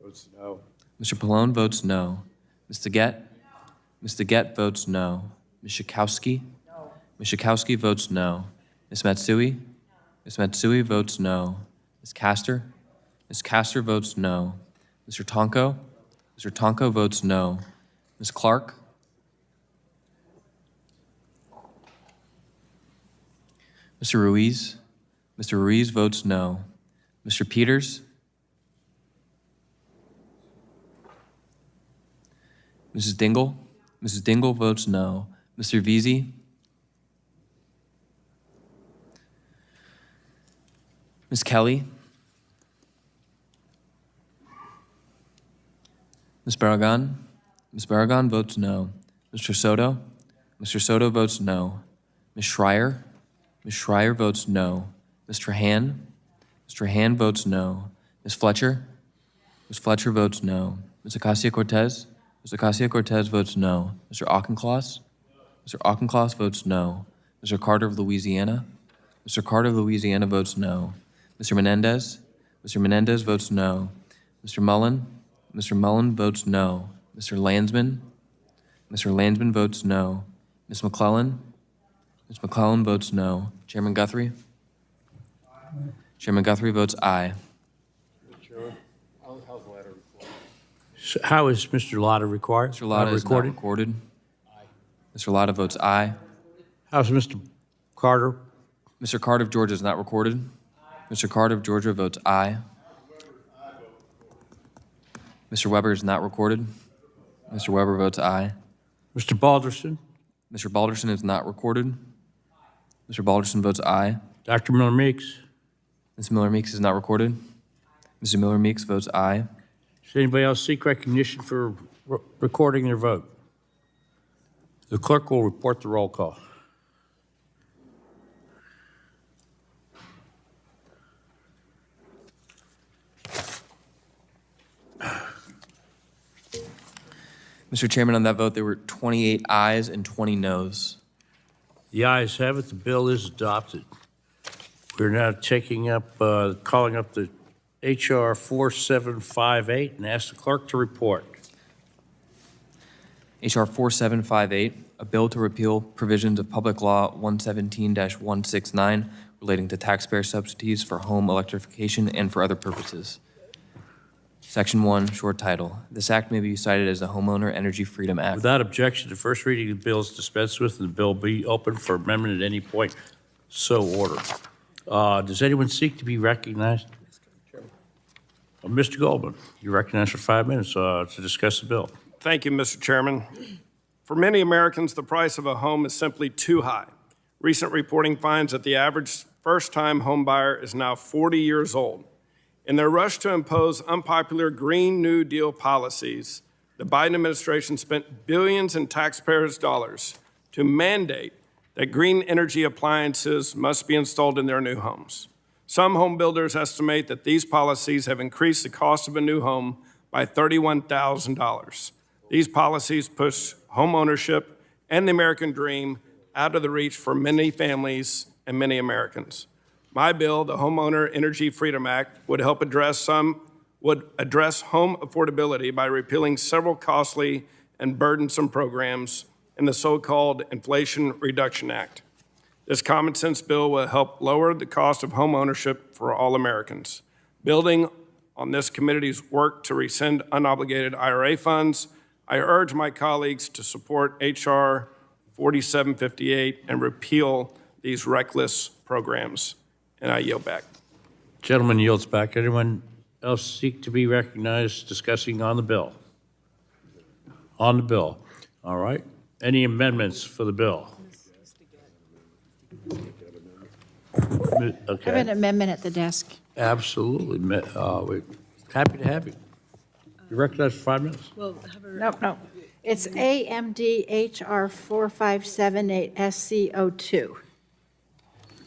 Votes no. Mr. Pallone votes no. Ms. Deget? Ms. Deget votes no. Ms. Schakowsky? Ms. Schakowsky votes no. Ms. Matsui? Ms. Matsui votes no. Ms. Castor? Ms. Castor votes no. Mr. Tonko? Mr. Tonko votes no. Ms. Clark? Mr. Ruiz? Mr. Ruiz votes no. Mr. Peters? Mrs. Dingle? Mrs. Dingle votes no. Mr. Veazey? Ms. Kelly? Ms. Barragan? Ms. Barragan votes no. Mr. Soto? Mr. Soto votes no. Ms. Schreier? Ms. Schreier votes no. Mr. Han? Mr. Han votes no. Ms. Fletcher? Ms. Fletcher votes no. Ms. Acacia-Cortez? Ms. Acacia-Cortez votes no. Mr. Auchincloss? Mr. Auchincloss votes no. Mr. Carter of Louisiana? Mr. Carter of Louisiana votes no. Mr. Menendez? Mr. Menendez votes no. Mr. Mullen? Mr. Mullen votes no. Mr. Landsman? Mr. Landsman votes no. Ms. McClellan? Ms. McClellan votes no. Chairman Guthrie? Chairman Guthrie votes aye. So how is Mr. Lotta required? Mr. Lotta is not recorded. Mr. Lotta votes aye. How's Mr. Carter? Mr. Carter of Georgia is not recorded. Mr. Carter of Georgia votes aye. Mr. Weber is not recorded. Mr. Weber votes aye. Mr. Balderson? Mr. Balderson is not recorded. Mr. Balderson votes aye. Dr. Miller Meeks? Ms. Miller Meeks is not recorded. Mr. Miller Meeks votes aye. Does anybody else seek recognition for recording their vote? The clerk will report the roll call. Mr. Chairman, on that vote, there were 28 ayes and 20 noes. The ayes have it. The bill is adopted. We're now taking up, calling up the H.R. 4758 and ask the clerk to report. H.R. 4758, a bill to repeal provisions of Public Law 117-169 relating to taxpayer subsidies for home electrification and for other purposes. Section 1, short title. This act may be cited as the Homeowner Energy Freedom Act. Without objection, the first reading of the bill is dispensed with, and the bill be open for amendment at any point. So ordered. Does anyone seek to be recognized? Mr. Goldman, you're recognized for 5 minutes to discuss the bill. Thank you, Mr. Chairman. For many Americans, the price of a home is simply too high. Recent reporting finds that the average first-time home buyer is now 40 years old. In their rush to impose unpopular Green New Deal policies, the Biden administration spent billions in taxpayers' dollars to mandate that green energy appliances must be installed in their new homes. Some home builders estimate that these policies have increased the cost of a new home by $31,000. These policies push home ownership and the American dream out of the reach for many families and many Americans. My bill, the Homeowner Energy Freedom Act, would address home affordability by repealing several costly and burdensome programs in the so-called Inflation Reduction Act. This common sense bill will help lower the cost of home ownership for all Americans. Building on this committee's work to rescind unobligated IRA funds, I urge my colleagues to support H.R. 4758 and repeal these reckless programs. And I yield back. Gentleman yields back. Anyone else seek to be recognized discussing on the bill? On the bill. All right. Any amendments for the bill? Okay. I have an amendment at the desk. Absolutely. We're happy to have you. You're recognized for 5 minutes. No. It's AMD HR 4578 SC02.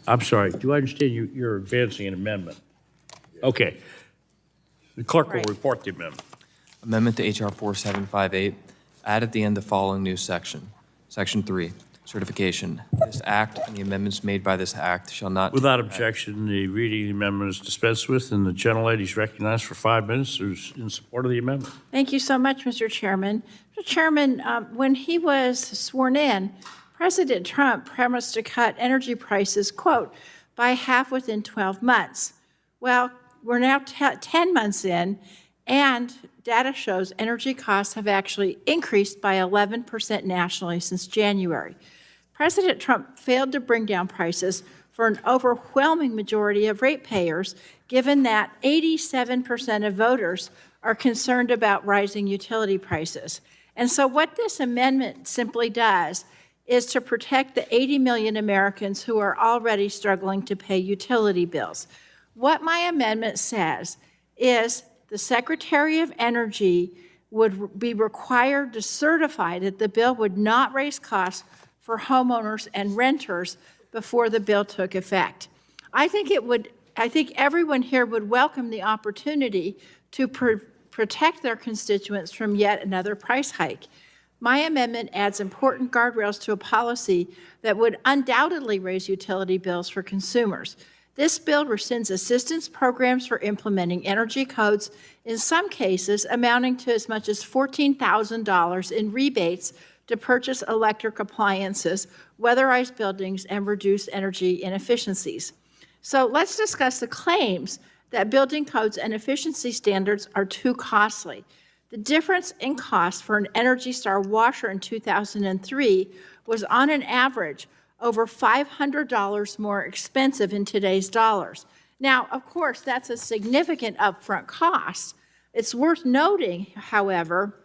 I'm sorry. Do I understand you're advancing an amendment? Okay. The clerk will report the amendment. Amendment to H.R. 4758, add at the end the following new section. Section 3, certification. This act and the amendments made by this act shall not. Without objection, the reading of the amendment is dispensed with, and the gentlelady is recognized for 5 minutes who's in support of the amendment. Thank you so much, Mr. Chairman. Mr. Chairman, when he was sworn in, President Trump promised to cut energy prices, quote, by half within 12 months. Well, we're now 10 months in, and data shows energy costs have actually increased by 11% nationally since January. President Trump failed to bring down prices for an overwhelming majority of ratepayers, given that 87% of voters are concerned about rising utility prices. And so what this amendment simply does is to protect the 80 million Americans who are already struggling to pay utility bills. What my amendment says is the Secretary of Energy would be required to certify that the bill would not raise costs for homeowners and renters before the bill took effect. I think everyone here would welcome the opportunity to protect their constituents from yet another price hike. My amendment adds important guardrails to a policy that would undoubtedly raise utility bills for consumers. This bill rescinds assistance programs for implementing energy codes, in some cases amounting to as much as $14,000 in rebates to purchase electric appliances, weatherize buildings, and reduce energy inefficiencies. So let's discuss the claims that building codes and efficiency standards are too costly. The difference in cost for an Energy Star washer in 2003 was on an average over $500 more expensive in today's dollars. Now, of course, that's a significant upfront cost. It's worth noting, however,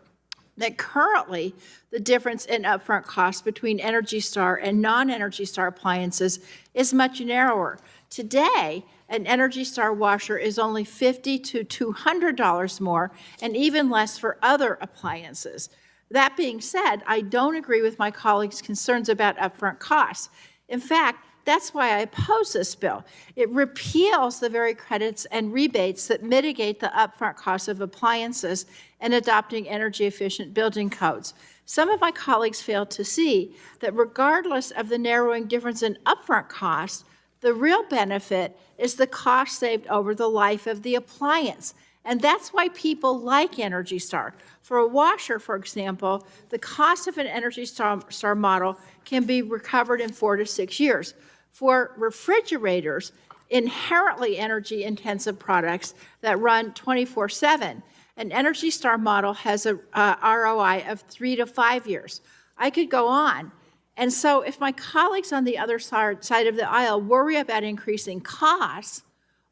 that currently the difference in upfront costs between Energy Star and non-Energy Star appliances is much narrower. Today, an Energy Star washer is only $50 to $200 more, and even less for other appliances. That being said, I don't agree with my colleagues' concerns about upfront costs. In fact, that's why I oppose this bill. It repeals the very credits and rebates that mitigate the upfront costs of appliances and adopting energy-efficient building codes. Some of my colleagues fail to see that regardless of the narrowing difference in upfront costs, the real benefit is the cost saved over the life of the appliance. And that's why people like Energy Star. For a washer, for example, the cost of an Energy Star model can be recovered in 4 to 6 years. For refrigerators, inherently energy-intensive products that run 24/7, an Energy Star model has a ROI of 3 to 5 years. I could go on. And so if my colleagues on the other side of the aisle worry about increasing costs,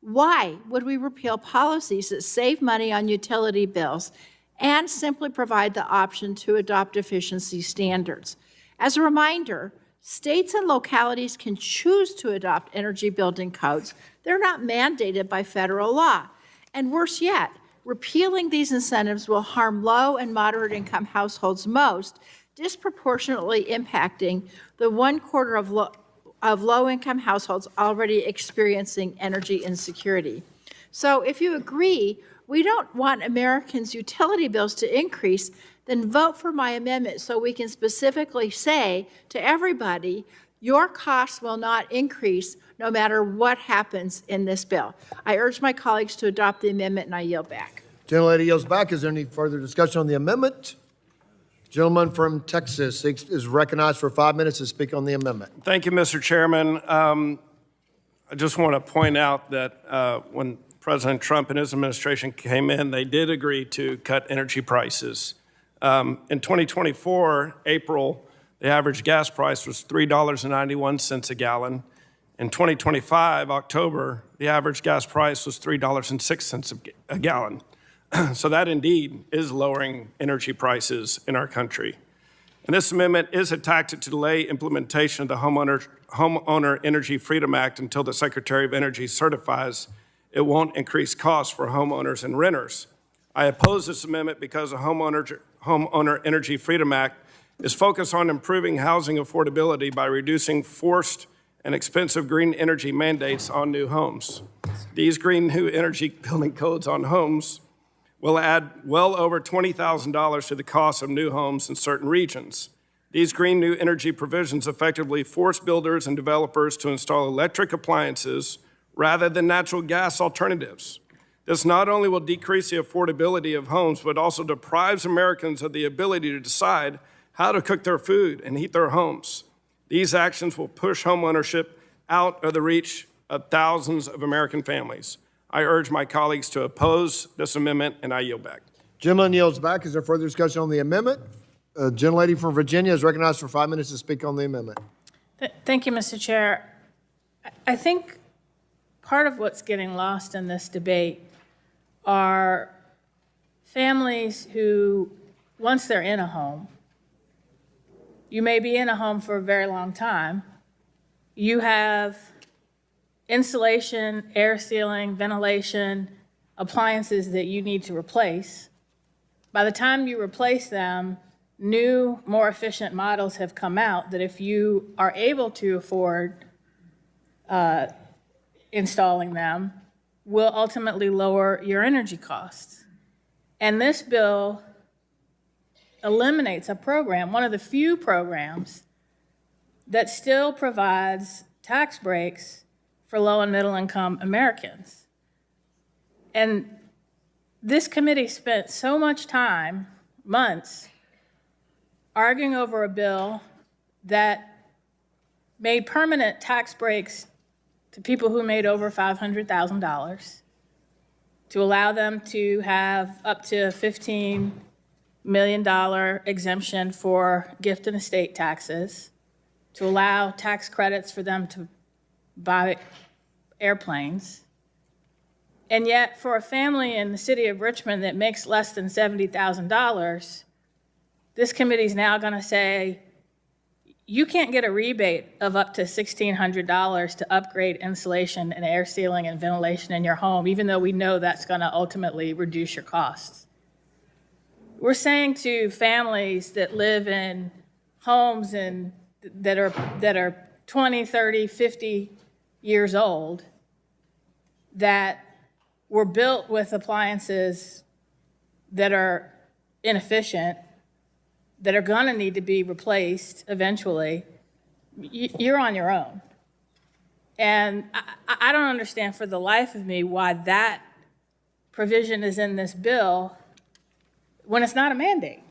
why would we repeal policies that save money on utility bills and simply provide the option to adopt efficiency standards? As a reminder, states and localities can choose to adopt energy building codes. They're not mandated by federal law. And worse yet, repealing these incentives will harm low and moderate income households most, disproportionately impacting the 1/4 of low-income households already experiencing energy insecurity. So if you agree, we don't want Americans' utility bills to increase, then vote for my amendment so we can specifically say to everybody, your costs will not increase no matter what happens in this bill. I urge my colleagues to adopt the amendment, and I yield back. Gentlelady yields back. Is there any further discussion on the amendment? Gentleman from Texas is recognized for 5 minutes to speak on the amendment. Thank you, Mr. Chairman. I just want to point out that when President Trump and his administration came in, they did agree to cut energy prices. In 2024, April, the average gas price was $3.91 a gallon. In 2025, October, the average gas price was $3.06 a gallon. So that indeed is lowering energy prices in our country. And this amendment is a tactic to delay implementation of the Homeowner Energy Freedom Act until the Secretary of Energy certifies it won't increase costs for homeowners and renters. I oppose this amendment because the Homeowner Energy Freedom Act is focused on improving housing affordability by reducing forced and expensive green energy mandates on new homes. These green new energy building codes on homes will add well over $20,000 to the cost of new homes in certain regions. These green new energy provisions effectively force builders and developers to install electric appliances rather than natural gas alternatives. This not only will decrease the affordability of homes, but also deprives Americans of the ability to decide how to cook their food and heat their homes. These actions will push homeownership out of the reach of thousands of American families. I urge my colleagues to oppose this amendment, and I yield back. Gentleman yields back. Is there further discussion on the amendment? Gentlelady from Virginia is recognized for 5 minutes to speak on the amendment. Thank you, Mr. Chair. I think part of what's getting lost in this debate are families who, once they're in a home, you may be in a home for a very long time, you have insulation, air sealing, ventilation, appliances that you need to replace. By the time you replace them, new, more efficient models have come out that if you are able to afford installing them, will ultimately lower your energy costs. And this bill eliminates a program, one of the few programs that still provides tax breaks for low and middle income Americans. And this committee spent so much time, months, arguing over a bill that made permanent tax breaks to people who made over $500,000, to allow them to have up to $15 million exemption for gift and estate taxes, to allow tax credits for them to buy airplanes. And yet, for a family in the city of Richmond that makes less than $70,000, this committee is now going to say, you can't get a rebate of up to $1,600 to upgrade insulation and air sealing and ventilation in your home, even though we know that's going to ultimately reduce your costs. We're saying to families that live in homes that are 20, 30, 50 years old, that were built with appliances that are inefficient, that are going to need to be replaced eventually, you're on your own. And I don't understand for the life of me why that provision is in this bill when it's not a mandate.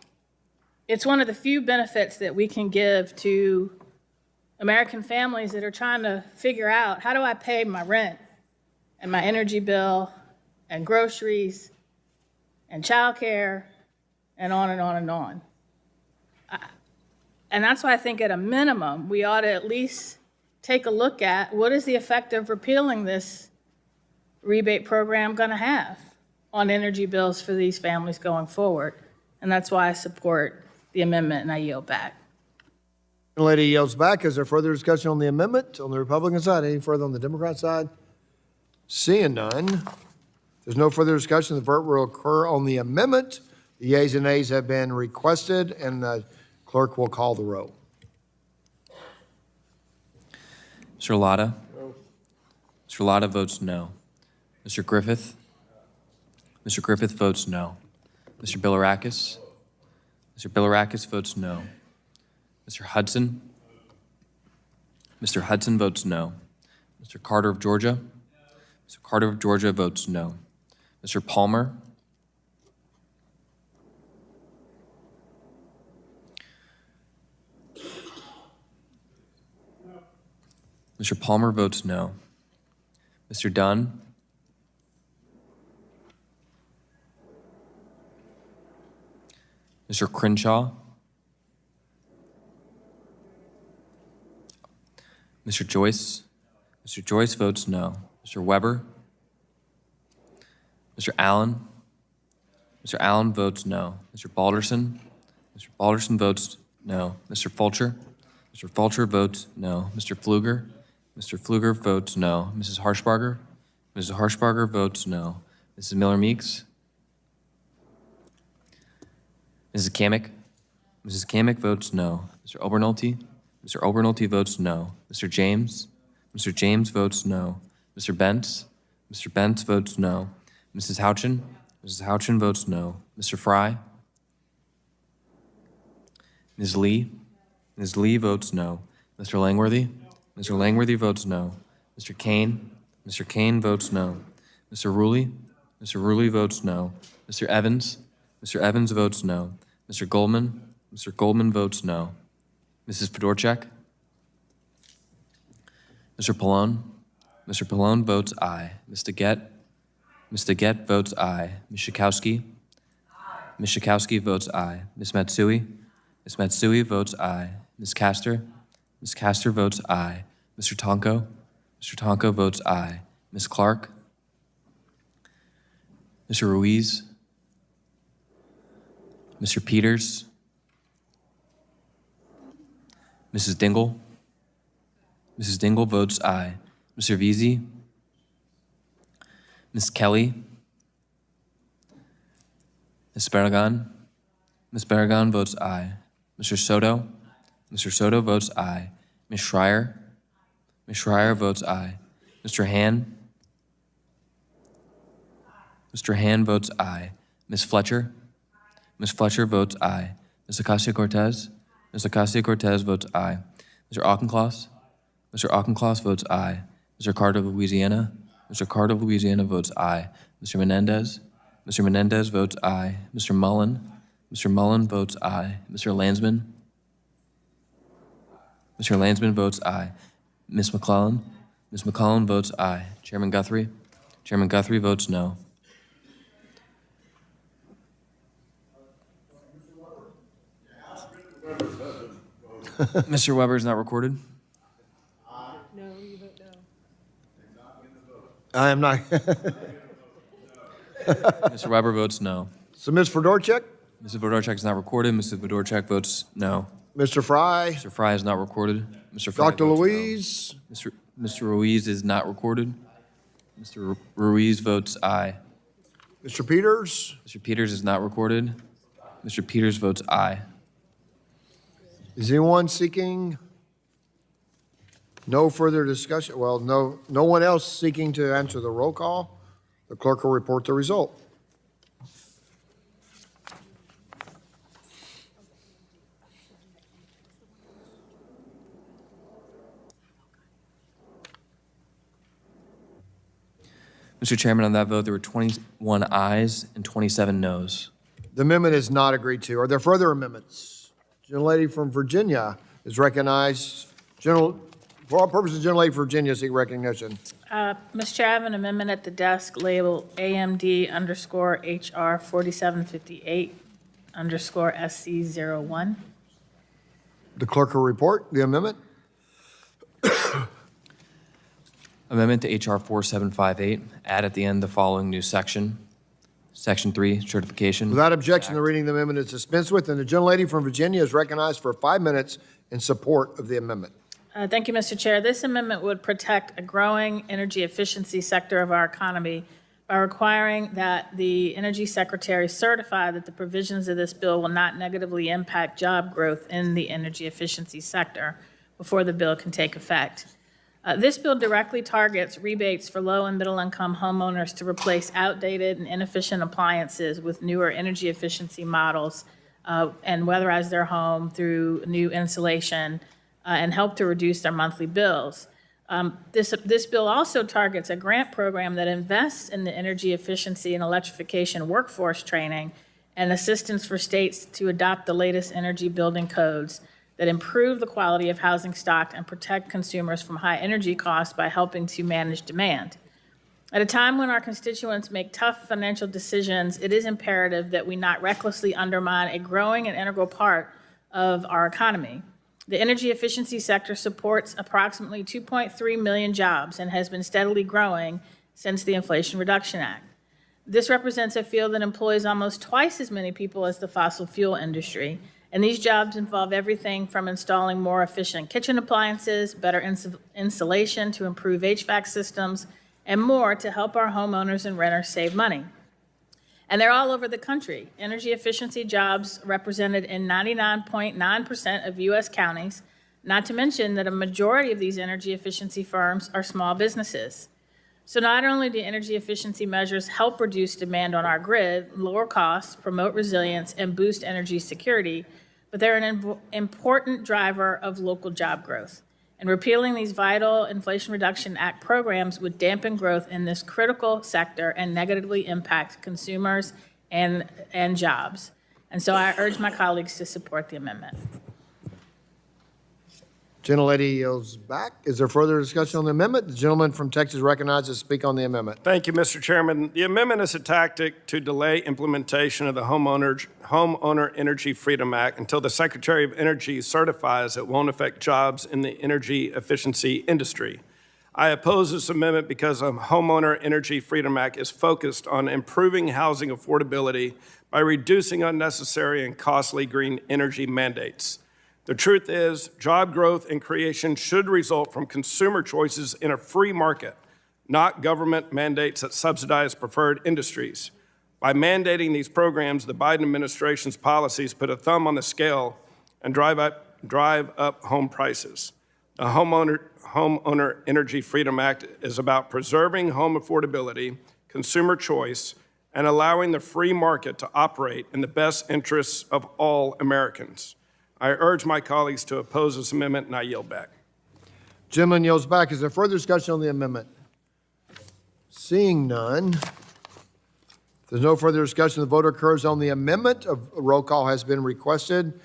It's one of the few benefits that we can give to American families that are trying to figure out, how do I pay my rent and my energy bill and groceries and childcare and on and on and on. And that's why I think at a minimum, we ought to at least take a look at what is the effect of repealing this rebate program going to have on energy bills for these families going forward. And that's why I support the amendment, and I yield back. The lady yields back. Is there further discussion on the amendment on the Republican side? Any further on the Democrat side? Seeing none, there's no further discussion. The vote will occur on the amendment. The yeas and nays have been requested, and the clerk will call the roll. Mr. Latta? No. Mr. Latta votes no. Mr. Griffith? Mr. Griffith votes no. Mr. Bilirakis? Mr. Bilirakis votes no. Mr. Hudson? Mr. Hudson votes no. Mr. Carter of Georgia? Mr. Carter of Georgia votes no. Mr. Palmer? Mr. Palmer votes no. Mr. Dunn? Mr. Crenshaw? Mr. Joyce? Mr. Joyce votes no. Mr. Weber? Mr. Allen? Mr. Allen votes no. Mr. Balderson? Mr. Balderson votes no. Mr. Fulcher? Mr. Fulcher votes no. Mr. Pfluger? Mr. Pfluger votes no. Mrs. Harshbarger? Mrs. Harshbarger votes no. Mrs. Miller-Meeks? Mrs. Kamick? Mrs. Kamick votes no. Mr. Obernolte? Mr. Obernolte votes no. Mr. James? Mr. James votes no. Mr. Bentz? Mr. Bentz votes no. Mrs. Houchin? Mrs. Houchin votes no. Mr. Fry? Ms. Lee? Ms. Lee votes no. Mr. Langworthy? Mr. Langworthy votes no. Mr. Kane? Mr. Kane votes no. Mr. Rulli? Mr. Rulli votes no. Mr. Evans? Mr. Evans votes no. Mr. Goldman? Mr. Goldman votes no. Mrs. Fedorchak? Mr. Pallone? Mr. Pallone votes aye. Ms. DeGette? Ms. DeGette votes aye. Ms. Schakowsky? Ms. Schakowsky votes aye. Ms. Matsui? Ms. Matsui votes aye. Ms. Castor? Ms. Castor votes aye. Mr. Tonko? Mr. Tonko votes aye. Ms. Clark? Mr. Ruiz? Mr. Peters? Mrs. Dingle? Mrs. Dingle votes aye. Mr. Veazey? Ms. Kelly? Ms. Barragan? Ms. Barragan votes aye. Mr. Soto? Mr. Soto votes aye. Ms. Schreier? Ms. Schreier votes aye. Mr. Han? Mr. Han votes aye. Ms. Fletcher? Ms. Fletcher votes aye. Ms. Ocasio-Cortez? Ms. Ocasio-Cortez votes aye. Mr. Auchincloss? Mr. Auchincloss votes aye. Mr. Carter of Louisiana? Mr. Carter of Louisiana votes aye. Mr. Menendez? Mr. Menendez votes aye. Mr. Mullen? Mr. Mullen votes aye. Mr. Landsman? Mr. Landsman votes aye. Ms. McClellan? Ms. McClellan votes aye. Chairman Guthrie? Chairman Guthrie votes no. Mr. Weber is not recorded. I am not. Mr. Weber votes no. So Ms. Fedorchak? Mrs. Fedorchak is not recorded. Mrs. Fedorchak votes no. Mr. Fry? Mr. Fry is not recorded. Mr. Fry Dr. votes Louise? no. Mr. Ruiz is not recorded. Mr. Ruiz votes aye. Mr. Peters? Mr. Peters is not recorded. Mr. Peters votes aye. Is anyone seeking? No further discussion? Well, no one else seeking to answer the roll call? The clerk will report the result. Mr. Chairman, on that vote, there were 21 ayes and 27 noes. The amendment is not agreed to. Are there further amendments? Gentlelady from Virginia is recognized. For all purposes, gentlelady from Virginia seek recognition. Mr. Chair, I have an amendment at the desk labeled AMD_HR 4758_SC01. The clerk will report the amendment. Amendment to HR 4758, add at the end the following new section. Section 3, certification. Without objection, the reading of the amendment is dispensed with, and the gentlelady from Virginia is recognized for 5 minutes in support of the amendment. Thank you, Mr. Chair. This amendment would protect a growing energy efficiency sector of our economy by requiring that the Energy Secretary certify that the provisions of this bill will not negatively impact job growth in the energy efficiency sector before the bill can take effect. This bill directly targets rebates for low and middle income homeowners to replace outdated and inefficient appliances with newer energy efficiency models and weatherize their home through new insulation and help to reduce their monthly bills. This bill also targets a grant program that invests in the energy efficiency and electrification workforce training and assistance for states to adopt the latest energy building codes that improve the quality of housing stock and protect consumers from high energy costs by helping to manage demand. At a time when our constituents make tough financial decisions, it is imperative that we not recklessly undermine a growing and integral part of our economy. The energy efficiency sector supports approximately 2.3 million jobs and has been steadily growing since the Inflation Reduction Act. This represents a field that employs almost twice as many people as the fossil fuel industry. And these jobs involve everything from installing more efficient kitchen appliances, better insulation to improve HVAC systems, and more to help our homeowners and renters save money. And they're all over the country. Energy efficiency jobs represented in 99.9% of U.S. counties, not to mention that a majority of these energy efficiency firms are small businesses. So not only do energy efficiency measures help reduce demand on our grid, lower costs, promote resilience, and boost energy security, but they're an important driver of local job growth. And repealing these vital Inflation Reduction Act programs would dampen growth in this critical sector and negatively impact consumers and jobs. And so I urge my colleagues to support the amendment. Gentlelady yields back. Is there further discussion on the amendment? The gentleman from Texas recognized to speak on the amendment. Thank you, Mr. Chairman. The amendment is a tactic to delay implementation of the Homeowner Energy Freedom Act until the Secretary of Energy certifies it won't affect jobs in the energy efficiency industry. I oppose this amendment because the Homeowner Energy Freedom Act is focused on improving housing affordability by reducing unnecessary and costly green energy mandates. The truth is, job growth and creation should result from consumer choices in a free market, not government mandates that subsidize preferred industries. By mandating these programs, the Biden administration's policies put a thumb on the scale and drive up home prices. The Homeowner Energy Freedom Act is about preserving home affordability, consumer choice, and allowing the free market to operate in the best interests of all Americans. I urge my colleagues to oppose this amendment, and I yield back. Gentleman yields back. Is there further discussion on the amendment? Seeing none. If there's no further discussion, the vote occurs on the amendment. A roll call has been requested,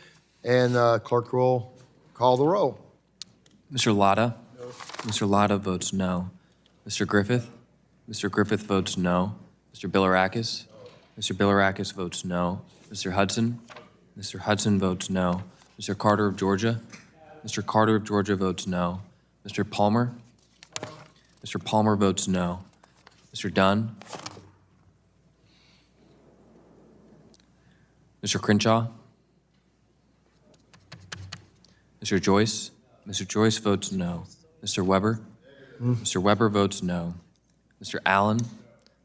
and clerk will call the roll. Mr. Latta? No. Mr. Latta votes no. Mr. Griffith? Mr. Griffith votes no. Mr. Bilirakis? Mr. Bilirakis votes no. Mr. Hudson? Mr. Hudson votes no. Mr. Carter of Georgia? Mr. Carter of Georgia votes no. Mr. Palmer? Mr. Palmer votes no. Mr. Dunn? Mr. Crenshaw? Mr. Joyce? Mr. Joyce votes no. Mr. Weber? Mr. Weber votes no. Mr. Allen?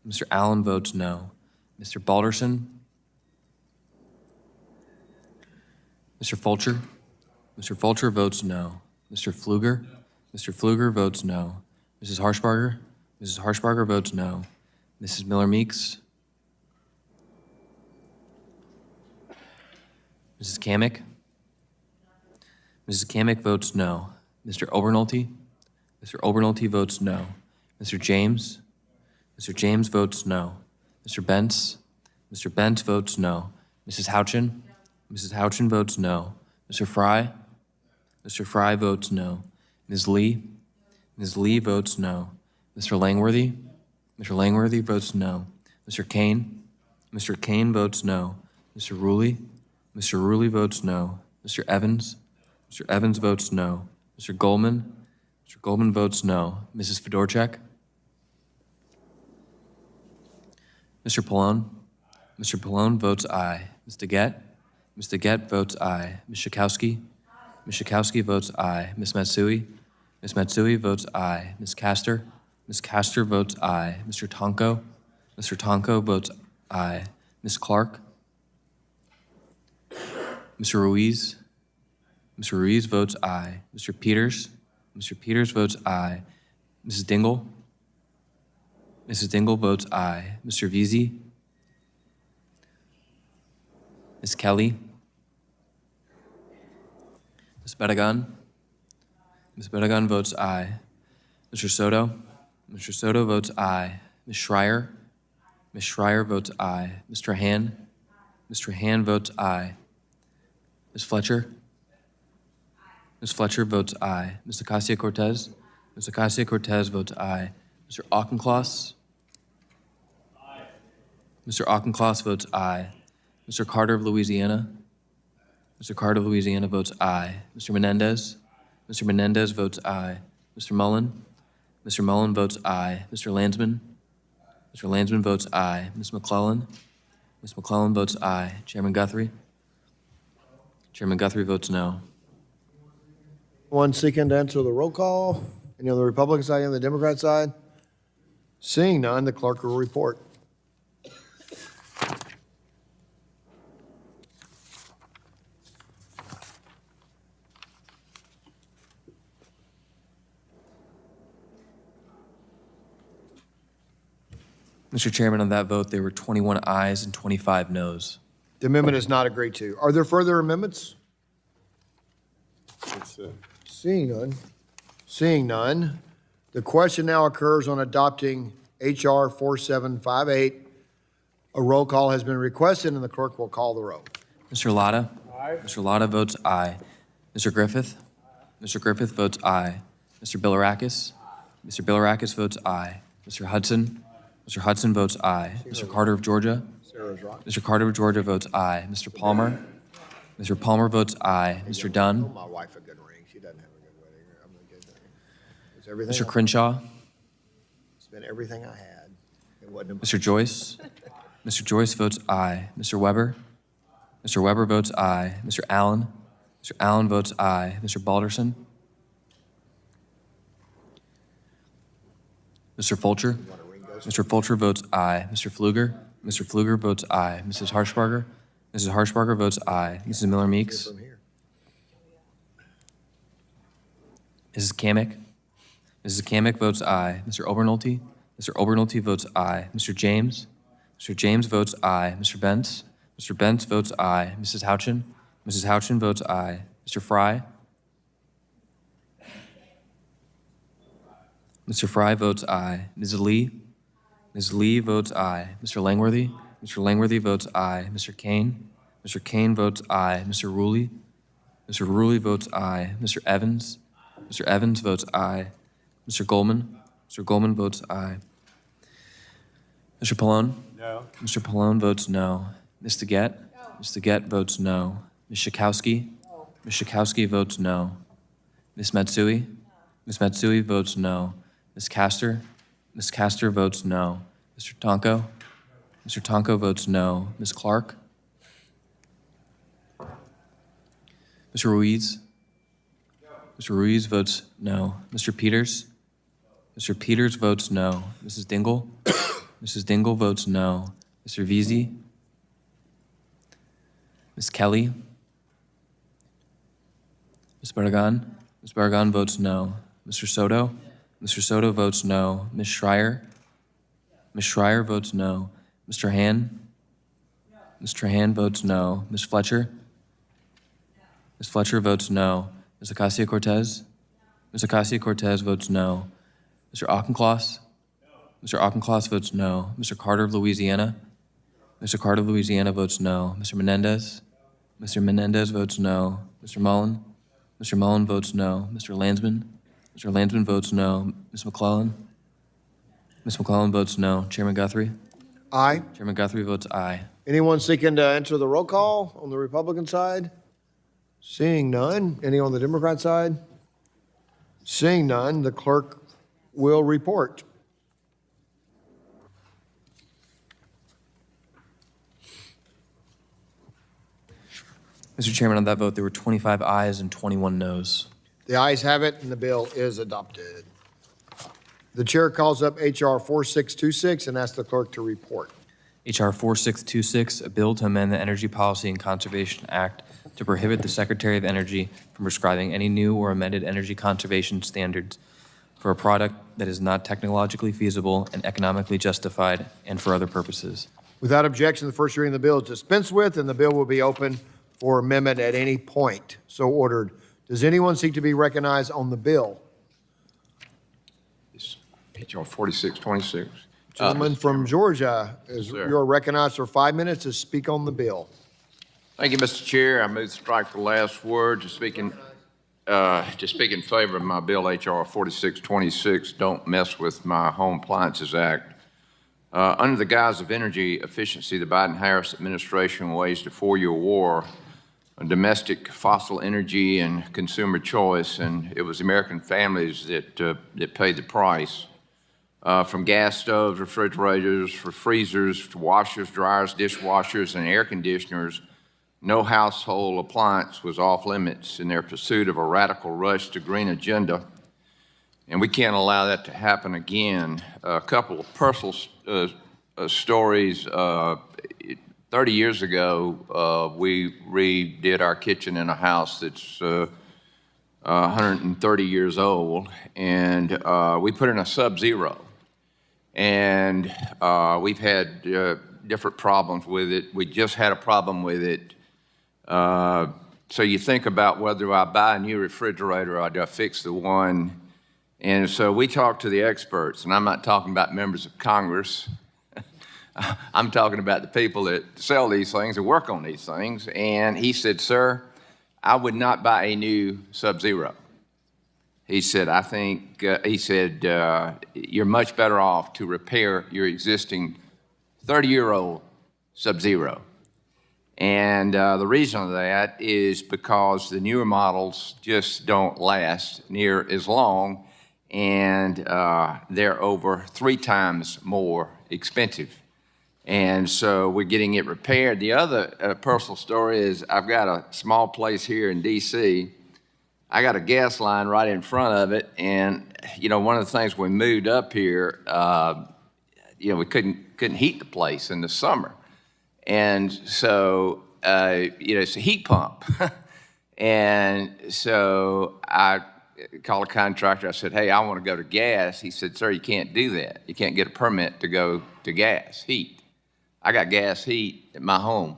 Mr. Allen votes no. Mr. Balderson? Mr. Fulcher? Mr. Fulcher votes no. Mr. Pfluger? Mr. Pfluger votes no. Mrs. Harshbarger? Mrs. Harshbarger votes no. Mrs. Miller-Meeks? Mrs. Kamick? Mrs. Kamick votes no. Mr. Obernolte? Mr. Obernolte votes no. Mr. James? Mr. James votes no. Mr. Bentz? Mr. Bentz votes no. Mrs. Houchin? Mrs. Houchin votes no. Mr. Fry? Mr. Fry votes no. Ms. Lee? Ms. Lee votes no. Mr. Langworthy? Mr. Langworthy votes no. Mr. Kane? Mr. Kane votes no. Mr. Ruley? Mr. Ruley votes no. Mr. Evans? Mr. Evans votes no. Mr. Goldman? Mr. Goldman votes no. Mrs. Fedorchak? Mr. Pallone? Mr. Pallone votes aye. Ms. DeGette? Ms. DeGette votes aye. Ms. Schakowsky? Ms. Schakowsky votes aye. Ms. Matsui? Ms. Matsui votes aye. Ms. Castor? Ms. Castor votes aye. Mr. Tonko? Mr. Tonko votes aye. Ms. Clark? Mr. Ruiz? Mr. Ruiz votes aye. Mr. Peters? Mr. Peters votes aye. Mrs. Dingle? Mrs. Dingle votes aye. Mr. Veazey? Ms. Kelly? Ms. Bedegan? Ms. Bedegan votes aye. Mr. Soto? Mr. Soto votes aye. Ms. Schreier? Ms. Schreier votes aye. Mr. Han? Mr. Han votes aye. Ms. Fletcher? Ms. Fletcher votes aye. Ms. Acacia-Cortez? Ms. Acacia-Cortez votes aye. Mr. Auchincloss? Mr. Auchincloss votes aye. Mr. Carter of Louisiana? Mr. Carter of Louisiana votes aye. Mr. Menendez? Mr. Menendez votes aye. Mr. Mullen? Mr. Mullen votes aye. Mr. Landsman? Mr. Landsman votes aye. Ms. McClellan? Ms. McClellan votes aye. Chairman Guthrie? Chairman Guthrie votes no. One seeking to answer the roll call. Any on the Republican side, any on the Democrat side? Seeing none, the clerk will report. Mr. Chairman, on that vote, there were 21 ayes and 25 noes. The amendment is not agreed to. Are there further amendments? Seeing none, the question now occurs on adopting H.R. 4758. A roll call has been requested, and the clerk will call the roll. Mr. Latta? Aye. Mr. Latta votes aye. Mr. Griffith? Mr. Griffith votes aye. Mr. Bilirakis? Mr. Bilirakis votes aye. Mr. Hudson? Mr. Hudson votes aye. Mr. Carter of Georgia? Mr. Carter of Georgia votes aye. Mr. Palmer? Mr. Palmer votes aye. Mr. Dunn? My wife a good ring. She doesn't have a good wedding ring. I'm gonna get that. It's everything. Mr. Crenshaw? It's been everything I had. It wasn't. Mr. Joyce? Mr. Joyce votes aye. Mr. Weber? Mr. Weber votes aye. Mr. Allen? Mr. Allen votes aye. Mr. Balderson? Mr. Fulcher? Mr. Fulcher votes aye. Mr. Pfluger? Mr. Pfluger votes aye. Mrs. Harshbarger? Mrs. Harshbarger votes aye. Mrs. Miller Meeks? Mrs. Kamick? Mrs. Kamick votes aye. Mr. Obernolte? Mr. Obernolte votes aye. Mr. James? Mr. James votes aye. Mr. Bentz? Mr. Bentz votes aye. Mrs. Houchin? Mrs. Houchin votes aye. Mr. Fry? Mr. Fry votes aye. Ms. Lee? Ms. Lee votes aye. Mr. Langworthy? Mr. Langworthy votes aye. Mr. Kane? Mr. Kane votes aye. Mr. Ruley? Mr. Ruley votes aye. Mr. Evans? Mr. Evans votes aye. Mr. Goldman? Mr. Goldman votes aye. Mr. Pallone? No. Mr. Pallone votes no. Ms. Deget? Ms. Deget votes no. Ms. Schakowsky? Ms. Schakowsky votes no. Ms. Matsui? Ms. Matsui votes no. Ms. Castor? Ms. Castor votes no. Mr. Tonko? Mr. Tonko votes no. Ms. Clark? Mr. Ruiz? Mr. Ruiz votes no. Mr. Peters? Mr. Peters votes no. Mrs. Dingle? Mrs. Dingle votes no. Mr. Veazey? Ms. Kelly? Ms. Barragan? Ms. Barragan votes no. Mr. Soto? Mr. Soto votes no. Ms. Schreier? Ms. Schreier votes no. Mr. Han? Mr. Han votes no. Ms. Fletcher? Ms. Fletcher votes no. Ms. Ocasio-Cortez? Ms. Ocasio-Cortez votes no. Mr. Auchincloss? Mr. Auchincloss votes no. Mr. Carter of Louisiana? Mr. Carter of Louisiana votes no. Mr. Menendez? Mr. Menendez votes no. Mr. Mullen? Mr. Mullen votes no. Mr. Landsman? Mr. Landsman votes no. Ms. McClellan? Ms. McClellan votes no. Chairman Guthrie? Aye. Chairman Guthrie votes aye. Anyone seeking to enter the roll call on the Republican side? Seeing none. Any on the Democrat side? Seeing none, the clerk will report. Mr. Chairman, on that vote, there were 25 ayes and 21 noes. The ayes have it, and the bill is adopted. The chair calls up H.R. 4626 and asks the clerk to report. H.R. 4626, a bill to amend the Energy Policy and Conservation Act to prohibit the Secretary of Energy from prescribing any new or amended energy conservation standards for a product that is not technologically feasible and economically justified and for other purposes. Without objection, the first reading of the bill is dispensed with, and the bill will be open for amendment at any point. So ordered. Does anyone seek to be recognized on the bill? H.R. 4626. Gentleman from Georgia, you're recognized for 5 minutes to speak on the bill. Thank you, Mr. Chair. I move to strike the last word to speak in favor of my bill, H.R. 4626, Don't Mess with My Home Appliances Act. Under the guise of energy efficiency, the Biden-Harris administration waged a 4-year war on domestic fossil energy and consumer choice, and it was American families that paid the price. From gas stoves, refrigerators, freezers, to washers, dryers, dishwashers, and air conditioners, no household appliance was off limits in their pursuit of a radical rush to green agenda, and we can't allow that to happen again. A couple of personal stories. 30 years ago, we redid our kitchen in a house that's 130 years old, and we put in a Sub-Zero. And we've had different problems with it. We just had a problem with it So you think about whether I buy a new refrigerator or do I fix the one. And so we talked to the experts, and I'm not talking about members of Congress. I'm talking about the people that sell these things and work on these things. And he said, sir, I would not buy a new Sub-Zero. He said, you're much better off to repair your existing 30-year-old Sub-Zero. And the reason of that is because the newer models just don't last near as long, and they're over 3 times more expensive. And so we're getting it repaired. The other personal story is I've got a small place here in D.C. I got a gas line right in front of it, and one of the things when we moved up here, we couldn't heat the place in the summer, and so it's a heat pump, and so I called a contractor. I said, "Hey, I want to go to gas." He said, "Sir, you can't do that. You can't get a permit to go to gas heat." I got gas heat at my home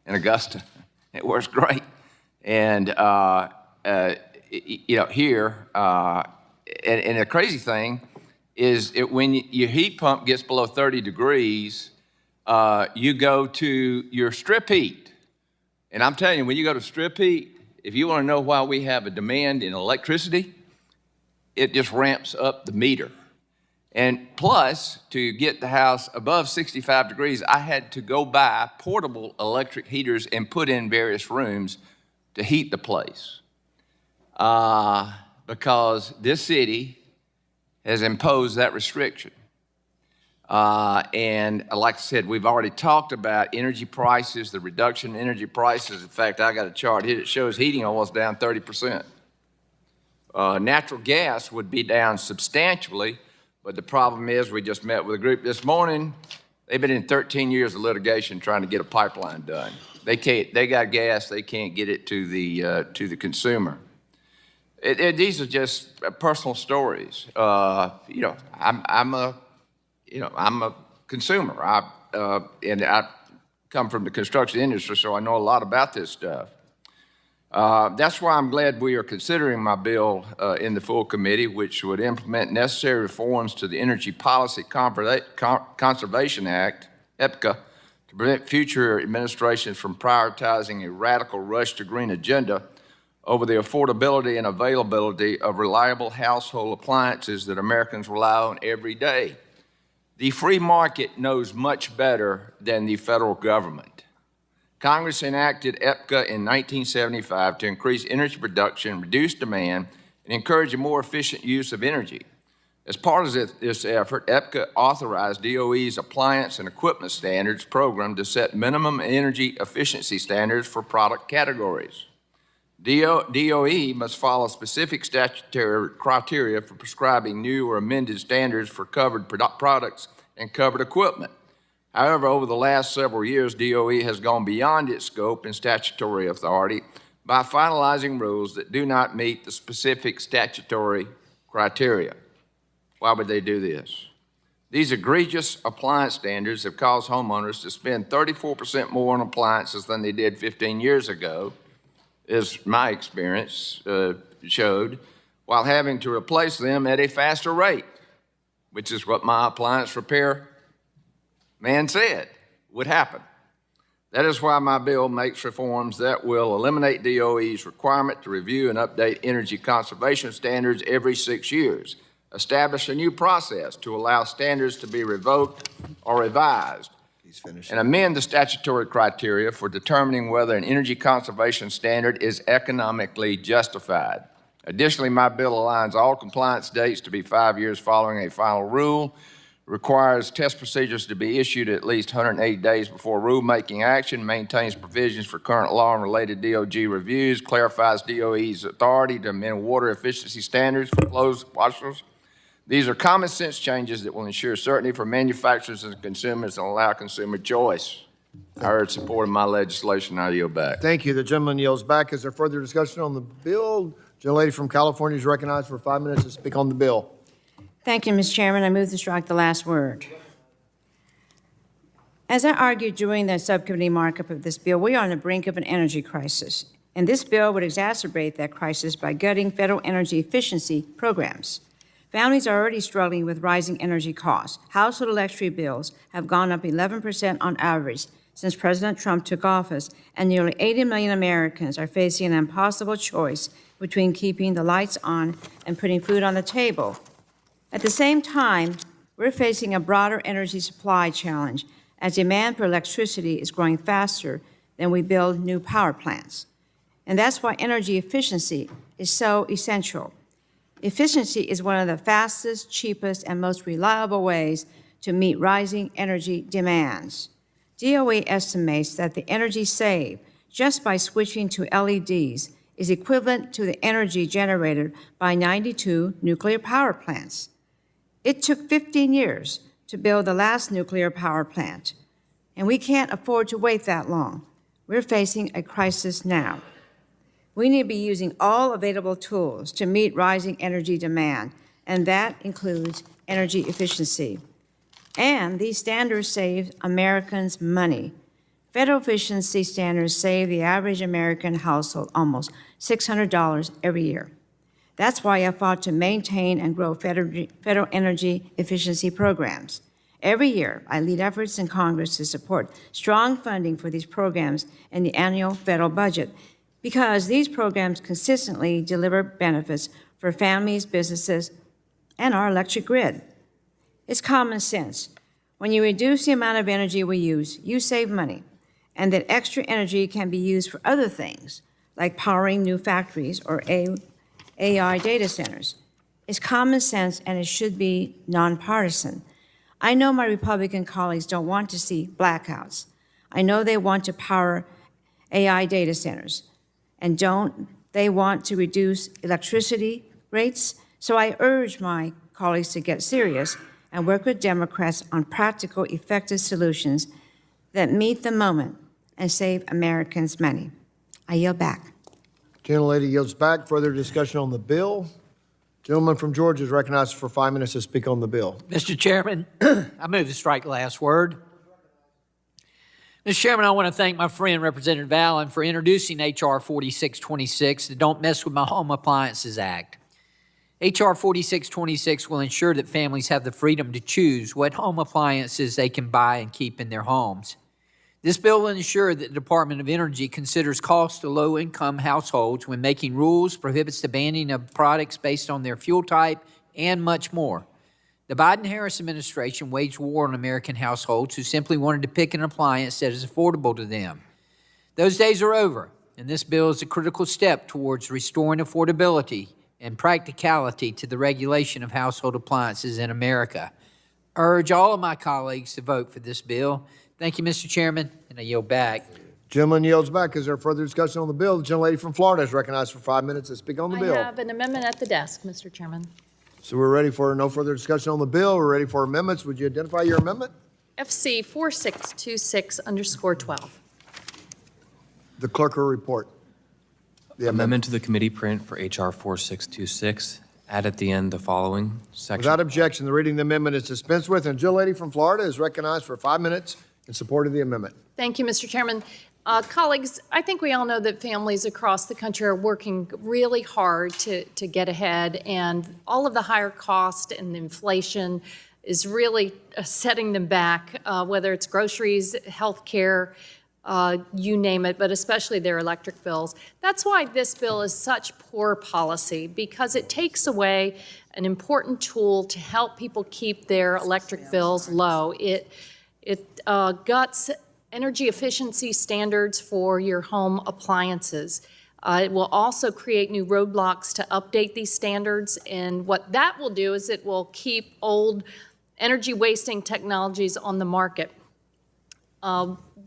in Augusta. It works great, and here, and the crazy thing is when your heat pump gets below 30 degrees, you go to your strip heat. And I'm telling you, when you go to strip heat, if you want to know why we have a demand in electricity, it just ramps up the meter. And plus, to get the house above 65 degrees, I had to go buy portable electric heaters and put in various rooms to heat the place. Because this city has imposed that restriction. And like I said, we've already talked about energy prices, the reduction in energy prices. In fact, I got a chart here that shows heating oil is down 30%. Natural gas would be down substantially, but the problem is we just met with a group this morning. They've been in 13 years of litigation trying to get a pipeline done. They got gas, they can't get it to the consumer. These are just personal stories. I'm a consumer. And I come from the construction industry, so I know a lot about this stuff. That's why I'm glad we are considering my bill in the full committee, which would implement necessary reforms to the Energy Policy Conservation Act, EPCA, to prevent future administrations from prioritizing a radical rush to green agenda over the affordability and availability of reliable household appliances that Americans rely on every day. The free market knows much better than the federal government. Congress enacted EPCA in 1975 to increase energy production, reduce demand, and encourage a more efficient use of energy. As part of this effort, EPCA authorized DOE's Appliance and Equipment Standards program to set minimum energy efficiency standards for product categories. DOE must follow specific statutory criteria for prescribing new or amended standards for covered products and covered equipment. However, over the last several years, DOE has gone beyond its scope and statutory authority by finalizing rules that do not meet the specific statutory criteria. Why would they do this? These egregious appliance standards have caused homeowners to spend 34% more on appliances than they did 15 years ago, as my experience showed, while having to replace them at a faster rate, which is what my appliance repair man said would happen. That is why my bill makes reforms that will eliminate DOE's requirement to review and update energy conservation standards every 6 years, establish a new process to allow standards to be revoked or revised, and amend the statutory criteria for determining whether an energy conservation standard is economically justified. Additionally, my bill aligns all compliance dates to be 5 years following a final rule, requires test procedures to be issued at least 180 days before rulemaking action, maintains provisions for current law and related DOG reviews, clarifies DOE's authority to amend water efficiency standards for clothes washers. These are common sense changes that will ensure certainty for manufacturers and consumers and allow consumer choice. I urge support of my legislation. I yield back. Thank you. The gentleman yields back. Is there further discussion on the bill? Gentlelady from California is recognized for 5 minutes to speak on the bill. Thank you, Mr. Chairman. I move to strike the last word. As I argued during the subcommittee markup of this bill, we are on the brink of an energy crisis. And this bill would exacerbate that crisis by gutting federal energy efficiency programs. Families are already struggling with rising energy costs. Household electric bills have gone up 11% on average since President Trump took office, and nearly 80 million Americans are facing an impossible choice between keeping the lights on and putting food on the table. At the same time, we're facing a broader energy supply challenge as demand for electricity is growing faster than we build new power plants. And that's why energy efficiency is so essential. Efficiency is one of the fastest, cheapest, and most reliable ways to meet rising energy demands. DOE estimates that the energy saved just by switching to LEDs is equivalent to the energy generated by 92 nuclear power plants. It took 15 years to build the last nuclear power plant, and we can't afford to wait that long. We're facing a crisis now. We need to be using all available tools to meet rising energy demand, and that includes energy efficiency. And these standards save Americans money. Federal efficiency standards save the average American household almost $600 every year. That's why I fought to maintain and grow federal energy efficiency programs. Every year, I lead efforts in Congress to support strong funding for these programs in the annual federal budget, because these programs consistently deliver benefits for families, businesses, and our electric grid. It's common sense. When you reduce the amount of energy we use, you save money, and that extra energy can be used for other things, like powering new factories or AI data centers. It's common sense, and it should be nonpartisan. I know my Republican colleagues don't want to see blackouts. I know they want to power AI data centers. And don't they want to reduce electricity rates? So I urge my colleagues to get serious and work with Democrats on practical, effective solutions that meet the moment and save Americans money. I yield back. Gentlelady yields back. Further discussion on the bill. Gentleman from Georgia is recognized for 5 minutes to speak on the bill. Mr. Chairman, I move to strike the last word. Mr. Chairman, I want to thank my friend Representative Allen for introducing H.R. 4626, the Don't Mess with My Home Appliances Act. H.R. 4626 will ensure that families have the freedom to choose what home appliances they can buy and keep in their homes. This bill will ensure that the Department of Energy considers cost to low-income households when making rules, prohibits the banning of products based on their fuel type, and much more. The Biden-Harris administration waged war on American households who simply wanted to pick an appliance that is affordable to them. Those days are over, and this bill is a critical step towards restoring affordability and practicality to the regulation of household appliances in America. I urge all of my colleagues to vote for this bill. Thank you, Mr. Chairman, and I yield back. Gentleman yields back. Is there further discussion on the bill? The gentlelady from Florida is recognized for 5 minutes to speak on the bill. I have an amendment at the desk, Mr. Chairman. So we're ready for no further discussion on the bill. We're ready for amendments. Would you identify your amendment? FC 4626_12. The clerk will report. The Amendment to the committee print for H.R. 4626. Add at the end the following section. Without objection, the reading of the amendment is dispensed with, and gentlelady from Florida is recognized for 5 minutes in support of the amendment. Thank you, Mr. Chairman. Colleagues, I think we all know that families across the country are working really hard to get ahead, and all of the higher cost and inflation is really setting them back, whether it's groceries, health care, you name it, but especially their electric bills. That's why this bill is such poor policy, because it takes away an important tool to help people keep their electric bills low. It guts energy efficiency standards for your home appliances. It will also create new roadblocks to update these standards, and what that will do is it will keep old energy wasting technologies on the market.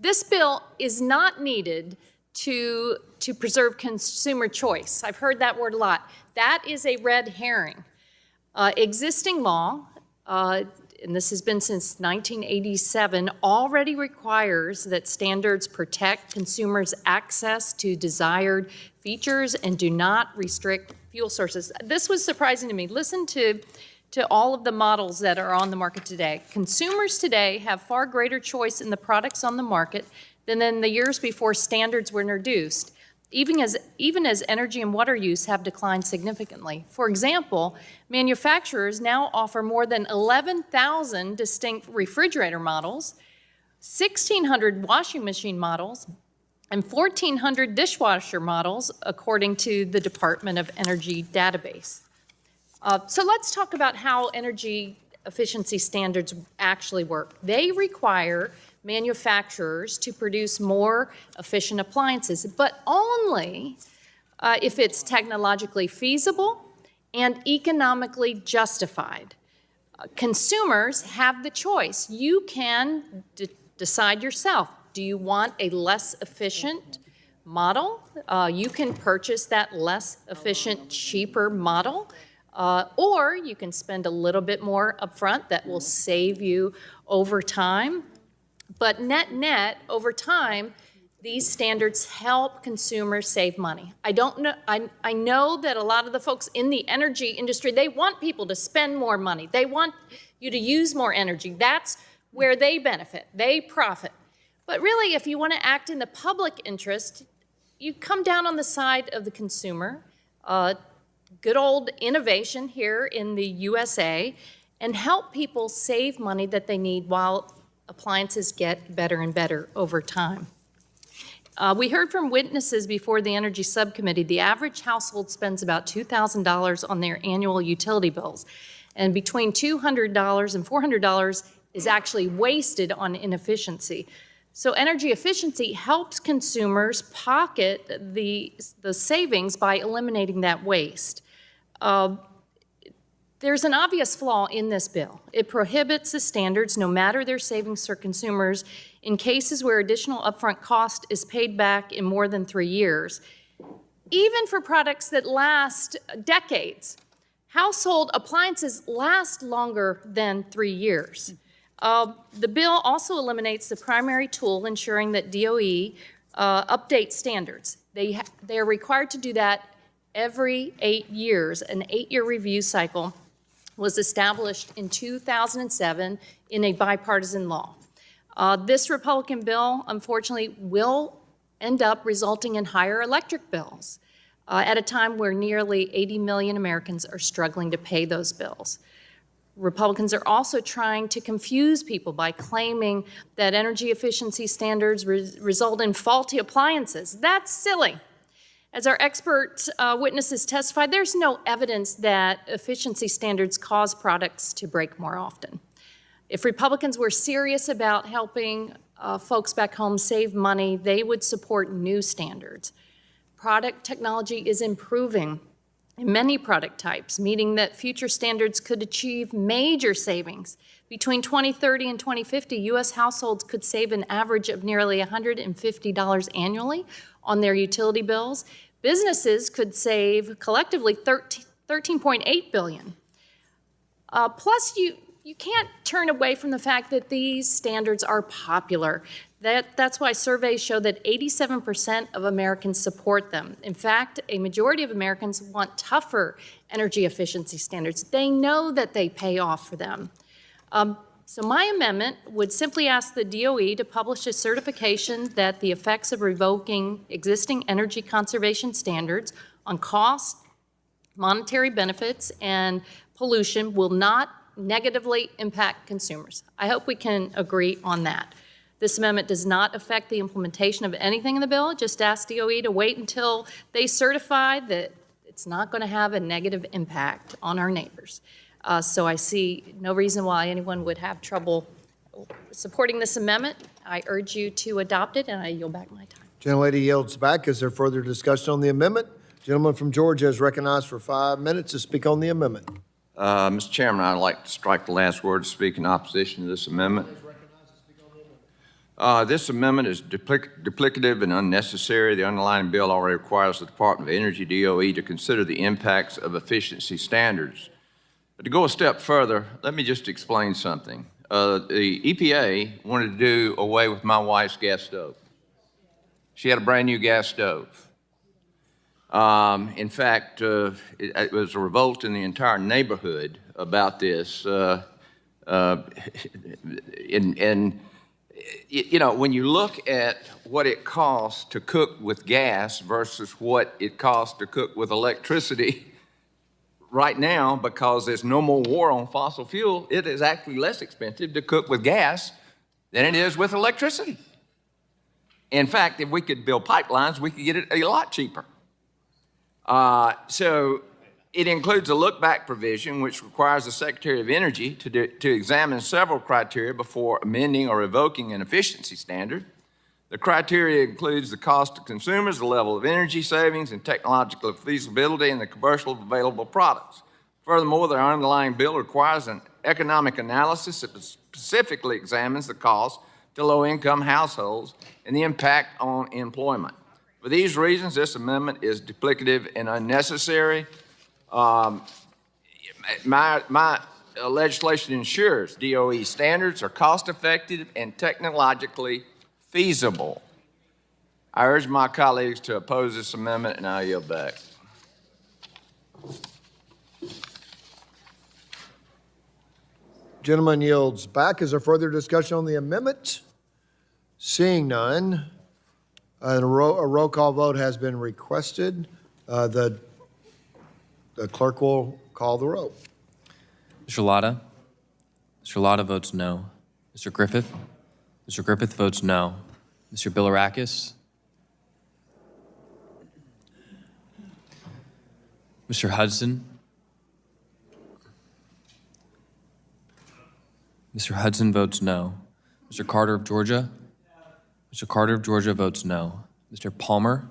This bill is not needed to preserve consumer choice. I've heard that word a lot. That is a red herring. Existing law, and this has been since 1987, already requires that standards protect consumers' access to desired features and do not restrict fuel sources. This was surprising to me. Listen to all of the models that are on the market today. Consumers today have far greater choice in the products on the market than in the years before standards were introduced. even as energy and water use have declined significantly. For example, manufacturers now offer more than 11,000 distinct refrigerator models, 1,600 washing machine models, and 1,400 dishwasher models, according to the Department of Energy database. So let's talk about how energy efficiency standards actually work. They require manufacturers to produce more efficient appliances, but only if it's technologically feasible and economically justified. Consumers have the choice. You can decide yourself. Do you want a less efficient model? You can purchase that less efficient, cheaper model. Or you can spend a little bit more upfront that will save you over time. But net, over time, these standards help consumers save money. I know that a lot of the folks in the energy industry, they want people to spend more money. They want you to use more energy. That's where they benefit. They profit. But really, if you want to act in the public interest, you come down on the side of the consumer. Good old innovation here in the USA, and help people save money that they need while appliances get better and better over time. We heard from witnesses before the Energy Subcommittee, the average household spends about $2,000 on their annual utility bills, and between $200 and $400 is actually wasted on inefficiency. So energy efficiency helps consumers pocket the savings by eliminating that waste. There's an obvious flaw in this bill. It prohibits the standards, no matter their savings for consumers, in cases where additional upfront cost is paid back in more than 3 years. Even for products that last decades, household appliances last longer than 3 years. The bill also eliminates the primary tool ensuring that DOE updates standards. They are required to do that every 8 years. An 8-year review cycle was established in 2007 in a bipartisan law. This Republican bill, unfortunately, will end up resulting in higher electric bills at a time where nearly 80 million Americans are struggling to pay those bills. Republicans are also trying to confuse people by claiming that energy efficiency standards result in faulty appliances. That's silly. As our expert witnesses testified, there's no evidence that efficiency standards cause products to break more often. If Republicans were serious about helping folks back home save money, they would support new standards. Product technology is improving in many product types, meaning that future standards could achieve major savings. Between 2030 and 2050, U.S. households could save an average of nearly $150 annually on their utility bills. Businesses could save collectively $13.8 billion. Plus, you can't turn away from the fact that these standards are popular. That's why surveys show that 87% of Americans support them. In fact, a majority of Americans want tougher energy efficiency standards. They know that they pay off for them. So my amendment would simply ask the DOE to publish a certification that the effects of revoking existing energy conservation standards on cost, monetary benefits, and pollution will not negatively impact consumers. I hope we can agree on that. This amendment does not affect the implementation of anything in the bill. Just ask DOE to wait until they certify that it's not going to have a negative impact on our neighbors. So I see no reason why anyone would have trouble supporting this amendment. I urge you to adopt it, and I yield back my time. Gentlelady yields back. Is there further discussion on the amendment? Gentleman from Georgia is recognized for 5 minutes to speak on the amendment. Mr. Chairman, I'd like to strike the last word to speak in opposition to this amendment. This amendment is duplicative and unnecessary. The underlying bill already requires the Department of Energy, DOE, to consider the impacts of efficiency standards. But to go a step further, let me just explain something. The EPA wanted to do away with my wife's gas stove. She had a brand new gas stove. In fact, it was a revolt in the entire neighborhood about this. And you know, when you look at what it costs to cook with gas versus what it costs to cook with electricity, right now, because there's no more war on fossil fuel, it is actually less expensive to cook with gas than it is with electricity. In fact, if we could build pipelines, we could get it a lot cheaper. So it includes a look-back provision, which requires the Secretary of Energy to examine several criteria before amending or revoking an efficiency standard. The criteria includes the cost to consumers, the level of energy savings, and technological feasibility in the commercial available products. Furthermore, the underlying bill requires an economic analysis that specifically examines the cost to low-income households and the impact on employment. For these reasons, this amendment is duplicative and unnecessary. My legislation ensures DOE standards are cost-effective and technologically feasible. I urge my colleagues to oppose this amendment, and I yield back. Gentleman yields back. Is there further discussion on the amendment? Seeing none, a roll call vote has been requested. The clerk will call the roll. Mr. Latta? Mr. Latta votes no. Mr. Griffith? Mr. Griffith votes no. Mr. Bilirakis? Mr. Hudson? Mr. Hudson votes no. Mr. Carter of Georgia? Mr. Carter of Georgia votes no. Mr. Palmer?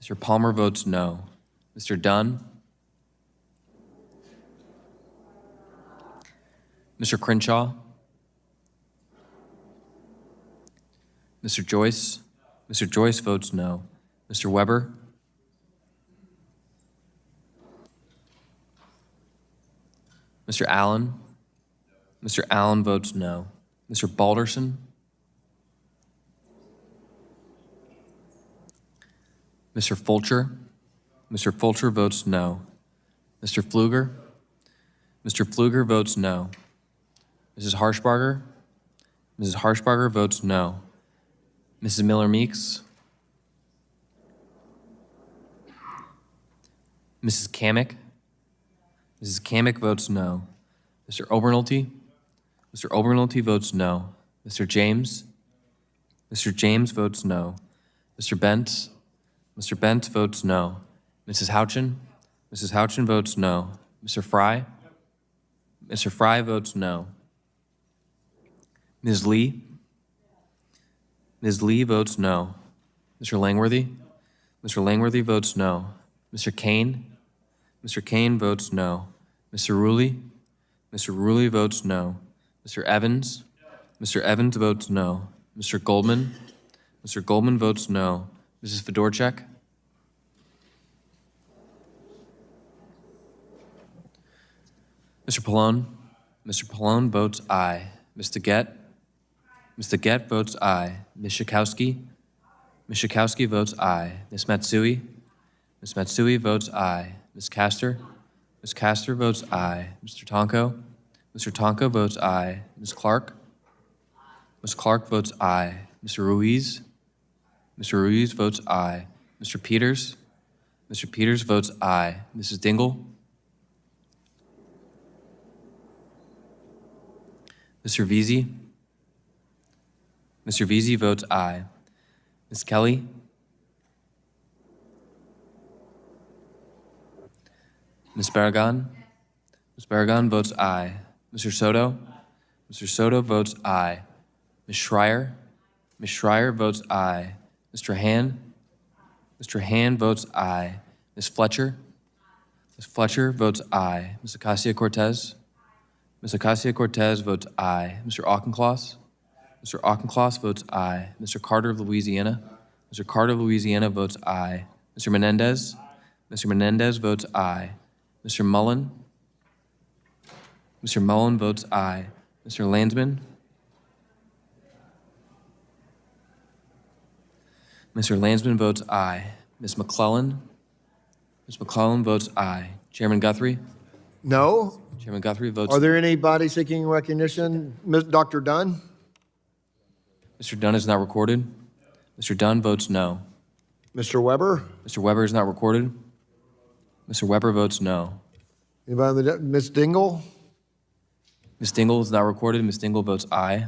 Mr. Palmer votes no. Mr. Dunn? Mr. Crenshaw? Mr. Joyce? Mr. Joyce votes no. Mr. Weber? Mr. Allen? Mr. Allen votes no. Mr. Balderson? Mr. Fulcher? Mr. Fulcher votes no. Mr. Pfluger? Mr. Pfluger votes no. Mrs. Harshbarger? Mrs. Harshbarger votes no. Mrs. Miller-Meeks? Mrs. Kamick? Mrs. Kamick votes no. Mr. Obernolte? Mr. Obernolte votes no. Mr. James? Mr. James votes no. Mr. Bentz? Mr. Bentz votes no. Mrs. Houchin? Mrs. Houchin votes no. Mr. Fry? Mr. Fry votes no. Ms. Lee? Ms. Lee votes no. Mr. Langworthy? Mr. Langworthy votes no. Mr. Kane? Mr. Kane votes no. Mr. Rulli? Mr. Rulli votes no. Mr. Evans? Mr. Evans votes no. Mr. Goldman? Mr. Goldman votes no. Mrs. Fedorchak? Mr. Pallone? Mr. Pallone votes aye. Mr. Gett? Mr. Gett votes aye. Ms. Schakowsky? Ms. Schakowsky votes aye. Ms. Matsui? Ms. Matsui votes aye. Ms. Castor? Ms. Castor votes aye. Mr. Tonko? Mr. Tonko votes aye. Ms. Clark? Ms. Clark votes aye. Mr. Ruiz? Mr. Ruiz votes aye. Mr. Peters? Mr. Peters votes aye. Mrs. Dingle? Mr. Veazey? Mr. Veazey votes aye. Ms. Kelly? Ms. Barragan? Ms. Barragan votes aye. Mr. Soto? Mr. Soto votes aye. Ms. Schreier? Ms. Schreier votes aye. Mr. Hand? Mr. Hand votes aye. Ms. Fletcher? Ms. Fletcher votes aye. Ms. Acacia-Cortez? Ms. Acacia-Cortez votes aye. Mr. Auchincloss? Mr. Auchincloss votes aye. Mr. Carter of Louisiana? Mr. Carter of Louisiana votes aye. Mr. Menendez? Mr. Menendez votes aye. Mr. Mullen? Mr. Mullen votes aye. Mr. Landsman? Mr. Landsman votes aye. Ms. McClellan? Ms. McClellan votes aye. Chairman Guthrie? No. Chairman Guthrie votes Are there anybody seeking recognition? Dr. Dunn? Mr. Dunn is not recorded. Mr. Dunn votes no. Mr. Weber? Mr. Weber is not recorded. Mr. Weber votes no. Anybody, Ms. Dingle? Ms. Dingle is not recorded. Ms. Dingle votes aye.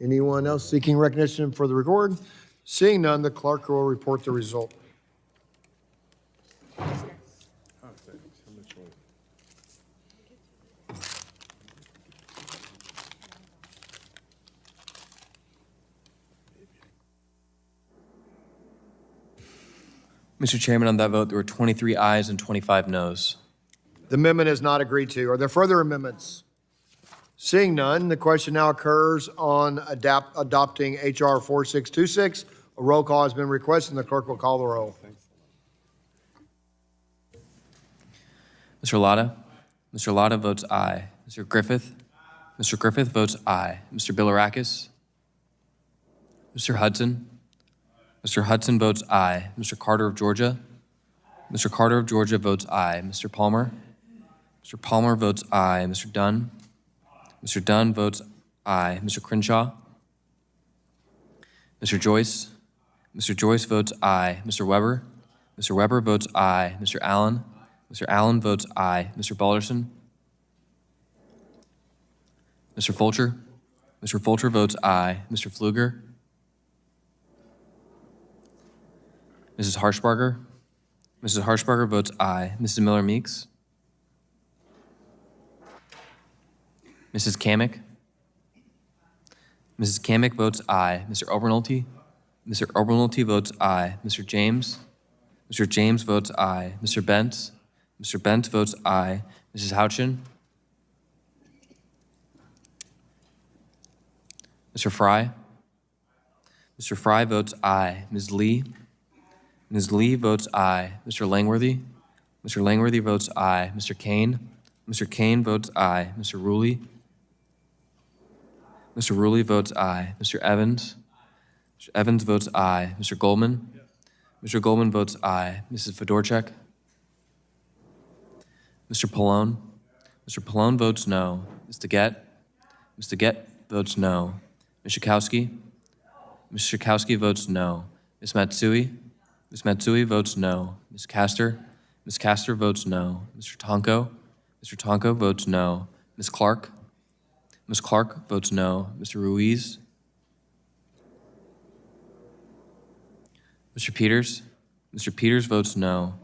Anyone else seeking recognition for the record? Seeing none, the clerk will report the result. Mr. Chairman, on that vote, there were 23 ayes and 25 noes. The amendment is not agreed to. Are there further amendments? Seeing none, the question now occurs on adopting H.R. 4626. A roll call has been requested, and the clerk will call the roll. Mr. Latta? Mr. Latta votes aye. Mr. Griffith? Mr. Griffith votes aye. Mr. Bilirakis? Mr. Hudson? Mr. Hudson votes aye. Mr. Carter of Georgia? Mr. Carter of Georgia votes aye. Mr. Palmer? Mr. Palmer votes aye. Mr. Dunn? Mr. Dunn votes aye. Mr. Crenshaw? Mr. Joyce? Mr. Joyce votes aye. Mr. Weber? Mr. Weber votes aye. Mr. Allen? Mr. Allen votes aye. Mr. Balderson? Mr. Fulcher? Mr. Fulcher votes aye. Mr. Pfluger? Mrs. Harshbarger? Mrs. Harshbarger votes aye. Mrs. Miller Meeks? Mrs. Kamick? Mrs. Kamick votes aye. Mr. Obernolte? Mr. Obernolte votes aye. Mr. James? Mr. James votes aye. Mr. Bentz? Mr. Bentz votes aye. Mrs. Houchin? Mr. Fry? Mr. Fry votes aye. Ms. Lee? Ms. Lee votes aye. Mr. Langworthy? Mr. Langworthy votes aye. Mr. Kane? Mr. Kane votes aye. Mr. Ruley? Mr. Ruley votes aye. Mr. Evans? Mr. Evans votes aye. Mr. Goldman? Mr. Goldman votes aye. Mrs. Fedorchak? Mr. Pallone? Mr. Pallone votes no. Mr. Gett? Mr. Gett votes no. Ms. Schakowsky? Ms. Schakowsky votes no. Ms. Matsui? Ms. Matsui votes no. Ms. Castor? Ms. Castor votes no. Mr. Tonko? Mr. Tonko votes no. Ms. Clark? Ms. Clark votes no. Mr. Ruiz? Mr. Peters? Mr. Peters votes no.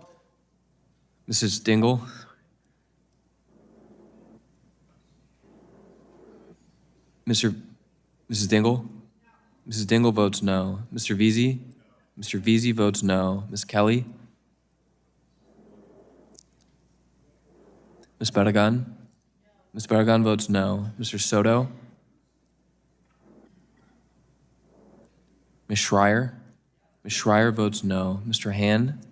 Mrs. Dingle? Mrs. Dingle? Mrs. Dingle votes no. Mr. Veazey? Mr. Veazey votes no. Ms. Kelly? Ms. Barragan? Ms. Barragan votes no. Mr. Soto? Ms. Schreier? Ms. Schreier votes no. Mr. Hand?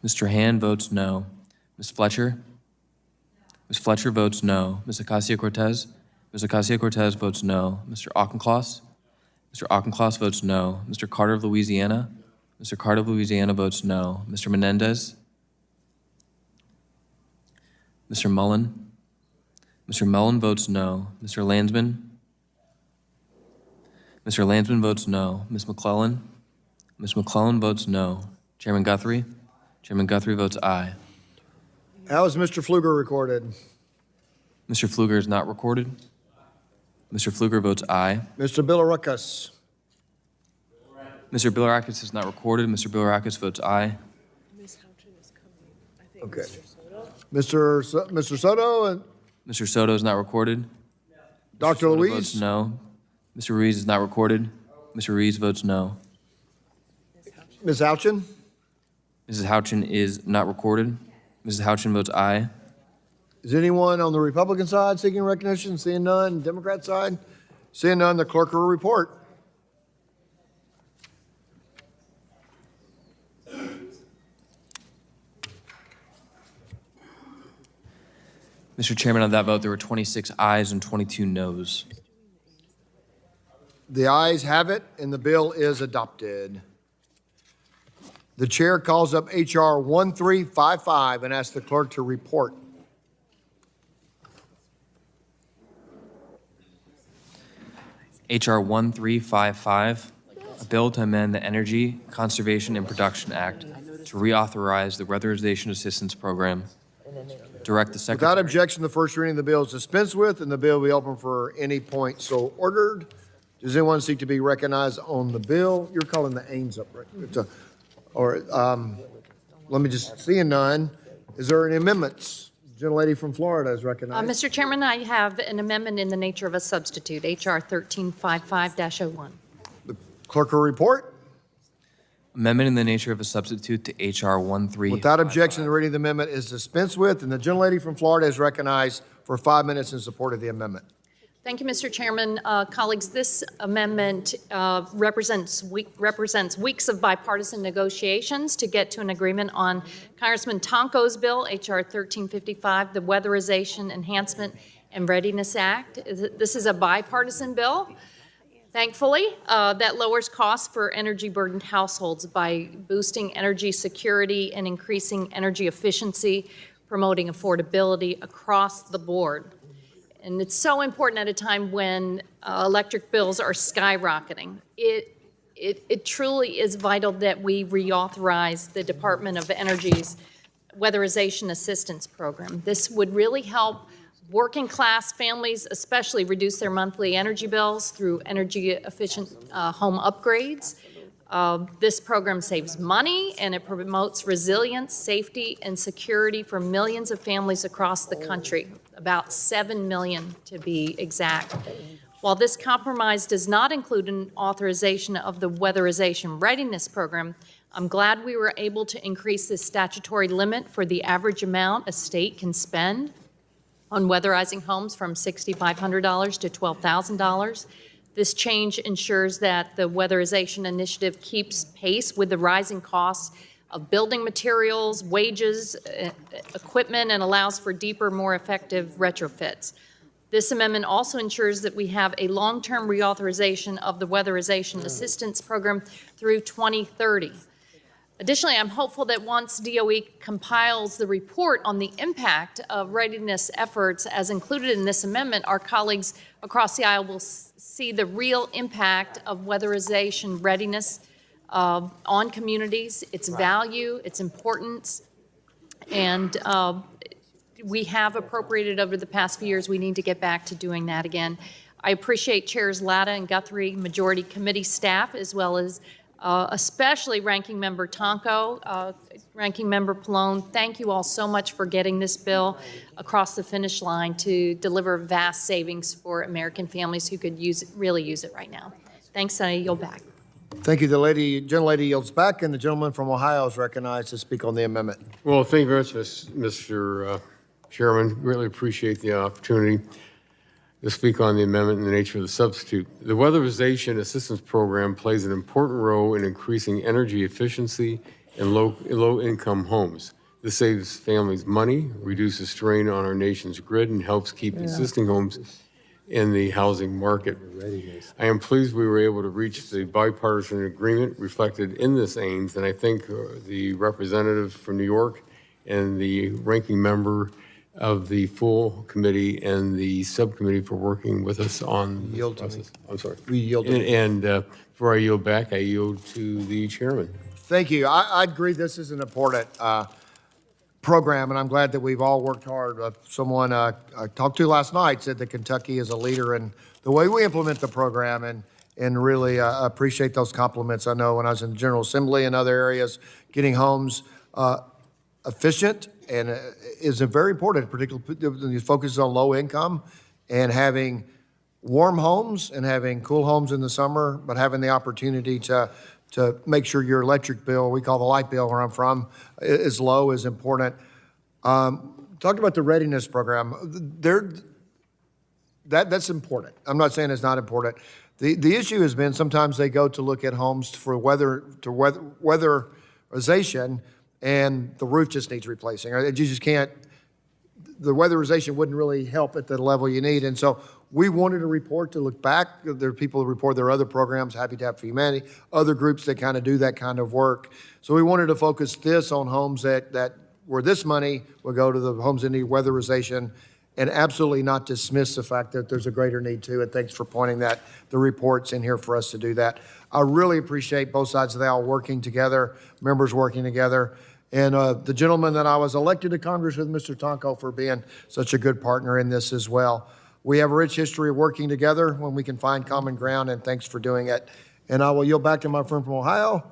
Mr. Hand votes no. Ms. Fletcher? Ms. Fletcher votes no. Ms. Ocasio-Cortez? Ms. Ocasio-Cortez votes no. Mr. Auchincloss? Mr. Auchincloss votes no. Mr. Carter of Louisiana? Mr. Carter of Louisiana votes no. Mr. Menendez? Mr. Mullen? Mr. Mullen votes no. Mr. Landsman? Mr. Landsman votes no. Ms. McClellan? Ms. McClellan votes no. Chairman Guthrie? Chairman Guthrie votes aye. How is Mr. Pfluger recorded? Mr. Pfluger is not recorded. Mr. Pfluger votes aye. Mr. Bilirakis? Mr. Bilirakis is not recorded. Mr. Bilirakis votes aye. Okay. Mr. Soto and Mr. Soto is not recorded. Dr. Mr. Soto Luis? votes no. Mr. Ruiz is not recorded. Mr. Ruiz votes no. Ms. Houchin? Mrs. Houchin is not recorded. Mrs. Houchin votes aye. Is anyone on the Republican side seeking recognition? Seeing none. Democrat side? Seeing none, the clerk will report. Mr. Chairman, on that vote, there were 26 ayes and 22 noes. The ayes have it, and the bill is adopted. The chair calls up H.R. 1355 and asks the clerk to report. H.R. 1355, a bill to amend the Energy Conservation and Production Act to reauthorize the Weatherization Assistance Program, direct the Secretary. Without objection, the first reading of the bill is dispensed with, and the bill will be open for any point so ordered. Does anyone seek to be recognized on the bill? You're calling the Ames up, right? Let me just, seeing none, is there any amendments? Gentlelady from Florida is recognized. Mr. Chairman, I have an amendment in the nature of a substitute, H.R. 1355-01. Clerk will report. Amendment in the nature of a substitute to H.R. 13. Without objection, the reading of the amendment is dispensed with, and the gentlelady from Florida is recognized for 5 minutes in support of the amendment. Thank you, Mr. Chairman. Colleagues, this amendment represents weeks of bipartisan negotiations to get to an agreement on Congressman Tonko's bill, H.R. 1355, the Weatherization Enhancement and Readiness Act. This is a bipartisan bill, thankfully, that lowers costs for energy-burdened households by boosting energy security and increasing energy efficiency, promoting affordability across the board. And it's so important at a time when electric bills are skyrocketing. It truly is vital that we reauthorize the Department of Energy's Weatherization Assistance Program. This would really help working class families especially reduce their monthly energy bills through energy efficient home upgrades. This program saves money and it promotes resilience, safety, and security for millions of families across the country, about 7 million to be exact. While this compromise does not include an authorization of the Weatherization Readiness Program, I'm glad we were able to increase the statutory limit for the average amount a state can spend on weatherizing homes from $6,500 to $12,000. This change ensures that the Weatherization Initiative keeps pace with the rising costs of building materials, wages, equipment, and allows for deeper, more effective retrofits. This amendment also ensures that we have a long-term reauthorization of the Weatherization Assistance Program through 2030. Additionally, I'm hopeful that once DOE compiles the report on the impact of readiness efforts as included in this amendment, our colleagues across the aisle will see the real impact of weatherization readiness on communities, its value, its importance, and we have appropriated over the past few years. We need to get back to doing that again. I appreciate Chairs Latta and Guthrie, Majority Committee staff, as well as especially Ranking Member Tonko, Ranking Member Pallone. Thank you all so much for getting this bill across the finish line to deliver vast savings for American families who could really use it right now. Thanks, and I yield back. Thank you. The gentlelady yields back, and the gentleman from Ohio is recognized to speak on the amendment. Well, thank you very much, Mr. Chairman. Really appreciate the opportunity to speak on the amendment in the nature of the substitute. The Weatherization Assistance Program plays an important role in increasing energy efficiency in low-income homes. This saves families money, reduces strain on our nation's grid, and helps keep existing homes in the housing market. I am pleased we were able to reach the bipartisan agreement reflected in this Ames, and I thank the representative from New York and the ranking member of the full committee and the subcommittee for working with us on this process. I'm sorry. We yield. And before I yield back, I yield to the chairman. Thank you. I agree this is an important program, and I'm glad that we've all worked hard. Someone I talked to last night said that Kentucky is a leader in the way we implement the program, and really appreciate those compliments. I know when I was in the General Assembly and other areas, getting homes efficient and is very important, particularly when you focus on low income and having warm homes and having cool homes in the summer, but having the opportunity to make sure your electric bill, we call the light bill where I'm from, is low is important. Talked about the readiness program. That's important. I'm not saying it's not important. The issue has been sometimes they go to look at homes for weatherization, and the roof just needs replacing. You just can't, the weatherization wouldn't really help at the level you need. And so we wanted a report to look back. There are people who report their other programs, Habitat for Humanity, other groups that kind of do that kind of work. So we wanted to focus this on homes that where this money would go to the homes that need weatherization and absolutely not dismiss the fact that there's a greater need too, and thanks for pointing that. The report's in here for us to do that. I really appreciate both sides of the aisle working together, members working together, and the gentleman that I was elected to Congress with, Mr. Tonko, for being such a good partner in this as well. We have a rich history of working together when we can find common ground, and thanks for doing it. And I will yield back to my friend from Ohio.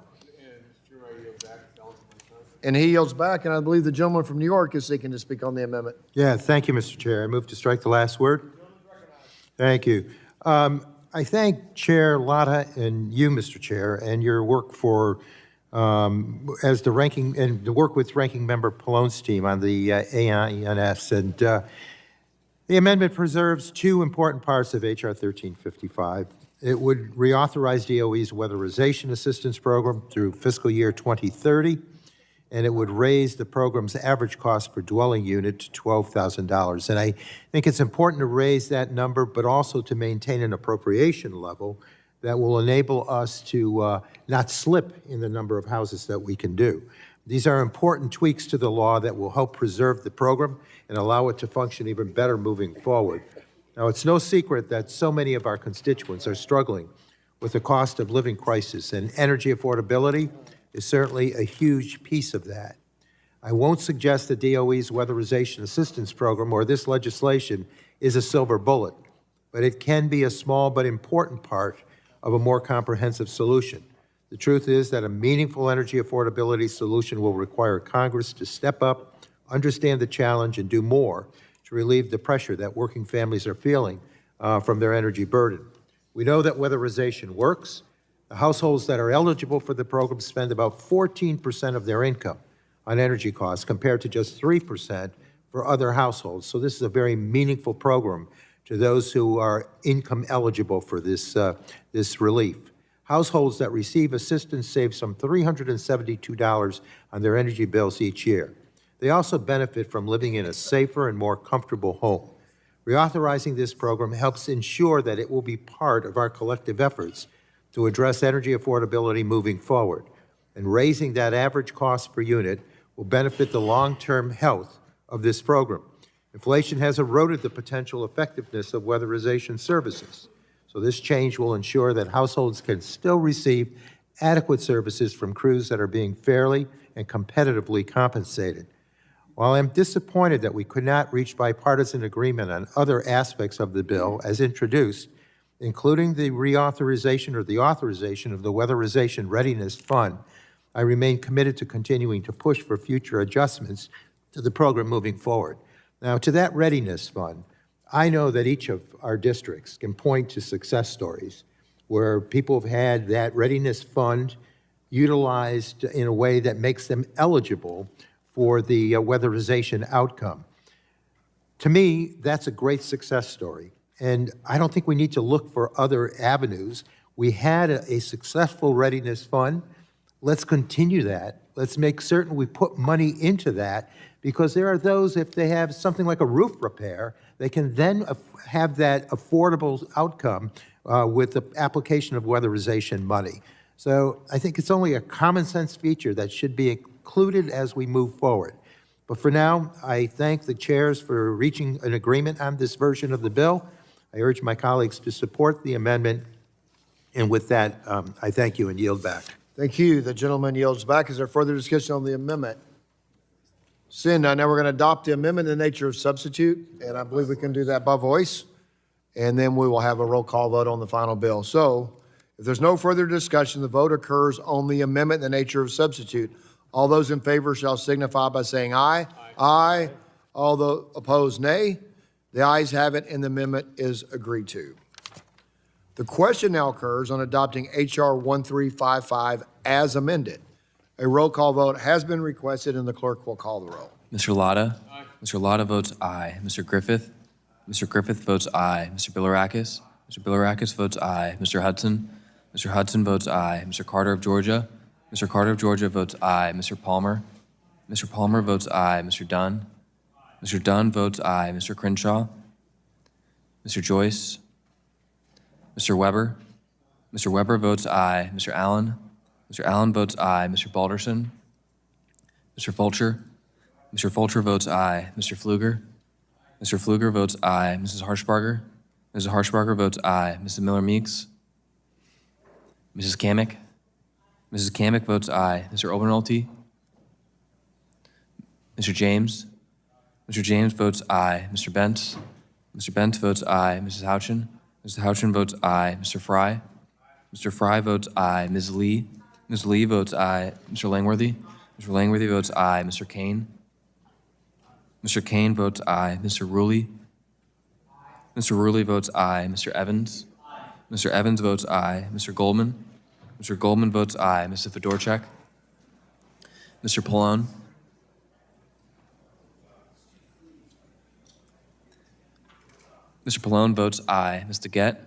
And he yields back, and I believe the gentleman from New York is seeking to speak on the amendment. Yeah, thank you, Mr. Chair. I move to strike the last word. Thank you. I thank Chair Latta and you, Mr. Chair, and your work for, as the ranking, and the work with Ranking Member Palone's team on the AINS. And the amendment preserves two important parts of H.R. 1355. It would reauthorize DOE's weatherization assistance program through fiscal year 2030, and it would raise the program's average cost per dwelling unit to $12,000. And I think it's important to raise that number, but also to maintain an appropriation level that will enable us to not slip in the number of houses that we can do. These are important tweaks to the law that will help preserve the program and allow it to function even better moving forward. Now, it's no secret that so many of our constituents are struggling with the cost of living crisis, and energy affordability is certainly a huge piece of that. I won't suggest that DOE's weatherization assistance program or this legislation is a silver bullet, but it can be a small but important part of a more comprehensive solution. The truth is that a meaningful energy affordability solution will require Congress to step up, understand the challenge, and do more to relieve the pressure that working families are feeling from their energy burden. We know that weatherization works. The households that are eligible for the program spend about 14% of their income on energy costs compared to just 3% for other households. So this is a very meaningful program to those who are income eligible for this, this relief. Households that receive assistance save some $372 on their energy bills each year. They also benefit from living in a safer and more comfortable home. Reauthorizing this program helps ensure that it will be part of our collective efforts to address energy affordability moving forward. And raising that average cost per unit will benefit the long-term health of this program. Inflation has eroded the potential effectiveness of weatherization services. So this change will ensure that households can still receive adequate services from crews that are being fairly and competitively compensated. While I'm disappointed that we could not reach bipartisan agreement on other aspects of the bill as introduced, including the reauthorization or the authorization of the Weatherization Readiness Fund, I remain committed to continuing to push for future adjustments to the program moving forward. Now, to that Readiness Fund, I know that each of our districts can point to success stories where people have had that Readiness Fund utilized in a way that makes them eligible for the weatherization outcome. To me, that's a great success story. And I don't think we need to look for other avenues. We had a successful Readiness Fund. Let's continue that. Let's make certain we put money into that, because there are those, if they have something like a roof repair, they can then have that affordable outcome with the application of weatherization money. So I think it's only a common sense feature that should be included as we move forward. But for now, I thank the chairs for reaching an agreement on this version of the bill. I urge my colleagues to support the amendment. And with that, I thank you and yield back. Thank you. The gentleman yields back. Is there further discussion on the amendment? Seeing none, now we're going to adopt the amendment in the nature of substitute, and I believe we can do that by voice. And then we will have a roll call vote on the final bill. So if there's no further discussion, the vote occurs on the amendment in the nature of substitute. All those in favor shall signify by saying aye. Aye. All those opposed, nay. The ayes have it, and the amendment is agreed to. The question now occurs on adopting H.R. 1355 as amended. A roll call vote has been requested, and the clerk will call the roll. Mr. Latta? Aye. Mr. Latta votes aye. Mr. Griffith? Mr. Griffith votes aye. Mr. Bilirakis? Mr. Bilirakis votes aye. Mr. Hudson? Mr. Hudson votes aye. Mr. Carter of Georgia? Mr. Carter of Georgia votes aye. Mr. Palmer? Mr. Palmer votes aye. Mr. Dunn? Mr. Dunn votes aye. Mr. Crenshaw? Mr. Joyce? Mr. Weber? Mr. Weber votes aye. Mr. Allen? Mr. Allen votes aye. Mr. Balderson? Mr. Fulcher? Mr. Fulcher votes aye. Mr. Pfluger? Mr. Fluger votes aye. Mrs. Harshbarger? Mrs. Harshbarger votes aye. Mrs. Miller-Meeks? Mrs. Kamick? Mrs. Kamick votes aye. Mr. Obernolte? Mr. James? Mr. James votes aye. Mr. Bentz? Mr. Bentz votes aye. Mrs. Houchin? Mrs. Houchin votes aye. Mr. Fry? Mr. Fry votes aye. Ms. Lee? Ms. Lee votes aye. Mr. Langworthy? Mr. Langworthy votes aye. Mr. Kane? Mr. Kane votes aye. Mr. Ruley? Mr. Ruley votes aye. Mr. Evans? Mr. Evans votes aye. Mr. Goldman? Mr. Goldman votes aye. Mrs. Fedorchak? Mr. Pallone? Mr. Pallone votes aye. Mr. Gett?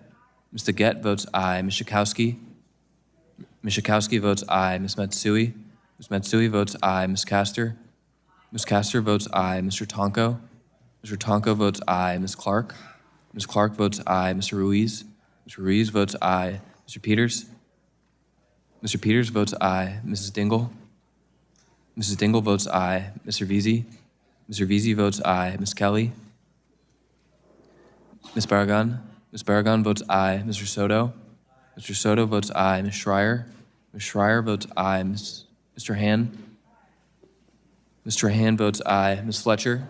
Mr. Gett votes aye. Ms. Schakowsky? Ms. Schakowsky votes aye. Ms. Matsui? Ms. Matsui votes aye. Ms. Castor? Ms. Castor votes aye. Mr. Tonko? Mr. Tonko votes aye. Ms. Clark? Ms. Clark votes aye. Mr. Ruiz? Mr. Ruiz votes aye. Mr. Peters? Mr. Peters votes aye. Mrs. Dingle? Mrs. Dingle votes aye. Mr. Veazey? Mr. Veazey votes aye. Ms. Kelly? Ms. Barragan? Ms. Barragan votes aye. Mr. Soto? Mr. Soto votes aye. Ms. Schreier? Ms. Schreier votes aye. Mr. Han? Mr. Han votes aye. Ms. Fletcher?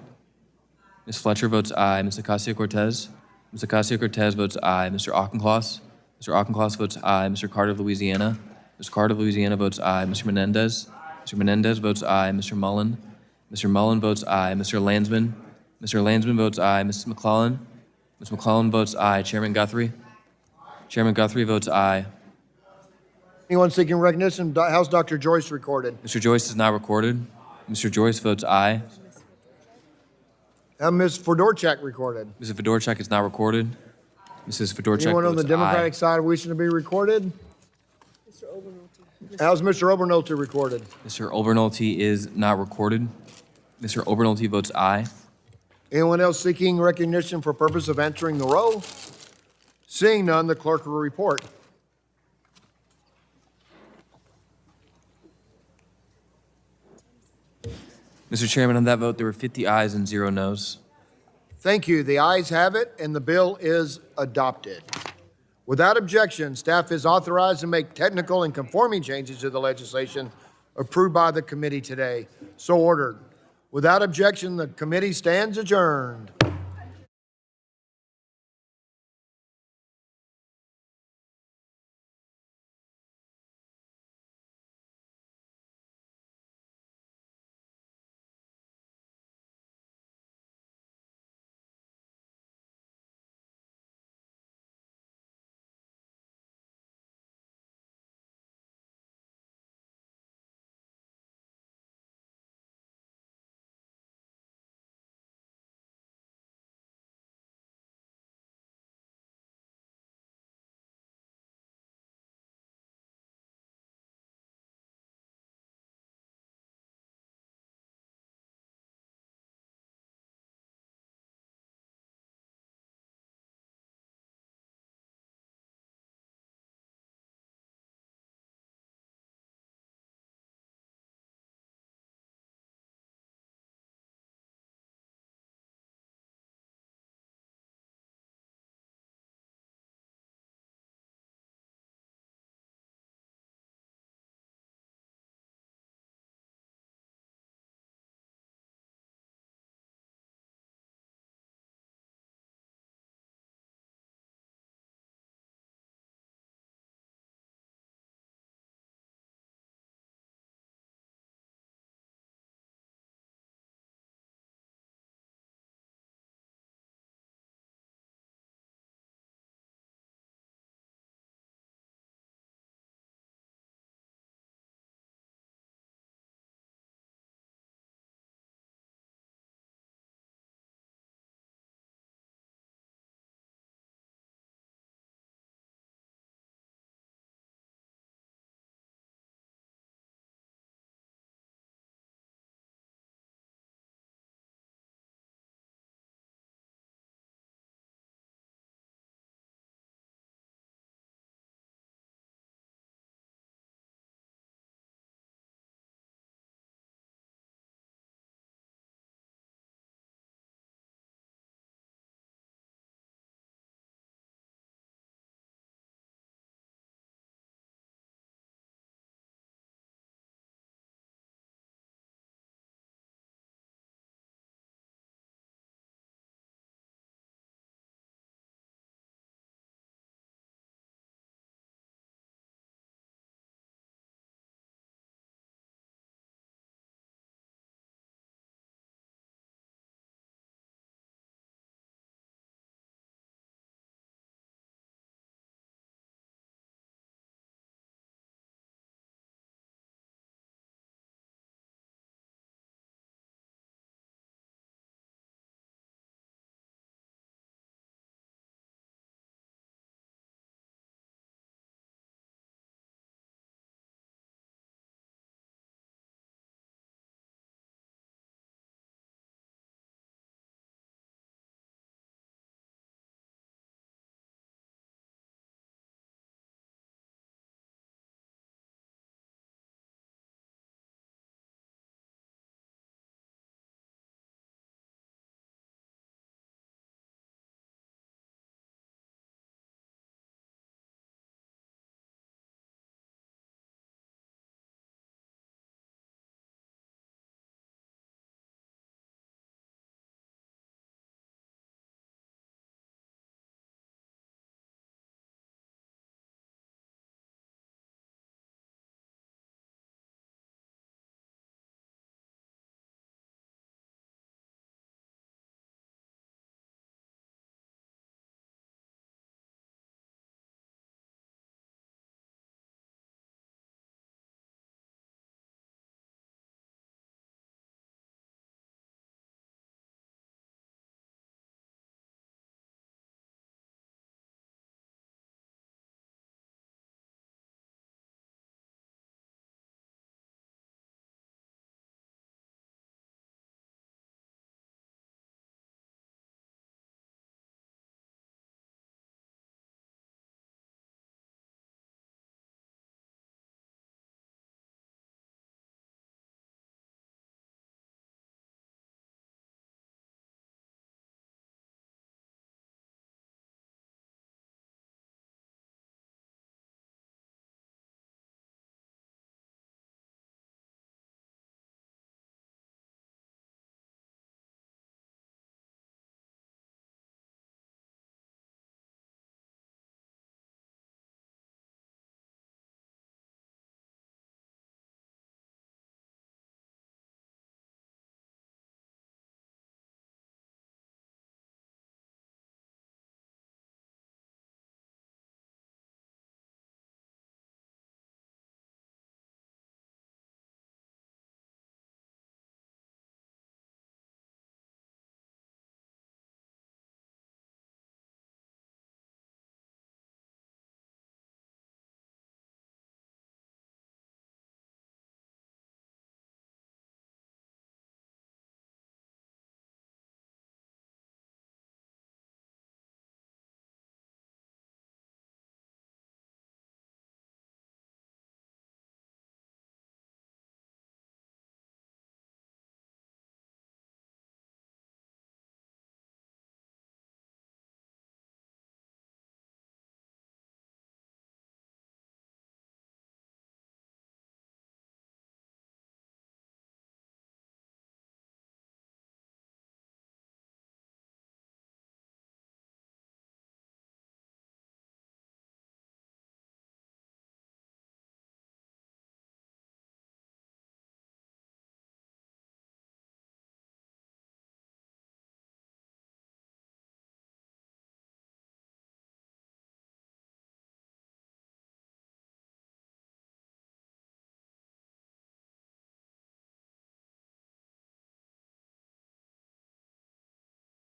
Ms. Fletcher votes aye. Ms. Ocasio-Cortez? Ms. Ocasio-Cortez votes aye. Mr. Auchincloss? Mr. Auchincloss votes aye. Mr. Carter of Louisiana? Mr. Carter of Louisiana votes aye. Mr. Menendez? Mr. Menendez votes aye. Mr. Mullen? Mr. Mullen votes aye. Mr. Landsman? Mr. Landsman votes aye. Mrs. McClellan? Ms. McClellan votes aye. Chairman Guthrie? Chairman Guthrie votes aye. Anyone seeking recognition? How's Dr. Joyce recorded? Mr. Joyce is not recorded. Mr. Joyce votes aye. Ms. Fedorchak recorded? Mrs. Fedorchak is not recorded. Mrs. Fedorchak Anyone on votes the Democratic aye. side wishing to be recorded? How's Mr. Obernolte recorded? Mr. Obernolte is not recorded. Mr. Obernolte votes aye. Anyone else seeking recognition for purpose of entering the roll? Seeing none, the clerk will report. Mr. Chairman, on that vote, there were 50 ayes and 0 noes. Thank you. The ayes have it, and the bill is adopted. Without objection, staff is authorized to make technical and conforming changes to the legislation approved by the committee today. So ordered. Without objection, the committee stands adjourned.